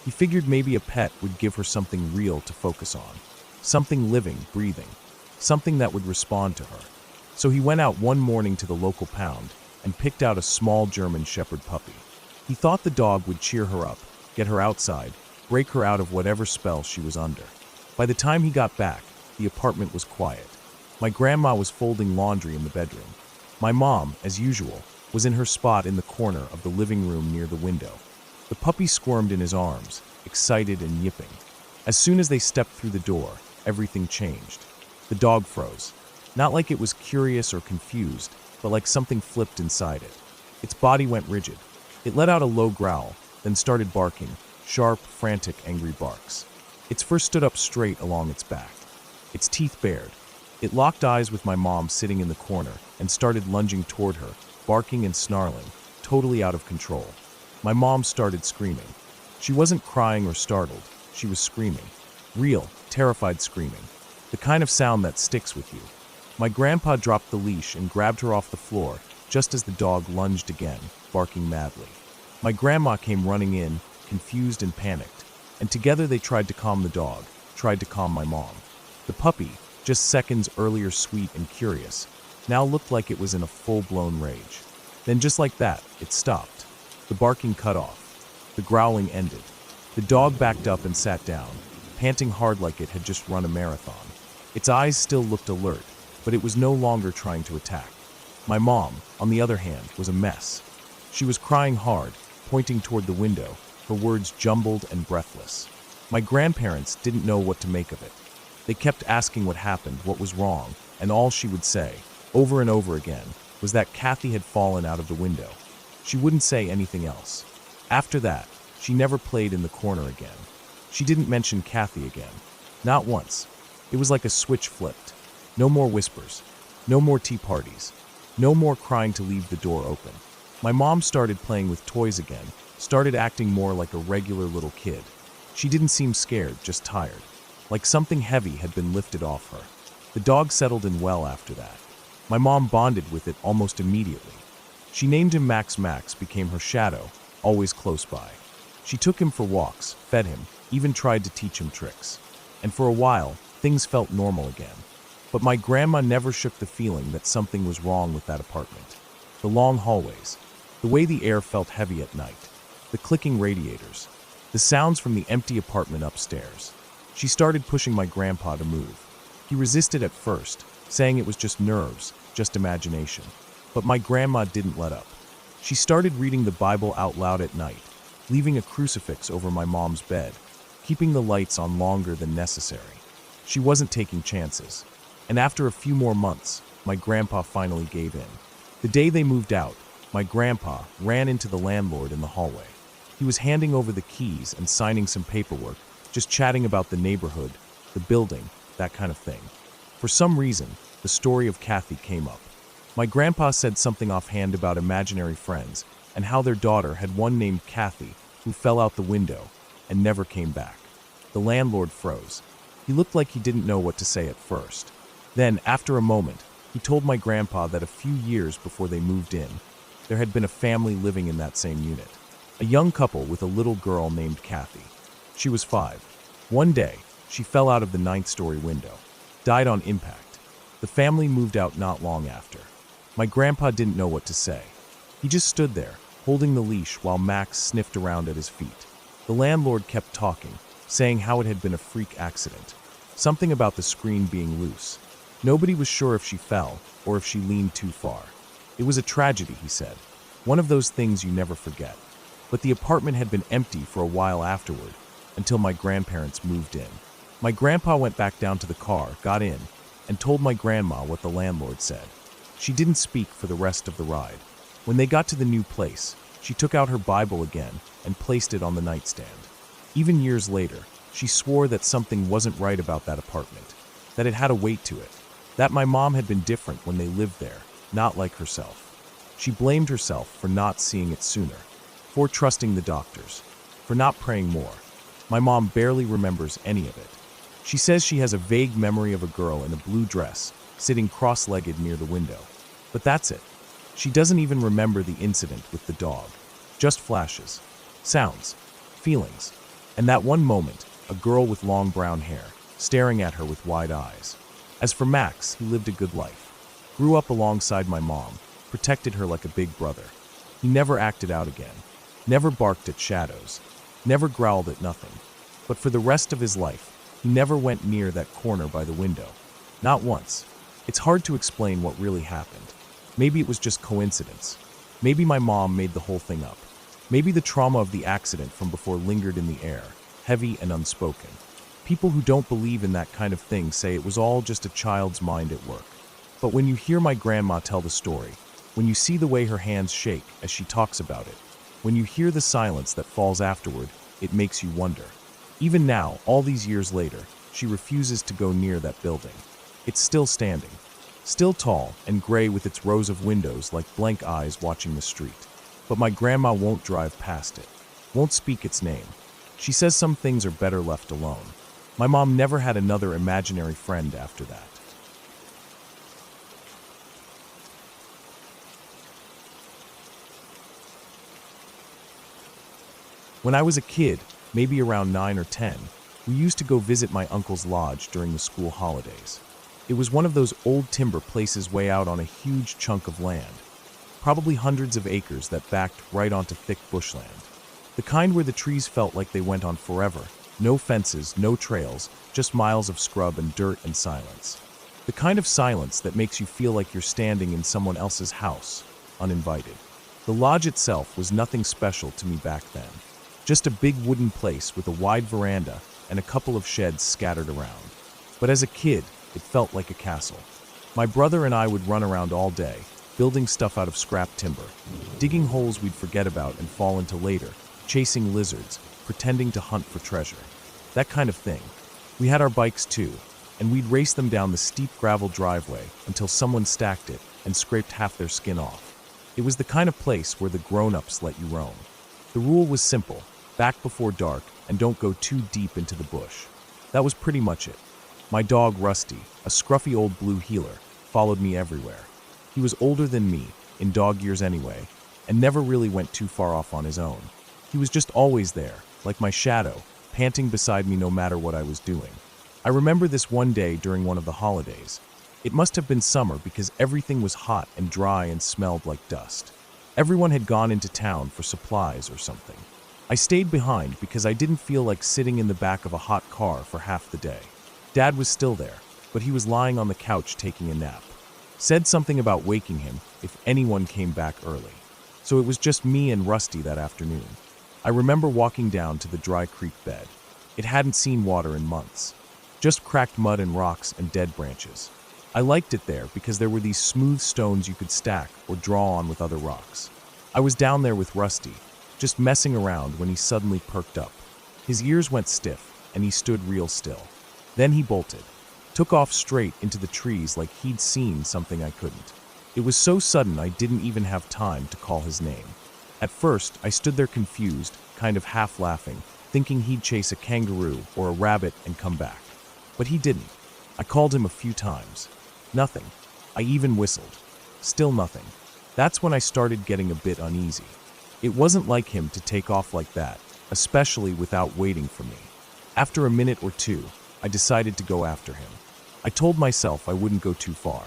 He figured maybe a pet would give her something real to focus on. Something living, breathing. Something that would respond to her. So he went out one morning to the local pound and picked out a small German Shepherd puppy. He thought the dog would cheer her up, get her outside, break her out of whatever spell she was under. By the time he got back, the apartment was quiet. My grandma was folding laundry in the bedroom. My mom, as usual, was in her spot in the corner of the living room near the window. The puppy squirmed in his arms, excited and yipping. As soon as they stepped through the door, everything changed. The dog froze. Not like it was curious or confused, but like something flipped inside it. Its body went rigid. It let out a low growl, then started barking, sharp, frantic, angry barks. Its fur stood up straight along its back, its teeth bared. It locked eyes with my mom sitting in the corner and started lunging toward her, barking and snarling, totally out of control. My mom started screaming. She wasn't crying or startled, she was screaming. Real, terrified screaming. The kind of sound that sticks with you. My grandpa dropped the leash and grabbed her off the floor just as the dog lunged again, barking madly. My grandma came running in, confused and panicked, and together they tried to calm the dog, tried to calm my mom. The puppy, just seconds earlier sweet and curious, now looked like it was in a full-blown rage. Then just like that, it stopped. The barking cut off. The growling ended. The dog backed up and sat down, panting hard like it had just run a marathon. Its eyes still looked alert, but it was no longer trying to attack. My mom, on the other hand, was a mess. She was crying hard, pointing toward the window, her words jumbled and breathless. My grandparents didn't know what to make of it. They kept asking what happened, what was wrong, and all she would say, over and over again, was that Kathy had fallen out of the window. She wouldn't say anything else. After that, she never played in the corner again. She didn't mention Kathy again. Not once. It was like a switch flipped. No more whispers. No more tea parties. No more crying to leave the door open. My mom started playing with toys again, started acting more like a regular little kid. She didn't seem scared, just tired. Like something heavy had been lifted off her. The dog settled in well after that. My mom bonded with it almost immediately. She named him Max. Max became her shadow, always close by. She took him for walks, fed him, even tried to teach him tricks. And for a while, things felt normal again. But my grandma never shook the feeling that something was wrong with that apartment. The long hallways, the way the air felt heavy at night, the clicking radiators, the sounds from the empty apartment upstairs. She started pushing my grandpa to move. He resisted at first, saying it was just nerves, just imagination. But my grandma didn't let up. She started reading the Bible out loud at night, leaving a crucifix over my mom's bed, keeping the lights on longer than necessary. She wasn't taking chances. And after a few more months, my grandpa finally gave in. The day they moved out, my grandpa ran into the landlord in the hallway. He was handing over the keys and signing some paperwork, just chatting about the neighborhood, the building, that kind of thing. For some reason, the story of Kathy came up. My grandpa said something offhand about imaginary friends and how their daughter had one named Kathy who fell out the window and never came back. The landlord froze. He looked like he didn't know what to say at first. Then, after a moment, he told my grandpa that a few years before they moved in, there had been a family living in that same unit. A young couple with a little girl named Kathy. She was 5. One day, she fell out of the 9th-story window, died on impact. The family moved out not long after. My grandpa didn't know what to say. He just stood there, holding the leash while Max sniffed around at his feet. The landlord kept talking, saying how it had been a freak accident. Something about the screen being loose. Nobody was sure if she fell or if she leaned too far. It was a tragedy, he said. One of those things you never forget. But the apartment had been empty for a while afterward, until my grandparents moved in. My grandpa went back down to the car, got in, and told my grandma what the landlord said. She didn't speak for the rest of the ride. When they got to the new place, she took out her Bible again and placed it on the nightstand. Even years later, she swore that something wasn't right about that apartment, that it had a weight to it, that my mom had been different when they lived there, not like herself. She blamed herself for not seeing it sooner, for trusting the doctors, for not praying more. My mom barely remembers any of it. She says she has a vague memory of a girl in a blue dress, sitting cross-legged near the window. But that's it. She doesn't even remember the incident with the dog. Just flashes, sounds, feelings, and that one moment, a girl with long brown hair, staring at her with wide eyes. As for Max, he lived a good life. Grew up alongside my mom, protected her like a big brother. He never acted out again, never barked at shadows, never growled at nothing. But for the rest of his life, he never went near that corner by the window. Not once. It's hard to explain what really happened. Maybe it was just coincidence. Maybe my mom made the whole thing up. Maybe the trauma of the accident from before lingered in the air, heavy and unspoken. People who don't believe in that kind of thing say it was all just a child's mind at work. But when you hear my grandma tell the story, when you see the way her hands shake as she talks about it, when you hear the silence that falls afterward, it makes you wonder. Even now, all these years later, she refuses to go near that building. It's still standing, still tall and gray with its rows of windows like blank eyes watching the street. But my grandma won't drive past it, won't speak its name. She says some things are better left alone. My mom never had another imaginary friend after that. When I was a kid, maybe around 9 or 10, we used to go visit my uncle's lodge during the school holidays. It was one of those old timber places way out on a huge chunk of land, probably hundreds of acres that backed right onto thick bushland. The kind where the trees felt like they went on forever. No fences, no trails, just miles of scrub and dirt and silence. The kind of silence that makes you feel like you're standing in someone else's house, uninvited. The lodge itself was nothing special to me back then. Just a big wooden place with a wide veranda and a couple of sheds scattered around. But as a kid, it felt like a castle. My brother and I would run around all day, building stuff out of scrap timber, digging holes we'd forget about and fall into later, chasing lizards, pretending to hunt for treasure. That kind of thing. We had our bikes too, and we'd race them down the steep gravel driveway until someone stacked it and scraped half their skin off. It was the kind of place where the grown-ups let you roam. The rule was simple: back before dark and don't go too deep into the bush. That was pretty much it. My dog Rusty, a scruffy old blue heeler, followed me everywhere. He was older than me, in dog years anyway, and never really went too far off on his own. He was just always there, like my shadow, panting beside me no matter what I was doing. I remember this one day during one of the holidays. It must have been summer because everything was hot and dry and smelled like dust. Everyone had gone into town for supplies or something. I stayed behind because I didn't feel like sitting in the back of a hot car for half the day. Dad was still there, but he was lying on the couch taking a nap. Said something about waking him if anyone came back early. So it was just me and Rusty that afternoon. I remember walking down to the dry creek bed. It hadn't seen water in months. Just cracked mud and rocks and dead branches. I liked it there because there were these smooth stones you could stack or draw on with other rocks. I was down there with Rusty, just messing around when he suddenly perked up. His ears went stiff and he stood real still. Then he bolted, took off straight into the trees like he'd seen something I couldn't. It was so sudden I didn't even have time to call his name. At first, I stood there confused, kind of half laughing, thinking he'd chase a kangaroo or a rabbit and come back. But he didn't. I called him a few times. Nothing. I even whistled. Still nothing. That's when I started getting a bit uneasy. It wasn't like him to take off like that, especially without waiting for me. After a minute or two, I decided to go after him. I told myself I wouldn't go too far.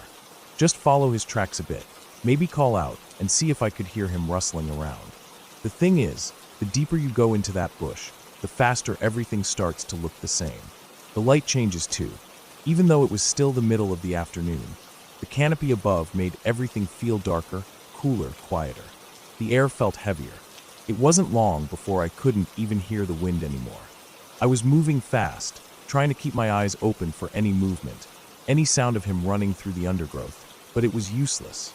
Just follow his tracks a bit, maybe call out and see if I could hear him rustling around. The thing is, the deeper you go into that bush, the faster everything starts to look the same. The light changes too. Even though it was still the middle of the afternoon, the canopy above made everything feel darker, cooler, quieter. The air felt heavier. It wasn't long before I couldn't even hear the wind anymore. I was moving fast, trying to keep my eyes open for any movement, any sound of him running through the undergrowth, but it was useless.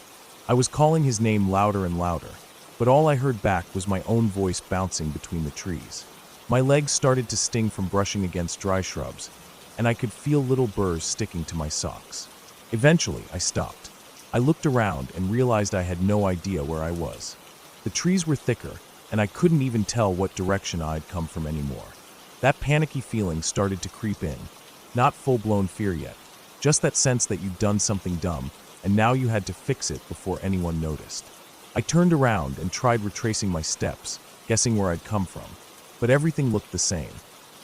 I was calling his name louder and louder, but all I heard back was my own voice bouncing between the trees. My legs started to sting from brushing against dry shrubs, and I could feel little burrs sticking to my socks. Eventually, I stopped. I looked around and realized I had no idea where I was. The trees were thicker, and I couldn't even tell what direction I'd come from anymore. That panicky feeling started to creep in. Not full-blown fear yet, just that sense that you'd done something dumb, and now you had to fix it before anyone noticed. I turned around and tried retracing my steps, guessing where I'd come from, but everything looked the same.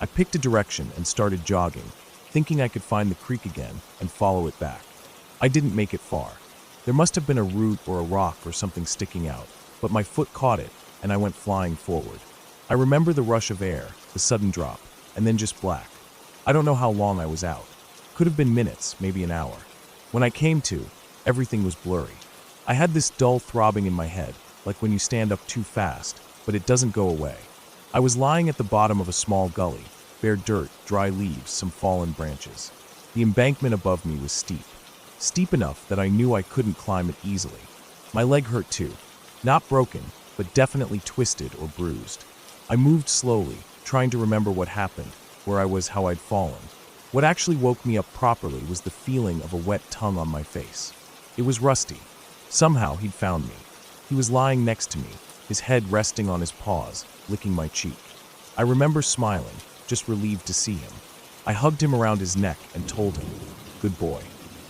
I picked a direction and started jogging, thinking I could find the creek again and follow it back. I didn't make it far. There must have been a root or a rock or something sticking out, but my foot caught it, and I went flying forward. I remember the rush of air, the sudden drop, and then just black. I don't know how long I was out. Could have been minutes, maybe an hour. When I came to, everything was blurry. I had this dull throbbing in my head, like when you stand up too fast, but it doesn't go away. I was lying at the bottom of a small gully, bare dirt, dry leaves, some fallen branches. The embankment above me was steep enough that I knew I couldn't climb it easily. My leg hurt too. Not broken, but definitely twisted or bruised. I moved slowly, trying to remember what happened, where I was, how I'd fallen. What actually woke me up properly was the feeling of a wet tongue on my face. It was Rusty. Somehow he'd found me. He was lying next to me, his head resting on his paws, licking my cheek. I remember smiling, just relieved to see him. I hugged him around his neck and told him, "Good boy."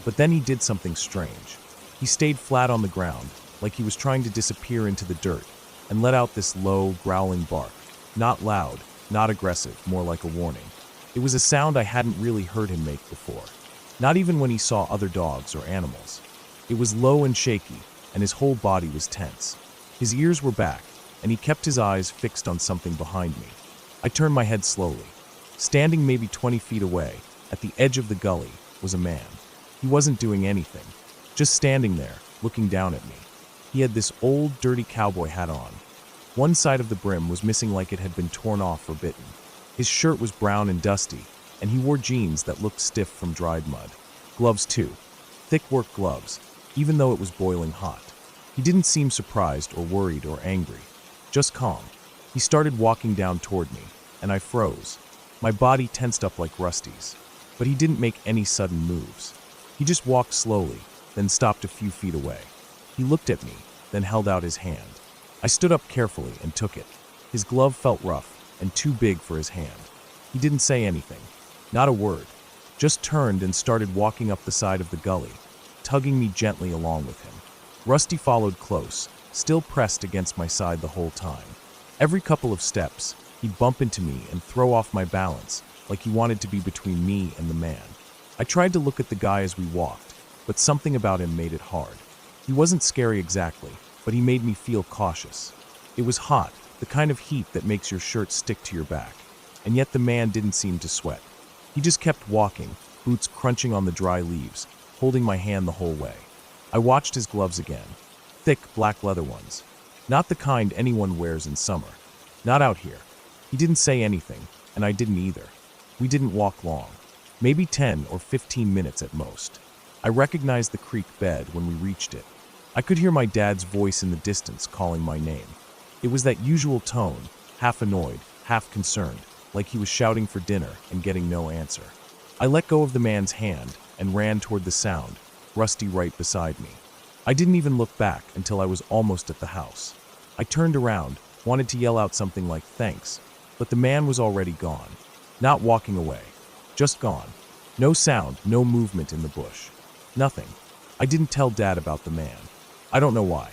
But then he did something strange. He stayed flat on the ground, like he was trying to disappear into the dirt, and let out this low, growling bark. Not loud, not aggressive, more like a warning. It was a sound I hadn't really heard him make before. Not even when he saw other dogs or animals. It was low and shaky, and his whole body was tense. His ears were back, and he kept his eyes fixed on something behind me. I turned my head slowly. Standing maybe 20 feet away, at the edge of the gully, was a man. He wasn't doing anything, just standing there, looking down at me. He had this old, dirty cowboy hat on. One side of the brim was missing like it had been torn off or bitten. His shirt was brown and dusty, and he wore jeans that looked stiff from dried mud. Gloves too. Thick work gloves, even though it was boiling hot. He didn't seem surprised or worried or angry, just calm. He started walking down toward me, and I froze. My body tensed up like Rusty's. But he didn't make any sudden moves. He just walked slowly, then stopped a few feet away. He looked at me, then held out his hand. I stood up carefully and took it. His glove felt rough and too big for his hand. He didn't say anything, not a word, just turned and started walking up the side of the gully, tugging me gently along with him. Rusty followed close, still pressed against my side the whole time. Every couple of steps, he'd bump into me and throw off my balance, like he wanted to be between me and the man. I tried to look at the guy as we walked, but something about him made it hard. He wasn't scary exactly, but he made me feel cautious. It was hot, the kind of heat that makes your shirt stick to your back, and yet the man didn't seem to sweat. He just kept walking, boots crunching on the dry leaves, holding my hand the whole way. I watched his gloves again, thick black leather ones, not the kind anyone wears in summer, not out here. He didn't say anything, and I didn't either. We didn't walk long, maybe 10 or 15 minutes at most. I recognized the creek bed when we reached it. I could hear my dad's voice in the distance calling my name. It was that usual tone, half annoyed, half concerned, like he was shouting for dinner and getting no answer. I let go of the man's hand and ran toward the sound, Rusty right beside me. I didn't even look back until I was almost at the house. I turned around, wanted to yell out something like thanks, but the man was already gone. Not walking away, just gone. No sound, no movement in the bush. Nothing. I didn't tell Dad about the man. I don't know why.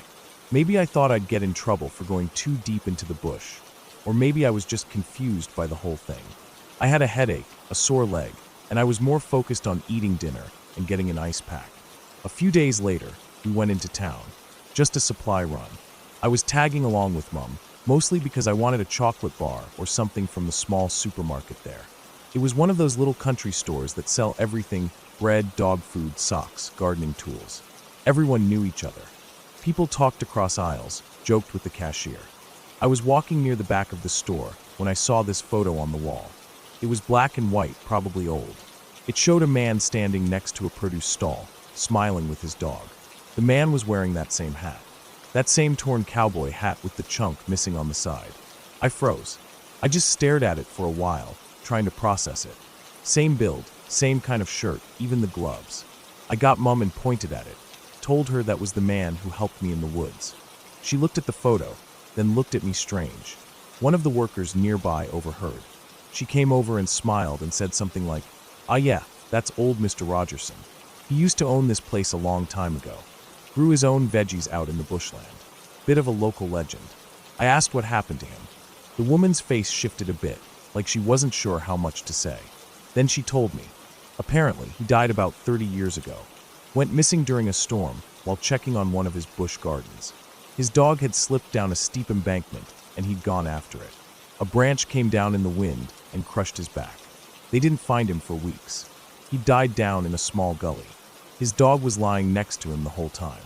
Maybe I thought I'd get in trouble for going too deep into the bush, or maybe I was just confused by the whole thing. I had a headache, a sore leg, and I was more focused on eating dinner and getting an ice pack. A few days later, we went into town. Just a supply run. I was tagging along with Mum, mostly because I wanted a chocolate bar or something from the small supermarket there. It was one of those little country stores that sell everything: bread, dog food, socks, gardening tools. Everyone knew each other. People talked across aisles, joked with the cashier. I was walking near the back of the store when I saw this photo on the wall. It was black and white, probably old. It showed a man standing next to a produce stall, smiling with his dog. The man was wearing that same hat. That same torn cowboy hat with the chunk missing on the side. I froze. I just stared at it for a while, trying to process it. Same build, same kind of shirt, even the gloves. I got Mum and pointed at it, told her that was the man who helped me in the woods. She looked at the photo, then looked at me strange. One of the workers nearby overheard. She came over and smiled and said something like, "Ah yeah, that's old Mr. Rogerson. He used to own this place a long time ago. Grew his own veggies out in the bushland. Bit of a local legend." I asked what happened to him. The woman's face shifted a bit, like she wasn't sure how much to say. Then she told me. Apparently, he died about 30 years ago. Went missing during a storm while checking on one of his bush gardens. His dog had slipped down a steep embankment, and he'd gone after it. A branch came down in the wind and crushed his back. They didn't find him for weeks. He died down in a small gully. His dog was lying next to him the whole time.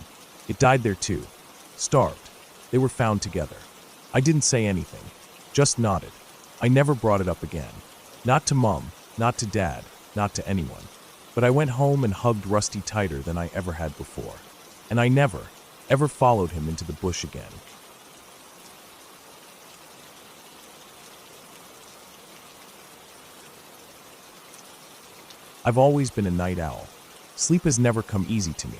It died there too. Starved. They were found together. I didn't say anything, just nodded. I never brought it up again. Not to Mum, not to Dad, not to anyone. But I went home and hugged Rusty tighter than I ever had before. And I never, ever followed him into the bush again. I've always been a night owl. Sleep has never come easy to me.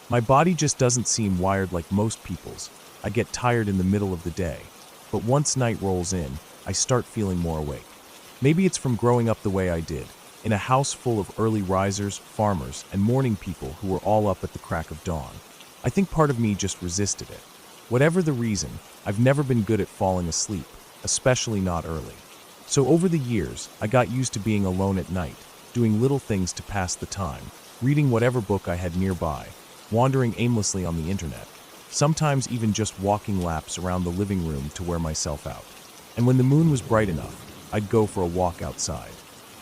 My body just doesn't seem wired like most people's. I get tired in the middle of the day, but once night rolls in, I start feeling more awake. Maybe it's from growing up the way I did, in a house full of early risers, farmers, and morning people who were all up at the crack of dawn. I think part of me just resisted it. Whatever the reason, I've never been good at falling asleep, especially not early. So over the years, I got used to being alone at night, doing little things to pass the time, reading whatever book I had nearby, wandering aimlessly on the internet, sometimes even just walking laps around the living room to wear myself out. And when the moon was bright enough, I'd go for a walk outside.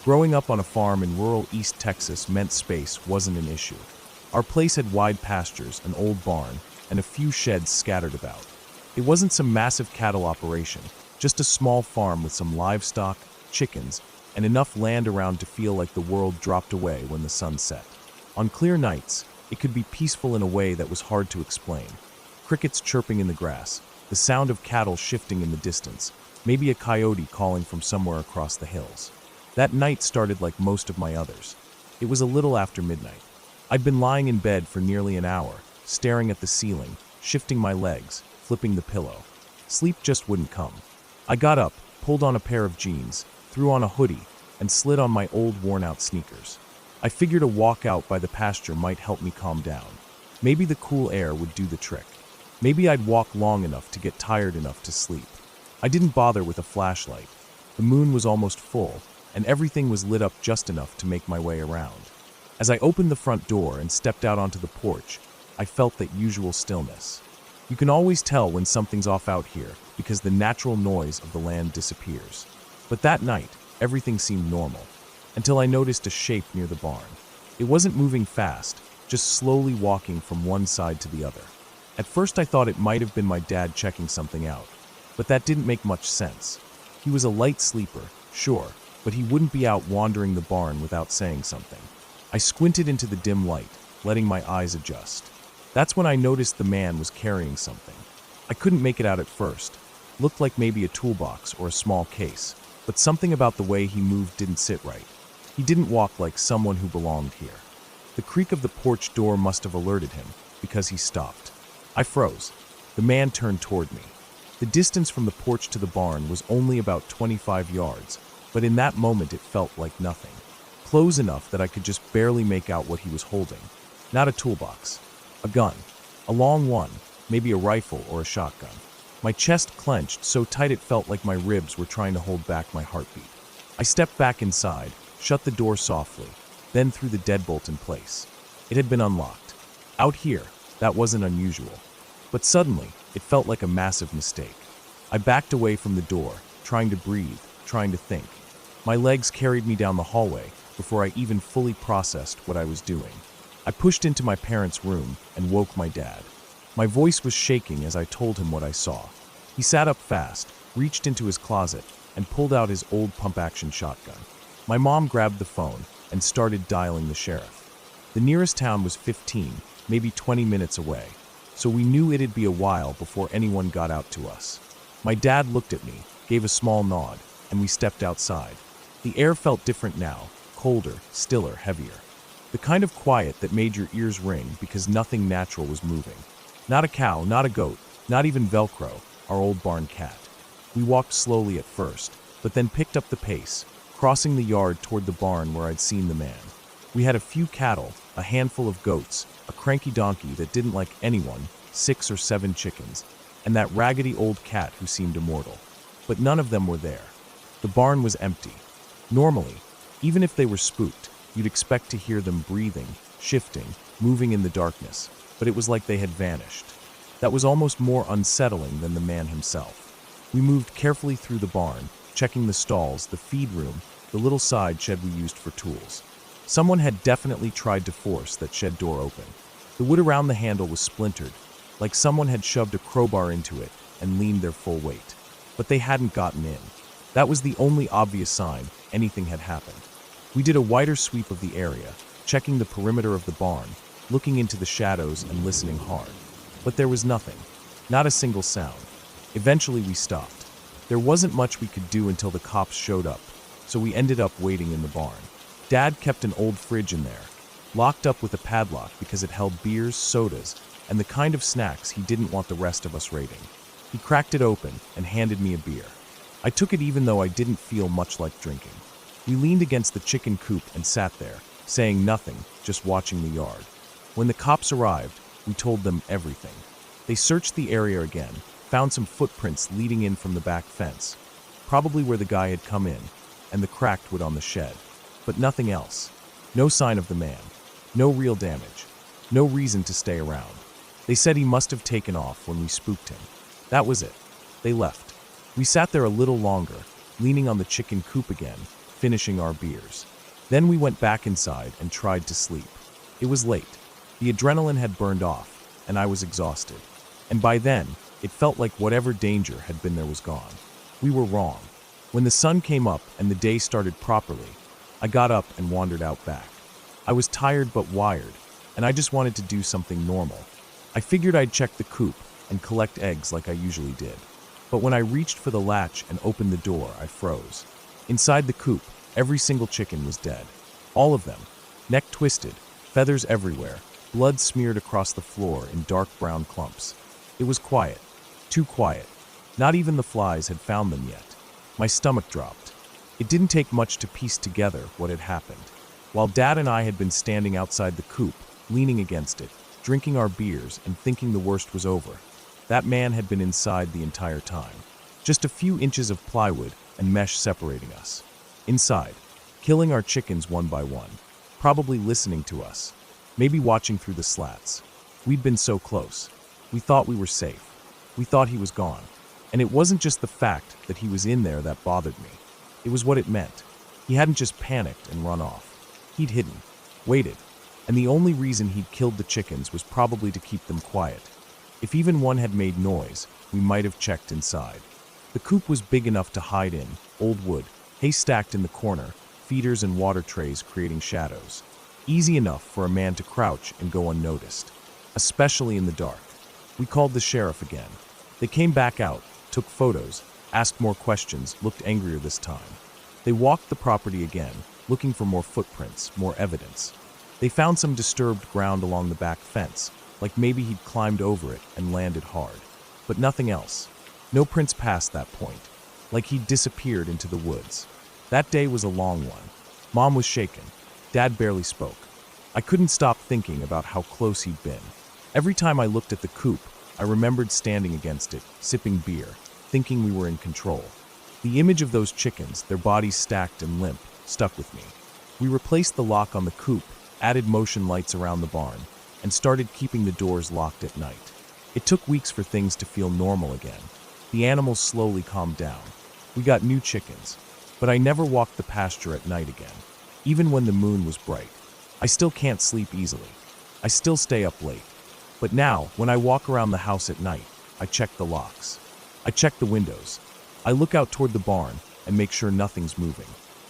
Growing up on a farm in rural East Texas meant space wasn't an issue. Our place had wide pastures, an old barn, and a few sheds scattered about. It wasn't some massive cattle operation, just a small farm with some livestock, chickens, and enough land around to feel like the world dropped away when the sun set. On clear nights, it could be peaceful in a way that was hard to explain. Crickets chirping in the grass, the sound of cattle shifting in the distance, maybe a coyote calling from somewhere across the hills. That night started like most of my others. It was a little after midnight. I'd been lying in bed for nearly an hour, staring at the ceiling, shifting my legs, flipping the pillow. Sleep just wouldn't come. I got up, pulled on a pair of jeans, threw on a hoodie, and slid on my old worn-out sneakers. I figured a walk out by the pasture might help me calm down. Maybe the cool air would do the trick. Maybe I'd walk long enough to get tired enough to sleep. I didn't bother with a flashlight. The moon was almost full, and everything was lit up just enough to make my way around. As I opened the front door and stepped out onto the porch, I felt that usual stillness. You can always tell when something's off out here because the natural noise of the land disappears. But that night, everything seemed normal, until I noticed a shape near the barn. It wasn't moving fast, just slowly walking from one side to the other. At first I thought it might have been my dad checking something out, but that didn't make much sense. He was a light sleeper, sure, but he wouldn't be out wandering the barn without saying something. I squinted into the dim light, letting my eyes adjust. That's when I noticed the man was carrying something. I couldn't make it out at first. Looked like maybe a toolbox or a small case, but something about the way he moved didn't sit right. He didn't walk like someone who belonged here. The creak of the porch door must have alerted him, because he stopped. I froze. The man turned toward me. The distance from the porch to the barn was only about 25 yards, but in that moment it felt like nothing. Close enough that I could just barely make out what he was holding. Not a toolbox. A gun. A long one, maybe a rifle or a shotgun. My chest clenched so tight it felt like my ribs were trying to hold back my heartbeat. I stepped back inside, shut the door softly, then threw the deadbolt in place. It had been unlocked. Out here, that wasn't unusual. But suddenly, it felt like a massive mistake. I backed away from the door, trying to breathe, trying to think. My legs carried me down the hallway before I even fully processed what I was doing. I pushed into my parents' room and woke my dad. My voice was shaking as I told him what I saw. He sat up fast, reached into his closet, and pulled out his old pump-action shotgun. My mom grabbed the phone and started dialing the sheriff. The nearest town was 15, maybe 20 minutes away, so we knew it'd be a while before anyone got out to us. My dad looked at me, gave a small nod, and we stepped outside. The air felt different now, colder, stiller, heavier. The kind of quiet that made your ears ring because nothing natural was moving. Not a cow, not a goat, not even Velcro, our old barn cat. We walked slowly at first, but then picked up the pace, crossing the yard toward the barn where I'd seen the man. We had a few cattle, a handful of goats, a cranky donkey that didn't like anyone, 6 or 7 chickens, and that raggedy old cat who seemed immortal. But none of them were there. The barn was empty. Normally, even if they were spooked, you'd expect to hear them breathing, shifting, moving in the darkness, but it was like they had vanished. That was almost more unsettling than the man himself. We moved carefully through the barn, checking the stalls, the feed room, the little side shed we used for tools. Someone had definitely tried to force that shed door open. The wood around the handle was splintered, like someone had shoved a crowbar into it and leaned their full weight. But they hadn't gotten in. That was the only obvious sign anything had happened. We did a wider sweep of the area, checking the perimeter of the barn, looking into the shadows and listening hard. But there was nothing. Not a single sound. Eventually we stopped. There wasn't much we could do until the cops showed up, so we ended up waiting in the barn. Dad kept an old fridge in there, locked up with a padlock because it held beers, sodas, and the kind of snacks he didn't want the rest of us raiding. He cracked it open and handed me a beer. I took it even though I didn't feel much like drinking. We leaned against the chicken coop and sat there, saying nothing, just watching the yard. When the cops arrived, we told them everything. They searched the area again, found some footprints leading in from the back fence, probably where the guy had come in, and the cracked wood on the shed. But nothing else. No sign of the man. No real damage. No reason to stay around. They said he must have taken off when we spooked him. That was it. They left. We sat there a little longer, leaning on the chicken coop again, finishing our beers. Then we went back inside and tried to sleep. It was late. The adrenaline had burned off, and I was exhausted. And by then, it felt like whatever danger had been there was gone. We were wrong. When the sun came up and the day started properly, I got up and wandered out back. I was tired but wired, and I just wanted to do something normal. I figured I'd check the coop and collect eggs like I usually did. But when I reached for the latch and opened the door, I froze. Inside the coop, every single chicken was dead. All of them. Neck twisted, feathers everywhere, blood smeared across the floor in dark brown clumps. It was quiet. Too quiet. Not even the flies had found them yet. My stomach dropped. It didn't take much to piece together what had happened. While Dad and I had been standing outside the coop, leaning against it, drinking our beers and thinking the worst was over, that man had been inside the entire time. Just a few inches of plywood and mesh separating us. Inside, killing our chickens one by one, probably listening to us, maybe watching through the slats. We'd been so close. We thought we were safe. We thought he was gone. And it wasn't just the fact that he was in there that bothered me. It was what it meant. He hadn't just panicked and run off. He'd hidden, waited, and the only reason he'd killed the chickens was probably to keep them quiet. If even one had made noise, we might have checked inside. The coop was big enough to hide in, old wood, hay stacked in the corner, feeders and water trays creating shadows. Easy enough for a man to crouch and go unnoticed, especially in the dark. We called the sheriff again. They came back out, took photos, asked more questions, looked angrier this time. They walked the property again, looking for more footprints, more evidence. They found some disturbed ground along the back fence, like maybe he'd climbed over it and landed hard. But nothing else. No prints past that point, like he'd disappeared into the woods. That day was a long one. Mom was shaken. Dad barely spoke. I couldn't stop thinking about how close he'd been. Every time I looked at the coop, I remembered standing against it, sipping beer, thinking we were in control. The image of those chickens, their bodies stacked and limp, stuck with me. We replaced the lock on the coop, added motion lights around the barn, and started keeping the doors locked at night. It took weeks for things to feel normal again. The animals slowly calmed down. We got new chickens, but I never walked the pasture at night again, even when the moon was bright. I still can't sleep easily. I still stay up late. But now, when I walk around the house at night, I check the locks. I check the windows. I look out toward the barn and make sure nothing's moving,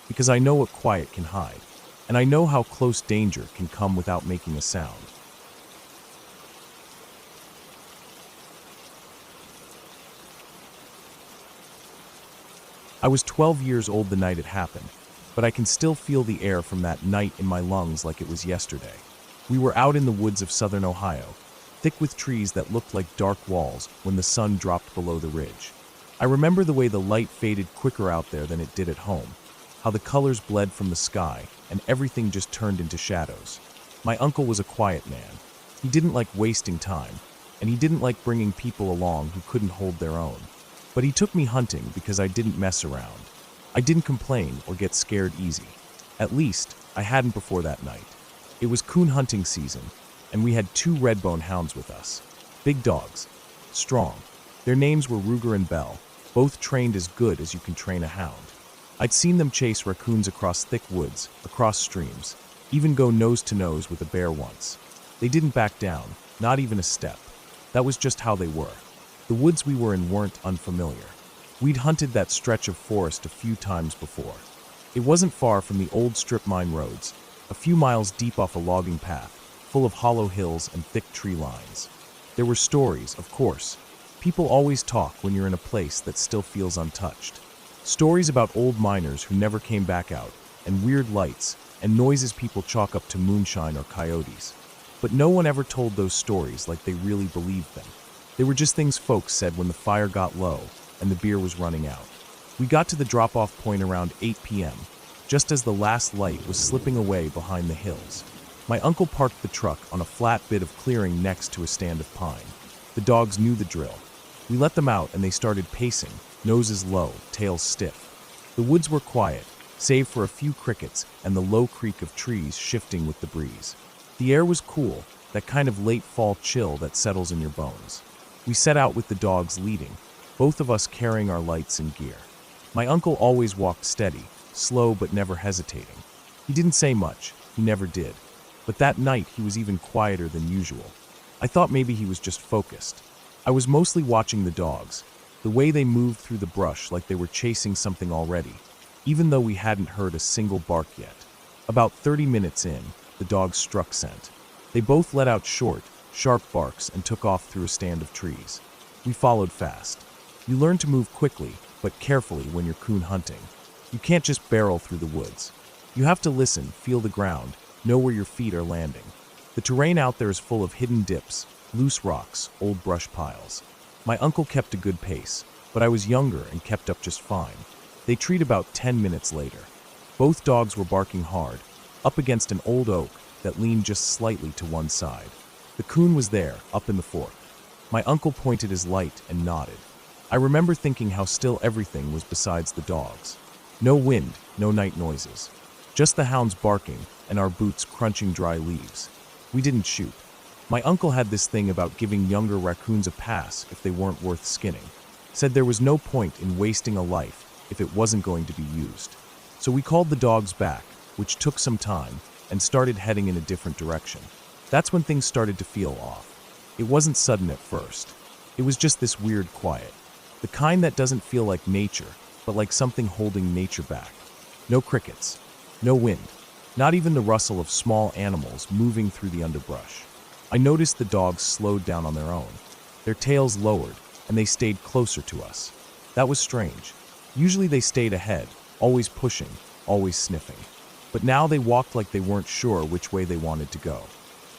because I know what quiet can hide, and I know how close danger can come without making a sound. I was 12 years old the night it happened, but I can still feel the air from that night in my lungs like it was yesterday. We were out in the woods of southern Ohio, thick with trees that looked like dark walls when the sun dropped below the ridge. I remember the way the light faded quicker out there than it did at home, how the colors bled from the sky and everything just turned into shadows. My uncle was a quiet man. He didn't like wasting time, and he didn't like bringing people along who couldn't hold their own. But he took me hunting because I didn't mess around. I didn't complain or get scared easy. At least, I hadn't before that night. It was coon hunting season, and we had 2 redbone hounds with us. Big dogs. Strong. Their names were Ruger and Bell, both trained as good as you can train a hound. I'd seen them chase raccoons across thick woods, across streams, even go nose to nose with a bear once. They didn't back down, not even a step. That was just how they were. The woods we were in weren't unfamiliar. We'd hunted that stretch of forest a few times before. It wasn't far from the old strip mine roads, a few miles deep off a logging path, full of hollow hills and thick tree lines. There were stories, of course. People always talk when you're in a place that still feels untouched. Stories about old miners who never came back out, and weird lights, and noises people chalk up to moonshine or coyotes. But no one ever told those stories like they really believed them. They were just things folks said when the fire got low and the beer was running out. We got to the drop-off point around 8 p.m., just as the last light was slipping away behind the hills. My uncle parked the truck on a flat bit of clearing next to a stand of pine. The dogs knew the drill. We let them out and they started pacing, noses low, tails stiff. The woods were quiet, save for a few crickets and the low creak of trees shifting with the breeze. The air was cool, that kind of late fall chill that settles in your bones. We set out with the dogs leading, both of us carrying our lights and gear. My uncle always walked steady, slow but never hesitating. He didn't say much, he never did. But that night he was even quieter than usual. I thought maybe he was just focused. I was mostly watching the dogs, the way they moved through the brush like they were chasing something already, even though we hadn't heard a single bark yet. About 30 minutes in, the dogs struck scent. They both let out short, sharp barks and took off through a stand of trees. We followed fast. You learn to move quickly, but carefully when you're coon hunting. You can't just barrel through the woods. You have to listen, feel the ground, know where your feet are landing. The terrain out there is full of hidden dips, loose rocks, old brush piles. My uncle kept a good pace, but I was younger and kept up just fine. They treed about 10 minutes later. Both dogs were barking hard, up against an old oak that leaned just slightly to one side. The coon was there, up in the fork. My uncle pointed his light and nodded. I remember thinking how still everything was besides the dogs. No wind, no night noises. Just the hounds barking and our boots crunching dry leaves. We didn't shoot. My uncle had this thing about giving younger raccoons a pass if they weren't worth skinning. Said there was no point in wasting a life if it wasn't going to be used. So we called the dogs back, which took some time, and started heading in a different direction. That's when things started to feel off. It wasn't sudden at first. It was just this weird quiet. The kind that doesn't feel like nature, but like something holding nature back. No crickets. No wind. Not even the rustle of small animals moving through the underbrush. I noticed the dogs slowed down on their own. Their tails lowered, and they stayed closer to us. That was strange. Usually they stayed ahead, always pushing, always sniffing. But now they walked like they weren't sure which way they wanted to go.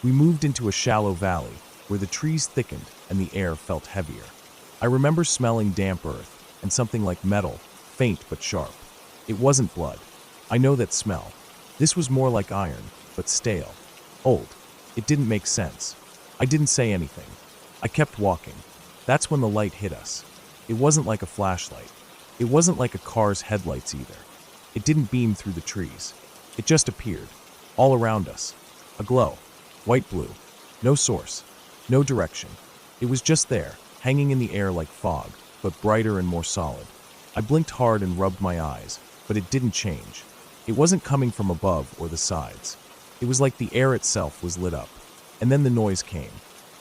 We moved into a shallow valley, where the trees thickened and the air felt heavier. I remember smelling damp earth, and something like metal, faint but sharp. It wasn't blood. I know that smell. This was more like iron, but stale. Old. It didn't make sense. I didn't say anything. I kept walking. That's when the light hit us. It wasn't like a flashlight. It wasn't like a car's headlights either. It didn't beam through the trees. It just appeared, all around us. A glow. White-blue. No source. No direction. It was just there, hanging in the air like fog, but brighter and more solid. I blinked hard and rubbed my eyes, but it didn't change. It wasn't coming from above or the sides. It was like the air itself was lit up. And then the noise came.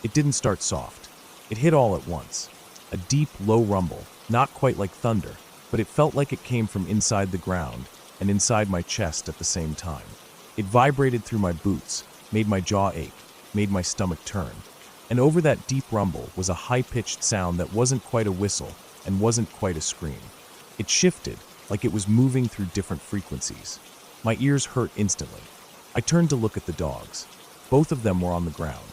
It didn't start soft. It hit all at once. A deep, low rumble, not quite like thunder, but it felt like it came from inside the ground and inside my chest at the same time. It vibrated through my boots, made my jaw ache, made my stomach turn. And over that deep rumble was a high-pitched sound that wasn't quite a whistle and wasn't quite a scream. It shifted, like it was moving through different frequencies. My ears hurt instantly. I turned to look at the dogs. Both of them were on the ground.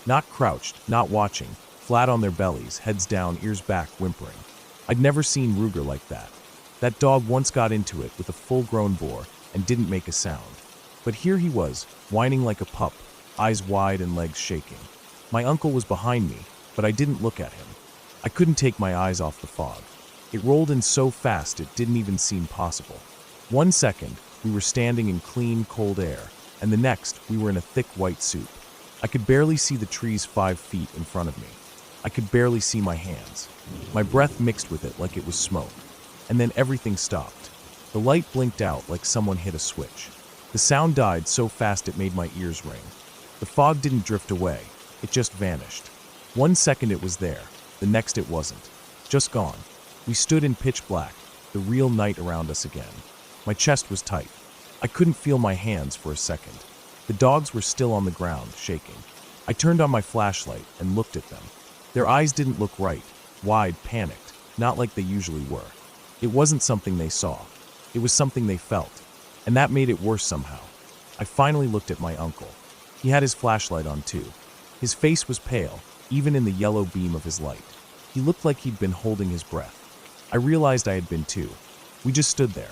Not crouched, not watching, flat on their bellies, heads down, ears back, whimpering. I'd never seen Ruger like that. That dog once got into it with a full-grown boar and didn't make a sound. But here he was, whining like a pup, eyes wide and legs shaking. My uncle was behind me, but I didn't look at him. I couldn't take my eyes off the fog. It rolled in so fast it didn't even seem possible. 1 second, we were standing in clean, cold air, and the next, we were in a thick white soup. I could barely see the trees 5 feet in front of me. I could barely see my hands. My breath mixed with it like it was smoke. And then everything stopped. The light blinked out like someone hit a switch. The sound died so fast it made my ears ring. The fog didn't drift away. It just vanished. 1 second it was there, the next it wasn't. Just gone. We stood in pitch black, the real night around us again. My chest was tight. I couldn't feel my hands for a second. The dogs were still on the ground, shaking. I turned on my flashlight and looked at them. Their eyes didn't look right, wide, panicked, not like they usually were. It wasn't something they saw. It was something they felt. And that made it worse somehow. I finally looked at my uncle. He had his flashlight on too. His face was pale, even in the yellow beam of his light. He looked like he'd been holding his breath. I realized I had been too. We just stood there.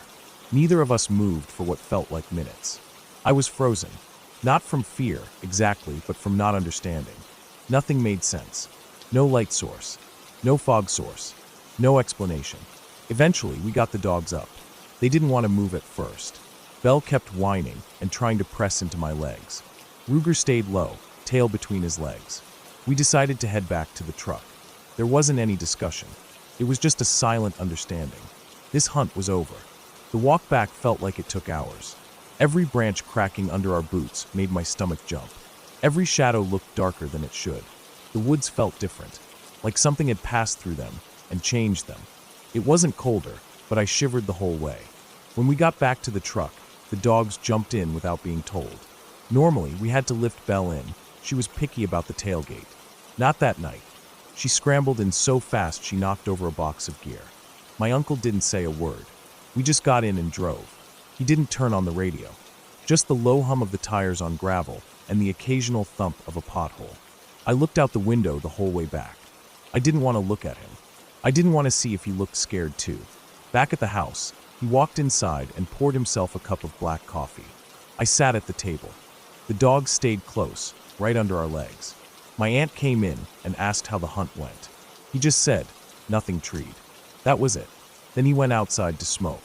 Neither of us moved for what felt like minutes. I was frozen. Not from fear, exactly, but from not understanding. Nothing made sense. No light source. No fog source. No explanation. Eventually, we got the dogs up. They didn't want to move at first. Belle kept whining and trying to press into my legs. Ruger stayed low, tail between his legs. We decided to head back to the truck. There wasn't any discussion. It was just a silent understanding. This hunt was over. The walk back felt like it took hours. Every branch cracking under our boots made my stomach jump. Every shadow looked darker than it should. The woods felt different, like something had passed through them and changed them. It wasn't colder, but I shivered the whole way. When we got back to the truck, the dogs jumped in without being told. Normally, we had to lift Belle in. She was picky about the tailgate. Not that night. She scrambled in so fast she knocked over a box of gear. My uncle didn't say a word. We just got in and drove. He didn't turn on the radio. Just the low hum of the tires on gravel and the occasional thump of a pothole. I looked out the window the whole way back. I didn't want to look at him. I didn't want to see if he looked scared too. Back at the house, he walked inside and poured himself a cup of black coffee. I sat at the table. The dogs stayed close, right under our legs. My aunt came in and asked how the hunt went. He just said, "Nothing treed." That was it. Then he went outside to smoke.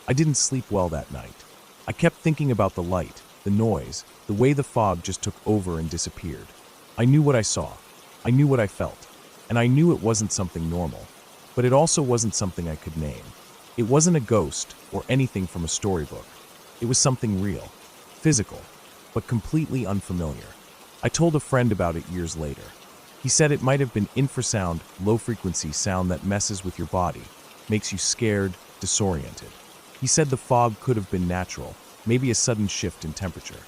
I didn't sleep well that night. I kept thinking about the light, the noise, the way the fog just took over and disappeared. I knew what I saw. I knew what I felt. And I knew it wasn't something normal. But it also wasn't something I could name. It wasn't a ghost or anything from a storybook. It was something real, physical, but completely unfamiliar. I told a friend about it years later. He said it might have been infrasound, low-frequency sound that messes with your body, makes you scared, disoriented. He said the fog could have been natural, maybe a sudden shift in temperature.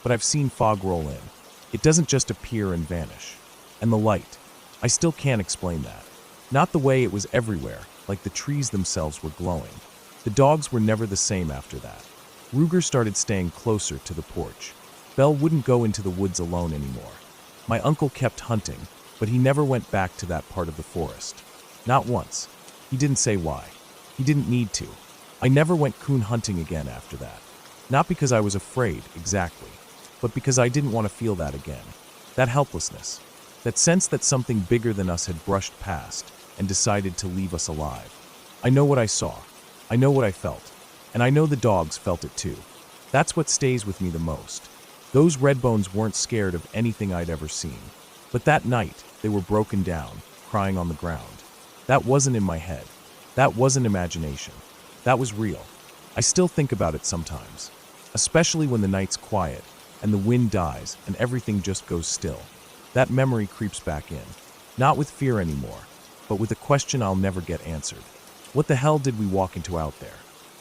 But I've seen fog roll in. It doesn't just appear and vanish. And the light. I still can't explain that. Not the way it was everywhere, like the trees themselves were glowing. The dogs were never the same after that. Ruger started staying closer to the porch. Belle wouldn't go into the woods alone anymore. My uncle kept hunting, but he never went back to that part of the forest. Not once. He didn't say why. He didn't need to. I never went coon hunting again after that. Not because I was afraid, exactly, but because I didn't want to feel that again. That helplessness. That sense that something bigger than us had brushed past and decided to leave us alive. I know what I saw. I know what I felt. And I know the dogs felt it too. That's what stays with me the most. Those Redbones weren't scared of anything I'd ever seen. But that night, they were broken down, crying on the ground. That wasn't in my head. That wasn't imagination. That was real. I still think about it sometimes, especially when the night's quiet and the wind dies and everything just goes still. That memory creeps back in, not with fear anymore, but with a question I'll never get answered. What the hell did we walk into out there?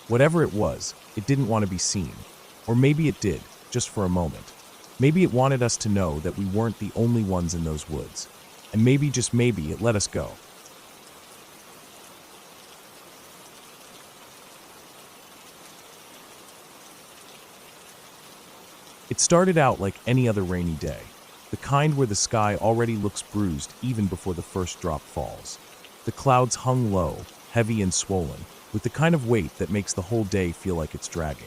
Whatever it was, it didn't want to be seen. Or maybe it did, just for a moment. Maybe it wanted us to know that we weren't the only ones in those woods. And maybe, just maybe, it let us go. It started out like any other rainy day, the kind where the sky already looks bruised even before the first drop falls. The clouds hung low, heavy and swollen, with the kind of weight that makes the whole day feel like it's dragging.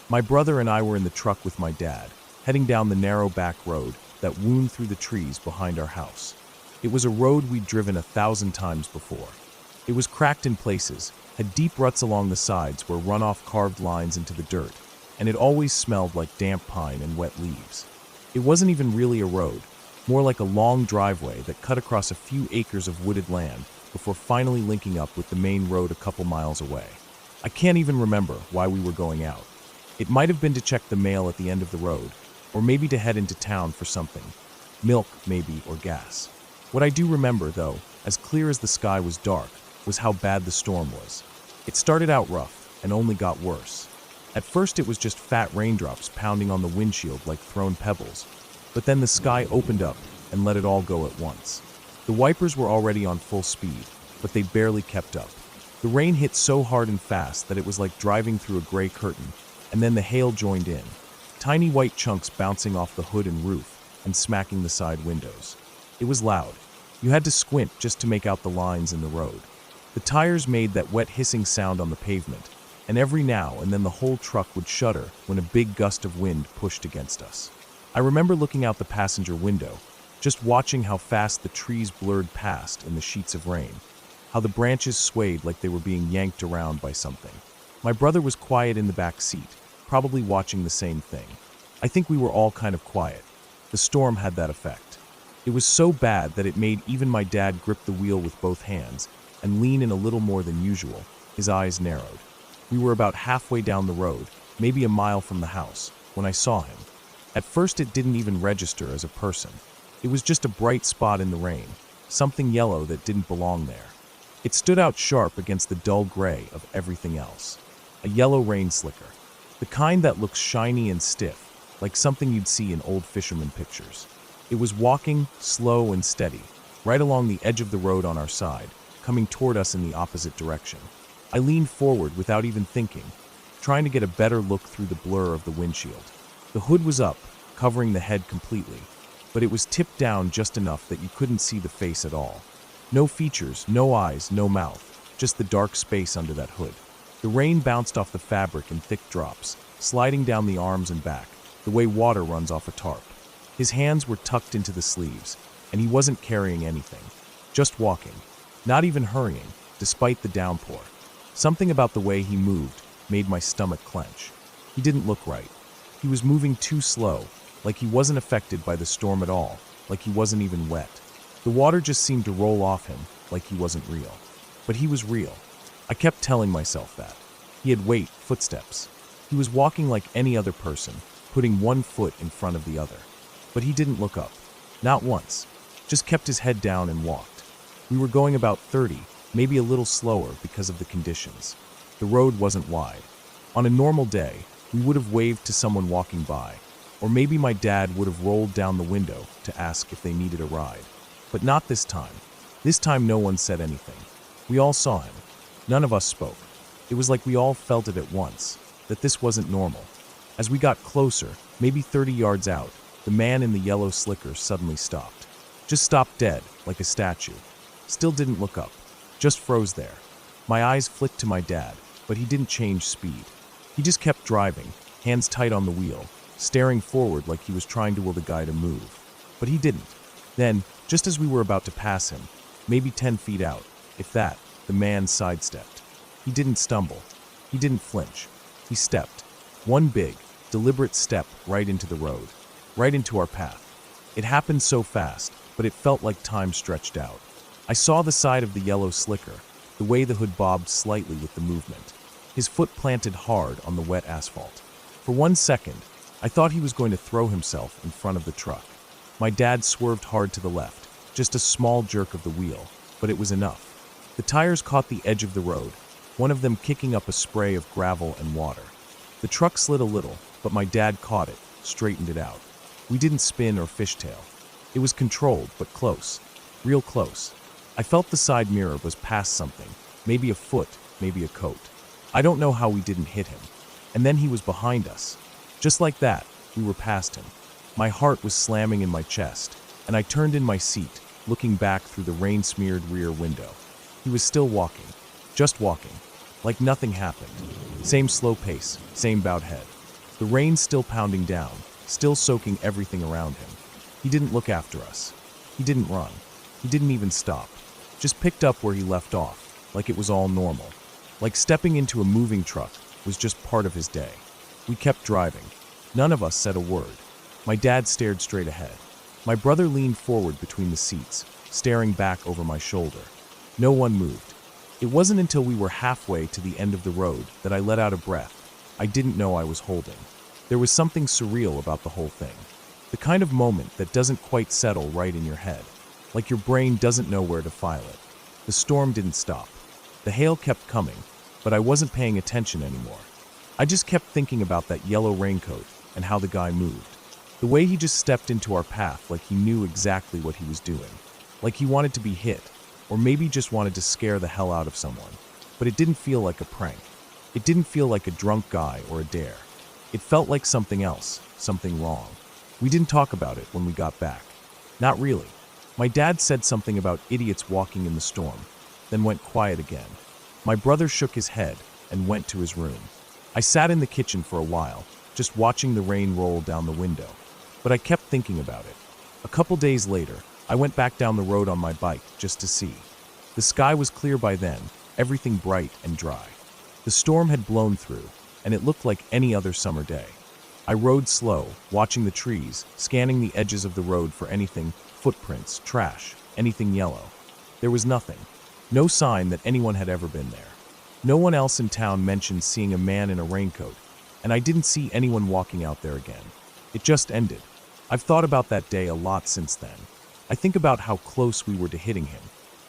My brother and I were in the truck with my dad, heading down the narrow back road that wound through the trees behind our house. It was a road we'd driven 1,000 times before. It was cracked in places, had deep ruts along the sides where runoff carved lines into the dirt, and it always smelled like damp pine and wet leaves. It wasn't even really a road, more like a long driveway that cut across a few acres of wooded land before finally linking up with the main road a couple miles away. I can't even remember why we were going out. It might have been to check the mail at the end of the road, or maybe to head into town for something. Milk, maybe, or gas. What I do remember, though, as clear as the sky was dark, was how bad the storm was. It started out rough and only got worse. At first it was just fat raindrops pounding on the windshield like thrown pebbles, but then the sky opened up and let it all go at once. The wipers were already on full speed, but they barely kept up. The rain hit so hard and fast that it was like driving through a gray curtain, and then the hail joined in. tiny white chunks bouncing off the hood and roof and smacking the side windows. It was loud. You had to squint just to make out the lines in the road. The tires made that wet hissing sound on the pavement, and every now and then the whole truck would shudder when a big gust of wind pushed against us. I remember looking out the passenger window, just watching how fast the trees blurred past in the sheets of rain, how the branches swayed like they were being yanked around by something. My brother was quiet in the back seat, probably watching the same thing. I think we were all kind of quiet. The storm had that effect. It was so bad that it made even my dad grip the wheel with both hands and lean in a little more than usual. His eyes narrowed. We were about halfway down the road, maybe a mile from the house, when I saw him. At first it didn't even register as a person. It was just a bright spot in the rain, something yellow that didn't belong there. It stood out sharp against the dull gray of everything else. A yellow rain slicker. The kind that looks shiny and stiff, like something you'd see in old fisherman pictures. It was walking, slow and steady, right along the edge of the road on our side, coming toward us in the opposite direction. I leaned forward without even thinking, trying to get a better look through the blur of the windshield. The hood was up, covering the head completely, but it was tipped down just enough that you couldn't see the face at all. No features, no eyes, no mouth, just the dark space under that hood. The rain bounced off the fabric in thick drops, sliding down the arms and back, the way water runs off a tarp. His hands were tucked into the sleeves, and he wasn't carrying anything, just walking, not even hurrying, despite the downpour. Something about the way he moved made my stomach clench. He didn't look right. He was moving too slow, like he wasn't affected by the storm at all, like he wasn't even wet. The water just seemed to roll off him, like he wasn't real. But he was real. I kept telling myself that. He had weight, footsteps. He was walking like any other person, putting one foot in front of the other. But he didn't look up. Not once. Just kept his head down and walked. We were going about 30, maybe a little slower because of the conditions. The road wasn't wide. On a normal day, we would have waved to someone walking by, or maybe my dad would have rolled down the window to ask if they needed a ride. But not this time. This time no one said anything. We all saw him. None of us spoke. It was like we all felt it at once, that this wasn't normal. As we got closer, maybe 30 yards out, the man in the yellow slicker suddenly stopped. Just stopped dead, like a statue. Still didn't look up. Just froze there. My eyes flicked to my dad, but he didn't change speed. He just kept driving, hands tight on the wheel, staring forward like he was trying to will the guy to move. But he didn't. Then, just as we were about to pass him, maybe 10 feet out, if that, the man sidestepped. He didn't stumble. He didn't flinch. He stepped. One big, deliberate step right into the road, right into our path. It happened so fast, but it felt like time stretched out. I saw the side of the yellow slicker, the way the hood bobbed slightly with the movement. His foot planted hard on the wet asphalt. For 1 second, I thought he was going to throw himself in front of the truck. My dad swerved hard to the left, just a small jerk of the wheel, but it was enough. The tires caught the edge of the road, one of them kicking up a spray of gravel and water. The truck slid a little, but my dad caught it, straightened it out. We didn't spin or fishtail. It was controlled, but close. Real close. I felt the side mirror was past something, maybe a foot, maybe a coat. I don't know how we didn't hit him. And then he was behind us. Just like that, we were past him. My heart was slamming in my chest, and I turned in my seat, looking back through the rain-smeared rear window. He was still walking, just walking, like nothing happened. Same slow pace, same bowed head. The rain still pounding down, still soaking everything around him. He didn't look after us. He didn't run. He didn't even stop. Just picked up where he left off, like it was all normal. Like stepping into a moving truck was just part of his day. We kept driving. None of us said a word. My dad stared straight ahead. My brother leaned forward between the seats, staring back over my shoulder. No one moved. It wasn't until we were halfway to the end of the road that I let out a breath I didn't know I was holding. There was something surreal about the whole thing. The kind of moment that doesn't quite settle right in your head. Like your brain doesn't know where to file it. The storm didn't stop. The hail kept coming, but I wasn't paying attention anymore. I just kept thinking about that yellow raincoat and how the guy moved. The way he just stepped into our path like he knew exactly what he was doing. Like he wanted to be hit, or maybe just wanted to scare the hell out of someone. But it didn't feel like a prank. It didn't feel like a drunk guy or a dare. It felt like something else, something wrong. We didn't talk about it when we got back. Not really. My dad said something about idiots walking in the storm, then went quiet again. My brother shook his head and went to his room. I sat in the kitchen for a while, just watching the rain roll down the window. But I kept thinking about it. A couple days later, I went back down the road on my bike just to see. The sky was clear by then, everything bright and dry. The storm had blown through, and it looked like any other summer day. I rode slow, watching the trees, scanning the edges of the road for anything, footprints, trash, anything yellow. There was nothing. No sign that anyone had ever been there. No one else in town mentioned seeing a man in a raincoat, and I didn't see anyone walking out there again. It just ended. I've thought about that day a lot since then. I think about how close we were to hitting him.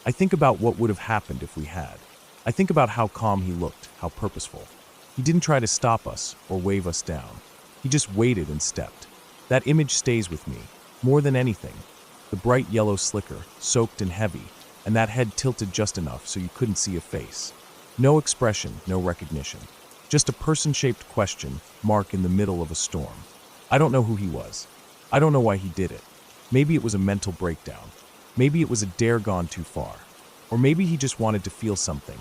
I think about what would have happened if we had. I think about how calm he looked, how purposeful. He didn't try to stop us or wave us down. He just waited and stepped. That image stays with me, more than anything. The bright yellow slicker, soaked and heavy, and that head tilted just enough so you couldn't see a face. No expression, no recognition. Just a person-shaped question mark in the middle of a storm. I don't know who he was. I don't know why he did it. Maybe it was a mental breakdown. Maybe it was a dare gone too far. Or maybe he just wanted to feel something,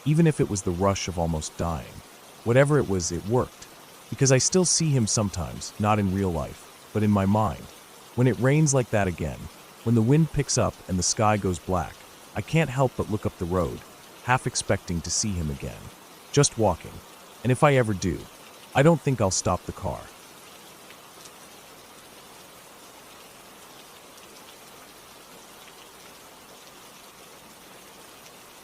even if it was the rush of almost dying. Whatever it was, it worked. Because I still see him sometimes, not in real life, but in my mind. When it rains like that again, when the wind picks up and the sky goes black, I can't help but look up the road, half expecting to see him again. Just walking. And if I ever do, I don't think I'll stop the car.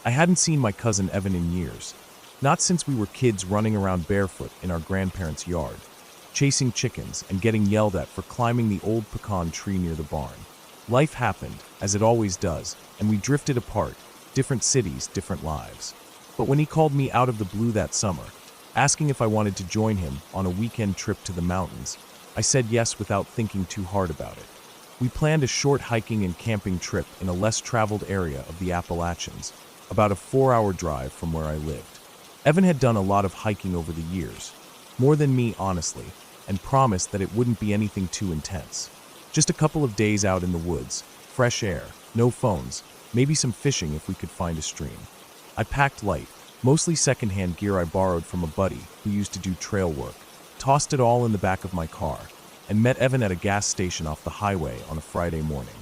I hadn't seen my cousin Evan in years. Not since we were kids running around barefoot in our grandparents' yard, chasing chickens and getting yelled at for climbing the old pecan tree near the barn. Life happened, as it always does, and we drifted apart, different cities, different lives. But when he called me out of the blue that summer, asking if I wanted to join him on a weekend trip to the mountains, I said yes without thinking too hard about it. We planned a short hiking and camping trip in a less traveled area of the Appalachians, about a 4-hour drive from where I lived. Evan had done a lot of hiking over the years, more than me honestly, and promised that it wouldn't be anything too intense. Just a couple of days out in the woods, fresh air, no phones, maybe some fishing if we could find a stream. I packed light, mostly secondhand gear I borrowed from a buddy who used to do trail work, tossed it all in the back of my car, and met Evan at a gas station off the highway on a Friday morning.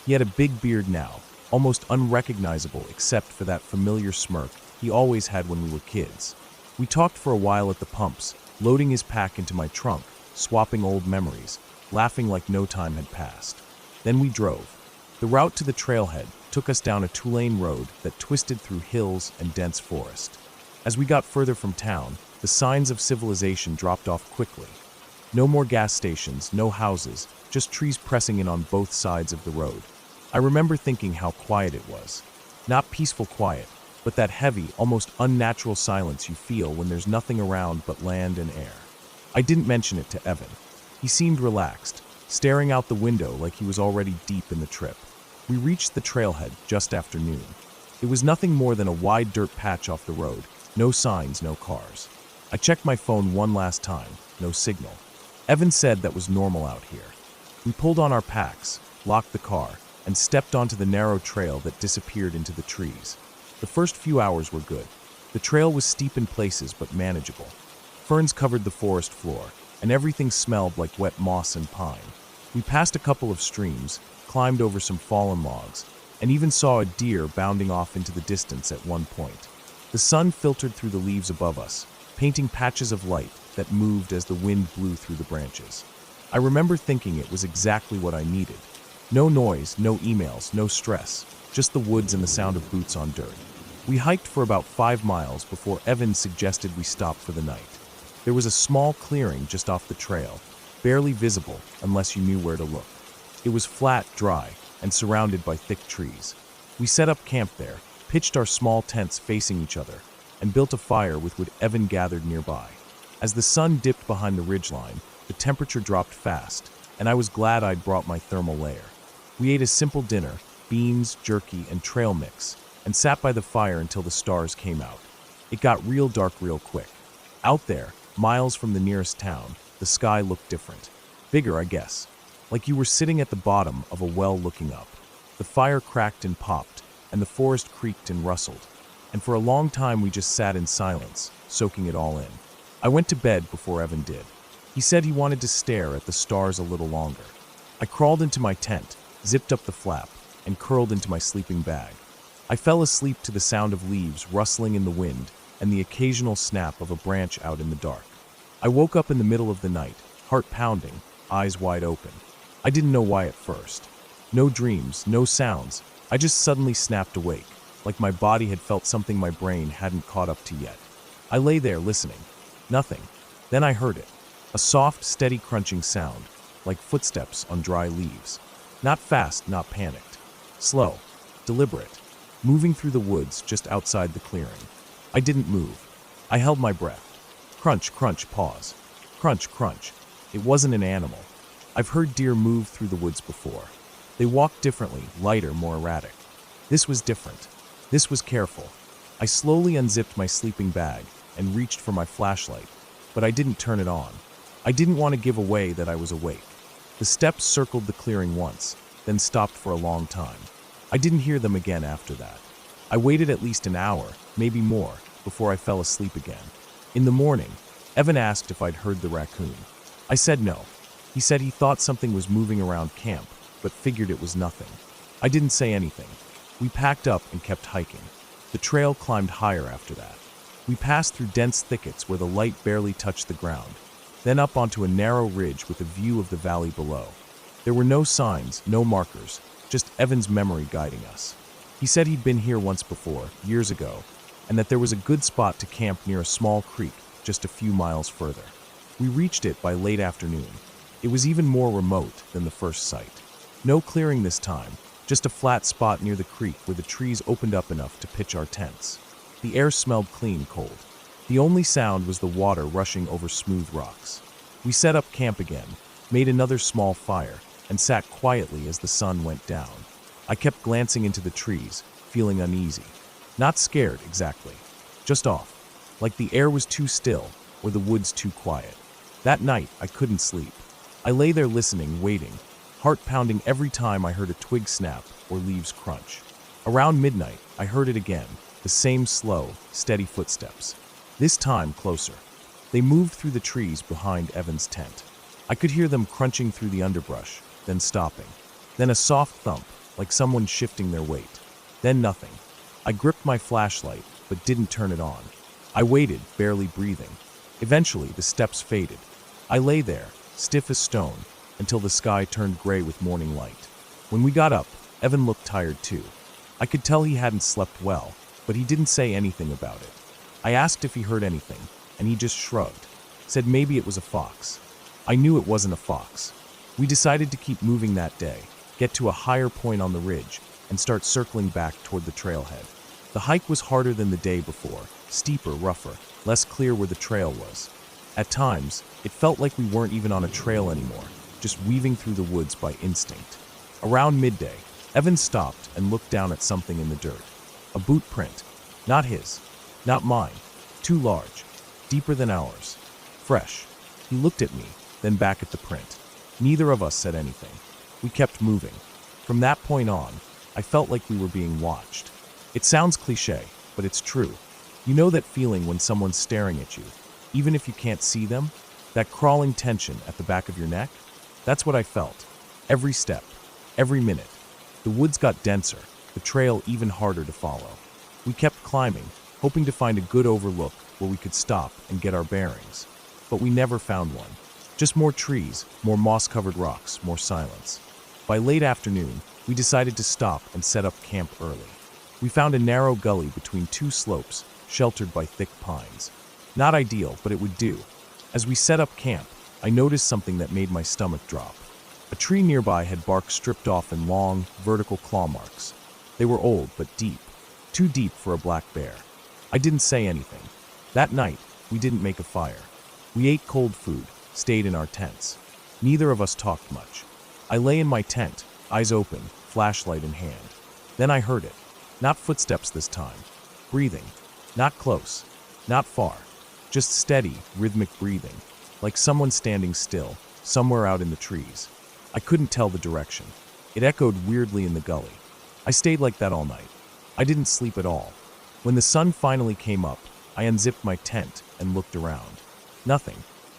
He had a big beard now, almost unrecognizable except for that familiar smirk he always had when we were kids. We talked for a while at the pumps, loading his pack into my trunk, swapping old memories, laughing like no time had passed. Then we drove. The route to the trailhead took us down a two-lane road that twisted through hills and dense forest. As we got further from town, the signs of civilization dropped off quickly. No more gas stations, no houses, just trees pressing in on both sides of the road. I remember thinking how quiet it was. Not peaceful quiet, but that heavy, almost unnatural silence you feel when there's nothing around but land and air. I didn't mention it to Evan. He seemed relaxed, staring out the window like he was already deep in the trip. We reached the trailhead just after noon. It was nothing more than a wide dirt patch off the road, no signs, no cars. I checked my phone one last time, no signal. Evan said that was normal out here. We pulled on our packs, locked the car, and stepped onto the narrow trail that disappeared into the trees. The first few hours were good. The trail was steep in places but manageable. Ferns covered the forest floor, and everything smelled like wet moss and pine. We passed a couple of streams, climbed over some fallen logs, and even saw a deer bounding off into the distance at one point. The sun filtered through the leaves above us, painting patches of light that moved as the wind blew through the branches. I remember thinking it was exactly what I needed. No noise, no emails, no stress, just the woods and the sound of boots on dirt. We hiked for about 5 miles before Evan suggested we stop for the night. There was a small clearing just off the trail, barely visible unless you knew where to look. It was flat, dry, and surrounded by thick trees. We set up camp there, pitched our small tents facing each other, and built a fire with what Evan gathered nearby. As the sun dipped behind the ridgeline, the temperature dropped fast, and I was glad I'd brought my thermal layer. We ate a simple dinner, beans, jerky, and trail mix, and sat by the fire until the stars came out. It got real dark real quick. Out there, miles from the nearest town, the sky looked different. Bigger, I guess. Like you were sitting at the bottom of a well looking up. The fire cracked and popped, and the forest creaked and rustled. And for a long time we just sat in silence, soaking it all in. I went to bed before Evan did. He said he wanted to stare at the stars a little longer. I crawled into my tent, zipped up the flap, and curled into my sleeping bag. I fell asleep to the sound of leaves rustling in the wind and the occasional snap of a branch out in the dark. I woke up in the middle of the night, heart pounding, eyes wide open. I didn't know why at first. No dreams, no sounds. I just suddenly snapped awake, like my body had felt something my brain hadn't caught up to yet. I lay there listening. Nothing. Then I heard it. A soft, steady crunching sound, like footsteps on dry leaves. Not fast, not panicked. Slow, deliberate, moving through the woods just outside the clearing. I didn't move. I held my breath. Crunch, crunch, pause. Crunch, crunch. It wasn't an animal. I've heard deer move through the woods before. They walked differently, lighter, more erratic. This was different. This was careful. I slowly unzipped my sleeping bag and reached for my flashlight, but I didn't turn it on. I didn't want to give away that I was awake. The steps circled the clearing once, then stopped for a long time. I didn't hear them again after that. I waited at least an hour, maybe more, before I fell asleep again. In the morning, Evan asked if I'd heard the raccoon. I said no. He said he thought something was moving around camp, but figured it was nothing. I didn't say anything. We packed up and kept hiking. The trail climbed higher after that. We passed through dense thickets where the light barely touched the ground, then up onto a narrow ridge with a view of the valley below. There were no signs, no markers, just Evan's memory guiding us. He said he'd been here once before, years ago, and that there was a good spot to camp near a small creek just a few miles further. We reached it by late afternoon. It was even more remote than the first site. No clearing this time, just a flat spot near the creek where the trees opened up enough to pitch our tents. The air smelled clean, cold. The only sound was the water rushing over smooth rocks. We set up camp again, made another small fire, and sat quietly as the sun went down. I kept glancing into the trees, feeling uneasy. Not scared, exactly. Just off. Like the air was too still, or the woods too quiet. That night, I couldn't sleep. I lay there listening, waiting, heart pounding every time I heard a twig snap or leaves crunch. Around midnight, I heard it again, the same slow, steady footsteps. This time closer. They moved through the trees behind Evan's tent. I could hear them crunching through the underbrush, then stopping. Then a soft thump, like someone shifting their weight. Then nothing. I gripped my flashlight, but didn't turn it on. I waited, barely breathing. Eventually, the steps faded. I lay there, stiff as stone, until the sky turned gray with morning light. When we got up, Evan looked tired too. I could tell he hadn't slept well, but he didn't say anything about it. I asked if he heard anything, and he just shrugged, said maybe it was a fox. I knew it wasn't a fox. We decided to keep moving that day, get to a higher point on the ridge, and start circling back toward the trailhead. The hike was harder than the day before, steeper, rougher, less clear where the trail was. At times, it felt like we weren't even on a trail anymore, just weaving through the woods by instinct. Around midday, Evan stopped and looked down at something in the dirt. A boot print. Not his. Not mine. Too large. Deeper than ours. Fresh. He looked at me, then back at the print. Neither of us said anything. We kept moving. From that point on, I felt like we were being watched. It sounds cliché, but it's true. You know that feeling when someone's staring at you, even if you can't see them? That crawling tension at the back of your neck? That's what I felt. Every step. Every minute. The woods got denser, the trail even harder to follow. We kept climbing, hoping to find a good overlook where we could stop and get our bearings. But we never found one. Just more trees, more moss-covered rocks, more silence. By late afternoon, we decided to stop and set up camp early. We found a narrow gully between two slopes, sheltered by thick pines. Not ideal, but it would do. As we set up camp, I noticed something that made my stomach drop. A tree nearby had bark stripped off in long, vertical claw marks. They were old, but deep. Too deep for a black bear. I didn't say anything. That night, we didn't make a fire. We ate cold food, stayed in our tents. Neither of us talked much. I lay in my tent, eyes open, flashlight in hand. Then I heard it. Not footsteps this time. Breathing. Not close. Not far. Just steady, rhythmic breathing, like someone standing still, somewhere out in the trees. I couldn't tell the direction. It echoed weirdly in the gully. I stayed like that all night. I didn't sleep at all. When the sun finally came up, I unzipped my tent and looked around. Nothing.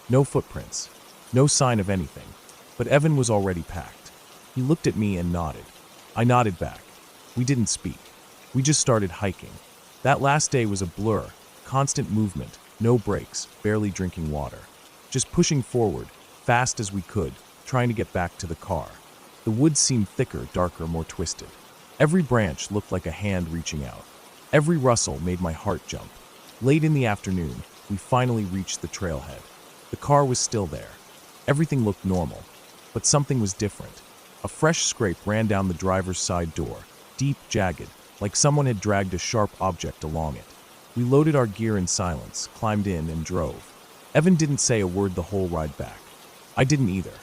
No footprints. No sign of anything. But Evan was already packed. He looked at me and nodded. I nodded back. We didn't speak. We just started hiking. That last day was a blur, constant movement, no breaks, barely drinking water. Just pushing forward, fast as we could, trying to get back to the car. The woods seemed thicker, darker, more twisted. Every branch looked like a hand reaching out. Every rustle made my heart jump. Late in the afternoon, we finally reached the trailhead. The car was still there. Everything looked normal, but something was different. A fresh scrape ran down the driver's side door, deep, jagged, like someone had dragged a sharp object along it. We loaded our gear in silence, climbed in, and drove. Evan didn't say a word the whole ride back. I didn't either.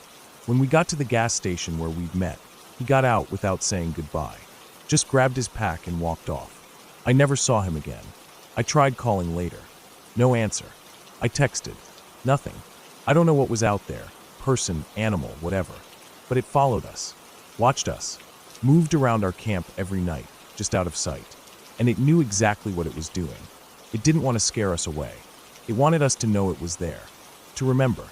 When we got to the gas station where we'd met, he got out without saying goodbye. Just grabbed his pack and walked off. I never saw him again. I tried calling later. No answer. I texted. Nothing. I don't know what was out there. Person, animal, whatever. But it followed us. Watched us. Moved around our camp every night, just out of sight. And it knew exactly what it was doing. It didn't want to scare us away. It wanted us to know it was there. To remember.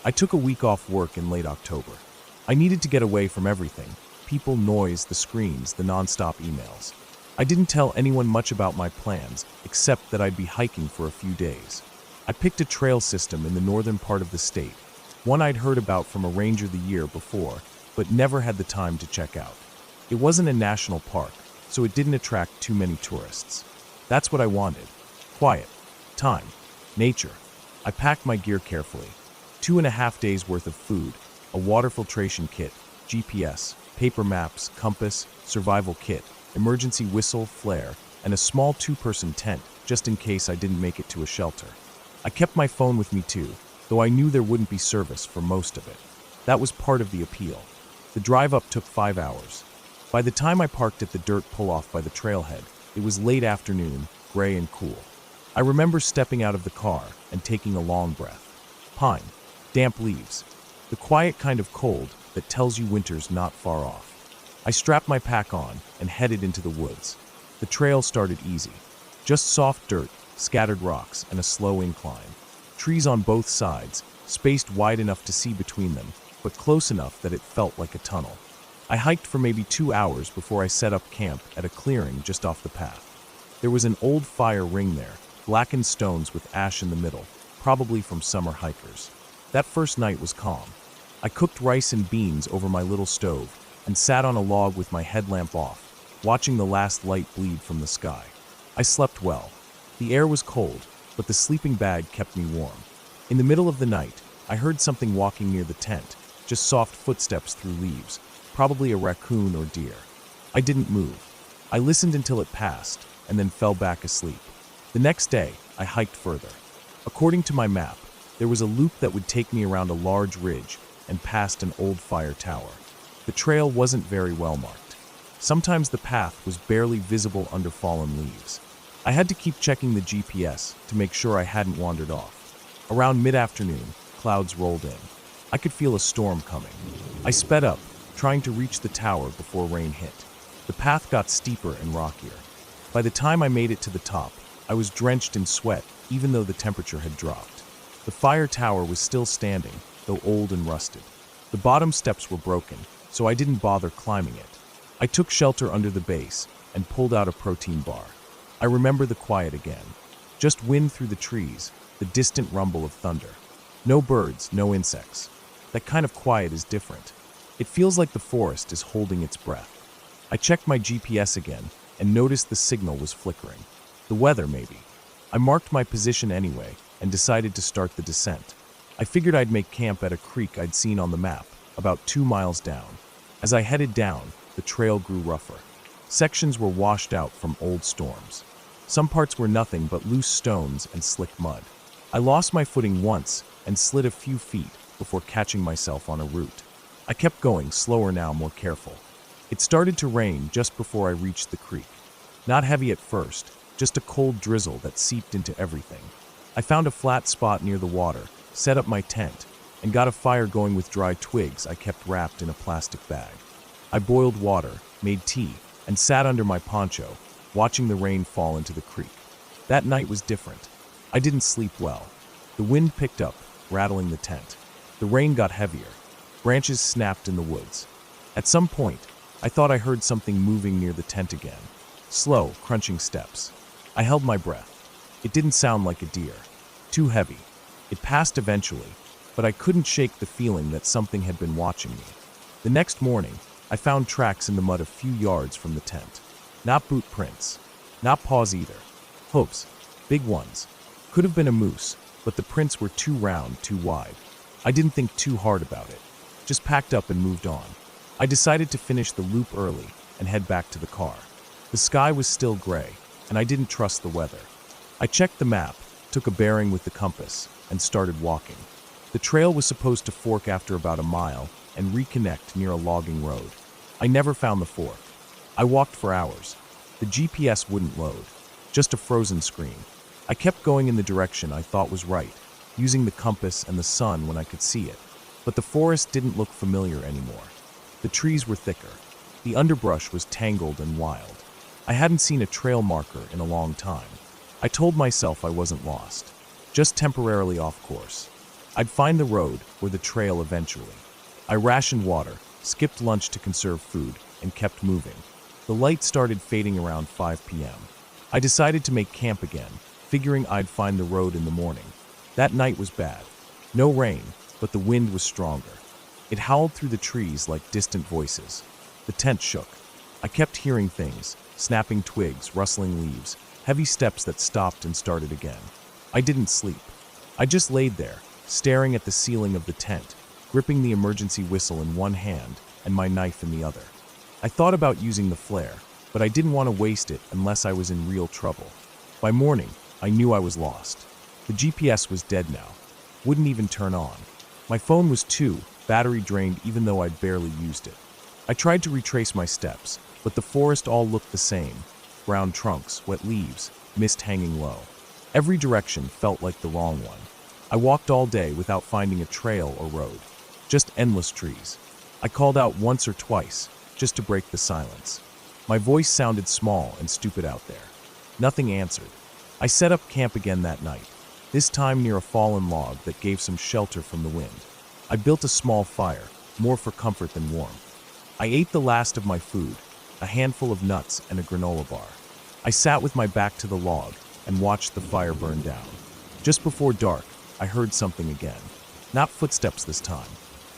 I took a week off work in late October. I needed to get away from everything. People, noise, the screens, the non-stop emails. I didn't tell anyone much about my plans, except that I'd be hiking for a few days. I picked a trail system in the northern part of the state, one I'd heard about from a ranger the year before, but never had the time to check out. It wasn't a national park, so it didn't attract too many tourists. That's what I wanted. Quiet. Time. Nature. I packed my gear carefully. 2.5 days worth of food, a water filtration kit, GPS, paper maps, compass, survival kit, emergency whistle, flare, and a small 2-person tent just in case I didn't make it to a shelter. I kept my phone with me too, though I knew there wouldn't be service for most of it. That was part of the appeal. The drive up took 5 hours. By the time I parked at the dirt pull-off by the trailhead, it was late afternoon, gray and cool. I remember stepping out of the car and taking a long breath. Pine. Damp leaves. The quiet kind of cold that tells you winter's not far off. I strapped my pack on and headed into the woods. The trail started easy. Just soft dirt, scattered rocks, and a slow incline. Trees on both sides, spaced wide enough to see between them, but close enough that it felt like a tunnel. I hiked for maybe 2 hours before I set up camp at a clearing just off the path. There was an old fire ring there, blackened stones with ash in the middle, probably from summer hikers. That first night was calm. I cooked rice and beans over my little stove and sat on a log with my headlamp off, watching the last light bleed from the sky. I slept well. The air was cold, but the sleeping bag kept me warm. In the middle of the night, I heard something walking near the tent, just soft footsteps through leaves, probably a raccoon or deer. I didn't move. I listened until it passed, and then fell back asleep. The next day, I hiked further. According to my map, there was a loop that would take me around a large ridge and past an old fire tower. The trail wasn't very well marked. Sometimes the path was barely visible under fallen leaves. I had to keep checking the GPS to make sure I hadn't wandered off. Around mid-afternoon, clouds rolled in. I could feel a storm coming. I sped up, trying to reach the tower before rain hit. The path got steeper and rockier. By the time I made it to the top, I was drenched in sweat, even though the temperature had dropped. The fire tower was still standing, though old and rusted. The bottom steps were broken, so I didn't bother climbing it. I took shelter under the base and pulled out a protein bar. I remember the quiet again. Just wind through the trees, the distant rumble of thunder. No birds, no insects. That kind of quiet is different. It feels like the forest is holding its breath. I checked my GPS again and noticed the signal was flickering. The weather, maybe. I marked my position anyway and decided to start the descent. I figured I'd make camp at a creek I'd seen on the map, about 2 miles down. As I headed down, the trail grew rougher. Sections were washed out from old storms. Some parts were nothing but loose stones and slick mud. I lost my footing once and slid a few feet before catching myself on a root. I kept going, slower now, more careful. It started to rain just before I reached the creek. Not heavy at first, just a cold drizzle that seeped into everything. I found a flat spot near the water, set up my tent, and got a fire going with dry twigs I kept wrapped in a plastic bag. I boiled water, made tea, and sat under my poncho, watching the rain fall into the creek. That night was different. I didn't sleep well. The wind picked up, rattling the tent. The rain got heavier. Branches snapped in the woods. At some point, I thought I heard something moving near the tent again. Slow, crunching steps. I held my breath. It didn't sound like a deer. Too heavy. It passed eventually, but I couldn't shake the feeling that something had been watching me. The next morning, I found tracks in the mud a few yards from the tent. Not boot prints. Not paws either. Hoofs. Big ones. Could have been a moose, but the prints were too round, too wide. I didn't think too hard about it. Just packed up and moved on. I decided to finish the loop early and head back to the car. The sky was still gray, and I didn't trust the weather. I checked the map, took a bearing with the compass, and started walking. The trail was supposed to fork after about a mile and reconnect near a logging road. I never found the fork. I walked for hours. The GPS wouldn't load, just a frozen screen. I kept going in the direction I thought was right, using the compass and the sun when I could see it. But the forest didn't look familiar anymore. The trees were thicker. The underbrush was tangled and wild. I hadn't seen a trail marker in a long time. I told myself I wasn't lost, just temporarily off course. I'd find the road or the trail eventually. I rationed water, skipped lunch to conserve food, and kept moving. The light started fading around 5 p.m. I decided to make camp again, figuring I'd find the road in the morning. That night was bad. No rain, but the wind was stronger. It howled through the trees like distant voices. The tent shook. I kept hearing things, snapping twigs, rustling leaves, heavy steps that stopped and started again. I didn't sleep. I just laid there, staring at the ceiling of the tent, gripping the emergency whistle in one hand and my knife in the other. I thought about using the flare, but I didn't want to waste it unless I was in real trouble. By morning, I knew I was lost. The GPS was dead now. Wouldn't even turn on. My phone was too, battery drained even though I'd barely used it. I tried to retrace my steps, but the forest all looked the same. Brown trunks, wet leaves, mist hanging low. Every direction felt like the wrong one. I walked all day without finding a trail or road. Just endless trees. I called out once or twice, just to break the silence. My voice sounded small and stupid out there. Nothing answered. I set up camp again that night, this time near a fallen log that gave some shelter from the wind. I built a small fire, more for comfort than warmth. I ate the last of my food, a handful of nuts and a granola bar. I sat with my back to the log and watched the fire burn down. Just before dark, I heard something again. Not footsteps this time.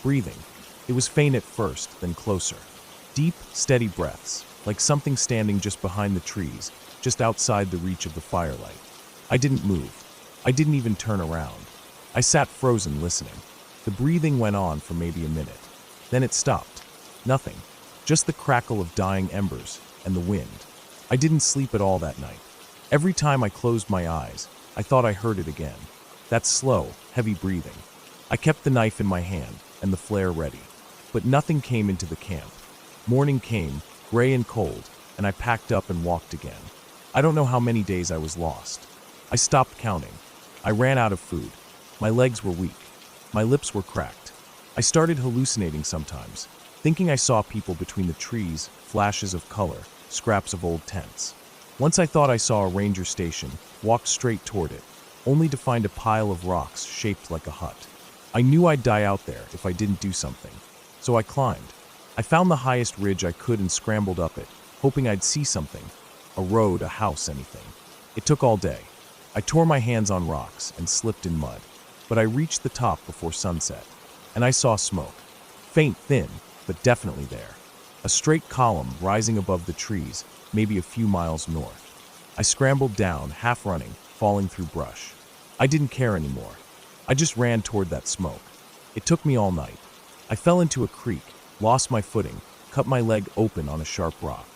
Breathing. It was faint at first, then closer. Deep, steady breaths, like something standing just behind the trees, just outside the reach of the firelight. I didn't move. I didn't even turn around. I sat frozen, listening. The breathing went on for maybe a minute. Then it stopped. Nothing. Just the crackle of dying embers and the wind. I didn't sleep at all that night. Every time I closed my eyes, I thought I heard it again. That slow, heavy breathing. I kept the knife in my hand and the flare ready. But nothing came into the camp. Morning came, gray and cold, and I packed up and walked again. I don't know how many days I was lost. I stopped counting. I ran out of food. My legs were weak. My lips were cracked. I started hallucinating sometimes, thinking I saw people between the trees, flashes of color, scraps of old tents. Once I thought I saw a ranger station, walked straight toward it, only to find a pile of rocks shaped like a hut. I knew I'd die out there if I didn't do something, so I climbed. I found the highest ridge I could and scrambled up it, hoping I'd see something. A road, a house, anything. It took all day. I tore my hands on rocks and slipped in mud, but I reached the top before sunset, and I saw smoke. Faint, thin, but definitely there. A straight column rising above the trees, maybe a few miles north. I scrambled down, half running, falling through brush. I didn't care anymore. I just ran toward that smoke. It took me all night. I fell into a creek, lost my footing, cut my leg open on a sharp rock.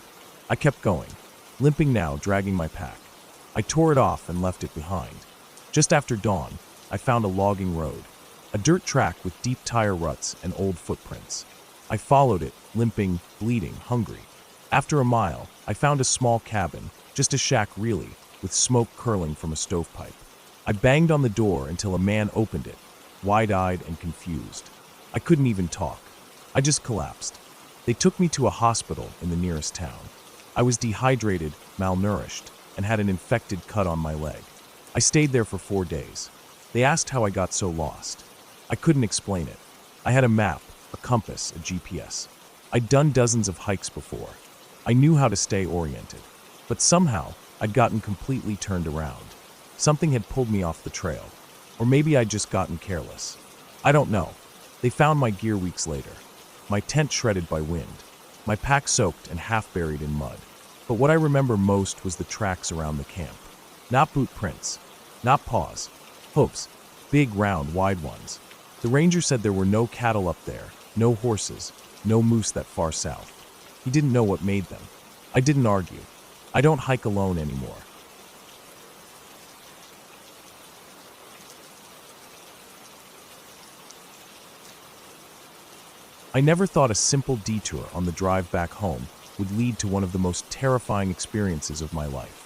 I kept going, limping now, dragging my pack. I tore it off and left it behind. Just after dawn, I found a logging road, a dirt track with deep tire ruts and old footprints. I followed it, limping, bleeding, hungry. After a mile, I found a small cabin, just a shack really, with smoke curling from a stovepipe. I banged on the door until a man opened it, wide-eyed and confused. I couldn't even talk. I just collapsed. They took me to a hospital in the nearest town. I was dehydrated, malnourished, and had an infected cut on my leg. I stayed there for 4 days. They asked how I got so lost. I couldn't explain it. I had a map, a compass, a GPS. I'd done dozens of hikes before. I knew how to stay oriented. But somehow, I'd gotten completely turned around. Something had pulled me off the trail. Or maybe I'd just gotten careless. I don't know. They found my gear weeks later. My tent shredded by wind. My pack soaked and half buried in mud. But what I remember most was the tracks around the camp. Not boot prints. Not paws. Hoofs. Big, round, wide ones. The ranger said there were no cattle up there, no horses, no moose that far south. He didn't know what made them. I didn't argue. I don't hike alone anymore. I never thought a simple detour on the drive back home would lead to one of the most terrifying experiences of my life.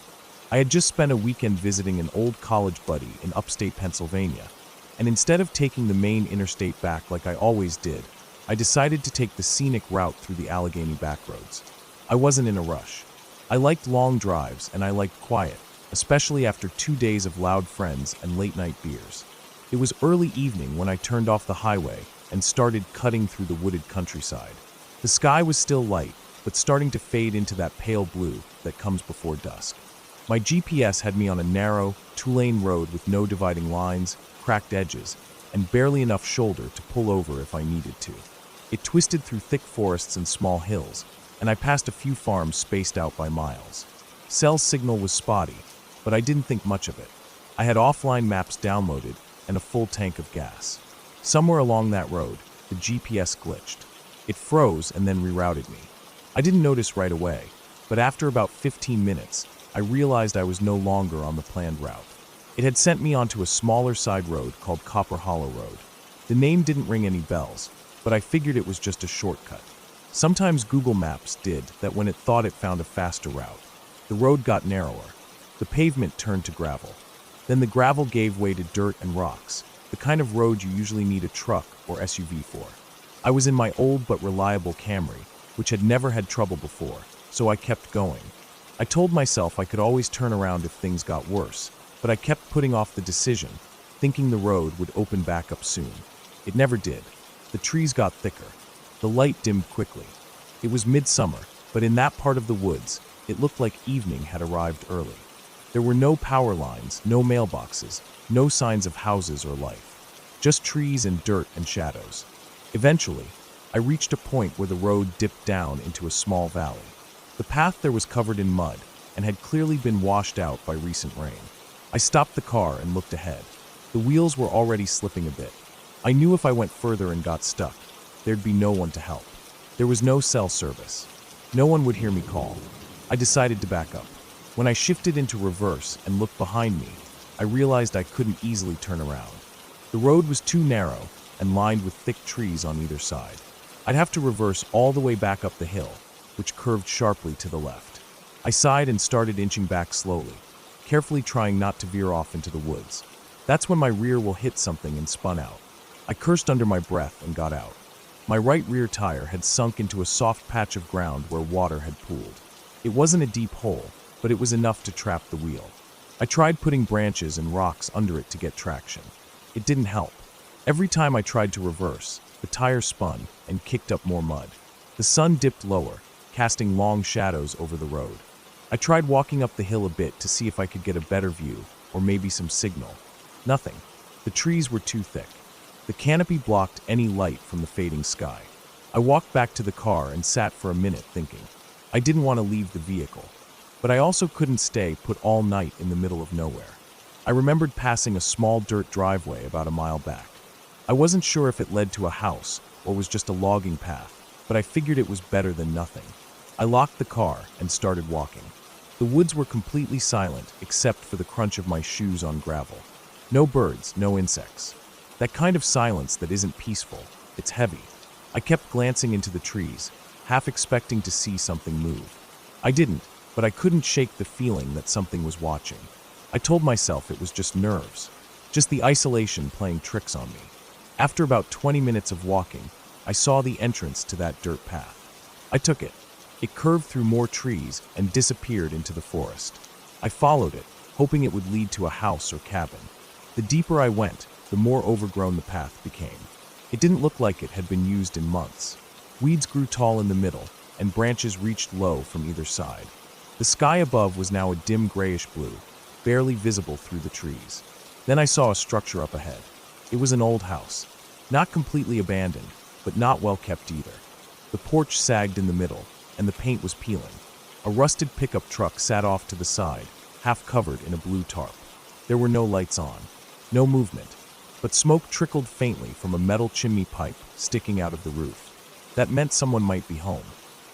I had just spent a weekend visiting an old college buddy in upstate Pennsylvania, and instead of taking the main interstate back like I always did, I decided to take the scenic route through the Allegheny backroads. I wasn't in a rush. I liked long drives and I liked quiet, especially after 2 days of loud friends and late-night beers. It was early evening when I turned off the highway and started cutting through the wooded countryside. The sky was still light, but starting to fade into that pale blue that comes before dusk. My GPS had me on a narrow, 2-lane road with no dividing lines, cracked edges, and barely enough shoulder to pull over if I needed to. It twisted through thick forests and small hills, and I passed a few farms spaced out by miles. Cell signal was spotty, but I didn't think much of it. I had offline maps downloaded and a full tank of gas. Somewhere along that road, the GPS glitched. It froze and then rerouted me. I didn't notice right away, but after about 15 minutes, I realized I was no longer on the planned route. It had sent me onto a smaller side road called Copper Hollow Road. The name didn't ring any bells, but I figured it was just a shortcut. Sometimes Google Maps did that when it thought it found a faster route. The road got narrower. The pavement turned to gravel. Then the gravel gave way to dirt and rocks, the kind of road you usually need a truck or SUV for. I was in my old but reliable Camry, which had never had trouble before, so I kept going. I told myself I could always turn around if things got worse, but I kept putting off the decision, thinking the road would open back up soon. It never did. The trees got thicker. The light dimmed quickly. It was midsummer, but in that part of the woods, it looked like evening had arrived early. There were no power lines, no mailboxes, no signs of houses or life. Just trees and dirt and shadows. Eventually, I reached a point where the road dipped down into a small valley. The path there was covered in mud and had clearly been washed out by recent rain. I stopped the car and looked ahead. The wheels were already slipping a bit. I knew if I went further and got stuck, there'd be no one to help. There was no cell service. No one would hear me call. I decided to back up. When I shifted into reverse and looked behind me, I realized I couldn't easily turn around. The road was too narrow and lined with thick trees on either side. I'd have to reverse all the way back up the hill, which curved sharply to the left. I sighed and started inching back slowly, carefully trying not to veer off into the woods. That's when my rear wheel hit something and spun out. I cursed under my breath and got out. My right rear tire had sunk into a soft patch of ground where water had pooled. It wasn't a deep hole, but it was enough to trap the wheel. I tried putting branches and rocks under it to get traction. It didn't help. Every time I tried to reverse, the tire spun and kicked up more mud. The sun dipped lower, casting long shadows over the road. I tried walking up the hill a bit to see if I could get a better view, or maybe some signal. Nothing. The trees were too thick. The canopy blocked any light from the fading sky. I walked back to the car and sat for a minute thinking. I didn't want to leave the vehicle, but I also couldn't stay put all night in the middle of nowhere. I remembered passing a small dirt driveway about a mile back. I wasn't sure if it led to a house or was just a logging path, but I figured it was better than nothing. I locked the car and started walking. The woods were completely silent except for the crunch of my shoes on gravel. No birds, no insects. That kind of silence that isn't peaceful, it's heavy. I kept glancing into the trees, half expecting to see something move. I didn't, but I couldn't shake the feeling that something was watching. I told myself it was just nerves, just the isolation playing tricks on me. After about 20 minutes of walking, I saw the entrance to that dirt path. I took it. It curved through more trees and disappeared into the forest. I followed it, hoping it would lead to a house or cabin. The deeper I went, the more overgrown the path became. It didn't look like it had been used in months. Weeds grew tall in the middle, and branches reached low from either side. The sky above was now a dim grayish blue, barely visible through the trees. Then I saw a structure up ahead. It was an old house, not completely abandoned, but not well kept either. The porch sagged in the middle, and the paint was peeling. A rusted pickup truck sat off to the side, half covered in a blue tarp. There were no lights on, no movement, but smoke trickled faintly from a metal chimney pipe sticking out of the roof. That meant someone might be home.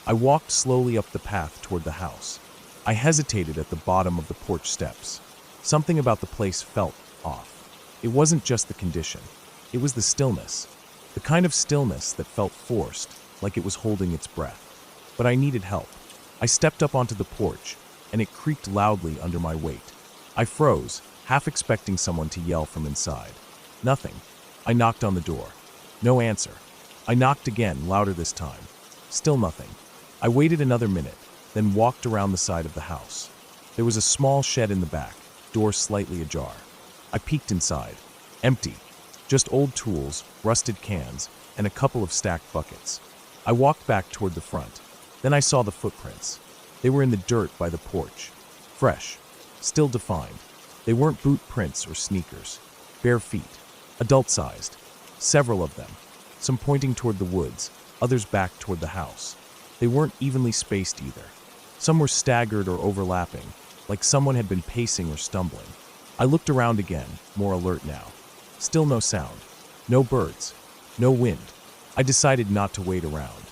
I walked slowly up the path toward the house. I hesitated at the bottom of the porch steps. Something about the place felt off. It wasn't just the condition. It was the stillness. The kind of stillness that felt forced, like it was holding its breath. But I needed help. I stepped up onto the porch, and it creaked loudly under my weight. I froze, half expecting someone to yell from inside. Nothing. I knocked on the door. No answer. I knocked again, louder this time. Still nothing. I waited another minute, then walked around the side of the house. There was a small shed in the back, door slightly ajar. I peeked inside. Empty. Just old tools, rusted cans, and a couple of stacked buckets. I walked back toward the front. Then I saw the footprints. They were in the dirt by the porch. Fresh. Still defined. They weren't boot prints or sneakers. Bare feet. Adult-sized. Several of them. Some pointing toward the woods, others back toward the house. They weren't evenly spaced either. Some were staggered or overlapping, like someone had been pacing or stumbling. I looked around again, more alert now. Still no sound. No birds. No wind. I decided not to wait around.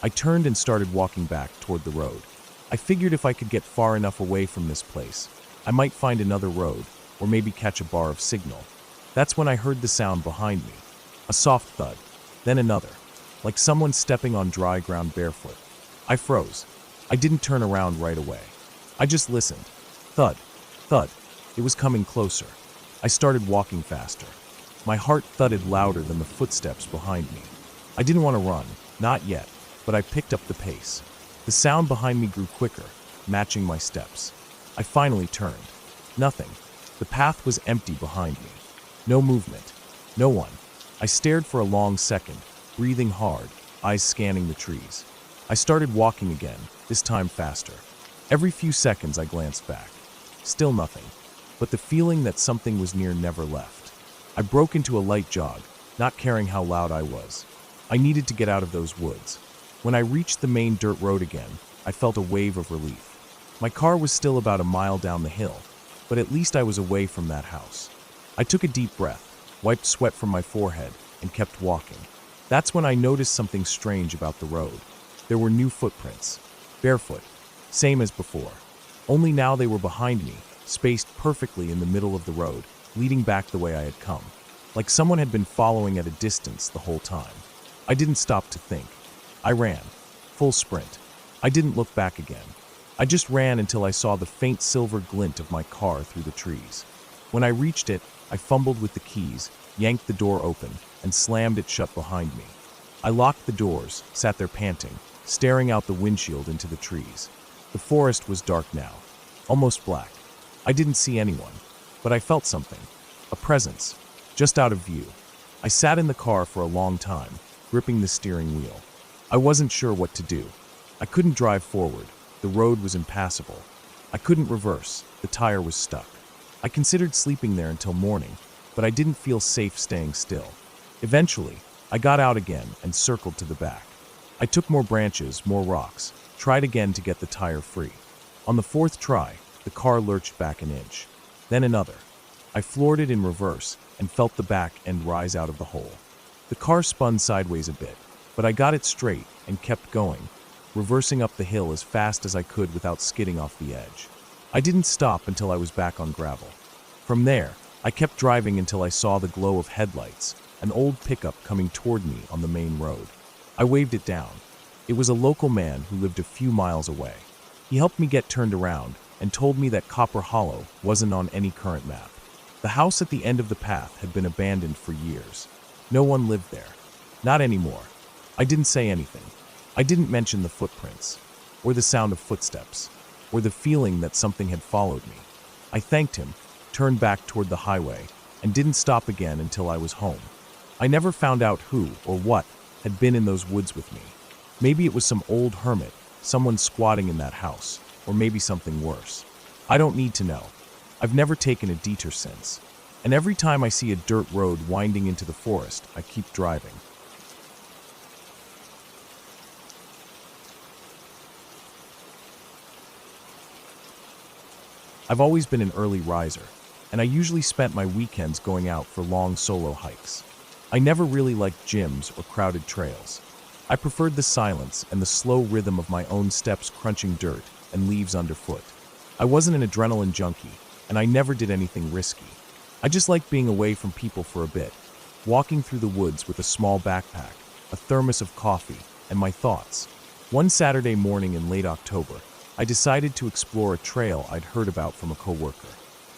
I turned and started walking back toward the road. I figured if I could get far enough away from this place, I might find another road, or maybe catch a bar of signal. That's when I heard the sound behind me. A soft thud, then another, like someone stepping on dry ground barefoot. I froze. I didn't turn around right away. I just listened. Thud, thud. It was coming closer. I started walking faster. My heart thudded louder than the footsteps behind me. I didn't want to run, not yet, but I picked up the pace. The sound behind me grew quicker, matching my steps. I finally turned. Nothing. The path was empty behind me. No movement. No one. I stared for a long second, breathing hard, eyes scanning the trees. I started walking again, this time faster. Every few seconds I glanced back. Still nothing. But the feeling that something was near never left. I broke into a light jog, not caring how loud I was. I needed to get out of those woods. When I reached the main dirt road again, I felt a wave of relief. My car was still about a mile down the hill, but at least I was away from that house. I took a deep breath, wiped sweat from my forehead, and kept walking. That's when I noticed something strange about the road. There were new footprints. Barefoot. Same as before. Only now they were behind me, spaced perfectly in the middle of the road, leading back the way I had come. Like someone had been following at a distance the whole time. I didn't stop to think. I ran. Full sprint. I didn't look back again. I just ran until I saw the faint silver glint of my car through the trees. When I reached it, I fumbled with the keys, yanked the door open, and slammed it shut behind me. I locked the doors, sat there panting, staring out the windshield into the trees. The forest was dark now, almost black. I didn't see anyone, but I felt something. A presence, just out of view. I sat in the car for a long time, gripping the steering wheel. I wasn't sure what to do. I couldn't drive forward. The road was impassable. I couldn't reverse. The tire was stuck. I considered sleeping there until morning, but I didn't feel safe staying still. Eventually, I got out again and circled to the back. I took more branches, more rocks, tried again to get the tire free. On the fourth try, the car lurched back an inch. Then another. I floored it in reverse and felt the back end rise out of the hole. The car spun sideways a bit, but I got it straight and kept going, reversing up the hill as fast as I could without skidding off the edge. I didn't stop until I was back on gravel. From there, I kept driving until I saw the glow of headlights, an old pickup coming toward me on the main road. I waved it down. It was a local man who lived a few miles away. He helped me get turned around and told me that Copper Hollow wasn't on any current map. The house at the end of the path had been abandoned for years. No one lived there. Not anymore. I didn't say anything. I didn't mention the footprints, or the sound of footsteps, or the feeling that something had followed me. I thanked him, turned back toward the highway, and didn't stop again until I was home. I never found out who or what had been in those woods with me. Maybe it was some old hermit, someone squatting in that house, or maybe something worse. I don't need to know. I've never taken a detour since. And every time I see a dirt road winding into the forest, I keep driving. I've always been an early riser, and I usually spent my weekends going out for long solo hikes. I never really liked gyms or crowded trails. I preferred the silence and the slow rhythm of my own steps crunching dirt and leaves underfoot. I wasn't an adrenaline junkie, and I never did anything risky. I just liked being away from people for a bit, walking through the woods with a small backpack, a thermos of coffee, and my thoughts. One Saturday morning in late October, I decided to explore a trail I'd heard about from a coworker.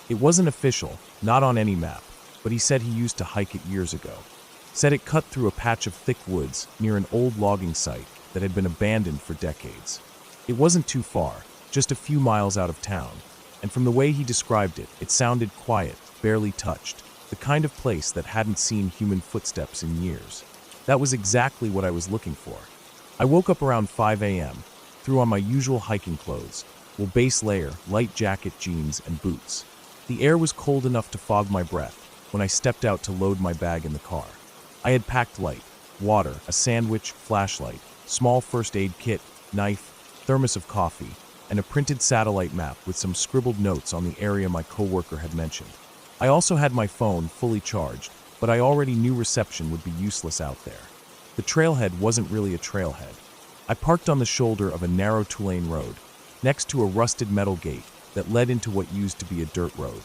It wasn't official, not on any map, but he said he used to hike it years ago. Said it cut through a patch of thick woods near an old logging site that had been abandoned for decades. It wasn't too far, just a few miles out of town, and from the way he described it, it sounded quiet, barely touched, the kind of place that hadn't seen human footsteps in years. That was exactly what I was looking for. I woke up around 5 a.m., threw on my usual hiking clothes, base layer, light jacket, jeans, and boots. The air was cold enough to fog my breath when I stepped out to load my bag in the car. I had packed light: water, a sandwich, flashlight, small first aid kit, knife, thermos of coffee, and a printed satellite map with some scribbled notes on the area my coworker had mentioned. I also had my phone fully charged, but I already knew reception would be useless out there. The trailhead wasn't really a trailhead. I parked on the shoulder of a narrow two-lane road, next to a rusted metal gate that led into what used to be a dirt road.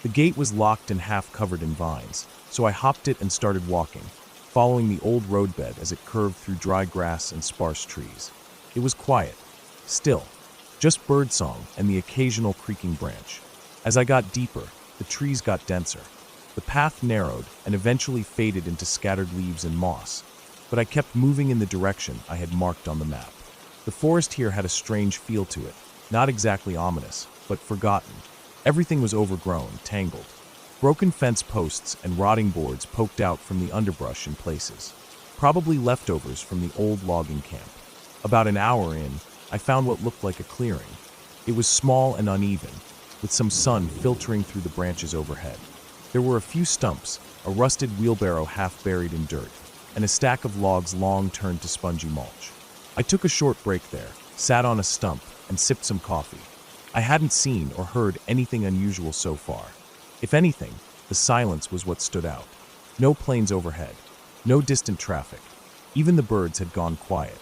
The gate was locked and half covered in vines, so I hopped it and started walking, following the old roadbed as it curved through dry grass and sparse trees. It was quiet, still, just birdsong and the occasional creaking branch. As I got deeper, the trees got denser. The path narrowed and eventually faded into scattered leaves and moss, but I kept moving in the direction I had marked on the map. The forest here had a strange feel to it, not exactly ominous, but forgotten. Everything was overgrown, tangled. Broken fence posts and rotting boards poked out from the underbrush in places, probably leftovers from the old logging camp. About an hour in, I found what looked like a clearing. It was small and uneven, with some sun filtering through the branches overhead. There were a few stumps, a rusted wheelbarrow half buried in dirt, and a stack of logs long turned to spongy mulch. I took a short break there, sat on a stump, and sipped some coffee. I hadn't seen or heard anything unusual so far. If anything, the silence was what stood out. No planes overhead, no distant traffic. Even the birds had gone quiet.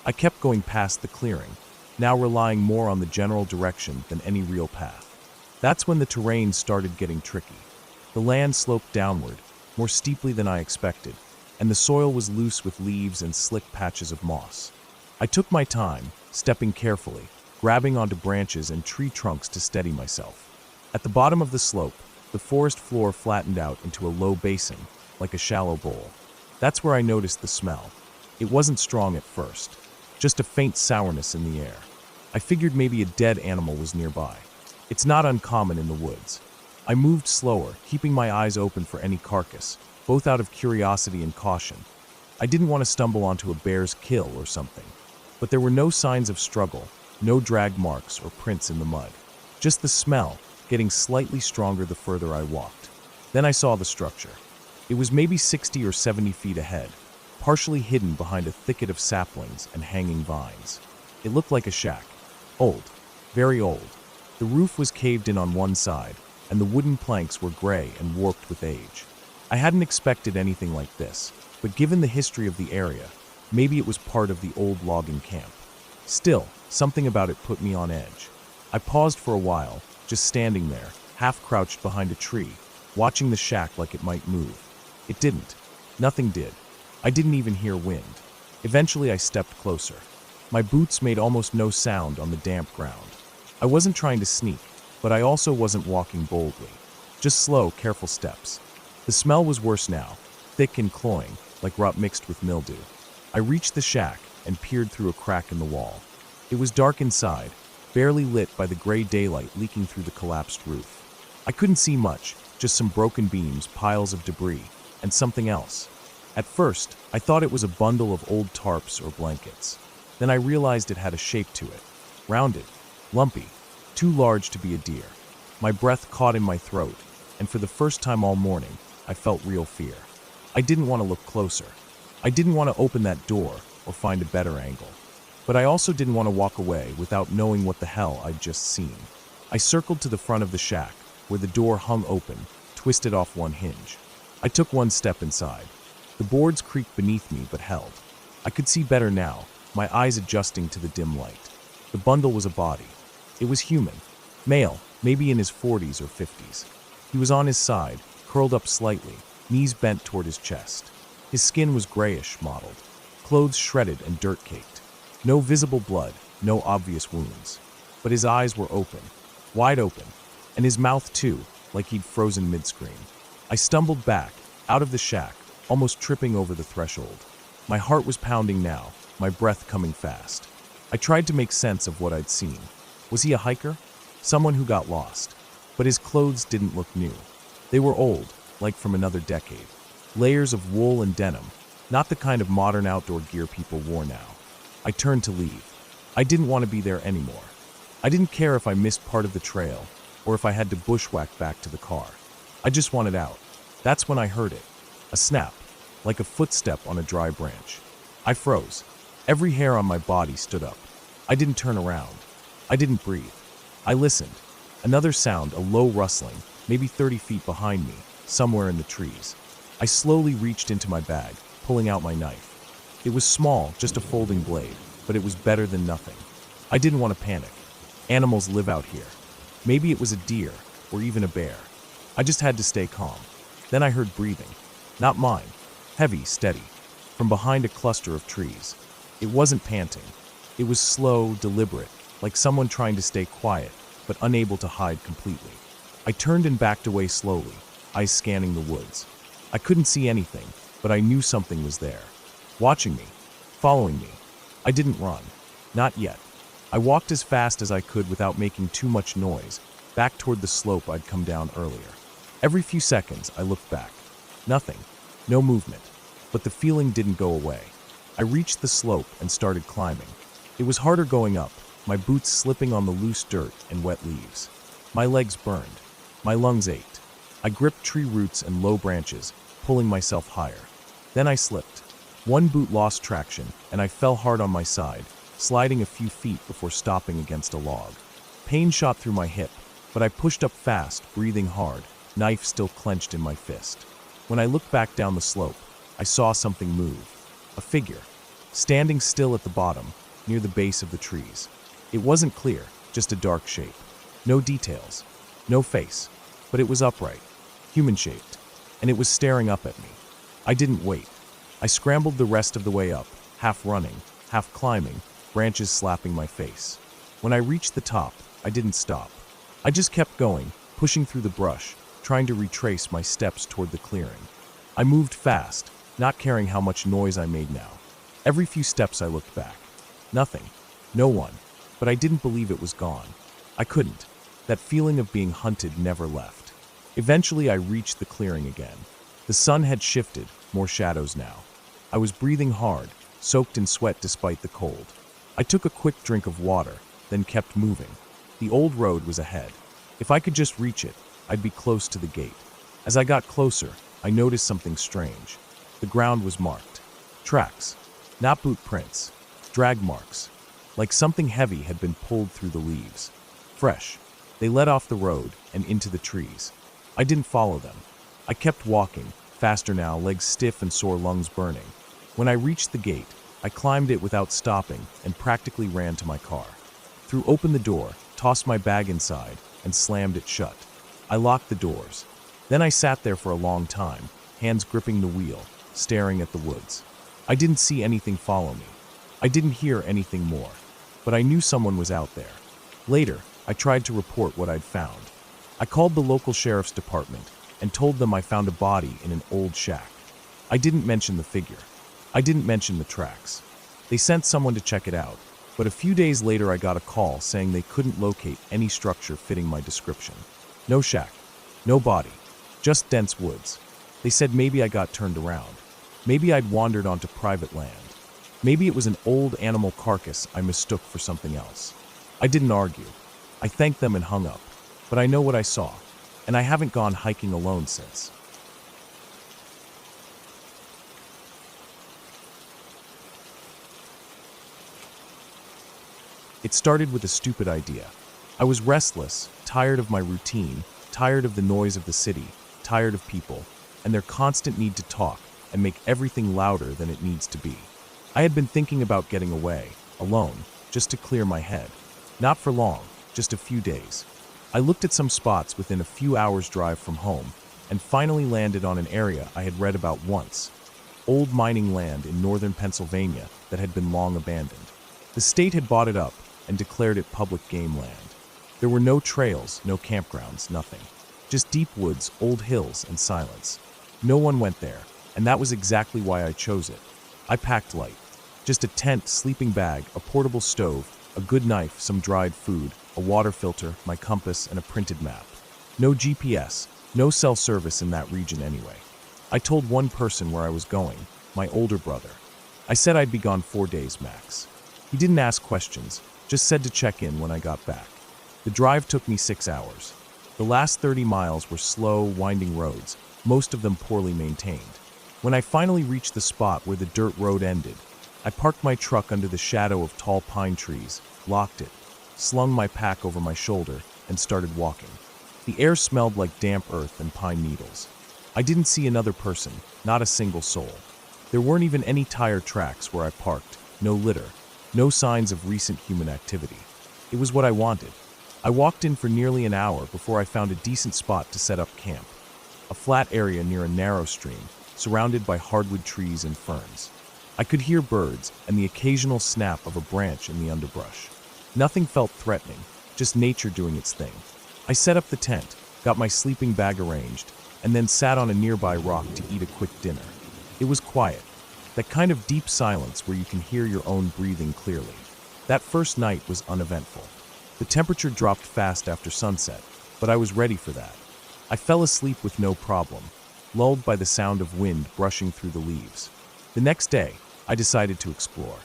I kept going past the clearing, now relying more on the general direction than any real path. That's when the terrain started getting tricky. The land sloped downward, more steeply than I expected, and the soil was loose with leaves and slick patches of moss. I took my time, stepping carefully, grabbing onto branches and tree trunks to steady myself. At the bottom of the slope, the forest floor flattened out into a low basin, like a shallow bowl. That's where I noticed the smell. It wasn't strong at first, just a faint sourness in the air. I figured maybe a dead animal was nearby. It's not uncommon in the woods. I moved slower, keeping my eyes open for any carcass, both out of curiosity and caution. I didn't want to stumble onto a bear's kill or something. But there were no signs of struggle, no drag marks or prints in the mud. Just the smell, getting slightly stronger the further I walked. Then I saw the structure. It was maybe 60 or 70 feet ahead, partially hidden behind a thicket of saplings and hanging vines. It looked like a shack. Old. Very old. The roof was caved in on one side, and the wooden planks were gray and warped with age. I hadn't expected anything like this, but given the history of the area, maybe it was part of the old logging camp. Still, something about it put me on edge. I paused for a while, just standing there, half crouched behind a tree, watching the shack like it might move. It didn't. Nothing did. I didn't even hear wind. Eventually, I stepped closer. My boots made almost no sound on the damp ground. I wasn't trying to sneak, but I also wasn't walking boldly. Just slow, careful steps. The smell was worse now, thick and cloying, like rot mixed with mildew. I reached the shack and peered through a crack in the wall. It was dark inside, barely lit by the gray daylight leaking through the collapsed roof. I couldn't see much, just some broken beams, piles of debris, and something else. At first, I thought it was a bundle of old tarps or blankets. Then I realized it had a shape to it. Rounded, lumpy, too large to be a deer. My breath caught in my throat, and for the first time all morning, I felt real fear. I didn't want to look closer. I didn't want to open that door or find a better angle. But I also didn't want to walk away without knowing what the hell I'd just seen. I circled to the front of the shack, where the door hung open, twisted off one hinge. I took one step inside. The boards creaked beneath me but held. I could see better now, my eyes adjusting to the dim light. The bundle was a body. It was human. Male, maybe in his 40s or 50s. He was on his side, curled up slightly, knees bent toward his chest. His skin was grayish mottled, clothes shredded and dirt-caked. No visible blood, no obvious wounds. But his eyes were open, wide open, and his mouth too, like he'd frozen mid-scream. I stumbled back, out of the shack, almost tripping over the threshold. My heart was pounding now, my breath coming fast. I tried to make sense of what I'd seen. Was he a hiker? Someone who got lost. But his clothes didn't look new. They were old, like from another decade. Layers of wool and denim, not the kind of modern outdoor gear people wore now. I turned to leave. I didn't want to be there anymore. I didn't care if I missed part of the trail, or if I had to bushwhack back to the car. I just wanted out. That's when I heard it. A snap, like a footstep on a dry branch. I froze. Every hair on my body stood up. I didn't turn around. I didn't breathe. I listened. Another sound, a low rustling, maybe 30 feet behind me, somewhere in the trees. I slowly reached into my bag, pulling out my knife. It was small, just a folding blade, but it was better than nothing. I didn't want to panic. Animals live out here. Maybe it was a deer, or even a bear. I just had to stay calm. Then I heard breathing. Not mine. Heavy, steady. From behind a cluster of trees. It wasn't panting. It was slow, deliberate, like someone trying to stay quiet, but unable to hide completely. I turned and backed away slowly, eyes scanning the woods. I couldn't see anything, but I knew something was there. Watching me. Following me. I didn't run. Not yet. I walked as fast as I could without making too much noise, back toward the slope I'd come down earlier. Every few seconds, I looked back. Nothing. No movement. But the feeling didn't go away. I reached the slope and started climbing. It was harder going up, my boots slipping on the loose dirt and wet leaves. My legs burned. My lungs ached. I gripped tree roots and low branches, pulling myself higher. Then I slipped. One boot lost traction, and I fell hard on my side, sliding a few feet before stopping against a log. Pain shot through my hip, but I pushed up fast, breathing hard, knife still clenched in my fist. When I looked back down the slope, I saw something move. A figure, standing still at the bottom, near the base of the trees. It wasn't clear, just a dark shape. No details, no face, but it was upright, human-shaped, and it was staring up at me. I didn't wait. I scrambled the rest of the way up, half running, half climbing, branches slapping my face. When I reached the top, I didn't stop. I just kept going, pushing through the brush, trying to retrace my steps toward the clearing. I moved fast, not caring how much noise I made now. Every few steps I looked back. Nothing. No one. But I didn't believe it was gone. I couldn't. That feeling of being hunted never left. Eventually I reached the clearing again. The sun had shifted, more shadows now. I was breathing hard, soaked in sweat despite the cold. I took a quick drink of water, then kept moving. The old road was ahead. If I could just reach it, I'd be close to the gate. As I got closer, I noticed something strange. The ground was marked. Tracks. Not boot prints. Drag marks. Like something heavy had been pulled through the leaves. Fresh. They led off the road and into the trees. I didn't follow them. I kept walking, faster now, legs stiff and sore lungs burning. When I reached the gate, I climbed it without stopping and practically ran to my car. Threw open the door, tossed my bag inside, and slammed it shut. I locked the doors. Then I sat there for a long time, hands gripping the wheel, staring at the woods. I didn't see anything follow me. I didn't hear anything more, but I knew someone was out there. Later, I tried to report what I'd found. I called the local sheriff's department and told them I found a body in an old shack. I didn't mention the figure. I didn't mention the tracks. They sent someone to check it out, but a few days later I got a call saying they couldn't locate any structure fitting my description. No shack, no body, just dense woods. They said maybe I got turned around. Maybe I'd wandered onto private land. Maybe it was an old animal carcass I mistook for something else. I didn't argue. I thanked them and hung up. But I know what I saw, and I haven't gone hiking alone since. It started with a stupid idea. I was restless, tired of my routine, tired of the noise of the city, tired of people, and their constant need to talk and make everything louder than it needs to be. I had been thinking about getting away, alone, just to clear my head. Not for long, just a few days. I looked at some spots within a few hours' drive from home and finally landed on an area I had read about once. Old mining land in northern Pennsylvania that had been long abandoned. The state had bought it up and declared it public game land. There were no trails, no campgrounds, nothing. Just deep woods, old hills, and silence. No one went there, and that was exactly why I chose it. I packed light. Just a tent, sleeping bag, a portable stove, a good knife, some dried food, a water filter, my compass, and a printed map. No GPS, no cell service in that region anyway. I told one person where I was going, my older brother. I said I'd be gone 4 days max. He didn't ask questions, just said to check in when I got back. The drive took me 6 hours. The last 30 miles were slow, winding roads, most of them poorly maintained. When I finally reached the spot where the dirt road ended, I parked my truck under the shadow of tall pine trees, locked it, slung my pack over my shoulder, and started walking. The air smelled like damp earth and pine needles. I didn't see another person, not a single soul. There weren't even any tire tracks where I parked, no litter, no signs of recent human activity. It was what I wanted. I walked in for nearly an hour before I found a decent spot to set up camp. A flat area near a narrow stream, surrounded by hardwood trees and ferns. I could hear birds and the occasional snap of a branch in the underbrush. Nothing felt threatening, just nature doing its thing. I set up the tent, got my sleeping bag arranged, and then sat on a nearby rock to eat a quick dinner. It was quiet, that kind of deep silence where you can hear your own breathing clearly. That first night was uneventful. The temperature dropped fast after sunset, but I was ready for that. I fell asleep with no problem, lulled by the sound of wind brushing through the leaves. The next day, I decided to explore.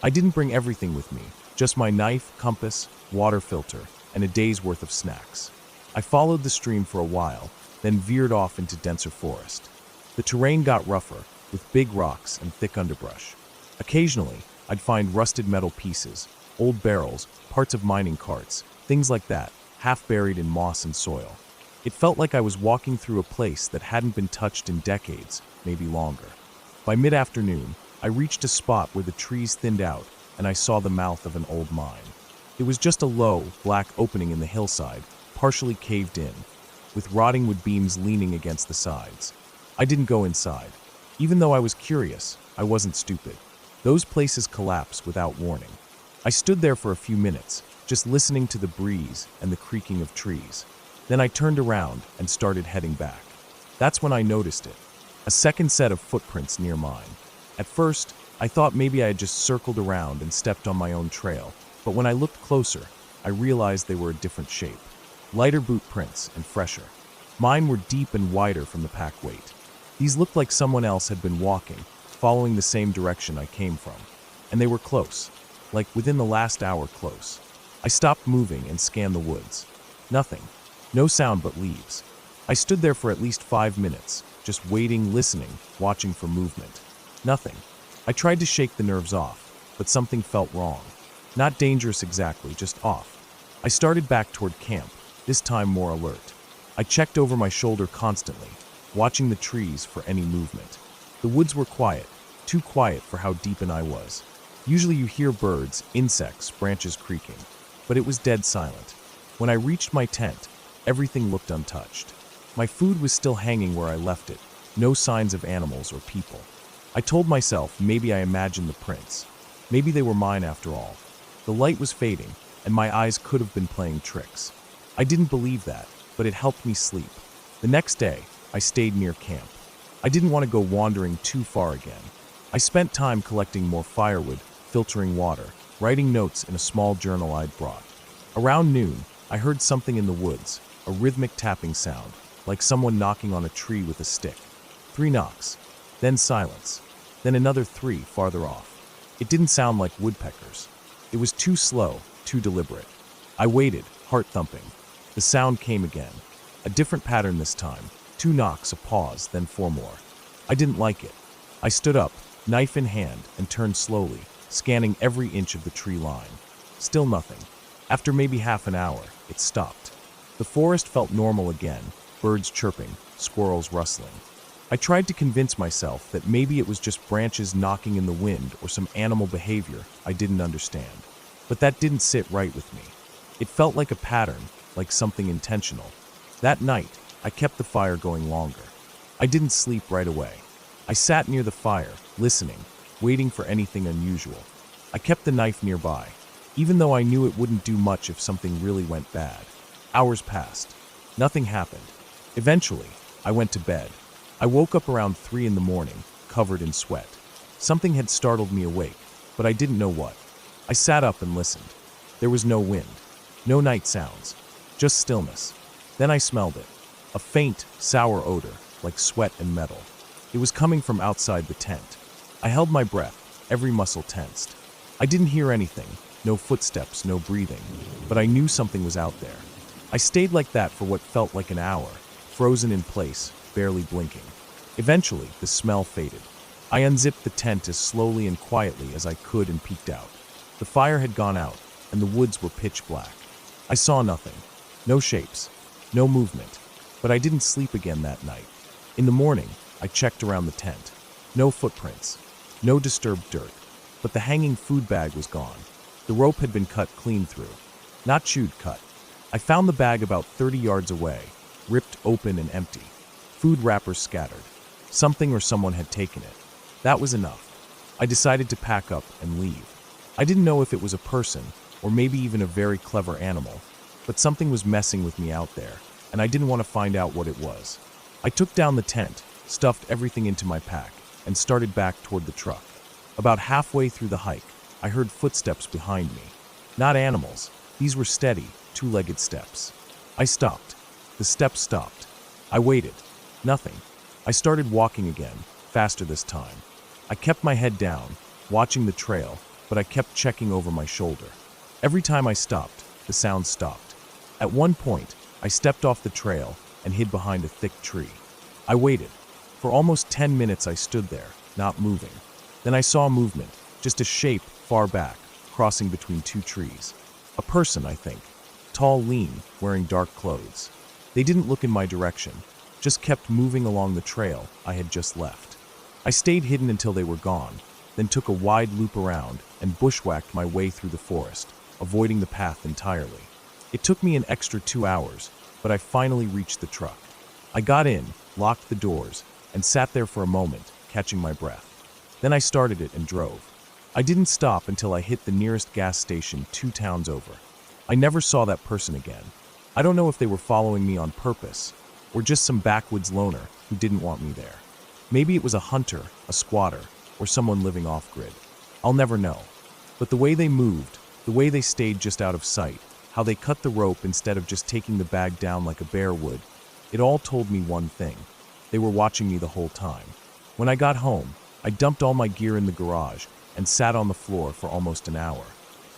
I didn't bring everything with me, just my knife, compass, water filter, and a day's worth of snacks. I followed the stream for a while, then veered off into denser forest. The terrain got rougher, with big rocks and thick underbrush. Occasionally, I'd find rusted metal pieces, old barrels, parts of mining carts, things like that, half buried in moss and soil. It felt like I was walking through a place that hadn't been touched in decades, maybe longer. By mid-afternoon, I reached a spot where the trees thinned out, and I saw the mouth of an old mine. It was just a low, black opening in the hillside, partially caved in, with rotting wood beams leaning against the sides. I didn't go inside. Even though I was curious, I wasn't stupid. Those places collapse without warning. I stood there for a few minutes, just listening to the breeze and the creaking of trees. Then I turned around and started heading back. That's when I noticed it. A second set of footprints near mine. At first, I thought maybe I had just circled around and stepped on my own trail, but when I looked closer, I realized they were a different shape. Lighter boot prints and fresher. Mine were deep and wider from the pack weight. These looked like someone else had been walking, following the same direction I came from. And they were close, like within the last hour close. I stopped moving and scanned the woods. Nothing. No sound but leaves. I stood there for at least 5 minutes, just waiting, listening, watching for movement. Nothing. I tried to shake the nerves off, but something felt wrong. Not dangerous exactly, just off. I started back toward camp, this time more alert. I checked over my shoulder constantly, watching the trees for any movement. The woods were quiet, too quiet for how deep in I was. Usually you hear birds, insects, branches creaking, but it was dead silent. When I reached my tent, everything looked untouched. My food was still hanging where I left it, no signs of animals or people. I told myself maybe I imagined the prints. Maybe they were mine after all. The light was fading, and my eyes could have been playing tricks. I didn't believe that, but it helped me sleep. The next day, I stayed near camp. I didn't want to go wandering too far again. I spent time collecting more firewood, filtering water, writing notes in a small journal I'd brought. Around noon, I heard something in the woods, a rhythmic tapping sound, like someone knocking on a tree with a stick. 3 knocks, then silence, then another 3 farther off. It didn't sound like woodpeckers. It was too slow, too deliberate. I waited, heart thumping. The sound came again. A different pattern this time. 2 knocks, a pause, then 4 more. I didn't like it. I stood up, knife in hand, and turned slowly, scanning every inch of the tree line. Still nothing. After maybe half an hour, it stopped. The forest felt normal again, birds chirping, squirrels rustling. I tried to convince myself that maybe it was just branches knocking in the wind or some animal behavior I didn't understand. But that didn't sit right with me. It felt like a pattern, like something intentional. That night, I kept the fire going longer. I didn't sleep right away. I sat near the fire, listening, waiting for anything unusual. I kept the knife nearby, even though I knew it wouldn't do much if something really went bad. Hours passed. Nothing happened. Eventually, I went to bed. I woke up around 3 in the morning, covered in sweat. Something had startled me awake, but I didn't know what. I sat up and listened. There was no wind, no night sounds, just stillness. Then I smelled it, a faint, sour odor, like sweat and metal. It was coming from outside the tent. I held my breath, every muscle tensed. I didn't hear anything, no footsteps, no breathing, but I knew something was out there. I stayed like that for what felt like an hour, frozen in place, barely blinking. Eventually, the smell faded. I unzipped the tent as slowly and quietly as I could and peeked out. The fire had gone out, and the woods were pitch black. I saw nothing, no shapes, no movement, but I didn't sleep again that night. In the morning, I checked around the tent. No footprints, no disturbed dirt, but the hanging food bag was gone. The rope had been cut clean through, not chewed cut. I found the bag about 30 yards away, ripped open and empty. Food wrappers scattered. Something or someone had taken it. That was enough. I decided to pack up and leave. I didn't know if it was a person, or maybe even a very clever animal, but something was messing with me out there, and I didn't want to find out what it was. I took down the tent, stuffed everything into my pack, and started back toward the truck. About halfway through the hike, I heard footsteps behind me. Not animals. These were steady, 2-legged steps. I stopped. The steps stopped. I waited. Nothing. I started walking again, faster this time. I kept my head down, watching the trail, but I kept checking over my shoulder. Every time I stopped, the sound stopped. At one point, I stepped off the trail and hid behind a thick tree. I waited. For almost 10 minutes I stood there, not moving. Then I saw movement, just a shape far back, crossing between 2 trees. A person, I think. Tall, lean, wearing dark clothes. They didn't look in my direction, just kept moving along the trail I had just left. I stayed hidden until they were gone, then took a wide loop around and bushwhacked my way through the forest, avoiding the path entirely. It took me an extra 2 hours, but I finally reached the truck. I got in, locked the doors, and sat there for a moment, catching my breath. Then I started it and drove. I didn't stop until I hit the nearest gas station 2 towns over. I never saw that person again. I don't know if they were following me on purpose, or just some backwoods loner who didn't want me there. Maybe it was a hunter, a squatter, or someone living off-grid. I'll never know. But the way they moved, the way they stayed just out of sight, how they cut the rope instead of just taking the bag down like a bear would, it all told me one thing. They were watching me the whole time. When I got home, I dumped all my gear in the garage and sat on the floor for almost an hour.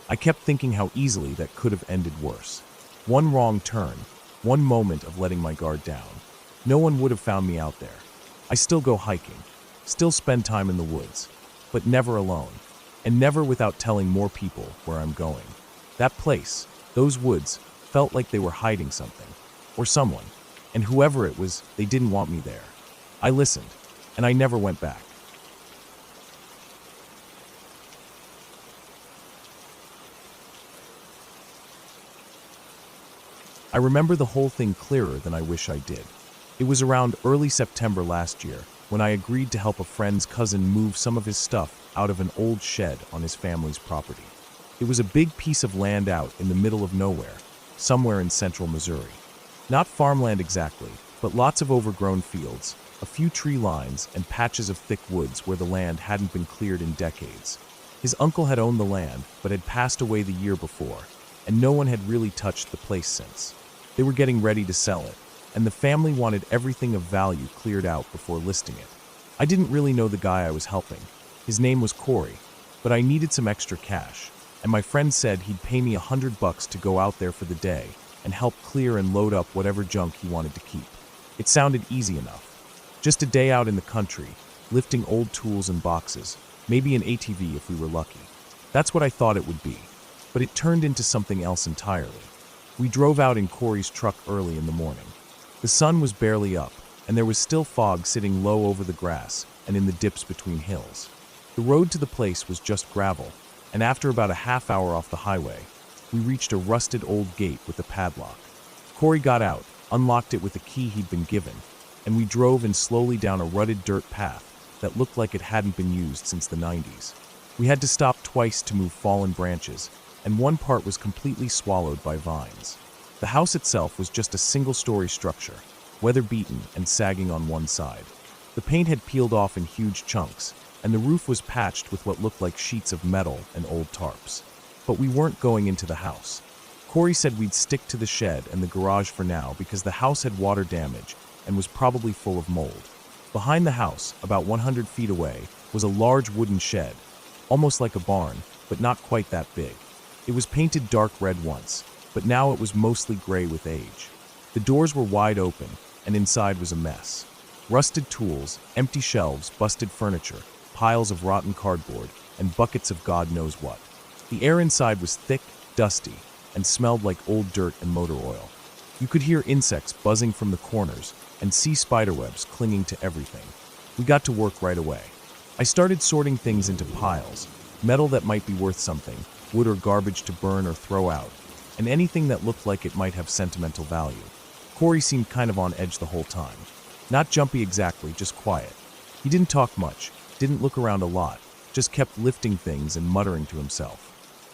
I kept thinking how easily that could have ended worse. One wrong turn, one moment of letting my guard down. No one would have found me out there. I still go hiking, still spend time in the woods, but never alone, and never without telling more people where I'm going. That place, those woods, felt like they were hiding something, or someone, and whoever it was, they didn't want me there. I listened, and I never went back. I remember the whole thing clearer than I wish I did. It was around early September last year, when I agreed to help a friend's cousin move some of his stuff out of an old shed on his family's property. It was a big piece of land out in the middle of nowhere, somewhere in central Missouri. Not farmland exactly, but lots of overgrown fields, a few tree lines, and patches of thick woods where the land hadn't been cleared in decades. His uncle had owned the land, but had passed away the year before, and no one had really touched the place since. They were getting ready to sell it, and the family wanted everything of value cleared out before listing it. I didn't really know the guy I was helping. His name was Corey, but I needed some extra cash, and my friend said he'd pay me $100 to go out there for the day and help clear and load up whatever junk he wanted to keep. It sounded easy enough. Just a day out in the country, lifting old tools and boxes, maybe an ATV if we were lucky. That's what I thought it would be, but it turned into something else entirely. We drove out in Corey's truck early in the morning. The sun was barely up, and there was still fog sitting low over the grass and in the dips between hills. The road to the place was just gravel, and after about a half hour off the highway, we reached a rusted old gate with a padlock. Corey got out, unlocked it with a key he'd been given, and we drove in slowly down a rutted dirt path that looked like it hadn't been used since the 90s. We had to stop twice to move fallen branches, and one part was completely swallowed by vines. The house itself was just a single-story structure, weather-beaten and sagging on one side. The paint had peeled off in huge chunks, and the roof was patched with what looked like sheets of metal and old tarps. But we weren't going into the house. Corey said we'd stick to the shed and the garage for now because the house had water damage and was probably full of mold. Behind the house, about 100 feet away, was a large wooden shed, almost like a barn, but not quite that big. It was painted dark red once, but now it was mostly gray with age. The doors were wide open, and inside was a mess. Rusted tools, empty shelves, busted furniture, piles of rotten cardboard, and buckets of God knows what. The air inside was thick, dusty, and smelled like old dirt and motor oil. You could hear insects buzzing from the corners and see spiderwebs clinging to everything. We got to work right away. I started sorting things into piles, metal that might be worth something, wood or garbage to burn or throw out, and anything that looked like it might have sentimental value. Corey seemed kind of on edge the whole time. Not jumpy exactly, just quiet. He didn't talk much, didn't look around a lot, just kept lifting things and muttering to himself.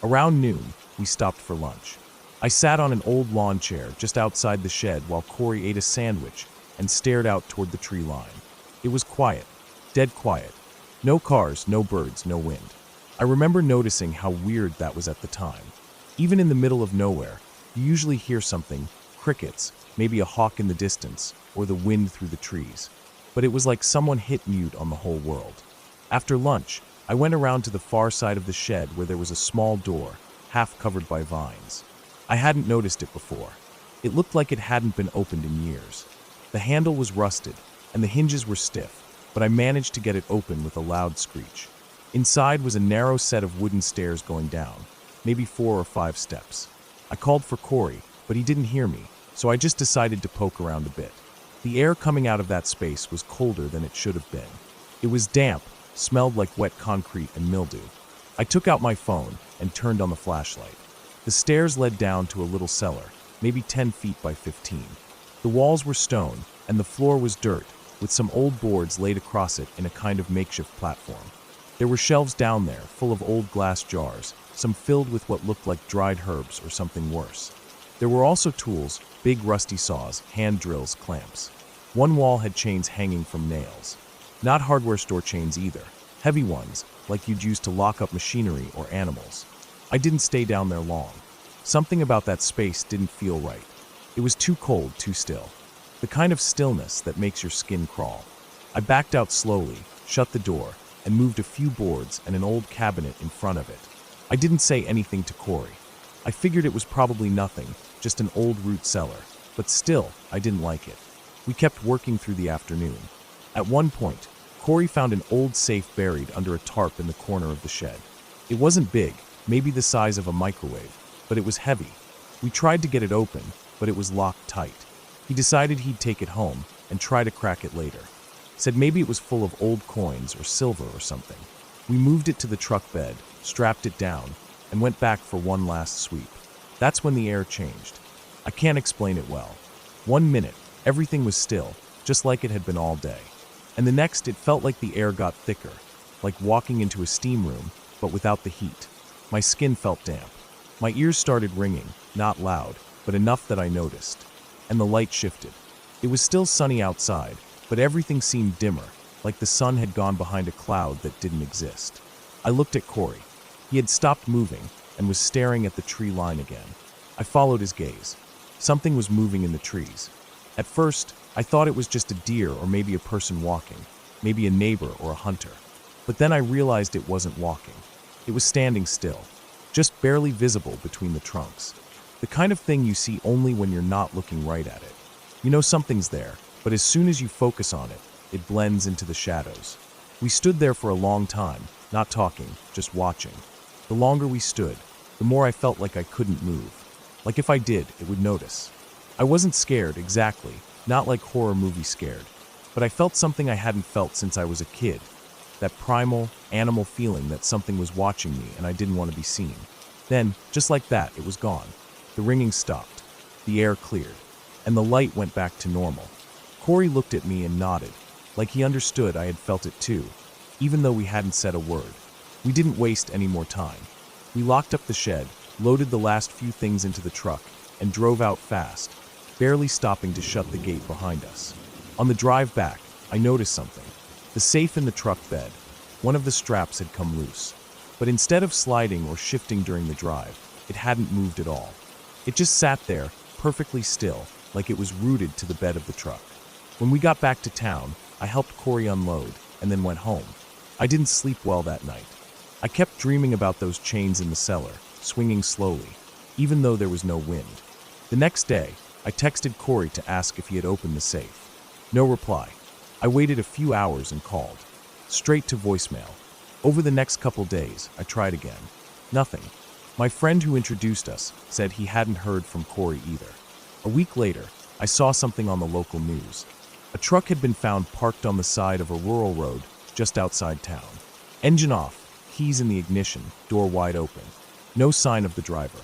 Around noon, we stopped for lunch. I sat on an old lawn chair just outside the shed while Corey ate a sandwich and stared out toward the tree line. It was quiet, dead quiet. No cars, no birds, no wind. I remember noticing how weird that was at the time. Even in the middle of nowhere, you usually hear something, crickets, maybe a hawk in the distance, or the wind through the trees. But it was like someone hit mute on the whole world. After lunch, I went around to the far side of the shed where there was a small door, half covered by vines. I hadn't noticed it before. It looked like it hadn't been opened in years. The handle was rusted, and the hinges were stiff, but I managed to get it open with a loud screech. Inside was a narrow set of wooden stairs going down, maybe 4 or 5 steps. I called for Corey, but he didn't hear me, so I just decided to poke around a bit. The air coming out of that space was colder than it should have been. It was damp, smelled like wet concrete and mildew. I took out my phone and turned on the flashlight. The stairs led down to a little cellar, maybe 10 feet by 15. The walls were stone, and the floor was dirt, with some old boards laid across it in a kind of makeshift platform. There were shelves down there, full of old glass jars, some filled with what looked like dried herbs or something worse. There were also tools, big rusty saws, hand drills, clamps. One wall had chains hanging from nails. Not hardware store chains either, heavy ones, like you'd use to lock up machinery or animals. I didn't stay down there long. Something about that space didn't feel right. It was too cold, too still. The kind of stillness that makes your skin crawl. I backed out slowly, shut the door, and moved a few boards and an old cabinet in front of it. I didn't say anything to Corey. I figured it was probably nothing, just an old root cellar, but still, I didn't like it. We kept working through the afternoon. At one point, Corey found an old safe buried under a tarp in the corner of the shed. It wasn't big, maybe the size of a microwave, but it was heavy. We tried to get it open, but it was locked tight. He decided he'd take it home and try to crack it later. Said maybe it was full of old coins or silver or something. We moved it to the truck bed, strapped it down, and went back for one last sweep. That's when the air changed. I can't explain it well. 1 minute, everything was still, just like it had been all day. And the next, it felt like the air got thicker, like walking into a steam room, but without the heat. My skin felt damp. My ears started ringing, not loud, but enough that I noticed. And the light shifted. It was still sunny outside, but everything seemed dimmer, like the sun had gone behind a cloud that didn't exist. I looked at Corey. He had stopped moving and was staring at the tree line again. I followed his gaze. Something was moving in the trees. At first, I thought it was just a deer or maybe a person walking, maybe a neighbor or a hunter. But then I realized it wasn't walking. It was standing still, just barely visible between the trunks. The kind of thing you see only when you're not looking right at it. You know something's there, but as soon as you focus on it, it blends into the shadows. We stood there for a long time, not talking, just watching. The longer we stood, the more I felt like I couldn't move. Like if I did, it would notice. I wasn't scared, exactly, not like horror movie scared, but I felt something I hadn't felt since I was a kid. That primal, animal feeling that something was watching me and I didn't want to be seen. Then, just like that, it was gone. The ringing stopped, the air cleared, and the light went back to normal. Corey looked at me and nodded, like he understood I had felt it too, even though we hadn't said a word. We didn't waste any more time. We locked up the shed, loaded the last few things into the truck, and drove out fast, barely stopping to shut the gate behind us. On the drive back, I noticed something. The safe in the truck bed, one of the straps had come loose. But instead of sliding or shifting during the drive, it hadn't moved at all. It just sat there, perfectly still, like it was rooted to the bed of the truck. When we got back to town, I helped Corey unload, and then went home. I didn't sleep well that night. I kept dreaming about those chains in the cellar, swinging slowly, even though there was no wind. The next day, I texted Corey to ask if he had opened the safe. No reply. I waited a few hours and called. Straight to voicemail. Over the next couple days, I tried again. Nothing. My friend who introduced us said he hadn't heard from Corey either. A week later, I saw something on the local news. A truck had been found parked on the side of a rural road just outside town. Engine off, keys in the ignition, door wide open. No sign of the driver.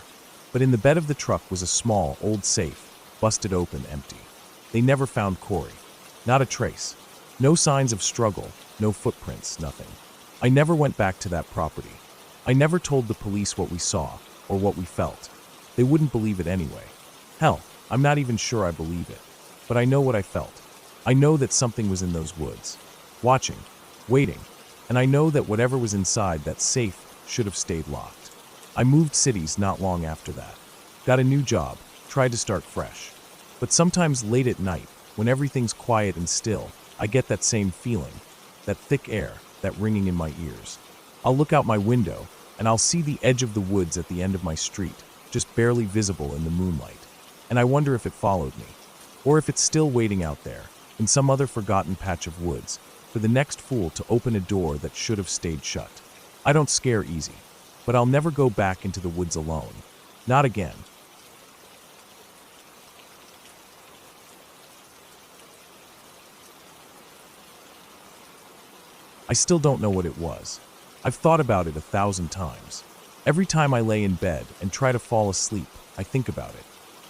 But in the bed of the truck was a small, old safe, busted open, empty. They never found Corey. Not a trace. No signs of struggle, no footprints, nothing. I never went back to that property. I never told the police what we saw or what we felt. They wouldn't believe it anyway. Hell, I'm not even sure I believe it. But I know what I felt. I know that something was in those woods. Watching. Waiting. And I know that whatever was inside that safe should have stayed locked. I moved cities not long after that. Got a new job. Tried to start fresh. But sometimes late at night, when everything's quiet and still, I get that same feeling. That thick air, that ringing in my ears. I'll look out my window, and I'll see the edge of the woods at the end of my street, just barely visible in the moonlight. And I wonder if it followed me, or if it's still waiting out there, in some other forgotten patch of woods, for the next fool to open a door that should have stayed shut. I don't scare easy, but I'll never go back into the woods alone. Not again. I still don't know what it was. I've thought about it 1,000 times. Every time I lay in bed and try to fall asleep, I think about it.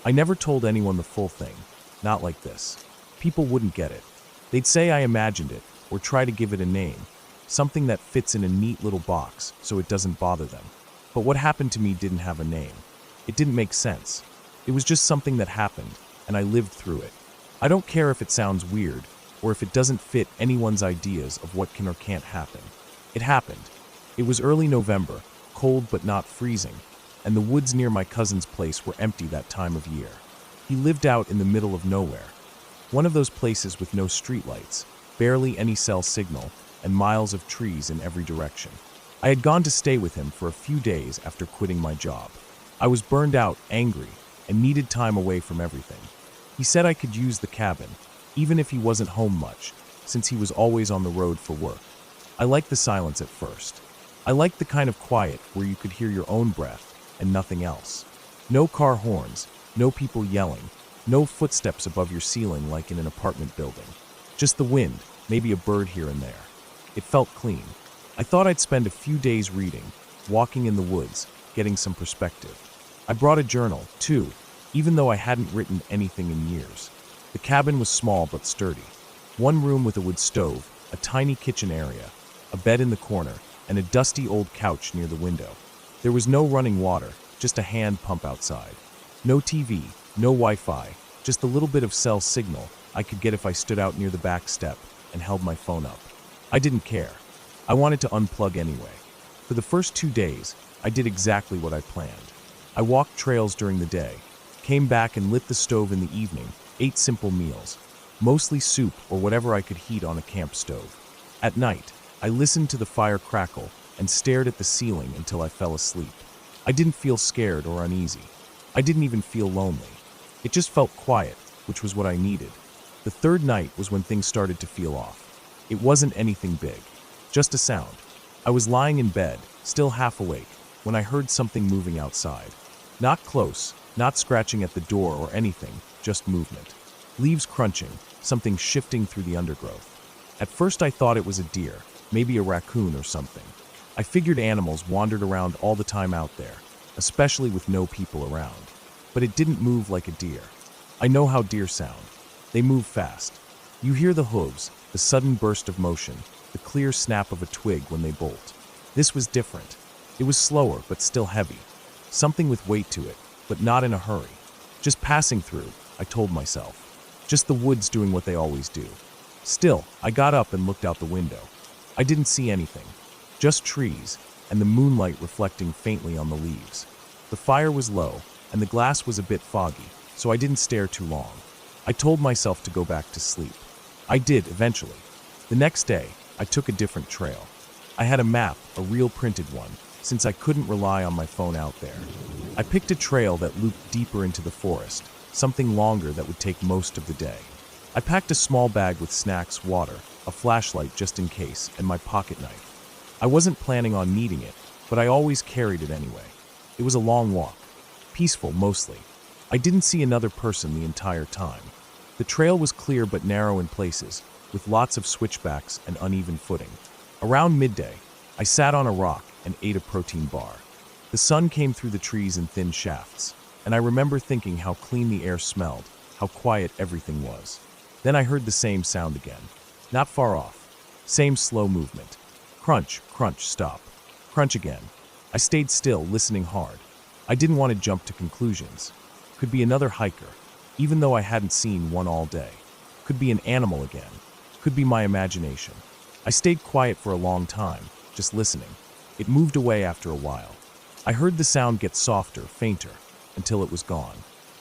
I never told anyone the full thing. Not like this. People wouldn't get it. They'd say I imagined it, or try to give it a name. Something that fits in a neat little box, so it doesn't bother them. But what happened to me didn't have a name. It didn't make sense. It was just something that happened, and I lived through it. I don't care if it sounds weird, or if it doesn't fit anyone's ideas of what can or can't happen. It happened. It was early November, cold but not freezing, and the woods near my cousin's place were empty that time of year. He lived out in the middle of nowhere. One of those places with no streetlights, barely any cell signal, and miles of trees in every direction. I had gone to stay with him for a few days after quitting my job. I was burned out, angry, and needed time away from everything. He said I could use the cabin, even if he wasn't home much, since he was always on the road for work. I liked the silence at first. I liked the kind of quiet where you could hear your own breath and nothing else. No car horns, no people yelling, no footsteps above your ceiling like in an apartment building. Just the wind, maybe a bird here and there. It felt clean. I thought I'd spend a few days reading, walking in the woods, getting some perspective. I brought a journal, too, even though I hadn't written anything in years. The cabin was small but sturdy. One room with a wood stove, a tiny kitchen area, a bed in the corner, and a dusty old couch near the window. There was no running water, just a hand pump outside. No TV, no Wi-Fi, just a little bit of cell signal I could get if I stood out near the back step and held my phone up. I didn't care. I wanted to unplug anyway. For the first 2 days, I did exactly what I planned. I walked trails during the day, came back and lit the stove in the evening, ate simple meals, mostly soup or whatever I could heat on a camp stove. At night, I listened to the fire crackle and stared at the ceiling until I fell asleep. I didn't feel scared or uneasy. I didn't even feel lonely. It just felt quiet, which was what I needed. The third night was when things started to feel off. It wasn't anything big, just a sound. I was lying in bed, still half awake, when I heard something moving outside. Not close, not scratching at the door or anything, just movement. Leaves crunching, something shifting through the undergrowth. At first I thought it was a deer, maybe a raccoon or something. I figured animals wandered around all the time out there, especially with no people around. But it didn't move like a deer. I know how deer sound. They move fast. You hear the hooves, the sudden burst of motion, the clear snap of a twig when they bolt. This was different. It was slower, but still heavy. Something with weight to it, but not in a hurry. Just passing through, I told myself. Just the woods doing what they always do. Still, I got up and looked out the window. I didn't see anything. Just trees, and the moonlight reflecting faintly on the leaves. The fire was low, and the glass was a bit foggy, so I didn't stare too long. I told myself to go back to sleep. I did, eventually. The next day, I took a different trail. I had a map, a real printed one, since I couldn't rely on my phone out there. I picked a trail that looped deeper into the forest, something longer that would take most of the day. I packed a small bag with snacks, water, a flashlight just in case, and my pocket knife. I wasn't planning on needing it, but I always carried it anyway. It was a long walk. Peaceful, mostly. I didn't see another person the entire time. The trail was clear but narrow in places, with lots of switchbacks and uneven footing. Around midday, I sat on a rock and ate a protein bar. The sun came through the trees in thin shafts, and I remember thinking how clean the air smelled, how quiet everything was. Then I heard the same sound again, not far off. Same slow movement. Crunch, crunch, stop. Crunch again. I stayed still, listening hard. I didn't want to jump to conclusions. Could be another hiker, even though I hadn't seen one all day. Could be an animal again. Could be my imagination. I stayed quiet for a long time, just listening. It moved away after a while. I heard the sound get softer, fainter, until it was gone.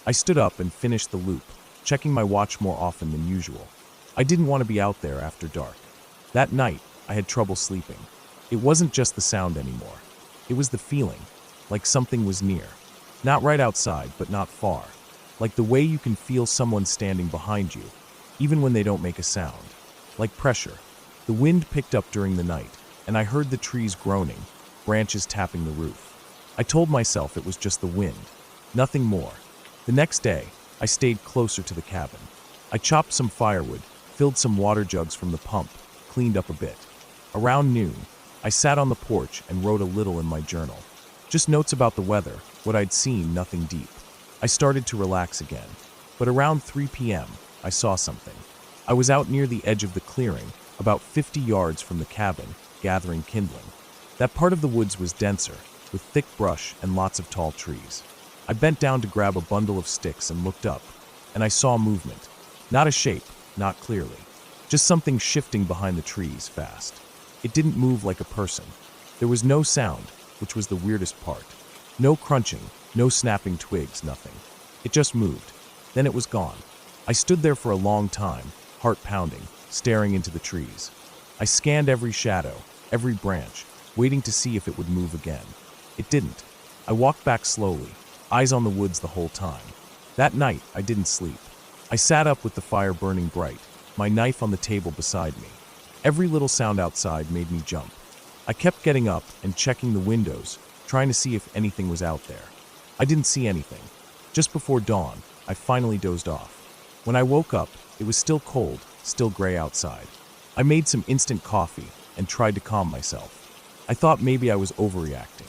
I stood up and finished the loop, checking my watch more often than usual. I didn't want to be out there after dark. That night, I had trouble sleeping. It wasn't just the sound anymore. It was the feeling, like something was near. Not right outside, but not far. Like the way you can feel someone standing behind you, even when they don't make a sound. Like pressure. The wind picked up during the night, and I heard the trees groaning, branches tapping the roof. I told myself it was just the wind, nothing more. The next day, I stayed closer to the cabin. I chopped some firewood, filled some water jugs from the pump, cleaned up a bit. Around noon, I sat on the porch and wrote a little in my journal. Just notes about the weather, what I'd seen, nothing deep. I started to relax again. But around 3 p.m., I saw something. I was out near the edge of the clearing, about 50 yards from the cabin, gathering kindling. That part of the woods was denser, with thick brush and lots of tall trees. I bent down to grab a bundle of sticks and looked up, and I saw movement. Not a shape, not clearly. Just something shifting behind the trees, fast. It didn't move like a person. There was no sound, which was the weirdest part. No crunching, no snapping twigs, nothing. It just moved. Then it was gone. I stood there for a long time, heart pounding, staring into the trees. I scanned every shadow, every branch, waiting to see if it would move again. It didn't. I walked back slowly, eyes on the woods the whole time. That night, I didn't sleep. I sat up with the fire burning bright, my knife on the table beside me. Every little sound outside made me jump. I kept getting up and checking the windows, trying to see if anything was out there. I didn't see anything. Just before dawn, I finally dozed off. When I woke up, it was still cold, still gray outside. I made some instant coffee and tried to calm myself. I thought maybe I was overreacting.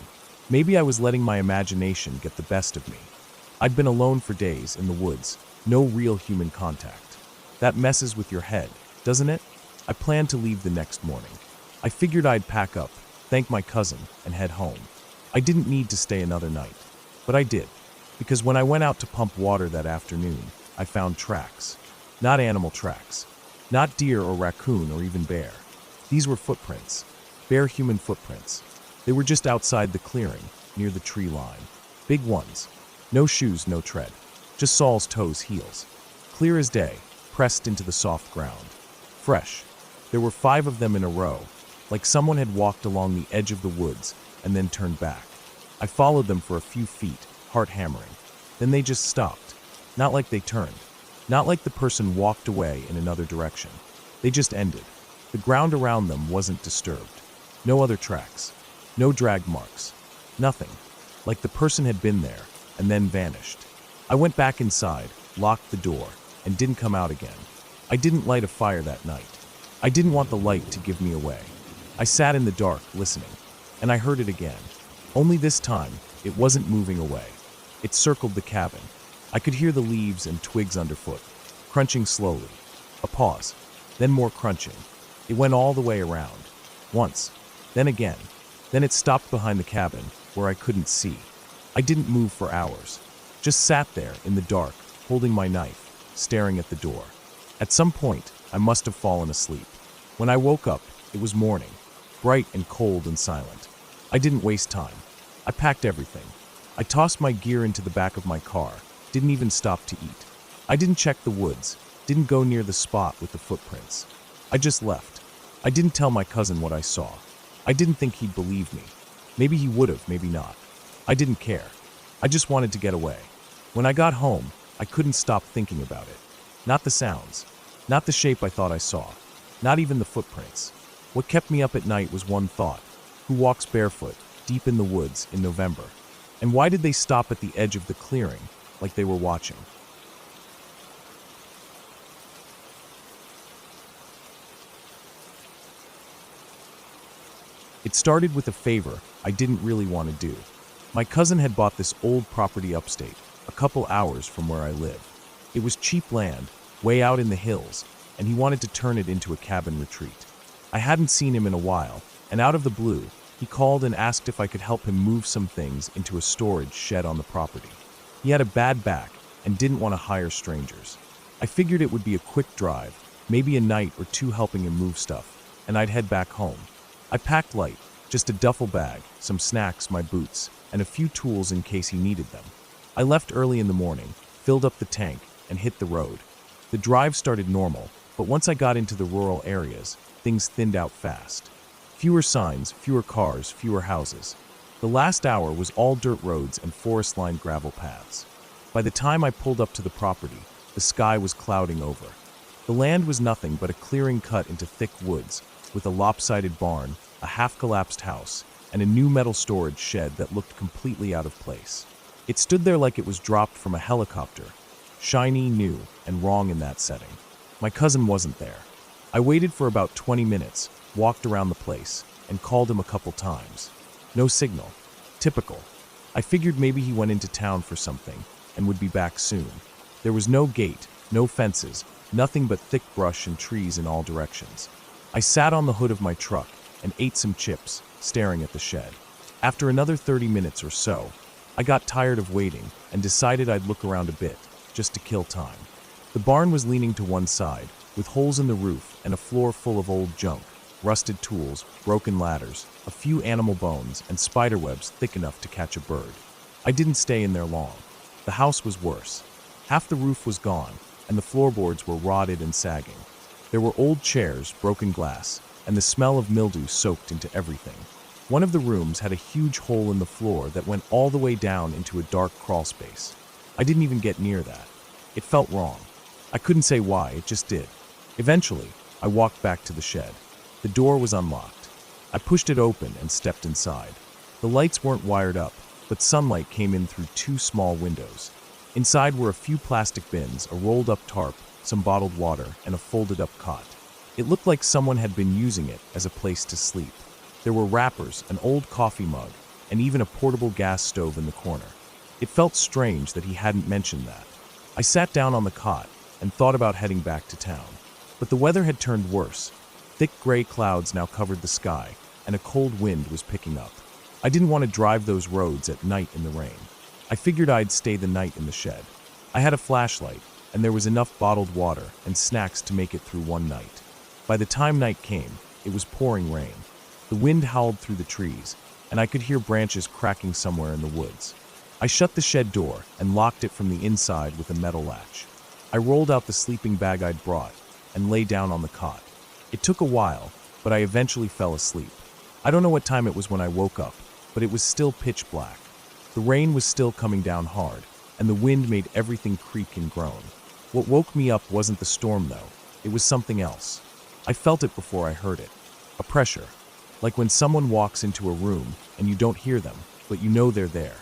Maybe I was letting my imagination get the best of me. I'd been alone for days in the woods, no real human contact. That messes with your head, doesn't it? I planned to leave the next morning. I figured I'd pack up, thank my cousin, and head home. I didn't need to stay another night, but I did, because when I went out to pump water that afternoon, I found tracks. Not animal tracks. Not deer or raccoon or even bear. These were footprints. Bare human footprints. They were just outside the clearing, near the tree line. Big ones. No shoes, no tread. Just Saul's toes, heels. Clear as day, pressed into the soft ground. Fresh. There were 5 of them in a row, like someone had walked along the edge of the woods and then turned back. I followed them for a few feet, heart hammering. Then they just stopped. Not like they turned. Not like the person walked away in another direction. They just ended. The ground around them wasn't disturbed. No other tracks. No drag marks. Nothing. Like the person had been there and then vanished. I went back inside, locked the door, and didn't come out again. I didn't light a fire that night. I didn't want the light to give me away. I sat in the dark, listening, and I heard it again. Only this time, it wasn't moving away. It circled the cabin. I could hear the leaves and twigs underfoot, crunching slowly. A pause, then more crunching. It went all the way around. Once, then again. Then it stopped behind the cabin, where I couldn't see. I didn't move for hours. Just sat there in the dark, holding my knife, staring at the door. At some point, I must have fallen asleep. When I woke up, it was morning, bright and cold and silent. I didn't waste time. I packed everything. I tossed my gear into the back of my car, didn't even stop to eat. I didn't check the woods, didn't go near the spot with the footprints. I just left. I didn't tell my cousin what I saw. I didn't think he'd believe me. Maybe he would have, maybe not. I didn't care. I just wanted to get away. When I got home, I couldn't stop thinking about it. Not the sounds. Not the shape I thought I saw. Not even the footprints. What kept me up at night was one thought. Who walks barefoot, deep in the woods, in November? And why did they stop at the edge of the clearing, like they were watching? It started with a favor I didn't really want to do. My cousin had bought this old property upstate, a couple hours from where I live. It was cheap land, way out in the hills, and he wanted to turn it into a cabin retreat. I hadn't seen him in a while, and out of the blue, he called and asked if I could help him move some things into a storage shed on the property. He had a bad back and didn't want to hire strangers. I figured it would be a quick drive, maybe a night or two helping him move stuff, and I'd head back home. I packed light, just a duffel bag, some snacks, my boots, and a few tools in case he needed them. I left early in the morning, filled up the tank, and hit the road. The drive started normal, but once I got into the rural areas, things thinned out fast. Fewer signs, fewer cars, fewer houses. The last hour was all dirt roads and forest-lined gravel paths. By the time I pulled up to the property, the sky was clouding over. The land was nothing but a clearing cut into thick woods, with a lopsided barn, a half-collapsed house, and a new metal storage shed that looked completely out of place. It stood there like it was dropped from a helicopter, shiny, new, and wrong in that setting. My cousin wasn't there. I waited for about 20 minutes, walked around the place, and called him a couple times. No signal. Typical. I figured maybe he went into town for something and would be back soon. There was no gate, no fences, nothing but thick brush and trees in all directions. I sat on the hood of my truck and ate some chips, staring at the shed. After another 30 minutes or so, I got tired of waiting and decided I'd look around a bit, just to kill time. The barn was leaning to one side, with holes in the roof and a floor full of old junk, rusted tools, broken ladders, a few animal bones, and spider webs thick enough to catch a bird. I didn't stay in there long. The house was worse. Half the roof was gone, and the floorboards were rotted and sagging. There were old chairs, broken glass, and the smell of mildew soaked into everything. One of the rooms had a huge hole in the floor that went all the way down into a dark crawl space. I didn't even get near that. It felt wrong. I couldn't say why, it just did. Eventually, I walked back to the shed. The door was unlocked. I pushed it open and stepped inside. The lights weren't wired up, but sunlight came in through 2 small windows. Inside were a few plastic bins, a rolled-up tarp, some bottled water, and a folded-up cot. It looked like someone had been using it as a place to sleep. There were wrappers, an old coffee mug, and even a portable gas stove in the corner. It felt strange that he hadn't mentioned that. I sat down on the cot and thought about heading back to town. But the weather had turned worse, Thick gray clouds now covered the sky, and a cold wind was picking up. I didn't want to drive those roads at night in the rain. I figured I'd stay the night in the shed. I had a flashlight, and there was enough bottled water and snacks to make it through one night. By the time night came, it was pouring rain. The wind howled through the trees, and I could hear branches cracking somewhere in the woods. I shut the shed door and locked it from the inside with a metal latch. I rolled out the sleeping bag I'd brought and lay down on the cot. It took a while, but I eventually fell asleep. I don't know what time it was when I woke up, but it was still pitch black. The rain was still coming down hard, and the wind made everything creak and groan. What woke me up wasn't the storm, though. It was something else. I felt it before I heard it. A pressure. Like when someone walks into a room and you don't hear them, but you know they're there.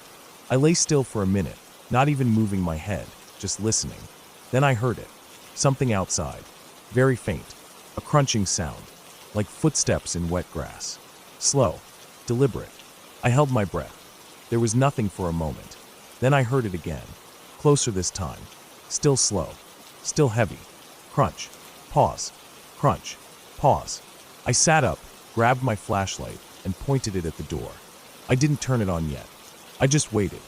I lay still for a minute, not even moving my head, just listening. Then I heard it. Something outside. Very faint. A crunching sound. Like footsteps in wet grass. Slow. Deliberate. I held my breath. There was nothing for a moment. Then I heard it again. Closer this time. Still slow. Still heavy. Crunch. Pause. Crunch. Pause. I sat up, grabbed my flashlight, and pointed it at the door. I didn't turn it on yet. I just waited.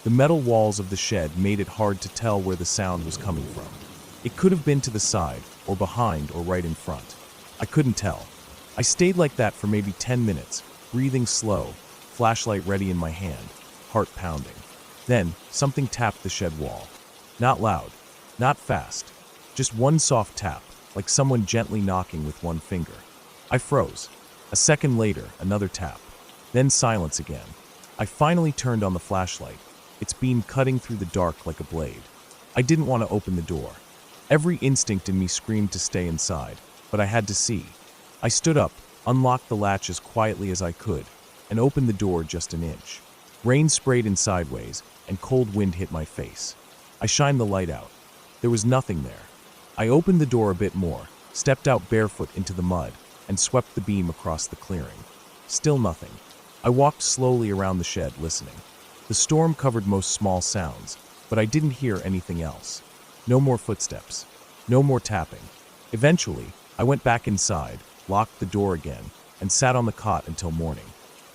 The metal walls of the shed made it hard to tell where the sound was coming from. It could have been to the side, or behind, or right in front. I couldn't tell. I stayed like that for maybe 10 minutes, breathing slow, flashlight ready in my hand, heart pounding. Then, something tapped the shed wall. Not loud, not fast, just one soft tap, like someone gently knocking with one finger. I froze. A second later, another tap. Then silence again. I finally turned on the flashlight, its beam cutting through the dark like a blade. I didn't want to open the door. Every instinct in me screamed to stay inside, but I had to see. I stood up, unlocked the latch as quietly as I could, and opened the door just an inch. Rain sprayed in sideways, and cold wind hit my face. I shined the light out. There was nothing there. I opened the door a bit more, stepped out barefoot into the mud, and swept the beam across the clearing. Still nothing. I walked slowly around the shed, listening. The storm covered most small sounds, but I didn't hear anything else. No more footsteps. No more tapping. Eventually, I went back inside, locked the door again, and sat on the cot until morning.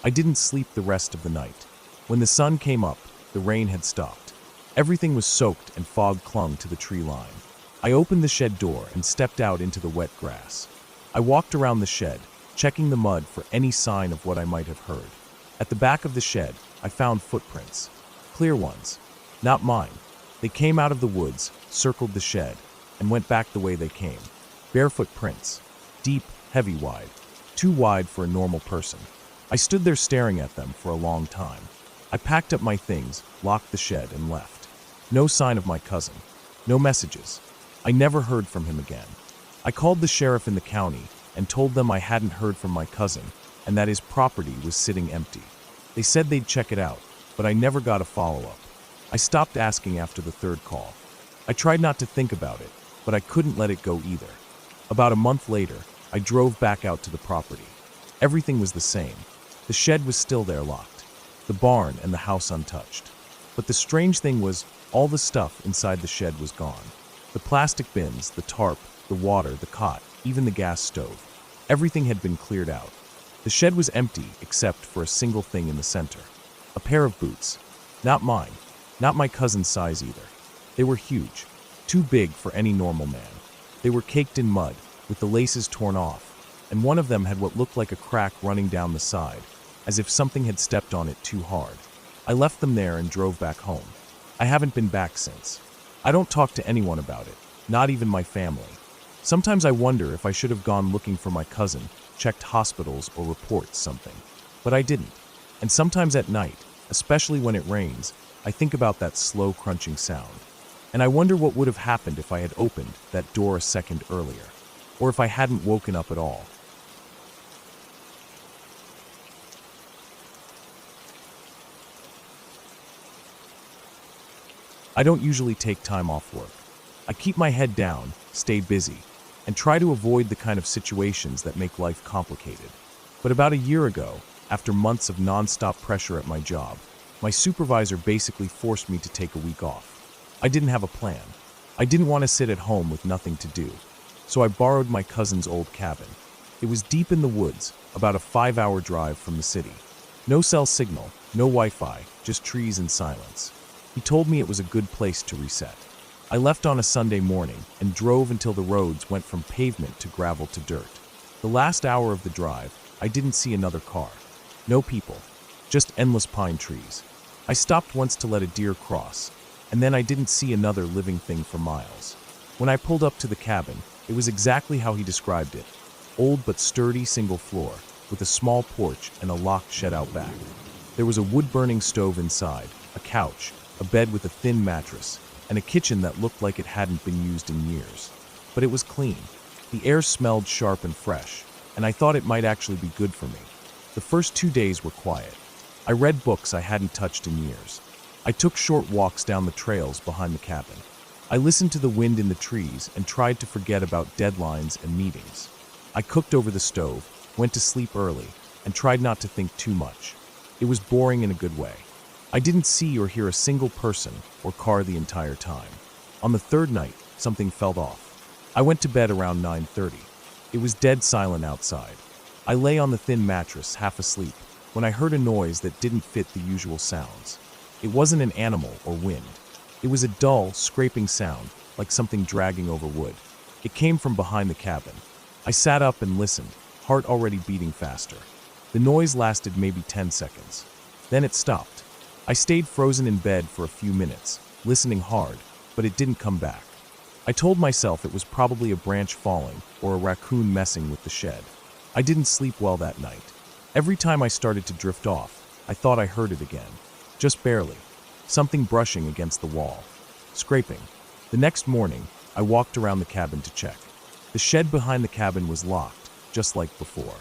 I didn't sleep the rest of the night. When the sun came up, the rain had stopped. Everything was soaked and fog clung to the tree line. I opened the shed door and stepped out into the wet grass. I walked around the shed, checking the mud for any sign of what I might have heard. At the back of the shed, I found footprints. Clear ones. Not mine. They came out of the woods, circled the shed, and went back the way they came. Barefoot prints. Deep, heavy wide. Too wide for a normal person. I stood there staring at them for a long time. I packed up my things, locked the shed, and left. No sign of my cousin. No messages. I never heard from him again. I called the sheriff in the county and told them I hadn't heard from my cousin and that his property was sitting empty. They said they'd check it out, but I never got a follow-up. I stopped asking after the third call. I tried not to think about it, but I couldn't let it go either. About a month later, I drove back out to the property. Everything was the same. The shed was still there locked. The barn and the house untouched. But the strange thing was, all the stuff inside the shed was gone. The plastic bins, the tarp, the water, the cot, even the gas stove. Everything had been cleared out. The shed was empty except for a single thing in the center. A pair of boots. Not mine. Not my cousin's size either. They were huge. Too big for any normal man. They were caked in mud, with the laces torn off, and one of them had what looked like a crack running down the side, as if something had stepped on it too hard. I left them there and drove back home. I haven't been back since. I don't talk to anyone about it, not even my family. Sometimes I wonder if I should have gone looking for my cousin, checked hospitals or reports something. But I didn't. And sometimes at night, especially when it rains, I think about that slow crunching sound. And I wonder what would have happened if I had opened that door a second earlier, or if I hadn't woken up at all. I don't usually take time off work. I keep my head down, stay busy, and try to avoid the kind of situations that make life complicated. But about a year ago, after months of non-stop pressure at my job, my supervisor basically forced me to take a week off. I didn't have a plan. I didn't want to sit at home with nothing to do, so I borrowed my cousin's old cabin. It was deep in the woods, about a 5-hour drive from the city. No cell signal, no Wi-Fi, just trees and silence. He told me it was a good place to reset. I left on a Sunday morning and drove until the roads went from pavement to gravel to dirt. The last hour of the drive, I didn't see another car. No people, just endless pine trees. I stopped once to let a deer cross, and then I didn't see another living thing for miles. When I pulled up to the cabin, it was exactly how he described it. Old but sturdy single floor, with a small porch and a locked shed out back. There was a wood-burning stove inside, a couch, a bed with a thin mattress, and a kitchen that looked like it hadn't been used in years. But it was clean. The air smelled sharp and fresh, and I thought it might actually be good for me. The first 2 days were quiet. I read books I hadn't touched in years. I took short walks down the trails behind the cabin. I listened to the wind in the trees and tried to forget about deadlines and meetings. I cooked over the stove, went to sleep early, and tried not to think too much. It was boring in a good way. I didn't see or hear a single person or car the entire time. On the third night, something felt off. I went to bed around 9:30. It was dead silent outside. I lay on the thin mattress, half asleep, when I heard a noise that didn't fit the usual sounds. It wasn't an animal or wind. It was a dull, scraping sound, like something dragging over wood. It came from behind the cabin. I sat up and listened, heart already beating faster. The noise lasted maybe 10 seconds. Then it stopped. I stayed frozen in bed for a few minutes, listening hard, but it didn't come back. I told myself it was probably a branch falling or a raccoon messing with the shed. I didn't sleep well that night. Every time I started to drift off, I thought I heard it again. Just barely. Something brushing against the wall. Scraping. The next morning, I walked around the cabin to check. The shed behind the cabin was locked, just like before.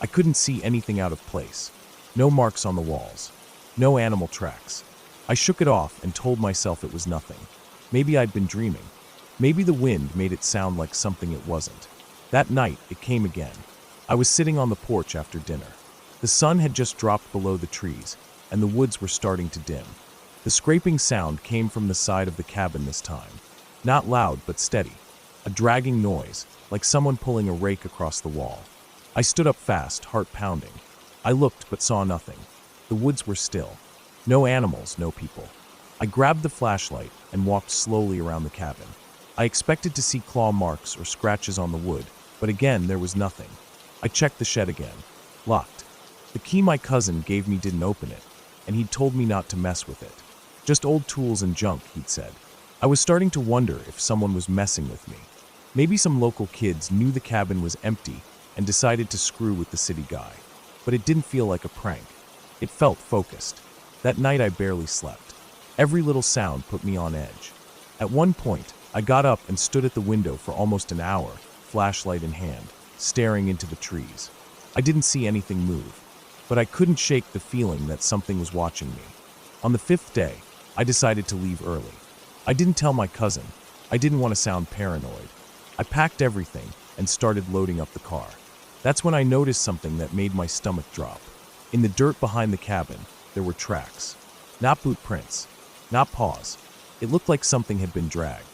I couldn't see anything out of place. No marks on the walls. No animal tracks. I shook it off and told myself it was nothing. Maybe I'd been dreaming. Maybe the wind made it sound like something it wasn't. That night, it came again. I was sitting on the porch after dinner. The sun had just dropped below the trees, and the woods were starting to dim. The scraping sound came from the side of the cabin this time. Not loud, but steady. A dragging noise, like someone pulling a rake across the wall. I stood up fast, heart pounding. I looked, but saw nothing. The woods were still. No animals, no people. I grabbed the flashlight and walked slowly around the cabin. I expected to see claw marks or scratches on the wood, but again, there was nothing. I checked the shed again. Locked. The key my cousin gave me didn't open it, and he'd told me not to mess with it. Just old tools and junk, he'd said. I was starting to wonder if someone was messing with me. Maybe some local kids knew the cabin was empty and decided to screw with the city guy. But it didn't feel like a prank. It felt focused. That night I barely slept. Every little sound put me on edge. At one point, I got up and stood at the window for almost an hour, flashlight in hand, staring into the trees. I didn't see anything move, but I couldn't shake the feeling that something was watching me. On the 5th day, I decided to leave early. I didn't tell my cousin. I didn't want to sound paranoid. I packed everything and started loading up the car. That's when I noticed something that made my stomach drop. In the dirt behind the cabin, there were tracks. Not boot prints, not paws. It looked like something had been dragged.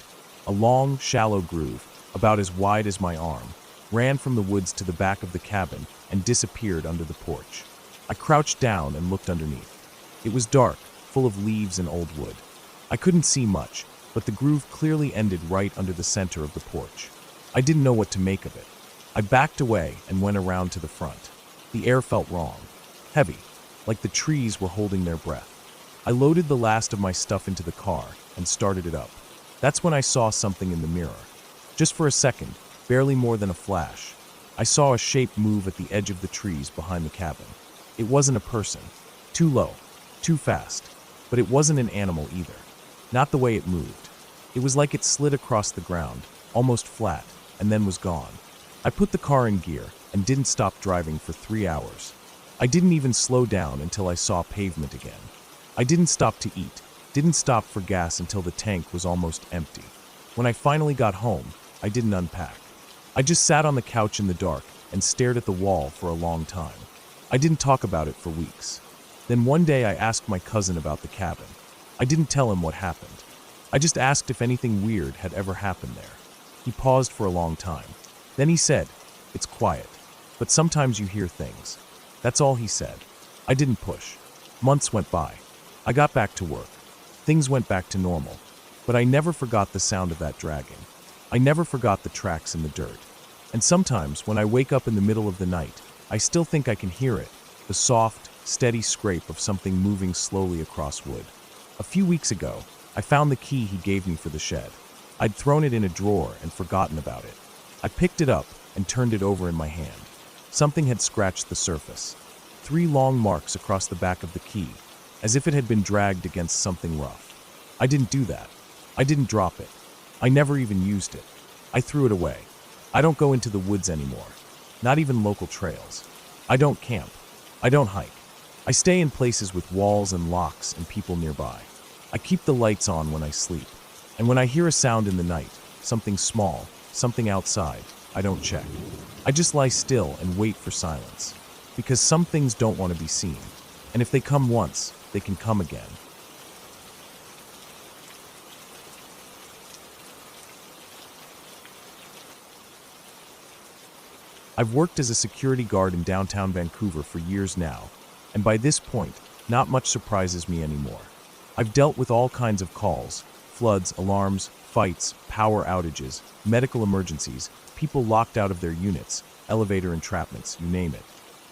A long, shallow groove, about as wide as my arm, ran from the woods to the back of the cabin and disappeared under the porch. I crouched down and looked underneath. It was dark, full of leaves and old wood. I couldn't see much, but the groove clearly ended right under the center of the porch. I didn't know what to make of it. I backed away and went around to the front. The air felt wrong. Heavy, like the trees were holding their breath. I loaded the last of my stuff into the car and started it up. That's when I saw something in the mirror. Just for a second, barely more than a flash, I saw a shape move at the edge of the trees behind the cabin. It wasn't a person. Too low, too fast. But it wasn't an animal either. Not the way it moved. It was like it slid across the ground, almost flat, and then was gone. I put the car in gear and didn't stop driving for 3 hours. I didn't even slow down until I saw pavement again. I didn't stop to eat, didn't stop for gas until the tank was almost empty. When I finally got home, I didn't unpack. I just sat on the couch in the dark and stared at the wall for a long time. I didn't talk about it for weeks. Then one day I asked my cousin about the cabin. I didn't tell him what happened. I just asked if anything weird had ever happened there. He paused for a long time. Then he said, "It's quiet. but sometimes you hear things. That's all he said. I didn't push. Months went by. I got back to work. Things went back to normal. But I never forgot the sound of that dragging. I never forgot the tracks in the dirt. And sometimes, when I wake up in the middle of the night, I still think I can hear it, the soft, steady scrape of something moving slowly across wood. A few weeks ago, I found the key he gave me for the shed. I'd thrown it in a drawer and forgotten about it. I picked it up and turned it over in my hand. Something had scratched the surface. 3 long marks across the back of the key, as if it had been dragged against something rough. I didn't do that. I didn't drop it. I never even used it. I threw it away. I don't go into the woods anymore. Not even local trails. I don't camp. I don't hike. I stay in places with walls and locks and people nearby. I keep the lights on when I sleep. And when I hear a sound in the night, something small, something outside, I don't check. I just lie still and wait for silence. Because some things don't want to be seen. And if they come once, they can come again. I've worked as a security guard in downtown Vancouver for years now, and by this point, not much surprises me anymore. I've dealt with all kinds of calls, floods, alarms, fights, power outages, medical emergencies, people locked out of their units, elevator entrapments, you name it.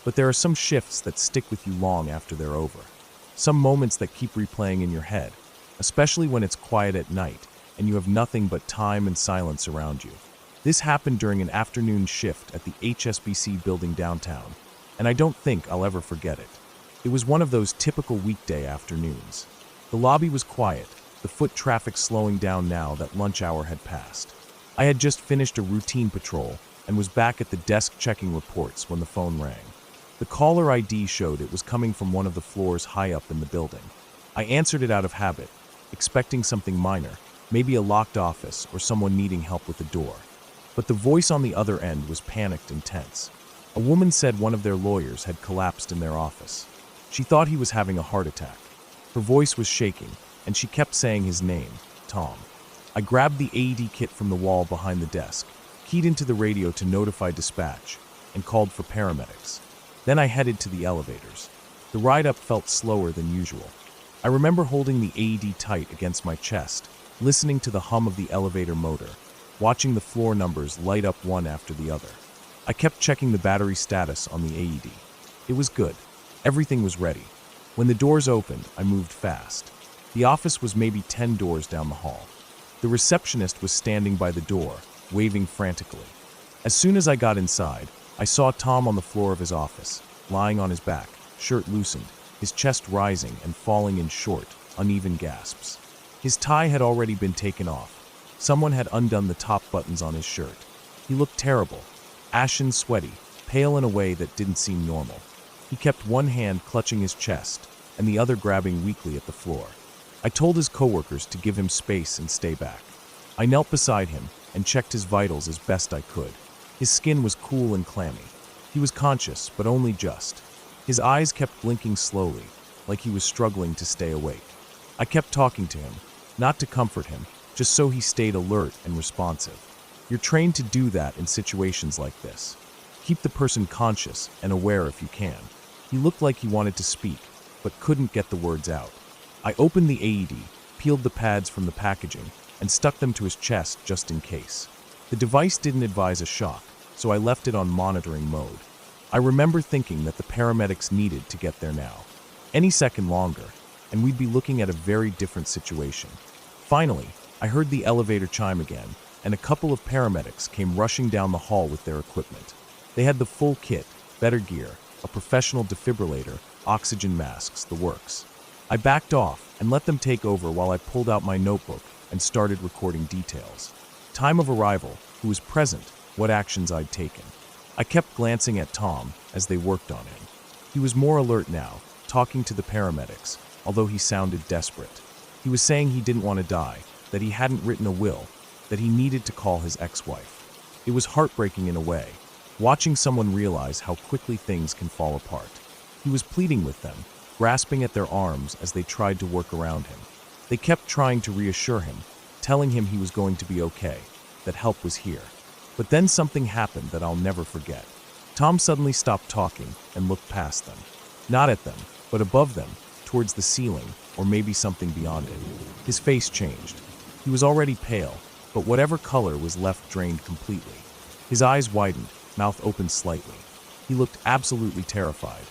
But there are some shifts that stick with you long after they're over. Some moments that keep replaying in your head, especially when it's quiet at night and you have nothing but time and silence around you. This happened during an afternoon shift at the HSBC building downtown, and I don't think I'll ever forget it. It was one of those typical weekday afternoons. The lobby was quiet, the foot traffic slowing down now that lunch hour had passed. I had just finished a routine patrol and was back at the desk checking reports when the phone rang. The caller ID showed it was coming from one of the floors high up in the building. I answered it out of habit, expecting something minor, maybe a locked office or someone needing help with the door. But the voice on the other end was panicked and tense. A woman said one of their lawyers had collapsed in their office. She thought he was having a heart attack. Her voice was shaking, and she kept saying his name, Tom. I grabbed the AED kit from the wall behind the desk, keyed into the radio to notify dispatch, and called for paramedics. Then I headed to the elevators. The ride up felt slower than usual. I remember holding the AED tight against my chest, listening to the hum of the elevator motor, watching the floor numbers light up one after the other. I kept checking the battery status on the AED. It was good. Everything was ready. When the doors opened, I moved fast. The office was maybe 10 doors down the hall. The receptionist was standing by the door, waving frantically. As soon as I got inside, I saw Tom on the floor of his office, lying on his back, shirt loosened, his chest rising and falling in short, uneven gasps. His tie had already been taken off. Someone had undone the top buttons on his shirt. He looked terrible, ashen, sweaty, pale in a way that didn't seem normal. He kept one hand clutching his chest and the other grabbing weakly at the floor. I told his coworkers to give him space and stay back. I knelt beside him and checked his vitals as best I could. His skin was cool and clammy. He was conscious, but only just. His eyes kept blinking slowly, like he was struggling to stay awake. I kept talking to him, not to comfort him, just so he stayed alert and responsive. You're trained to do that in situations like this. Keep the person conscious and aware if you can. He looked like he wanted to speak, but couldn't get the words out. I opened the AED, peeled the pads from the packaging, and stuck them to his chest just in case. The device didn't advise a shock, so I left it on monitoring mode. I remember thinking that the paramedics needed to get there now. Any second longer, and we'd be looking at a very different situation. Finally, I heard the elevator chime again, and a couple of paramedics came rushing down the hall with their equipment. They had the full kit, better gear, a professional defibrillator, oxygen masks, the works. I backed off and let them take over while I pulled out my notebook and started recording details. Time of arrival, who was present, what actions I'd taken. I kept glancing at Tom as they worked on him. He was more alert now, talking to the paramedics, although he sounded desperate. He was saying he didn't want to die, that he hadn't written a will, that he needed to call his ex-wife. It was heartbreaking in a way, watching someone realize how quickly things can fall apart. He was pleading with them, grasping at their arms as they tried to work around him. They kept trying to reassure him, telling him he was going to be okay, that help was here. But then something happened that I'll never forget. Tom suddenly stopped talking and looked past them. Not at them, but above them, towards the ceiling, or maybe something beyond it. His face changed. He was already pale, but whatever color was left drained completely. His eyes widened, mouth opened slightly. He looked absolutely terrified.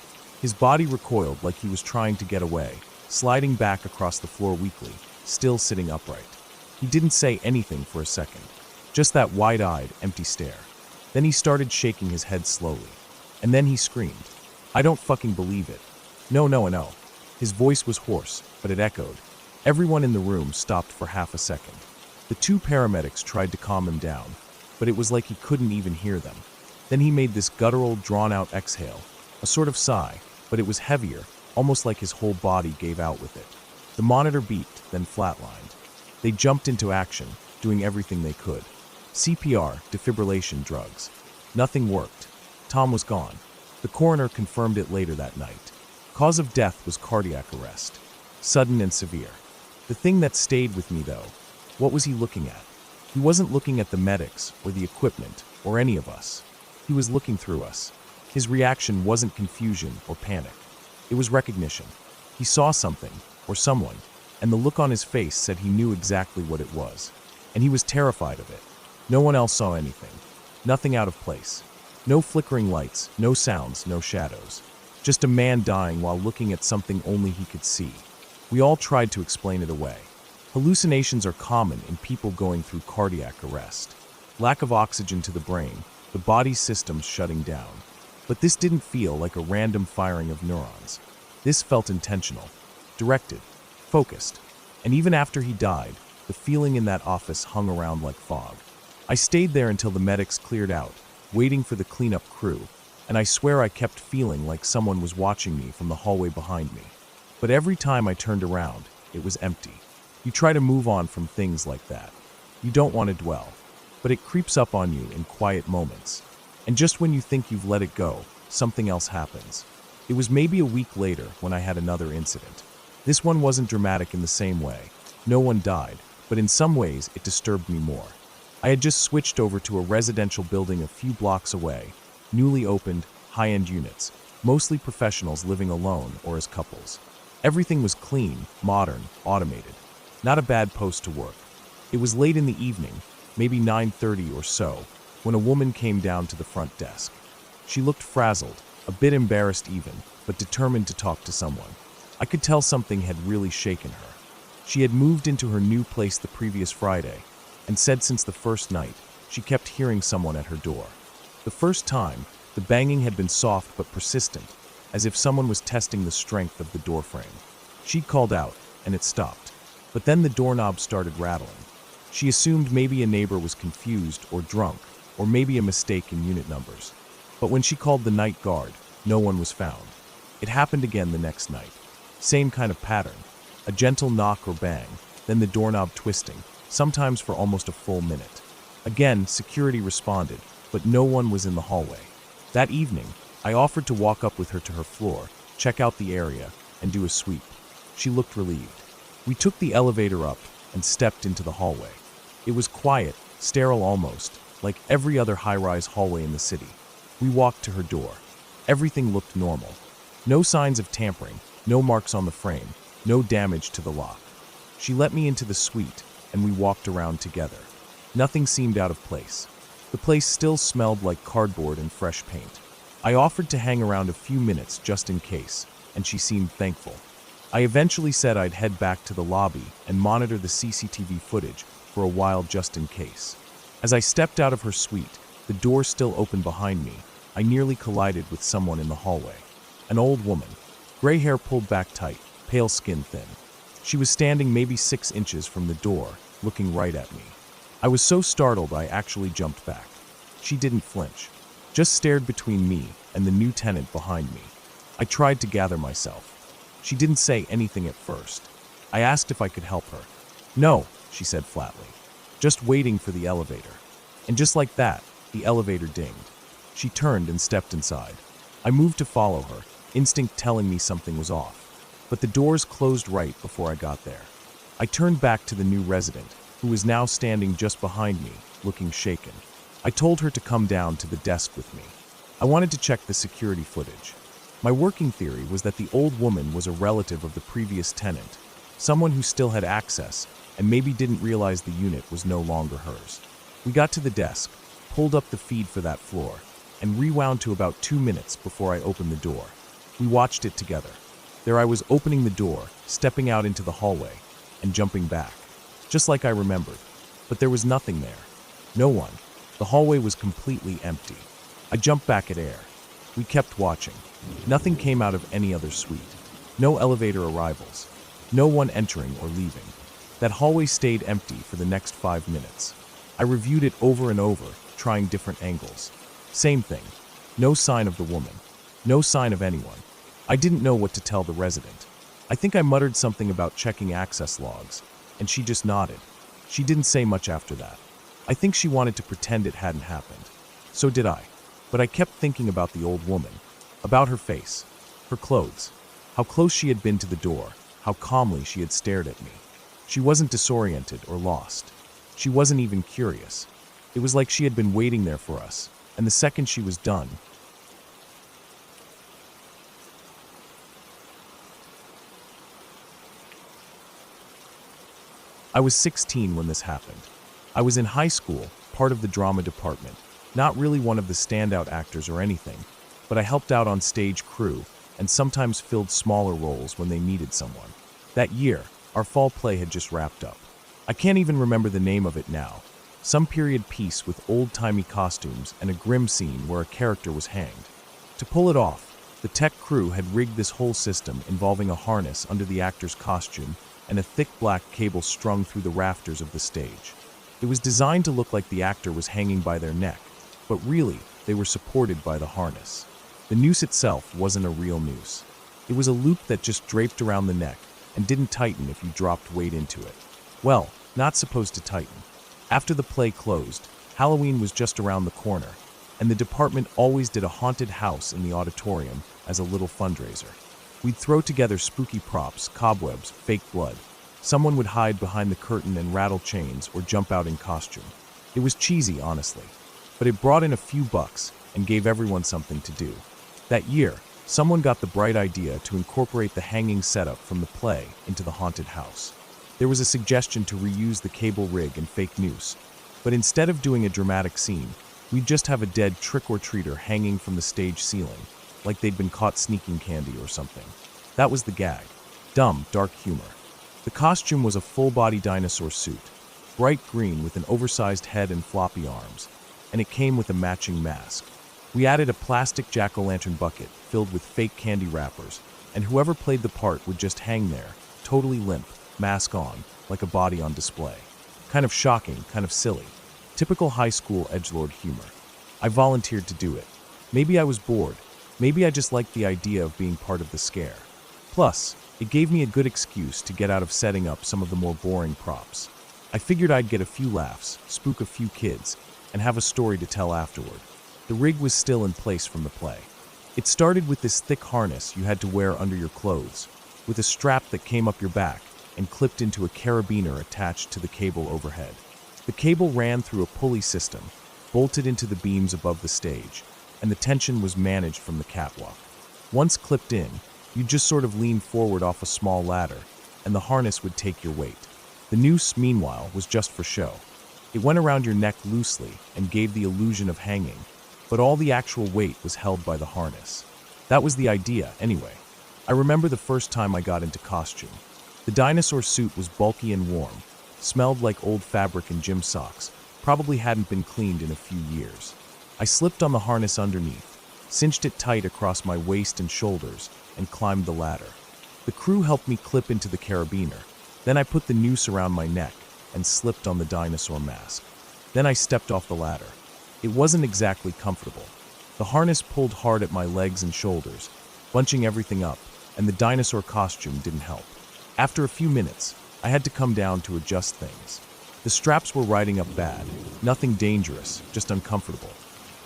His body recoiled like he was trying to get away, sliding back across the floor weakly, still sitting upright. He didn't say anything for a second, just that wide-eyed, empty stare. Then he started shaking his head slowly. And then he screamed. I don't fucking believe it. No, no, no. His voice was hoarse, but it echoed. Everyone in the room stopped for half a second. The two paramedics tried to calm him down, but it was like he couldn't even hear them. Then he made this guttural, drawn-out exhale, a sort of sigh, but it was heavier, almost like his whole body gave out with it. The monitor beeped, then flatlined. They jumped into action, doing everything they could. CPR, defibrillation, drugs. Nothing worked. Tom was gone. The coroner confirmed it later that night. Cause of death was cardiac arrest. Sudden and severe. The thing that stayed with me, though, what was he looking at? He wasn't looking at the medics or the equipment or any of us. He was looking through us. His reaction wasn't confusion or panic. It was recognition. He saw something, or someone, and the look on his face said he knew exactly what it was. And he was terrified of it. No one else saw anything. Nothing out of place. No flickering lights, no sounds, no shadows. Just a man dying while looking at something only he could see. We all tried to explain it away. Hallucinations are common in people going through cardiac arrest. Lack of oxygen to the brain, the body's systems shutting down. But this didn't feel like a random firing of neurons. This felt intentional, directed, focused. And even after he died, the feeling in that office hung around like fog. I stayed there until the medics cleared out, waiting for the cleanup crew, and I swear I kept feeling like someone was watching me from the hallway behind me. But every time I turned around, it was empty. You try to move on from things like that. You don't want to dwell, but it creeps up on you in quiet moments. And just when you think you've let it go, something else happens. It was maybe a week later when I had another incident. This one wasn't dramatic in the same way. No one died, but in some ways it disturbed me more. I had just switched over to a residential building a few blocks away, newly opened, high-end units, mostly professionals living alone or as couples. Everything was clean, modern, automated. Not a bad post to work. It was late in the evening, maybe 9:30 or so, when a woman came down to the front desk. She looked frazzled, a bit embarrassed even, but determined to talk to someone. I could tell something had really shaken her. She had moved into her new place the previous Friday, and said since the first night, she kept hearing someone at her door. The first time, the banging had been soft but persistent, as if someone was testing the strength of the door frame. She'd called out, and it stopped. But then the doorknob started rattling. She assumed maybe a neighbor was confused or drunk, or maybe a mistake in unit numbers. But when she called the night guard, no one was found. It happened again the next night. Same kind of pattern. A gentle knock or bang, then the doorknob twisting, sometimes for almost a full minute. Again, security responded, but no one was in the hallway. That evening, I offered to walk up with her to her floor, check out the area, and do a sweep. She looked relieved. We took the elevator up and stepped into the hallway. It was quiet, sterile almost, like every other high-rise hallway in the city. We walked to her door. Everything looked normal. No signs of tampering, no marks on the frame, no damage to the lock. She let me into the suite, and we walked around together. Nothing seemed out of place. The place still smelled like cardboard and fresh paint. I offered to hang around a few minutes just in case, and she seemed thankful. I eventually said I'd head back to the lobby and monitor the CCTV footage for a while just in case. As I stepped out of her suite, the door still open behind me, I nearly collided with someone in the hallway. An old woman, gray hair pulled back tight, pale skin thin. She was standing maybe 6 inches from the door, looking right at me. I was so startled I actually jumped back. She didn't flinch, just stared between me and the new tenant behind me. I tried to gather myself. She didn't say anything at first. I asked if I could help her. No, she said flatly. Just waiting for the elevator. And just like that, the elevator dinged. She turned and stepped inside. I moved to follow her, instinct telling me something was off. But the doors closed right before I got there. I turned back to the new resident, who was now standing just behind me, looking shaken. I told her to come down to the desk with me. I wanted to check the security footage. My working theory was that the old woman was a relative of the previous tenant, someone who still had access and maybe didn't realize the unit was no longer hers. We got to the desk, pulled up the feed for that floor, and rewound to about 2 minutes before I opened the door. We watched it together. There I was opening the door, stepping out into the hallway, and jumping back, just like I remembered. But there was nothing there. No one. The hallway was completely empty. I jumped back at air. We kept watching. Nothing came out of any other suite. No elevator arrivals. No one entering or leaving. That hallway stayed empty for the next 5 minutes. I reviewed it over and over, trying different angles. Same thing. No sign of the woman. No sign of anyone. I didn't know what to tell the resident. I think I muttered something about checking access logs, and she just nodded. She didn't say much after that. I think she wanted to pretend it hadn't happened. So did I. But I kept thinking about the old woman, about her face, her clothes, how close she had been to the door, how calmly she had stared at me. She wasn't disoriented or lost. She wasn't even curious. It was like she had been waiting there for us, and the second she was done, I was 16 when this happened. I was in high school, part of the drama department, not really one of the standout actors or anything, but I helped out on stage crew and sometimes filled smaller roles when they needed someone. That year, our fall play had just wrapped up. I can't even remember the name of it now. Some period piece with old-timey costumes and a grim scene where a character was hanged. To pull it off, the tech crew had rigged this whole system involving a harness under the actor's costume and a thick black cable strung through the rafters of the stage. It was designed to look like the actor was hanging by their neck, but really, they were supported by the harness. The noose itself wasn't a real noose. It was a loop that just draped around the neck and didn't tighten if you dropped weight into it. Well, not supposed to tighten. After the play closed, Halloween was just around the corner, and the department always did a haunted house in the auditorium as a little fundraiser. We'd throw together spooky props, cobwebs, fake blood. Someone would hide behind the curtain and rattle chains or jump out in costume. It was cheesy, honestly, but it brought in a few bucks and gave everyone something to do. That year, someone got the bright idea to incorporate the hanging setup from the play into the haunted house. There was a suggestion to reuse the cable rig and fake noose, but instead of doing a dramatic scene, we'd just have a dead trick-or-treater hanging from the stage ceiling, like they'd been caught sneaking candy or something. That was the gag. Dumb, dark humor. The costume was a full-body dinosaur suit, bright green with an oversized head and floppy arms, and it came with a matching mask. We added a plastic jack-o'-lantern bucket filled with fake candy wrappers, and whoever played the part would just hang there, totally limp, mask on, like a body on display. Kind of shocking, kind of silly. Typical high school edgelord humor. I volunteered to do it. Maybe I was bored. Maybe I just liked the idea of being part of the scare. Plus, it gave me a good excuse to get out of setting up some of the more boring props. I figured I'd get a few laughs, spook a few kids, and have a story to tell afterward. The rig was still in place from the play. It started with this thick harness you had to wear under your clothes, with a strap that came up your back and clipped into a carabiner attached to the cable overhead. The cable ran through a pulley system, bolted into the beams above the stage, and the tension was managed from the catwalk. Once clipped in, you'd just sort of lean forward off a small ladder, and the harness would take your weight. The noose, meanwhile, was just for show. It went around your neck loosely and gave the illusion of hanging, but all the actual weight was held by the harness. That was the idea, anyway. I remember the first time I got into costume. The dinosaur suit was bulky and warm, smelled like old fabric and gym socks, probably hadn't been cleaned in a few years. I slipped on the harness underneath, cinched it tight across my waist and shoulders, and climbed the ladder. The crew helped me clip into the carabiner. Then I put the noose around my neck and slipped on the dinosaur mask. Then I stepped off the ladder. It wasn't exactly comfortable. The harness pulled hard at my legs and shoulders, bunching everything up, and the dinosaur costume didn't help. After a few minutes, I had to come down to adjust things. The straps were riding up bad, nothing dangerous, just uncomfortable.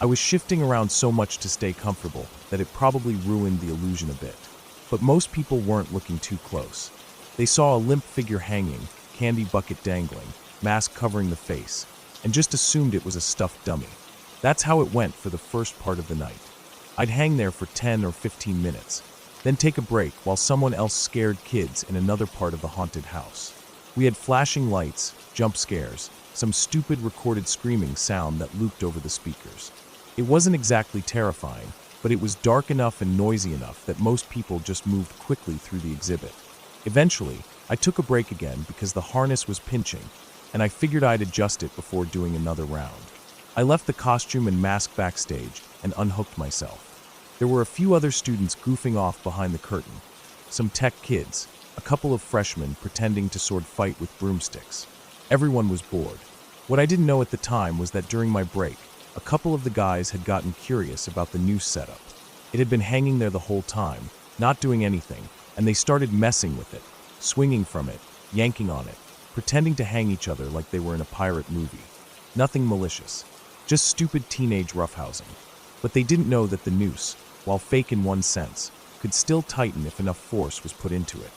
I was shifting around so much to stay comfortable that it probably ruined the illusion a bit. But most people weren't looking too close. They saw a limp figure hanging, candy bucket dangling, mask covering the face, and just assumed it was a stuffed dummy. That's how it went for the first part of the night. I'd hang there for 10 or 15 minutes, then take a break while someone else scared kids in another part of the haunted house. We had flashing lights, jump scares, some stupid recorded screaming sound that looped over the speakers. It wasn't exactly terrifying, but it was dark enough and noisy enough that most people just moved quickly through the exhibit. Eventually, I took a break again because the harness was pinching, and I figured I'd adjust it before doing another round. I left the costume and mask backstage and unhooked myself. There were a few other students goofing off behind the curtain, some tech kids, a couple of freshmen pretending to sword fight with broomsticks. Everyone was bored. What I didn't know at the time was that during my break, a couple of the guys had gotten curious about the noose setup. It had been hanging there the whole time, not doing anything, and they started messing with it, swinging from it, yanking on it, pretending to hang each other like they were in a pirate movie. Nothing malicious, just stupid teenage roughhousing. But they didn't know that the noose, while fake in one sense, could still tighten if enough force was put into it.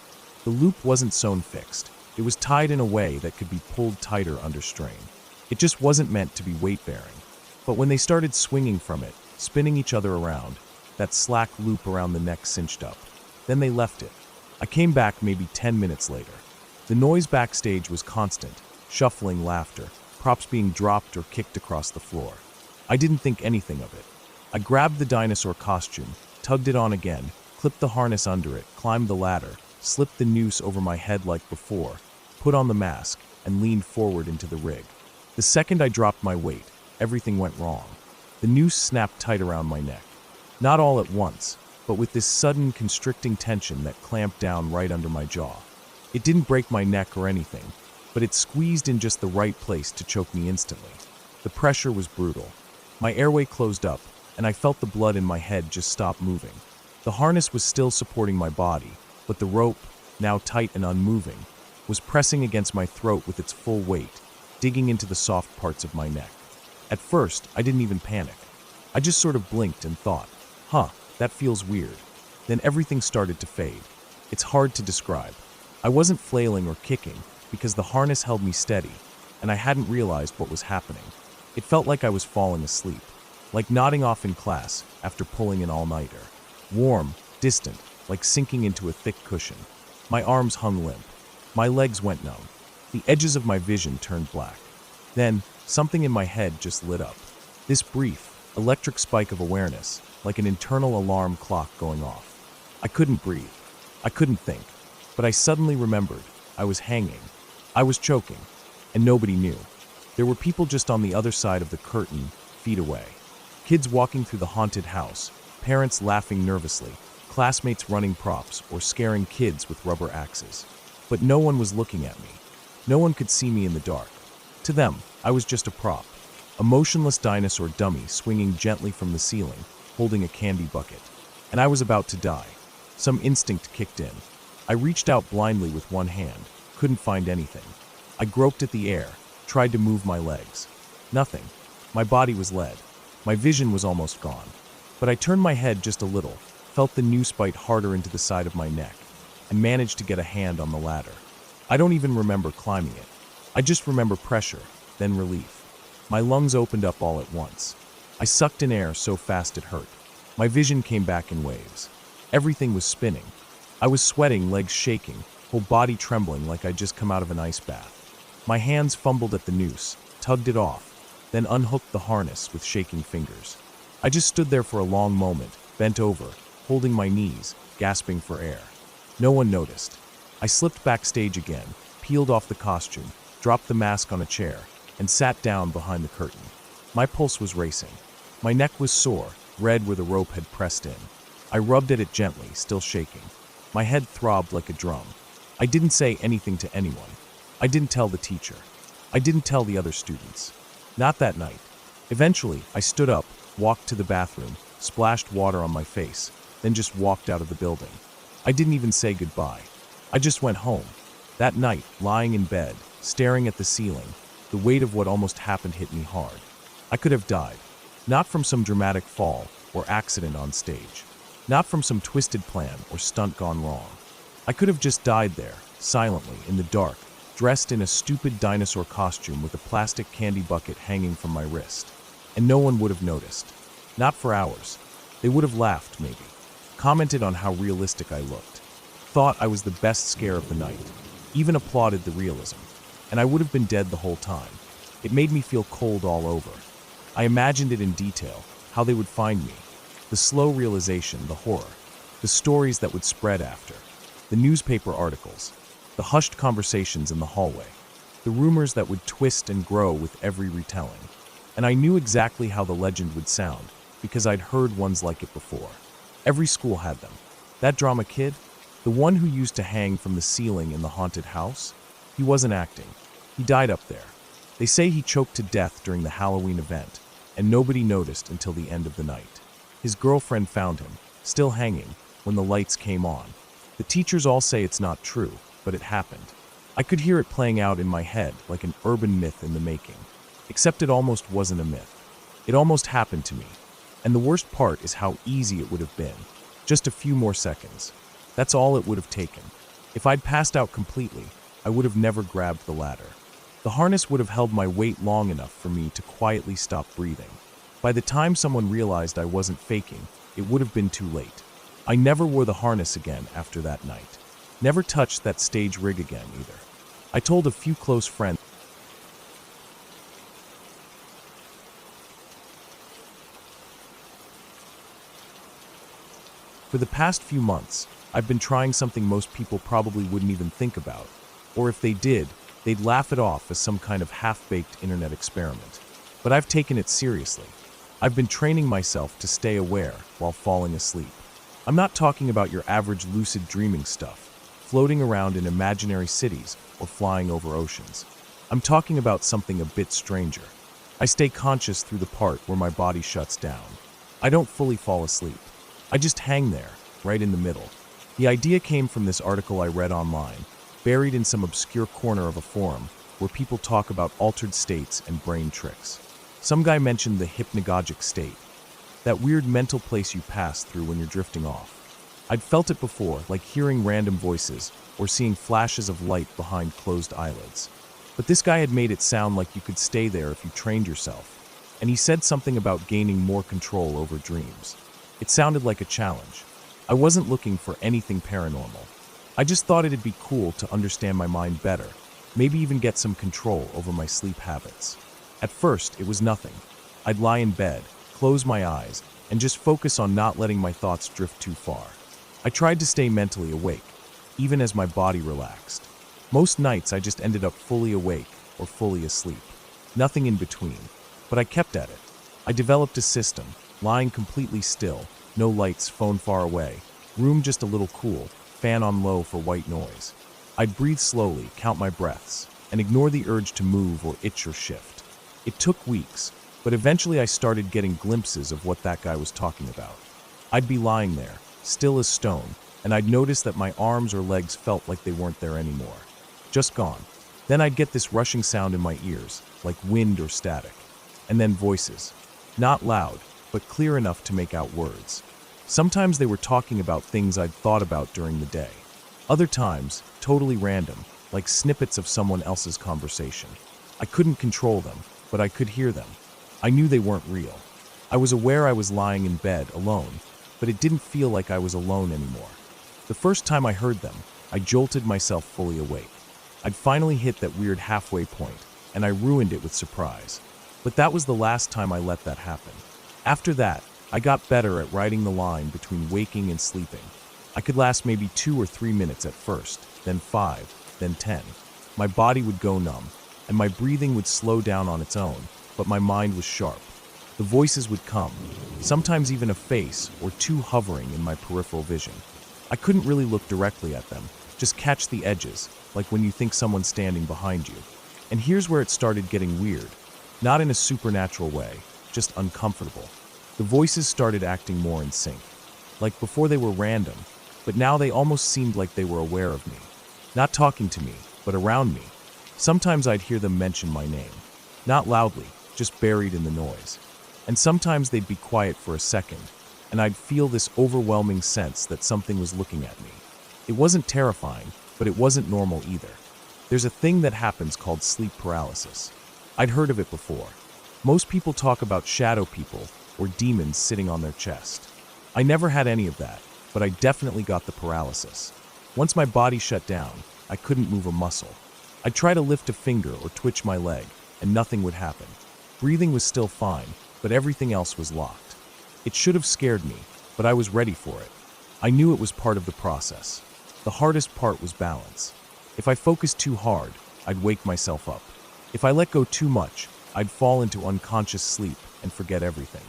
The loop wasn't sewn fixed. It was tied in a way that could be pulled tighter under strain. It just wasn't meant to be weight-bearing. But when they started swinging from it, spinning each other around, that slack loop around the neck cinched up. Then they left it. I came back maybe 10 minutes later. The noise backstage was constant, shuffling laughter, props being dropped or kicked across the floor. I didn't think anything of it. I grabbed the dinosaur costume, tugged it on again, clipped the harness under it, climbed the ladder, slipped the noose over my head like before, put on the mask, and leaned forward into the rig. The second I dropped my weight, everything went wrong. The noose snapped tight around my neck. Not all at once, but with this sudden constricting tension that clamped down right under my jaw. It didn't break my neck or anything, but it squeezed in just the right place to choke me instantly. The pressure was brutal. My airway closed up, and I felt the blood in my head just stop moving. The harness was still supporting my body, but the rope, now tight and unmoving, was pressing against my throat with its full weight, digging into the soft parts of my neck. At first, I didn't even panic. I just sort of blinked and thought, that feels weird. Then everything started to fade. It's hard to describe. I wasn't flailing or kicking because the harness held me steady, and I hadn't realized what was happening. It felt like I was falling asleep, like nodding off in class after pulling an all-nighter. Warm, distant, like sinking into a thick cushion. My arms hung limp. My legs went numb. The edges of my vision turned black. Then, something in my head just lit up. This brief, electric spike of awareness, like an internal alarm clock going off. I couldn't breathe. I couldn't think. But I suddenly remembered. I was hanging. I was choking. And nobody knew. There were people just on the other side of the curtain, feet away. Kids walking through the haunted house, parents laughing nervously, classmates running props or scaring kids with rubber axes. But no one was looking at me. No one could see me in the dark. To them, I was just a prop. A motionless dinosaur dummy swinging gently from the ceiling, holding a candy bucket. And I was about to die. Some instinct kicked in. I reached out blindly with one hand, couldn't find anything. I groped at the air, tried to move my legs. Nothing. My body was lead. My vision was almost gone. But I turned my head just a little, felt the noose bite harder into the side of my neck, and managed to get a hand on the ladder. I don't even remember climbing it. I just remember pressure, then relief. My lungs opened up all at once. I sucked in air so fast it hurt. My vision came back in waves. Everything was spinning. I was sweating, legs shaking, whole body trembling like I'd just come out of an ice bath. My hands fumbled at the noose, tugged it off, then unhooked the harness with shaking fingers. I just stood there for a long moment, bent over, holding my knees, gasping for air. No one noticed. I slipped backstage again, peeled off the costume, dropped the mask on a chair, and sat down behind the curtain. My pulse was racing. My neck was sore, red where the rope had pressed in. I rubbed at it gently, still shaking. My head throbbed like a drum. I didn't say anything to anyone. I didn't tell the teacher. I didn't tell the other students. Not that night. Eventually, I stood up, walked to the bathroom, splashed water on my face, then just walked out of the building. I didn't even say goodbye. I just went home. That night, lying in bed, staring at the ceiling, the weight of what almost happened hit me hard. I could have died. Not from some dramatic fall or accident on stage. Not from some twisted plan or stunt gone wrong. I could have just died there, silently, in the dark, dressed in a stupid dinosaur costume with a plastic candy bucket hanging from my wrist. And no one would have noticed. Not for hours. They would have laughed, maybe, commented on how realistic I looked, thought I was the best scare of the night, even applauded the realism, and I would have been dead the whole time. It made me feel cold all over. I imagined it in detail, how they would find me, the slow realization, the horror, the stories that would spread after, the newspaper articles, the hushed conversations in the hallway, the rumors that would twist and grow with every retelling. And I knew exactly how the legend would sound, because I'd heard ones like it before. Every school had them. That drama kid, the one who used to hang from the ceiling in the haunted house, he wasn't acting. He died up there. They say he choked to death during the Halloween event, and nobody noticed until the end of the night. His girlfriend found him, still hanging, when the lights came on. The teachers all say it's not true, but it happened. I could hear it playing out in my head like an urban myth in the making. Except it almost wasn't a myth. It almost happened to me. And the worst part is how easy it would have been. Just a few more seconds. That's all it would have taken. If I'd passed out completely, I would have never grabbed the ladder. The harness would have held my weight long enough for me to quietly stop breathing. By the time someone realized I wasn't faking, it would have been too late. I never wore the harness again after that night. Never touched that stage rig again either. I told a few close friends. For the past few months, I've been trying something most people probably wouldn't even think about, or if they did, they'd laugh it off as some kind of half-baked internet experiment. But I've taken it seriously. I've been training myself to stay aware while falling asleep. I'm not talking about your average lucid dreaming stuff, floating around in imaginary cities or flying over oceans. I'm talking about something a bit stranger. I stay conscious through the part where my body shuts down. I don't fully fall asleep. I just hang there, right in the middle. The idea came from this article I read online, buried in some obscure corner of a forum where people talk about altered states and brain tricks. Some guy mentioned the hypnagogic state, that weird mental place you pass through when you're drifting off. I'd felt it before, like hearing random voices or seeing flashes of light behind closed eyelids. But this guy had made it sound like you could stay there if you trained yourself, and he said something about gaining more control over dreams. It sounded like a challenge. I wasn't looking for anything paranormal. I just thought it'd be cool to understand my mind better, maybe even get some control over my sleep habits. At first, it was nothing. I'd lie in bed, close my eyes, and just focus on not letting my thoughts drift too far. I tried to stay mentally awake, even as my body relaxed. Most nights I just ended up fully awake or fully asleep. Nothing in between, but I kept at it. I developed a system, lying completely still, no lights, phone far away, room just a little cool, fan on low for white noise. I'd breathe slowly, count my breaths, and ignore the urge to move or itch or shift. It took weeks, but eventually I started getting glimpses of what that guy was talking about. I'd be lying there, still as stone, and I'd notice that my arms or legs felt like they weren't there anymore. Just gone. Then I'd get this rushing sound in my ears, like wind or static. And then voices. Not loud, but clear enough to make out words. Sometimes they were talking about things I'd thought about during the day. Other times, totally random, like snippets of someone else's conversation. I couldn't control them, but I could hear them. I knew they weren't real. I was aware I was lying in bed, alone, but it didn't feel like I was alone anymore. The first time I heard them, I jolted myself fully awake. I'd finally hit that weird halfway point, and I ruined it with surprise. But that was the last time I let that happen. After that, I got better at riding the line between waking and sleeping. I could last maybe 2 or 3 minutes at first, then 5, then 10. My body would go numb, and my breathing would slow down on its own, but my mind was sharp. The voices would come, sometimes even a face or two hovering in my peripheral vision. I couldn't really look directly at them, just catch the edges, like when you think someone's standing behind you. And here's where it started getting weird. Not in a supernatural way, just uncomfortable. The voices started acting more in sync. Like before they were random, but now they almost seemed like they were aware of me. Not talking to me, but around me. Sometimes I'd hear them mention my name. Not loudly, just buried in the noise. And sometimes they'd be quiet for a second, and I'd feel this overwhelming sense that something was looking at me. It wasn't terrifying, but it wasn't normal either. There's a thing that happens called sleep paralysis. I'd heard of it before. Most people talk about shadow people or demons sitting on their chest. I never had any of that, but I definitely got the paralysis. Once my body shut down, I couldn't move a muscle. I'd try to lift a finger or twitch my leg, and nothing would happen. Breathing was still fine, but everything else was locked. It should have scared me, but I was ready for it. I knew it was part of the process. The hardest part was balance. If I focused too hard, I'd wake myself up. If I let go too much, I'd fall into unconscious sleep and forget everything.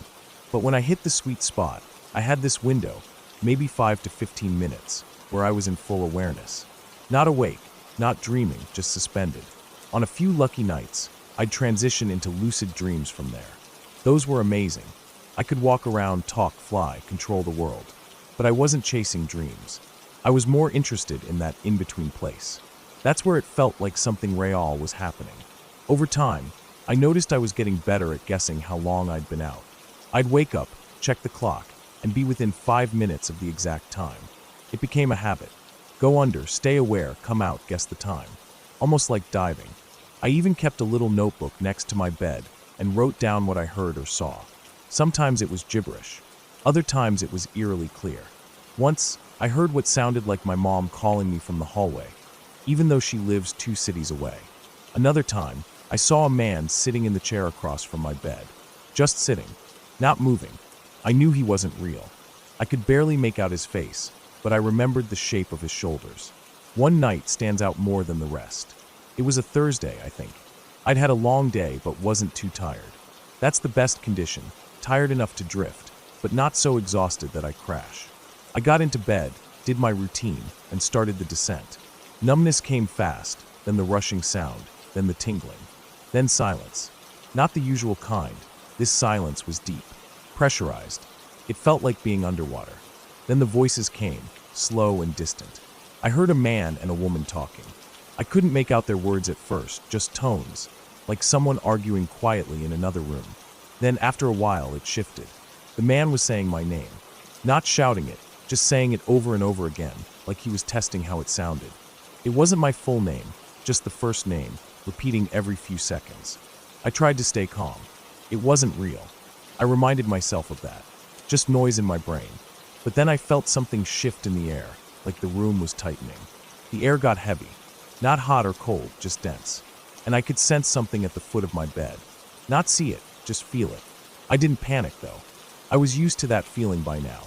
But when I hit the sweet spot, I had this window, maybe 5 to 15 minutes, where I was in full awareness. Not awake, not dreaming, just suspended. On a few lucky nights, I'd transition into lucid dreams from there. Those were amazing. I could walk around, talk, fly, control the world. But I wasn't chasing dreams. I was more interested in that in-between place. That's where it felt like something real was happening. Over time, I noticed I was getting better at guessing how long I'd been out. I'd wake up, check the clock, and be within 5 minutes of the exact time. It became a habit. Go under, stay aware, come out, guess the time. Almost like diving. I even kept a little notebook next to my bed and wrote down what I heard or saw. Sometimes it was gibberish. Other times it was eerily clear. Once, I heard what sounded like my mom calling me from the hallway, even though she lives 2 cities away. Another time, I saw a man sitting in the chair across from my bed. Just sitting, not moving. I knew he wasn't real. I could barely make out his face, but I remembered the shape of his shoulders. One night stands out more than the rest. It was a Thursday, I think. I'd had a long day but wasn't too tired. That's the best condition, tired enough to drift, but not so exhausted that I crash. I got into bed, did my routine, and started the descent. Numbness came fast, then the rushing sound, then the tingling, then silence. Not the usual kind. This silence was deep, pressurized. It felt like being underwater. Then the voices came, slow and distant. I heard a man and a woman talking. I couldn't make out their words at first, just tones, like someone arguing quietly in another room. Then after a while, it shifted. The man was saying my name, not shouting it, just saying it over and over again, like he was testing how it sounded. It wasn't my full name, just the first name, repeating every few seconds. I tried to stay calm. It wasn't real. I reminded myself of that. Just noise in my brain. But then I felt something shift in the air, like the room was tightening. The air got heavy. Not hot or cold, just dense. And I could sense something at the foot of my bed. Not see it, just feel it. I didn't panic, though. I was used to that feeling by now.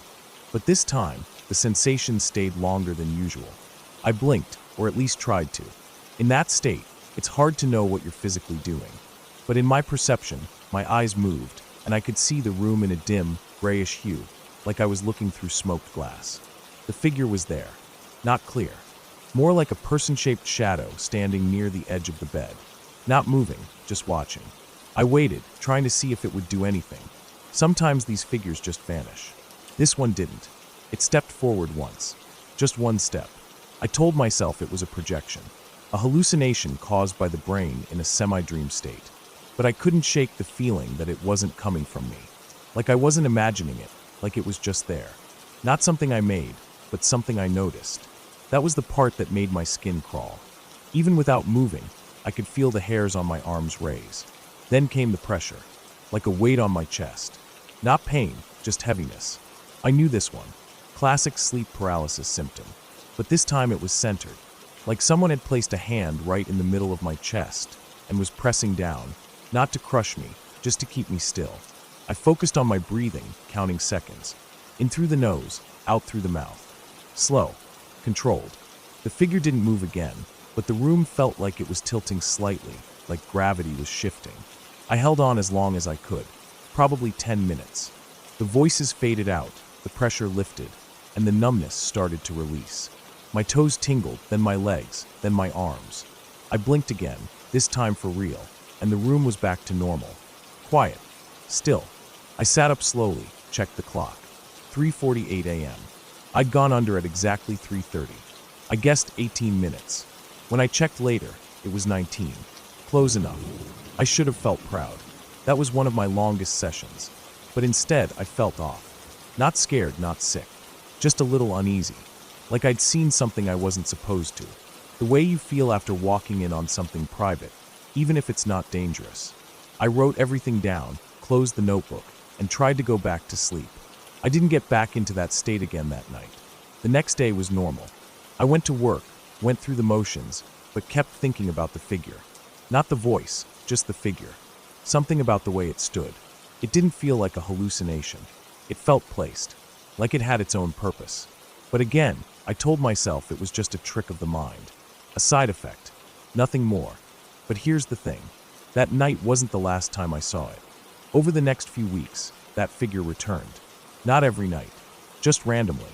But this time, the sensation stayed longer than usual. I blinked, or at least tried to. In that state, it's hard to know what you're physically doing. But in my perception, my eyes moved, and I could see the room in a dim, grayish hue, like I was looking through smoked glass. The figure was there, not clear. More like a person-shaped shadow standing near the edge of the bed. Not moving, just watching. I waited, trying to see if it would do anything. Sometimes these figures just vanish. This one didn't. It stepped forward once. Just one step. I told myself it was a projection, a hallucination caused by the brain in a semi-dream state. But I couldn't shake the feeling that it wasn't coming from me. Like I wasn't imagining it, like it was just there. Not something I made, but something I noticed. That was the part that made my skin crawl. Even without moving, I could feel the hairs on my arms raise. Then came the pressure, like a weight on my chest. Not pain, just heaviness. I knew this one. Classic sleep paralysis symptom. But this time it was centered, like someone had placed a hand right in the middle of my chest and was pressing down, not to crush me, just to keep me still. I focused on my breathing, counting seconds. In through the nose, out through the mouth. Slow, controlled. The figure didn't move again, but the room felt like it was tilting slightly, like gravity was shifting. I held on as long as I could, probably 10 minutes. The voices faded out, the pressure lifted, and the numbness started to release. My toes tingled, then my legs, then my arms. I blinked again, this time for real, and the room was back to normal. Quiet. Still. I sat up slowly, checked the clock. 3:48 a.m. I'd gone under at exactly 3:30. I guessed 18 minutes. When I checked later, it was 19. Close enough. I should have felt proud. That was one of my longest sessions. But instead, I felt off. Not scared, not sick. Just a little uneasy. Like I'd seen something I wasn't supposed to. The way you feel after walking in on something private, even if it's not dangerous. I wrote everything down, closed the notebook, and tried to go back to sleep. I didn't get back into that state again that night. The next day was normal. I went to work, went through the motions, but kept thinking about the figure. Not the voice, just the figure. Something about the way it stood. It didn't feel like a hallucination. It felt placed, like it had its own purpose. But again, I told myself it was just a trick of the mind. A side effect. Nothing more. But here's the thing. That night wasn't the last time I saw it. Over the next few weeks, that figure returned. Not every night, just randomly,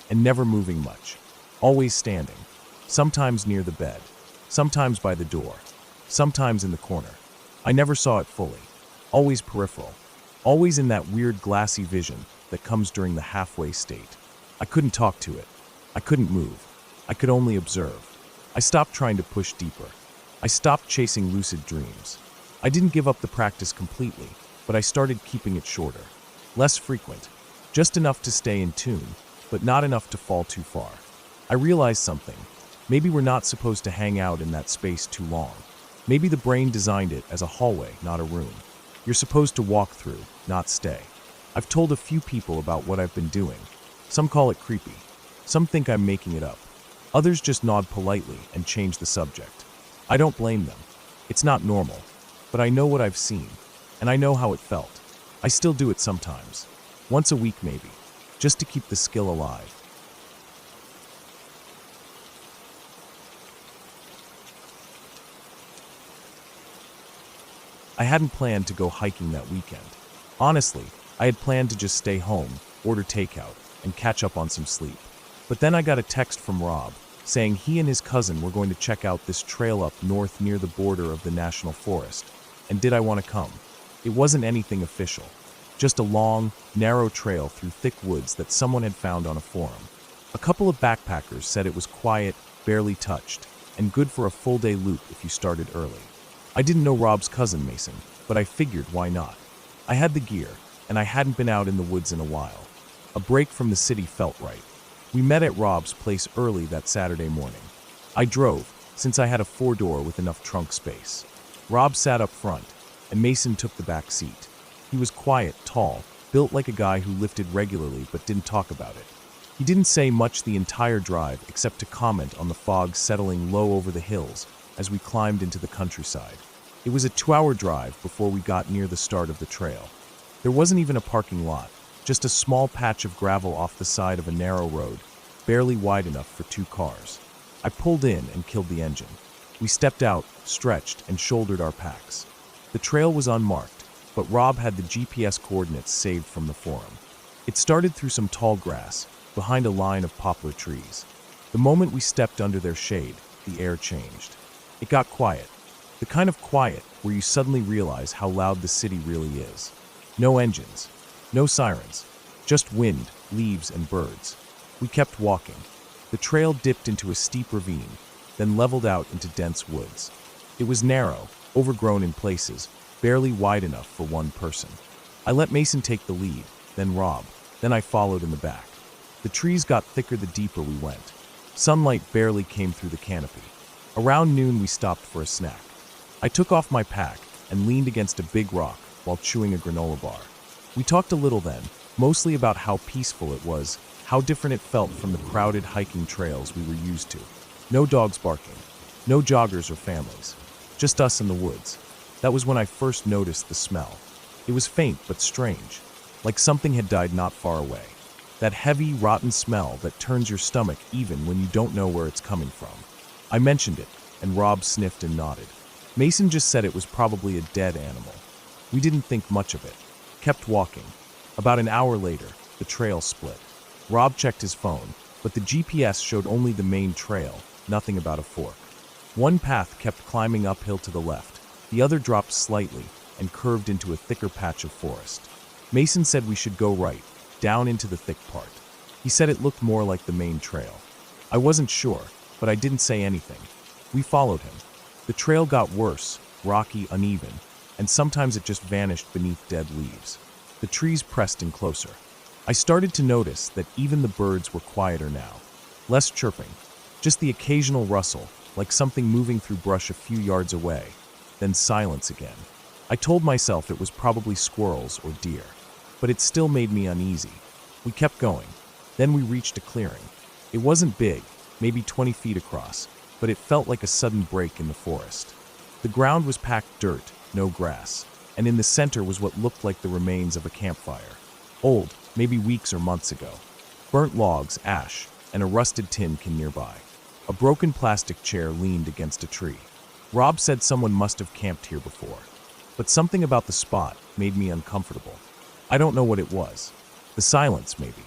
and never moving much. Always standing. Sometimes near the bed, sometimes by the door, sometimes in the corner. I never saw it fully. Always peripheral. Always in that weird glassy vision that comes during the halfway state. I couldn't talk to it. I couldn't move. I could only observe. I stopped trying to push deeper. I stopped chasing lucid dreams. I didn't give up the practice completely, but I started keeping it shorter. Less frequent. Just enough to stay in tune, but not enough to fall too far. I realized something. Maybe we're not supposed to hang out in that space too long. Maybe the brain designed it as a hallway, not a room. You're supposed to walk through, not stay. I've told a few people about what I've been doing. Some call it creepy. Some think I'm making it up. Others just nod politely and change the subject. I don't blame them. It's not normal. But I know what I've seen, and I know how it felt. I still do it sometimes. Once a week maybe, just to keep the skill alive. I hadn't planned to go hiking that weekend. Honestly, I had planned to just stay home, order takeout, and catch up on some sleep. But then I got a text from Rob, saying he and his cousin were going to check out this trail up north near the border of the national forest. And did I want to come? It wasn't anything official. Just a long, narrow trail through thick woods that someone had found on a forum. A couple of backpackers said it was quiet, barely touched, and good for a full-day loop if you started early. I didn't know Rob's cousin Mason, but I figured why not. I had the gear, and I hadn't been out in the woods in a while. A break from the city felt right. We met at Rob's place early that Saturday morning. I drove, since I had a 4-door with enough trunk space. Rob sat up front, and Mason took the back seat. He was quiet, tall, built like a guy who lifted regularly but didn't talk about it. He didn't say much the entire drive except to comment on the fog settling low over the hills as we climbed into the countryside. It was a 2-hour drive before we got near the start of the trail. There wasn't even a parking lot, just a small patch of gravel off the side of a narrow road, barely wide enough for 2 cars. I pulled in and killed the engine. We stepped out, stretched, and shouldered our packs. The trail was unmarked, but Rob had the GPS coordinates saved from the forum. It started through some tall grass, behind a line of poplar trees. The moment we stepped under their shade, the air changed. It got quiet. The kind of quiet where you suddenly realize how loud the city really is. No engines, no sirens, just wind, leaves, and birds. We kept walking. The trail dipped into a steep ravine, then leveled out into dense woods. It was narrow, overgrown in places, barely wide enough for one person. I let Mason take the lead, then Rob, then I followed in the back. The trees got thicker the deeper we went. Sunlight barely came through the canopy. Around noon we stopped for a snack. I took off my pack and leaned against a big rock while chewing a granola bar. We talked a little then, mostly about how peaceful it was, how different it felt from the crowded hiking trails we were used to. No dogs barking, no joggers or families, just us in the woods. That was when I first noticed the smell. It was faint but strange, like something had died not far away. That heavy, rotten smell that turns your stomach even when you don't know where it's coming from. I mentioned it, and Rob sniffed and nodded. Mason just said it was probably a dead animal. We didn't think much of it. Kept walking. About an hour later, the trail split. Rob checked his phone, but the GPS showed only the main trail, nothing about a fork. One path kept climbing uphill to the left, the other dropped slightly and curved into a thicker patch of forest. Mason said we should go right, down into the thick part. He said it looked more like the main trail. I wasn't sure, but I didn't say anything. We followed him. The trail got worse, rocky, uneven, and sometimes it just vanished beneath dead leaves. The trees pressed in closer. I started to notice that even the birds were quieter now. Less chirping, just the occasional rustle, like something moving through brush a few yards away, then silence again. I told myself it was probably squirrels or deer, but it still made me uneasy. We kept going. Then we reached a clearing. It wasn't big, maybe 20 feet across, but it felt like a sudden break in the forest. The ground was packed dirt, no grass, and in the center was what looked like the remains of a campfire. Old, maybe weeks or months ago. Burnt logs, ash, and a rusted tin can nearby. A broken plastic chair leaned against a tree. Rob said someone must have camped here before. But something about the spot made me uncomfortable. I don't know what it was. The silence, maybe.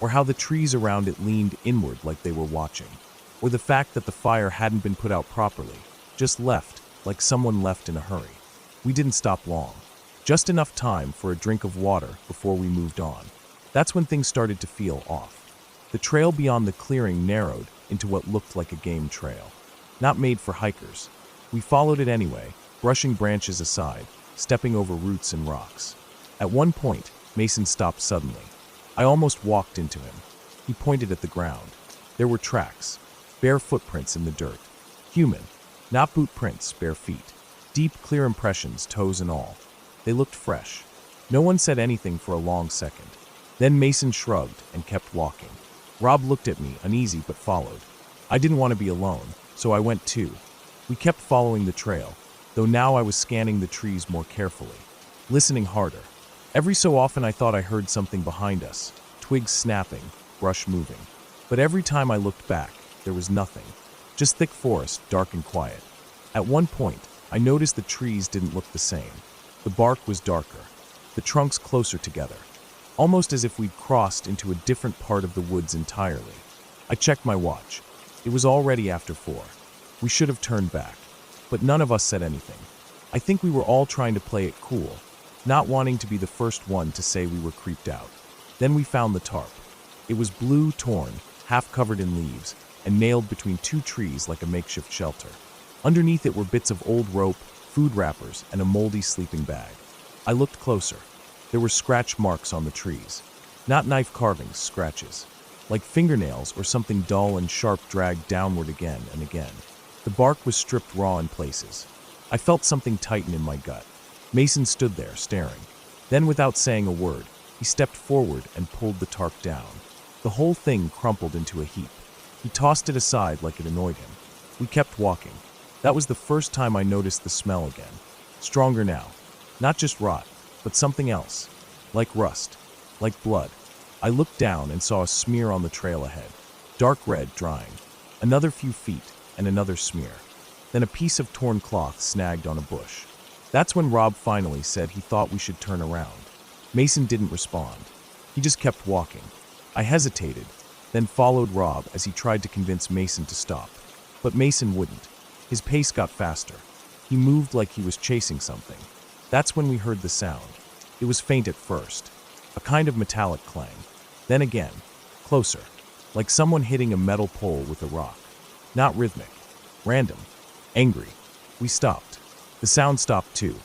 Or how the trees around it leaned inward like they were watching. Or the fact that the fire hadn't been put out properly, just left, like someone left in a hurry. We didn't stop long. Just enough time for a drink of water before we moved on. That's when things started to feel off. The trail beyond the clearing narrowed into what looked like a game trail. Not made for hikers. We followed it anyway, brushing branches aside, stepping over roots and rocks. At one point, Mason stopped suddenly. I almost walked into him. He pointed at the ground. There were tracks, bare footprints in the dirt. Human, not boot prints, bare feet. Deep, clear impressions, toes and all. They looked fresh. No one said anything for a long second. Then Mason shrugged and kept walking. Rob looked at me, uneasy, but followed. I didn't want to be alone, so I went too. We kept following the trail, though now I was scanning the trees more carefully, listening harder. Every so often I thought I heard something behind us, twigs snapping, brush moving. But every time I looked back, there was nothing. Just thick forest, dark and quiet. At one point, I noticed the trees didn't look the same. The bark was darker, the trunks closer together, almost as if we'd crossed into a different part of the woods entirely. I checked my watch. It was already after 4. We should have turned back, but none of us said anything. I think we were all trying to play it cool, not wanting to be the first one to say we were creeped out. Then we found the tarp. It was blue, torn, half covered in leaves, and nailed between 2 trees like a makeshift shelter. Underneath it were bits of old rope, food wrappers, and a moldy sleeping bag. I looked closer. There were scratch marks on the trees. Not knife carvings, scratches. Like fingernails or something dull and sharp dragged downward again and again. The bark was stripped raw in places. I felt something tighten in my gut. Mason stood there, staring. Then, without saying a word, he stepped forward and pulled the tarp down. The whole thing crumpled into a heap. He tossed it aside like it annoyed him. We kept walking. That was the first time I noticed the smell again. Stronger now. Not just rot, but something else. Like rust. Like blood. I looked down and saw a smear on the trail ahead. Dark red, drying. Another few feet, and another smear. Then a piece of torn cloth snagged on a bush. That's when Rob finally said he thought we should turn around. Mason didn't respond. He just kept walking. I hesitated, then followed Rob as he tried to convince Mason to stop. But Mason wouldn't. His pace got faster. He moved like he was chasing something. That's when we heard the sound. It was faint at first, a kind of metallic clang. Then again, closer, like someone hitting a metal pole with a rock. Not rhythmic, random, angry. We stopped. The sound stopped too.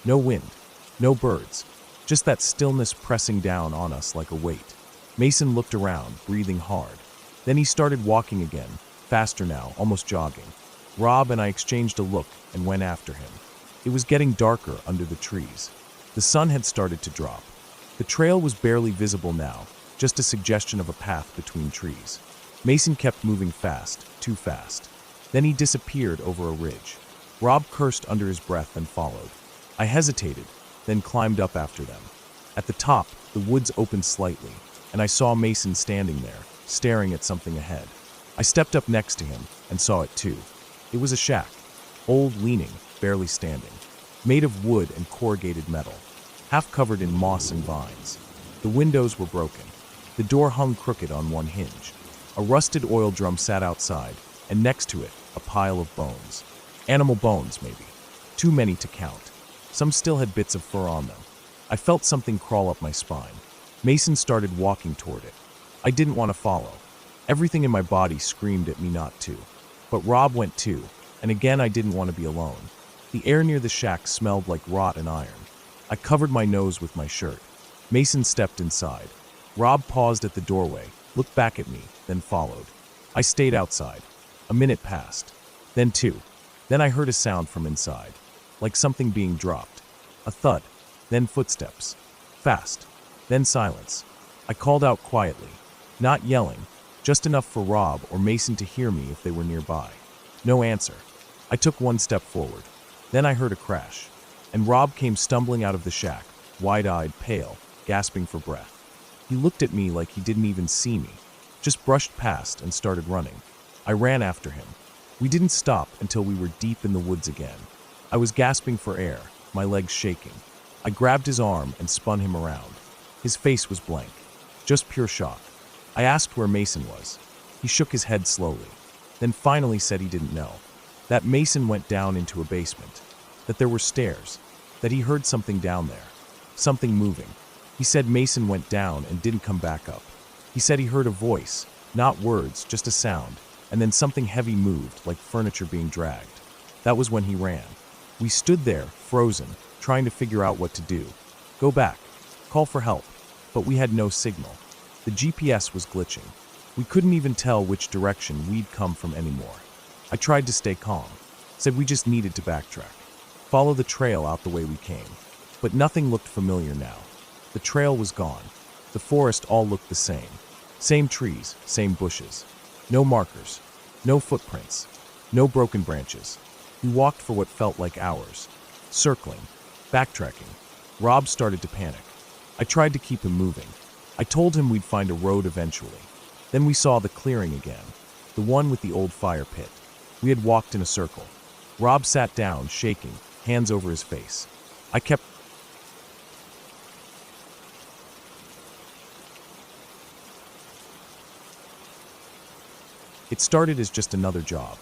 No wind, no birds, just that stillness pressing down on us like a weight. Mason looked around, breathing hard. Then he started walking again, faster now, almost jogging. Rob and I exchanged a look and went after him. It was getting darker under the trees. The sun had started to drop. The trail was barely visible now, just a suggestion of a path between trees. Mason kept moving fast, too fast. Then he disappeared over a ridge. Rob cursed under his breath and followed. I hesitated, then climbed up after them. At the top, the woods opened slightly, and I saw Mason standing there, staring at something ahead. I stepped up next to him and saw it too. It was a shack, old, leaning, barely standing, made of wood and corrugated metal, half covered in moss and vines. The windows were broken. The door hung crooked on one hinge. A rusted oil drum sat outside, and next to it, a pile of bones. Animal bones, maybe. Too many to count. Some still had bits of fur on them. I felt something crawl up my spine. Mason started walking toward it. I didn't want to follow. Everything in my body screamed at me not to. But Rob went too, and again I didn't want to be alone. The air near the shack smelled like rot and iron. I covered my nose with my shirt. Mason stepped inside. Rob paused at the doorway, looked back at me, then followed. I stayed outside. A minute passed. Then 2. Then I heard a sound from inside, like something being dropped. A thud, then footsteps. Fast, then silence. I called out quietly, not yelling, just enough for Rob or Mason to hear me if they were nearby. No answer. I took one step forward. Then I heard a crash, and Rob came stumbling out of the shack, wide-eyed, pale, gasping for breath. He looked at me like he didn't even see me, just brushed past and started running. I ran after him. We didn't stop until we were deep in the woods again. I was gasping for air, my legs shaking. I grabbed his arm and spun him around. His face was blank, just pure shock. I asked where Mason was. He shook his head slowly, then finally said he didn't know. That Mason went down into a basement, that there were stairs, that he heard something down there, something moving. He said Mason went down and didn't come back up. He said he heard a voice, not words, just a sound, and then something heavy moved, like furniture being dragged. That was when he ran. We stood there, frozen, trying to figure out what to do. Go back, call for help, but we had no signal. The GPS was glitching. We couldn't even tell which direction we'd come from anymore. I tried to stay calm, said we just needed to backtrack, follow the trail out the way we came. But nothing looked familiar now. The trail was gone. The forest all looked the same. Same trees, same bushes. No markers, no footprints, no broken branches. We walked for what felt like hours, circling, backtracking. Rob started to panic. I tried to keep him moving. I told him we'd find a road eventually. Then we saw the clearing again, the one with the old fire pit. We had walked in a circle. Rob sat down, shaking, hands over his face. I kept It started as just another job.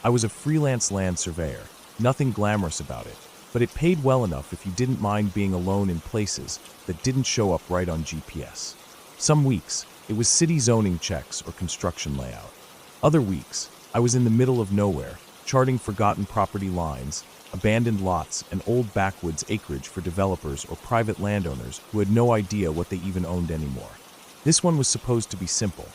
I was a freelance land surveyor, nothing glamorous about it, but it paid well enough if you didn't mind being alone in places that didn't show up right on GPS. Some weeks, it was city zoning checks or construction layout. Other weeks, I was in the middle of nowhere, charting forgotten property lines, abandoned lots, and old backwoods acreage for developers or private landowners who had no idea what they even owned anymore. This one was supposed to be simple.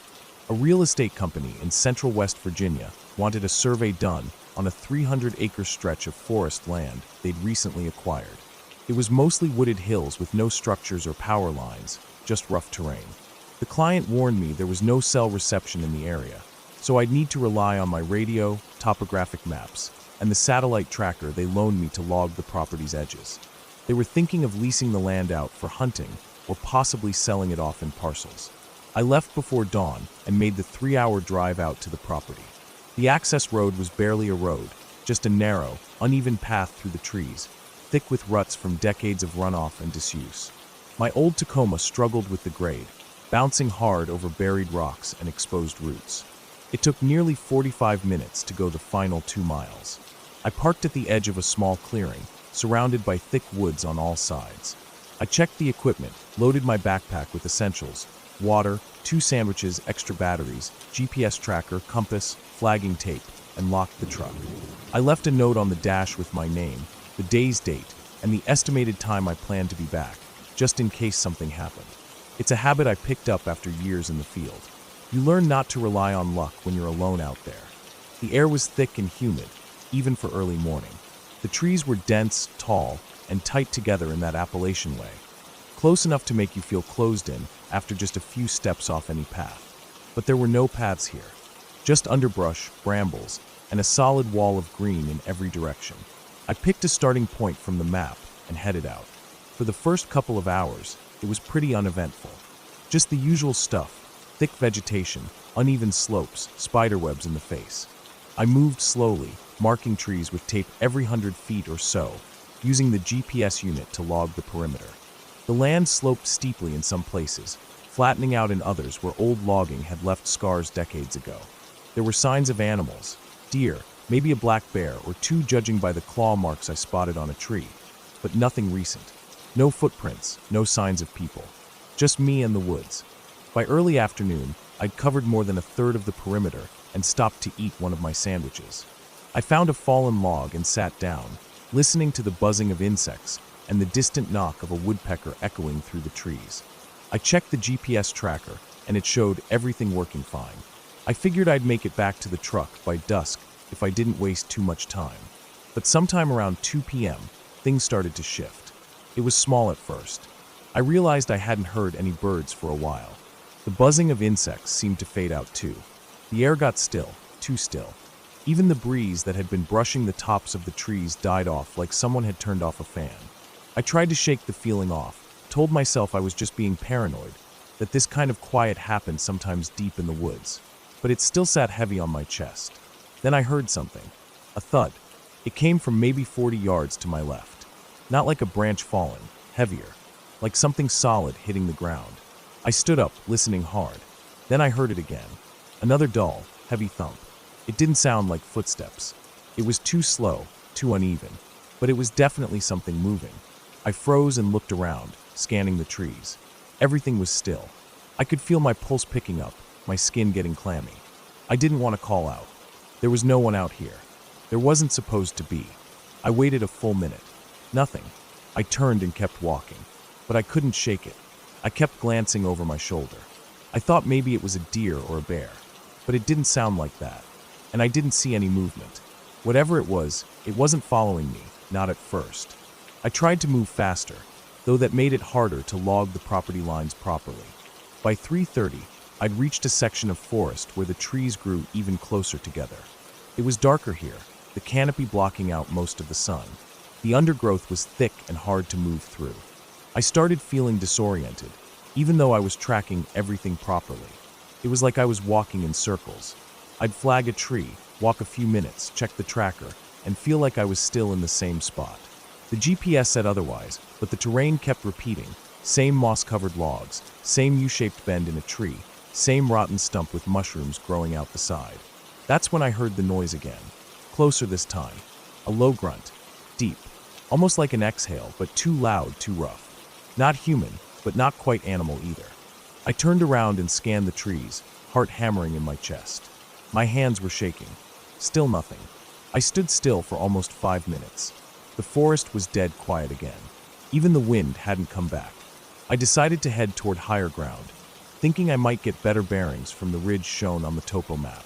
A real estate company in central West Virginia wanted a survey done on a 300-acre stretch of forest land they'd recently acquired. It was mostly wooded hills with no structures or power lines, just rough terrain. The client warned me there was no cell reception in the area, so I'd need to rely on my radio, topographic maps, and the satellite tracker they loaned me to log the property's edges. They were thinking of leasing the land out for hunting or possibly selling it off in parcels. I left before dawn and made the 3-hour drive out to the property. The access road was barely a road, just a narrow, uneven path through the trees, thick with ruts from decades of runoff and disuse. My old Tacoma struggled with the grade, bouncing hard over buried rocks and exposed roots. It took nearly 45 minutes to go the final 2 miles. I parked at the edge of a small clearing, surrounded by thick woods on all sides. I checked the equipment, loaded my backpack with essentials, water, 2 sandwiches, extra batteries, GPS tracker, compass, flagging tape, and locked the truck. I left a note on the dash with my name, the day's date, and the estimated time I planned to be back, just in case something happened. It's a habit I picked up after years in the field. You learn not to rely on luck when you're alone out there. The air was thick and humid, even for early morning. The trees were dense, tall, and tight together in that Appalachian way, close enough to make you feel closed in after just a few steps off any path. But there were no paths here, just underbrush, brambles, and a solid wall of green in every direction. I picked a starting point from the map and headed out. For the first couple of hours, it was pretty uneventful. Just the usual stuff, thick vegetation, uneven slopes, spiderwebs in the face. I moved slowly, marking trees with tape every 100 feet or so, using the GPS unit to log the perimeter. The land sloped steeply in some places, flattening out in others where old logging had left scars decades ago. There were signs of animals, deer, maybe a black bear or 2 judging by the claw marks I spotted on a tree, but nothing recent. No footprints, no signs of people. Just me and the woods. By early afternoon, I'd covered more than a third of the perimeter and stopped to eat one of my sandwiches. I found a fallen log and sat down, listening to the buzzing of insects and the distant knock of a woodpecker echoing through the trees. I checked the GPS tracker, and it showed everything working fine. I figured I'd make it back to the truck by dusk if I didn't waste too much time. But sometime around 2 p.m., things started to shift. It was small at first. I realized I hadn't heard any birds for a while. The buzzing of insects seemed to fade out too. The air got still, too still. Even the breeze that had been brushing the tops of the trees died off like someone had turned off a fan. I tried to shake the feeling off, told myself I was just being paranoid, that this kind of quiet happened sometimes deep in the woods. But it still sat heavy on my chest. Then I heard something. A thud. It came from maybe 40 yards to my left. Not like a branch falling, heavier. Like something solid hitting the ground. I stood up, listening hard. Then I heard it again. Another dull, heavy thump. It didn't sound like footsteps. It was too slow, too uneven. But it was definitely something moving. I froze and looked around, scanning the trees. Everything was still. I could feel my pulse picking up, my skin getting clammy. I didn't want to call out. There was no one out here. There wasn't supposed to be. I waited a full minute. Nothing. I turned and kept walking. But I couldn't shake it. I kept glancing over my shoulder. I thought maybe it was a deer or a bear. But it didn't sound like that. And I didn't see any movement. Whatever it wasn't following me, not at first. I tried to move faster, though that made it harder to log the property lines properly. By 3:30, I'd reached a section of forest where the trees grew even closer together. It was darker here, the canopy blocking out most of the sun. The undergrowth was thick and hard to move through. I started feeling disoriented, even though I was tracking everything properly. It was like I was walking in circles. I'd flag a tree, walk a few minutes, check the tracker, and feel like I was still in the same spot. The GPS said otherwise, but the terrain kept repeating. Same moss-covered logs, same U-shaped bend in a tree, same rotten stump with mushrooms growing out the side. That's when I heard the noise again. Closer this time. A low grunt. Deep. Almost like an exhale, but too loud, too rough. Not human, but not quite animal either. I turned around and scanned the trees, heart hammering in my chest. My hands were shaking. Still nothing. I stood still for almost 5 minutes. The forest was dead quiet again. Even the wind hadn't come back. I decided to head toward higher ground, thinking I might get better bearings from the ridge shown on the topo map.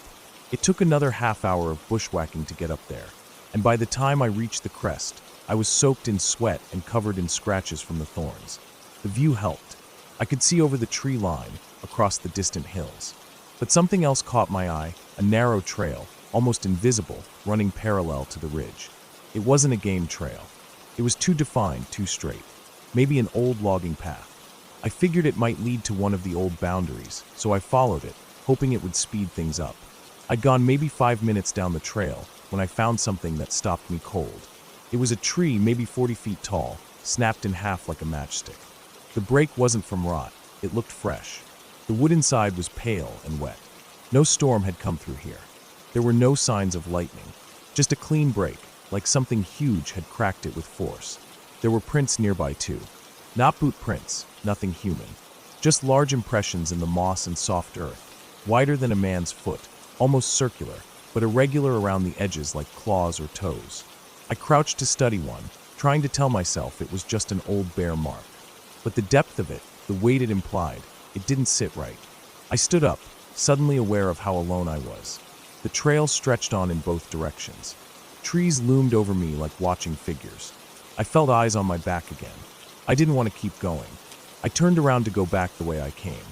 It took another half hour of bushwhacking to get up there, and by the time I reached the crest, I was soaked in sweat and covered in scratches from the thorns. The view helped. I could see over the tree line, across the distant hills. But something else caught my eye, a narrow trail, almost invisible, running parallel to the ridge. It wasn't a game trail. It was too defined, too straight. Maybe an old logging path. I figured it might lead to one of the old boundaries, so I followed it, hoping it would speed things up. I'd gone maybe 5 minutes down the trail when I found something that stopped me cold. It was a tree maybe 40 feet tall, snapped in half like a matchstick. The break wasn't from rot. It looked fresh. The wood inside was pale and wet. No storm had come through here. There were no signs of lightning. Just a clean break, like something huge had cracked it with force. There were prints nearby too. Not boot prints, nothing human. Just large impressions in the moss and soft earth, wider than a man's foot, almost circular, but irregular around the edges like claws or toes. I crouched to study one, trying to tell myself it was just an old bear mark. But the depth of it, the weight it implied, it didn't sit right. I stood up, suddenly aware of how alone I was. The trail stretched on in both directions. Trees loomed over me like watching figures. I felt eyes on my back again. I didn't want to keep going. I turned around to go back the way I came.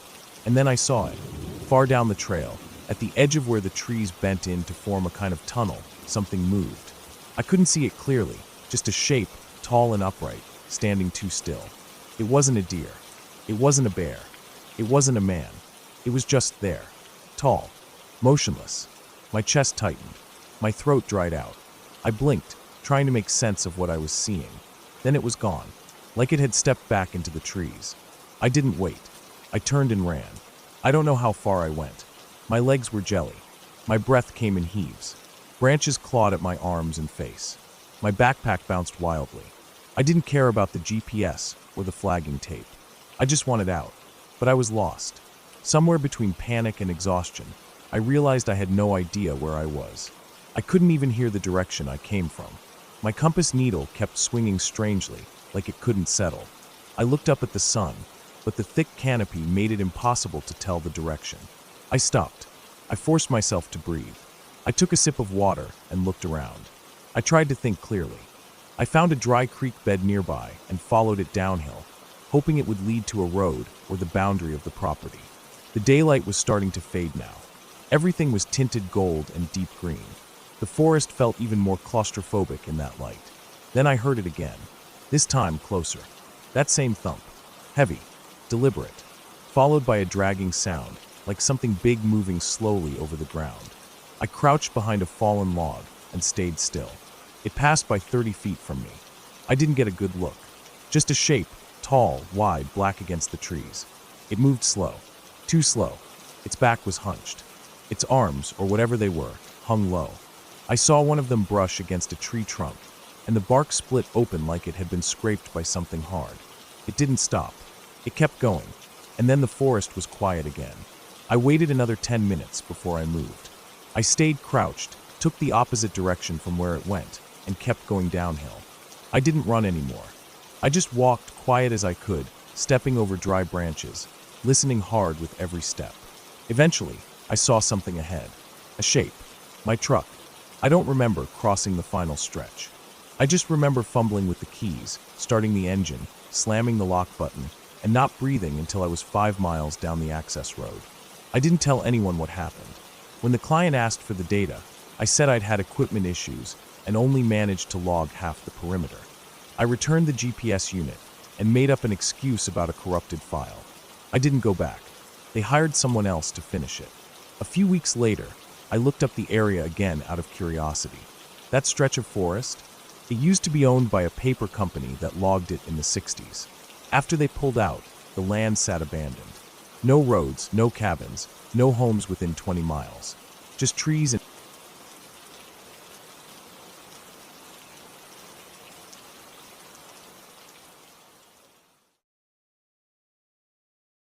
And then I saw it. Far down the trail, at the edge of where the trees bent in to form a kind of tunnel, something moved. I couldn't see it clearly, just a shape, tall and upright, standing too still. It wasn't a deer. It wasn't a bear. It wasn't a man. It was just there. Tall. Motionless. My chest tightened. My throat dried out. I blinked, trying to make sense of what I was seeing. Then it was gone, like it had stepped back into the trees. I didn't wait. I turned and ran. I don't know how far I went. My legs were jelly. My breath came in heaves. Branches clawed at my arms and face. My backpack bounced wildly. I didn't care about the GPS or the flagging tape. I just wanted out. But I was lost. Somewhere between panic and exhaustion, I realized I had no idea where I was. I couldn't even hear the direction I came from. My compass needle kept swinging strangely, like it couldn't settle. I looked up at the sun, but the thick canopy made it impossible to tell the direction. I stopped. I forced myself to breathe. I took a sip of water and looked around. I tried to think clearly. I found a dry creek bed nearby and followed it downhill. hoping it would lead to a road or the boundary of the property. The daylight was starting to fade now. Everything was tinted gold and deep green. The forest felt even more claustrophobic in that light. Then I heard it again, this time closer. That same thump, heavy, deliberate, followed by a dragging sound, like something big moving slowly over the ground. I crouched behind a fallen log and stayed still. It passed by 30 feet from me. I didn't get a good look. Just a shape, tall, wide, black against the trees. It moved slow, too slow. Its back was hunched. Its arms, or whatever they were, hung low. I saw one of them brush against a tree trunk, and the bark split open like it had been scraped by something hard. It didn't stop. It kept going, and then the forest was quiet again. I waited another 10 minutes before I moved. I stayed crouched, took the opposite direction from where it went, and kept going downhill. I didn't run anymore. I just walked quiet as I could, stepping over dry branches, listening hard with every step. Eventually, I saw something ahead. A shape. My truck. I don't remember crossing the final stretch. I just remember fumbling with the keys, starting the engine, slamming the lock button, and not breathing until I was 5 miles down the access road. I didn't tell anyone what happened. When the client asked for the data, I said I'd had equipment issues and only managed to log half the perimeter. I returned the GPS unit and made up an excuse about a corrupted file. I didn't go back. They hired someone else to finish it. A few weeks later, I looked up the area again out of curiosity. That stretch of forest? It used to be owned by a paper company that logged it in the 60s. After they pulled out, the land sat abandoned. No roads, no cabins, no homes within 20 miles. Just trees and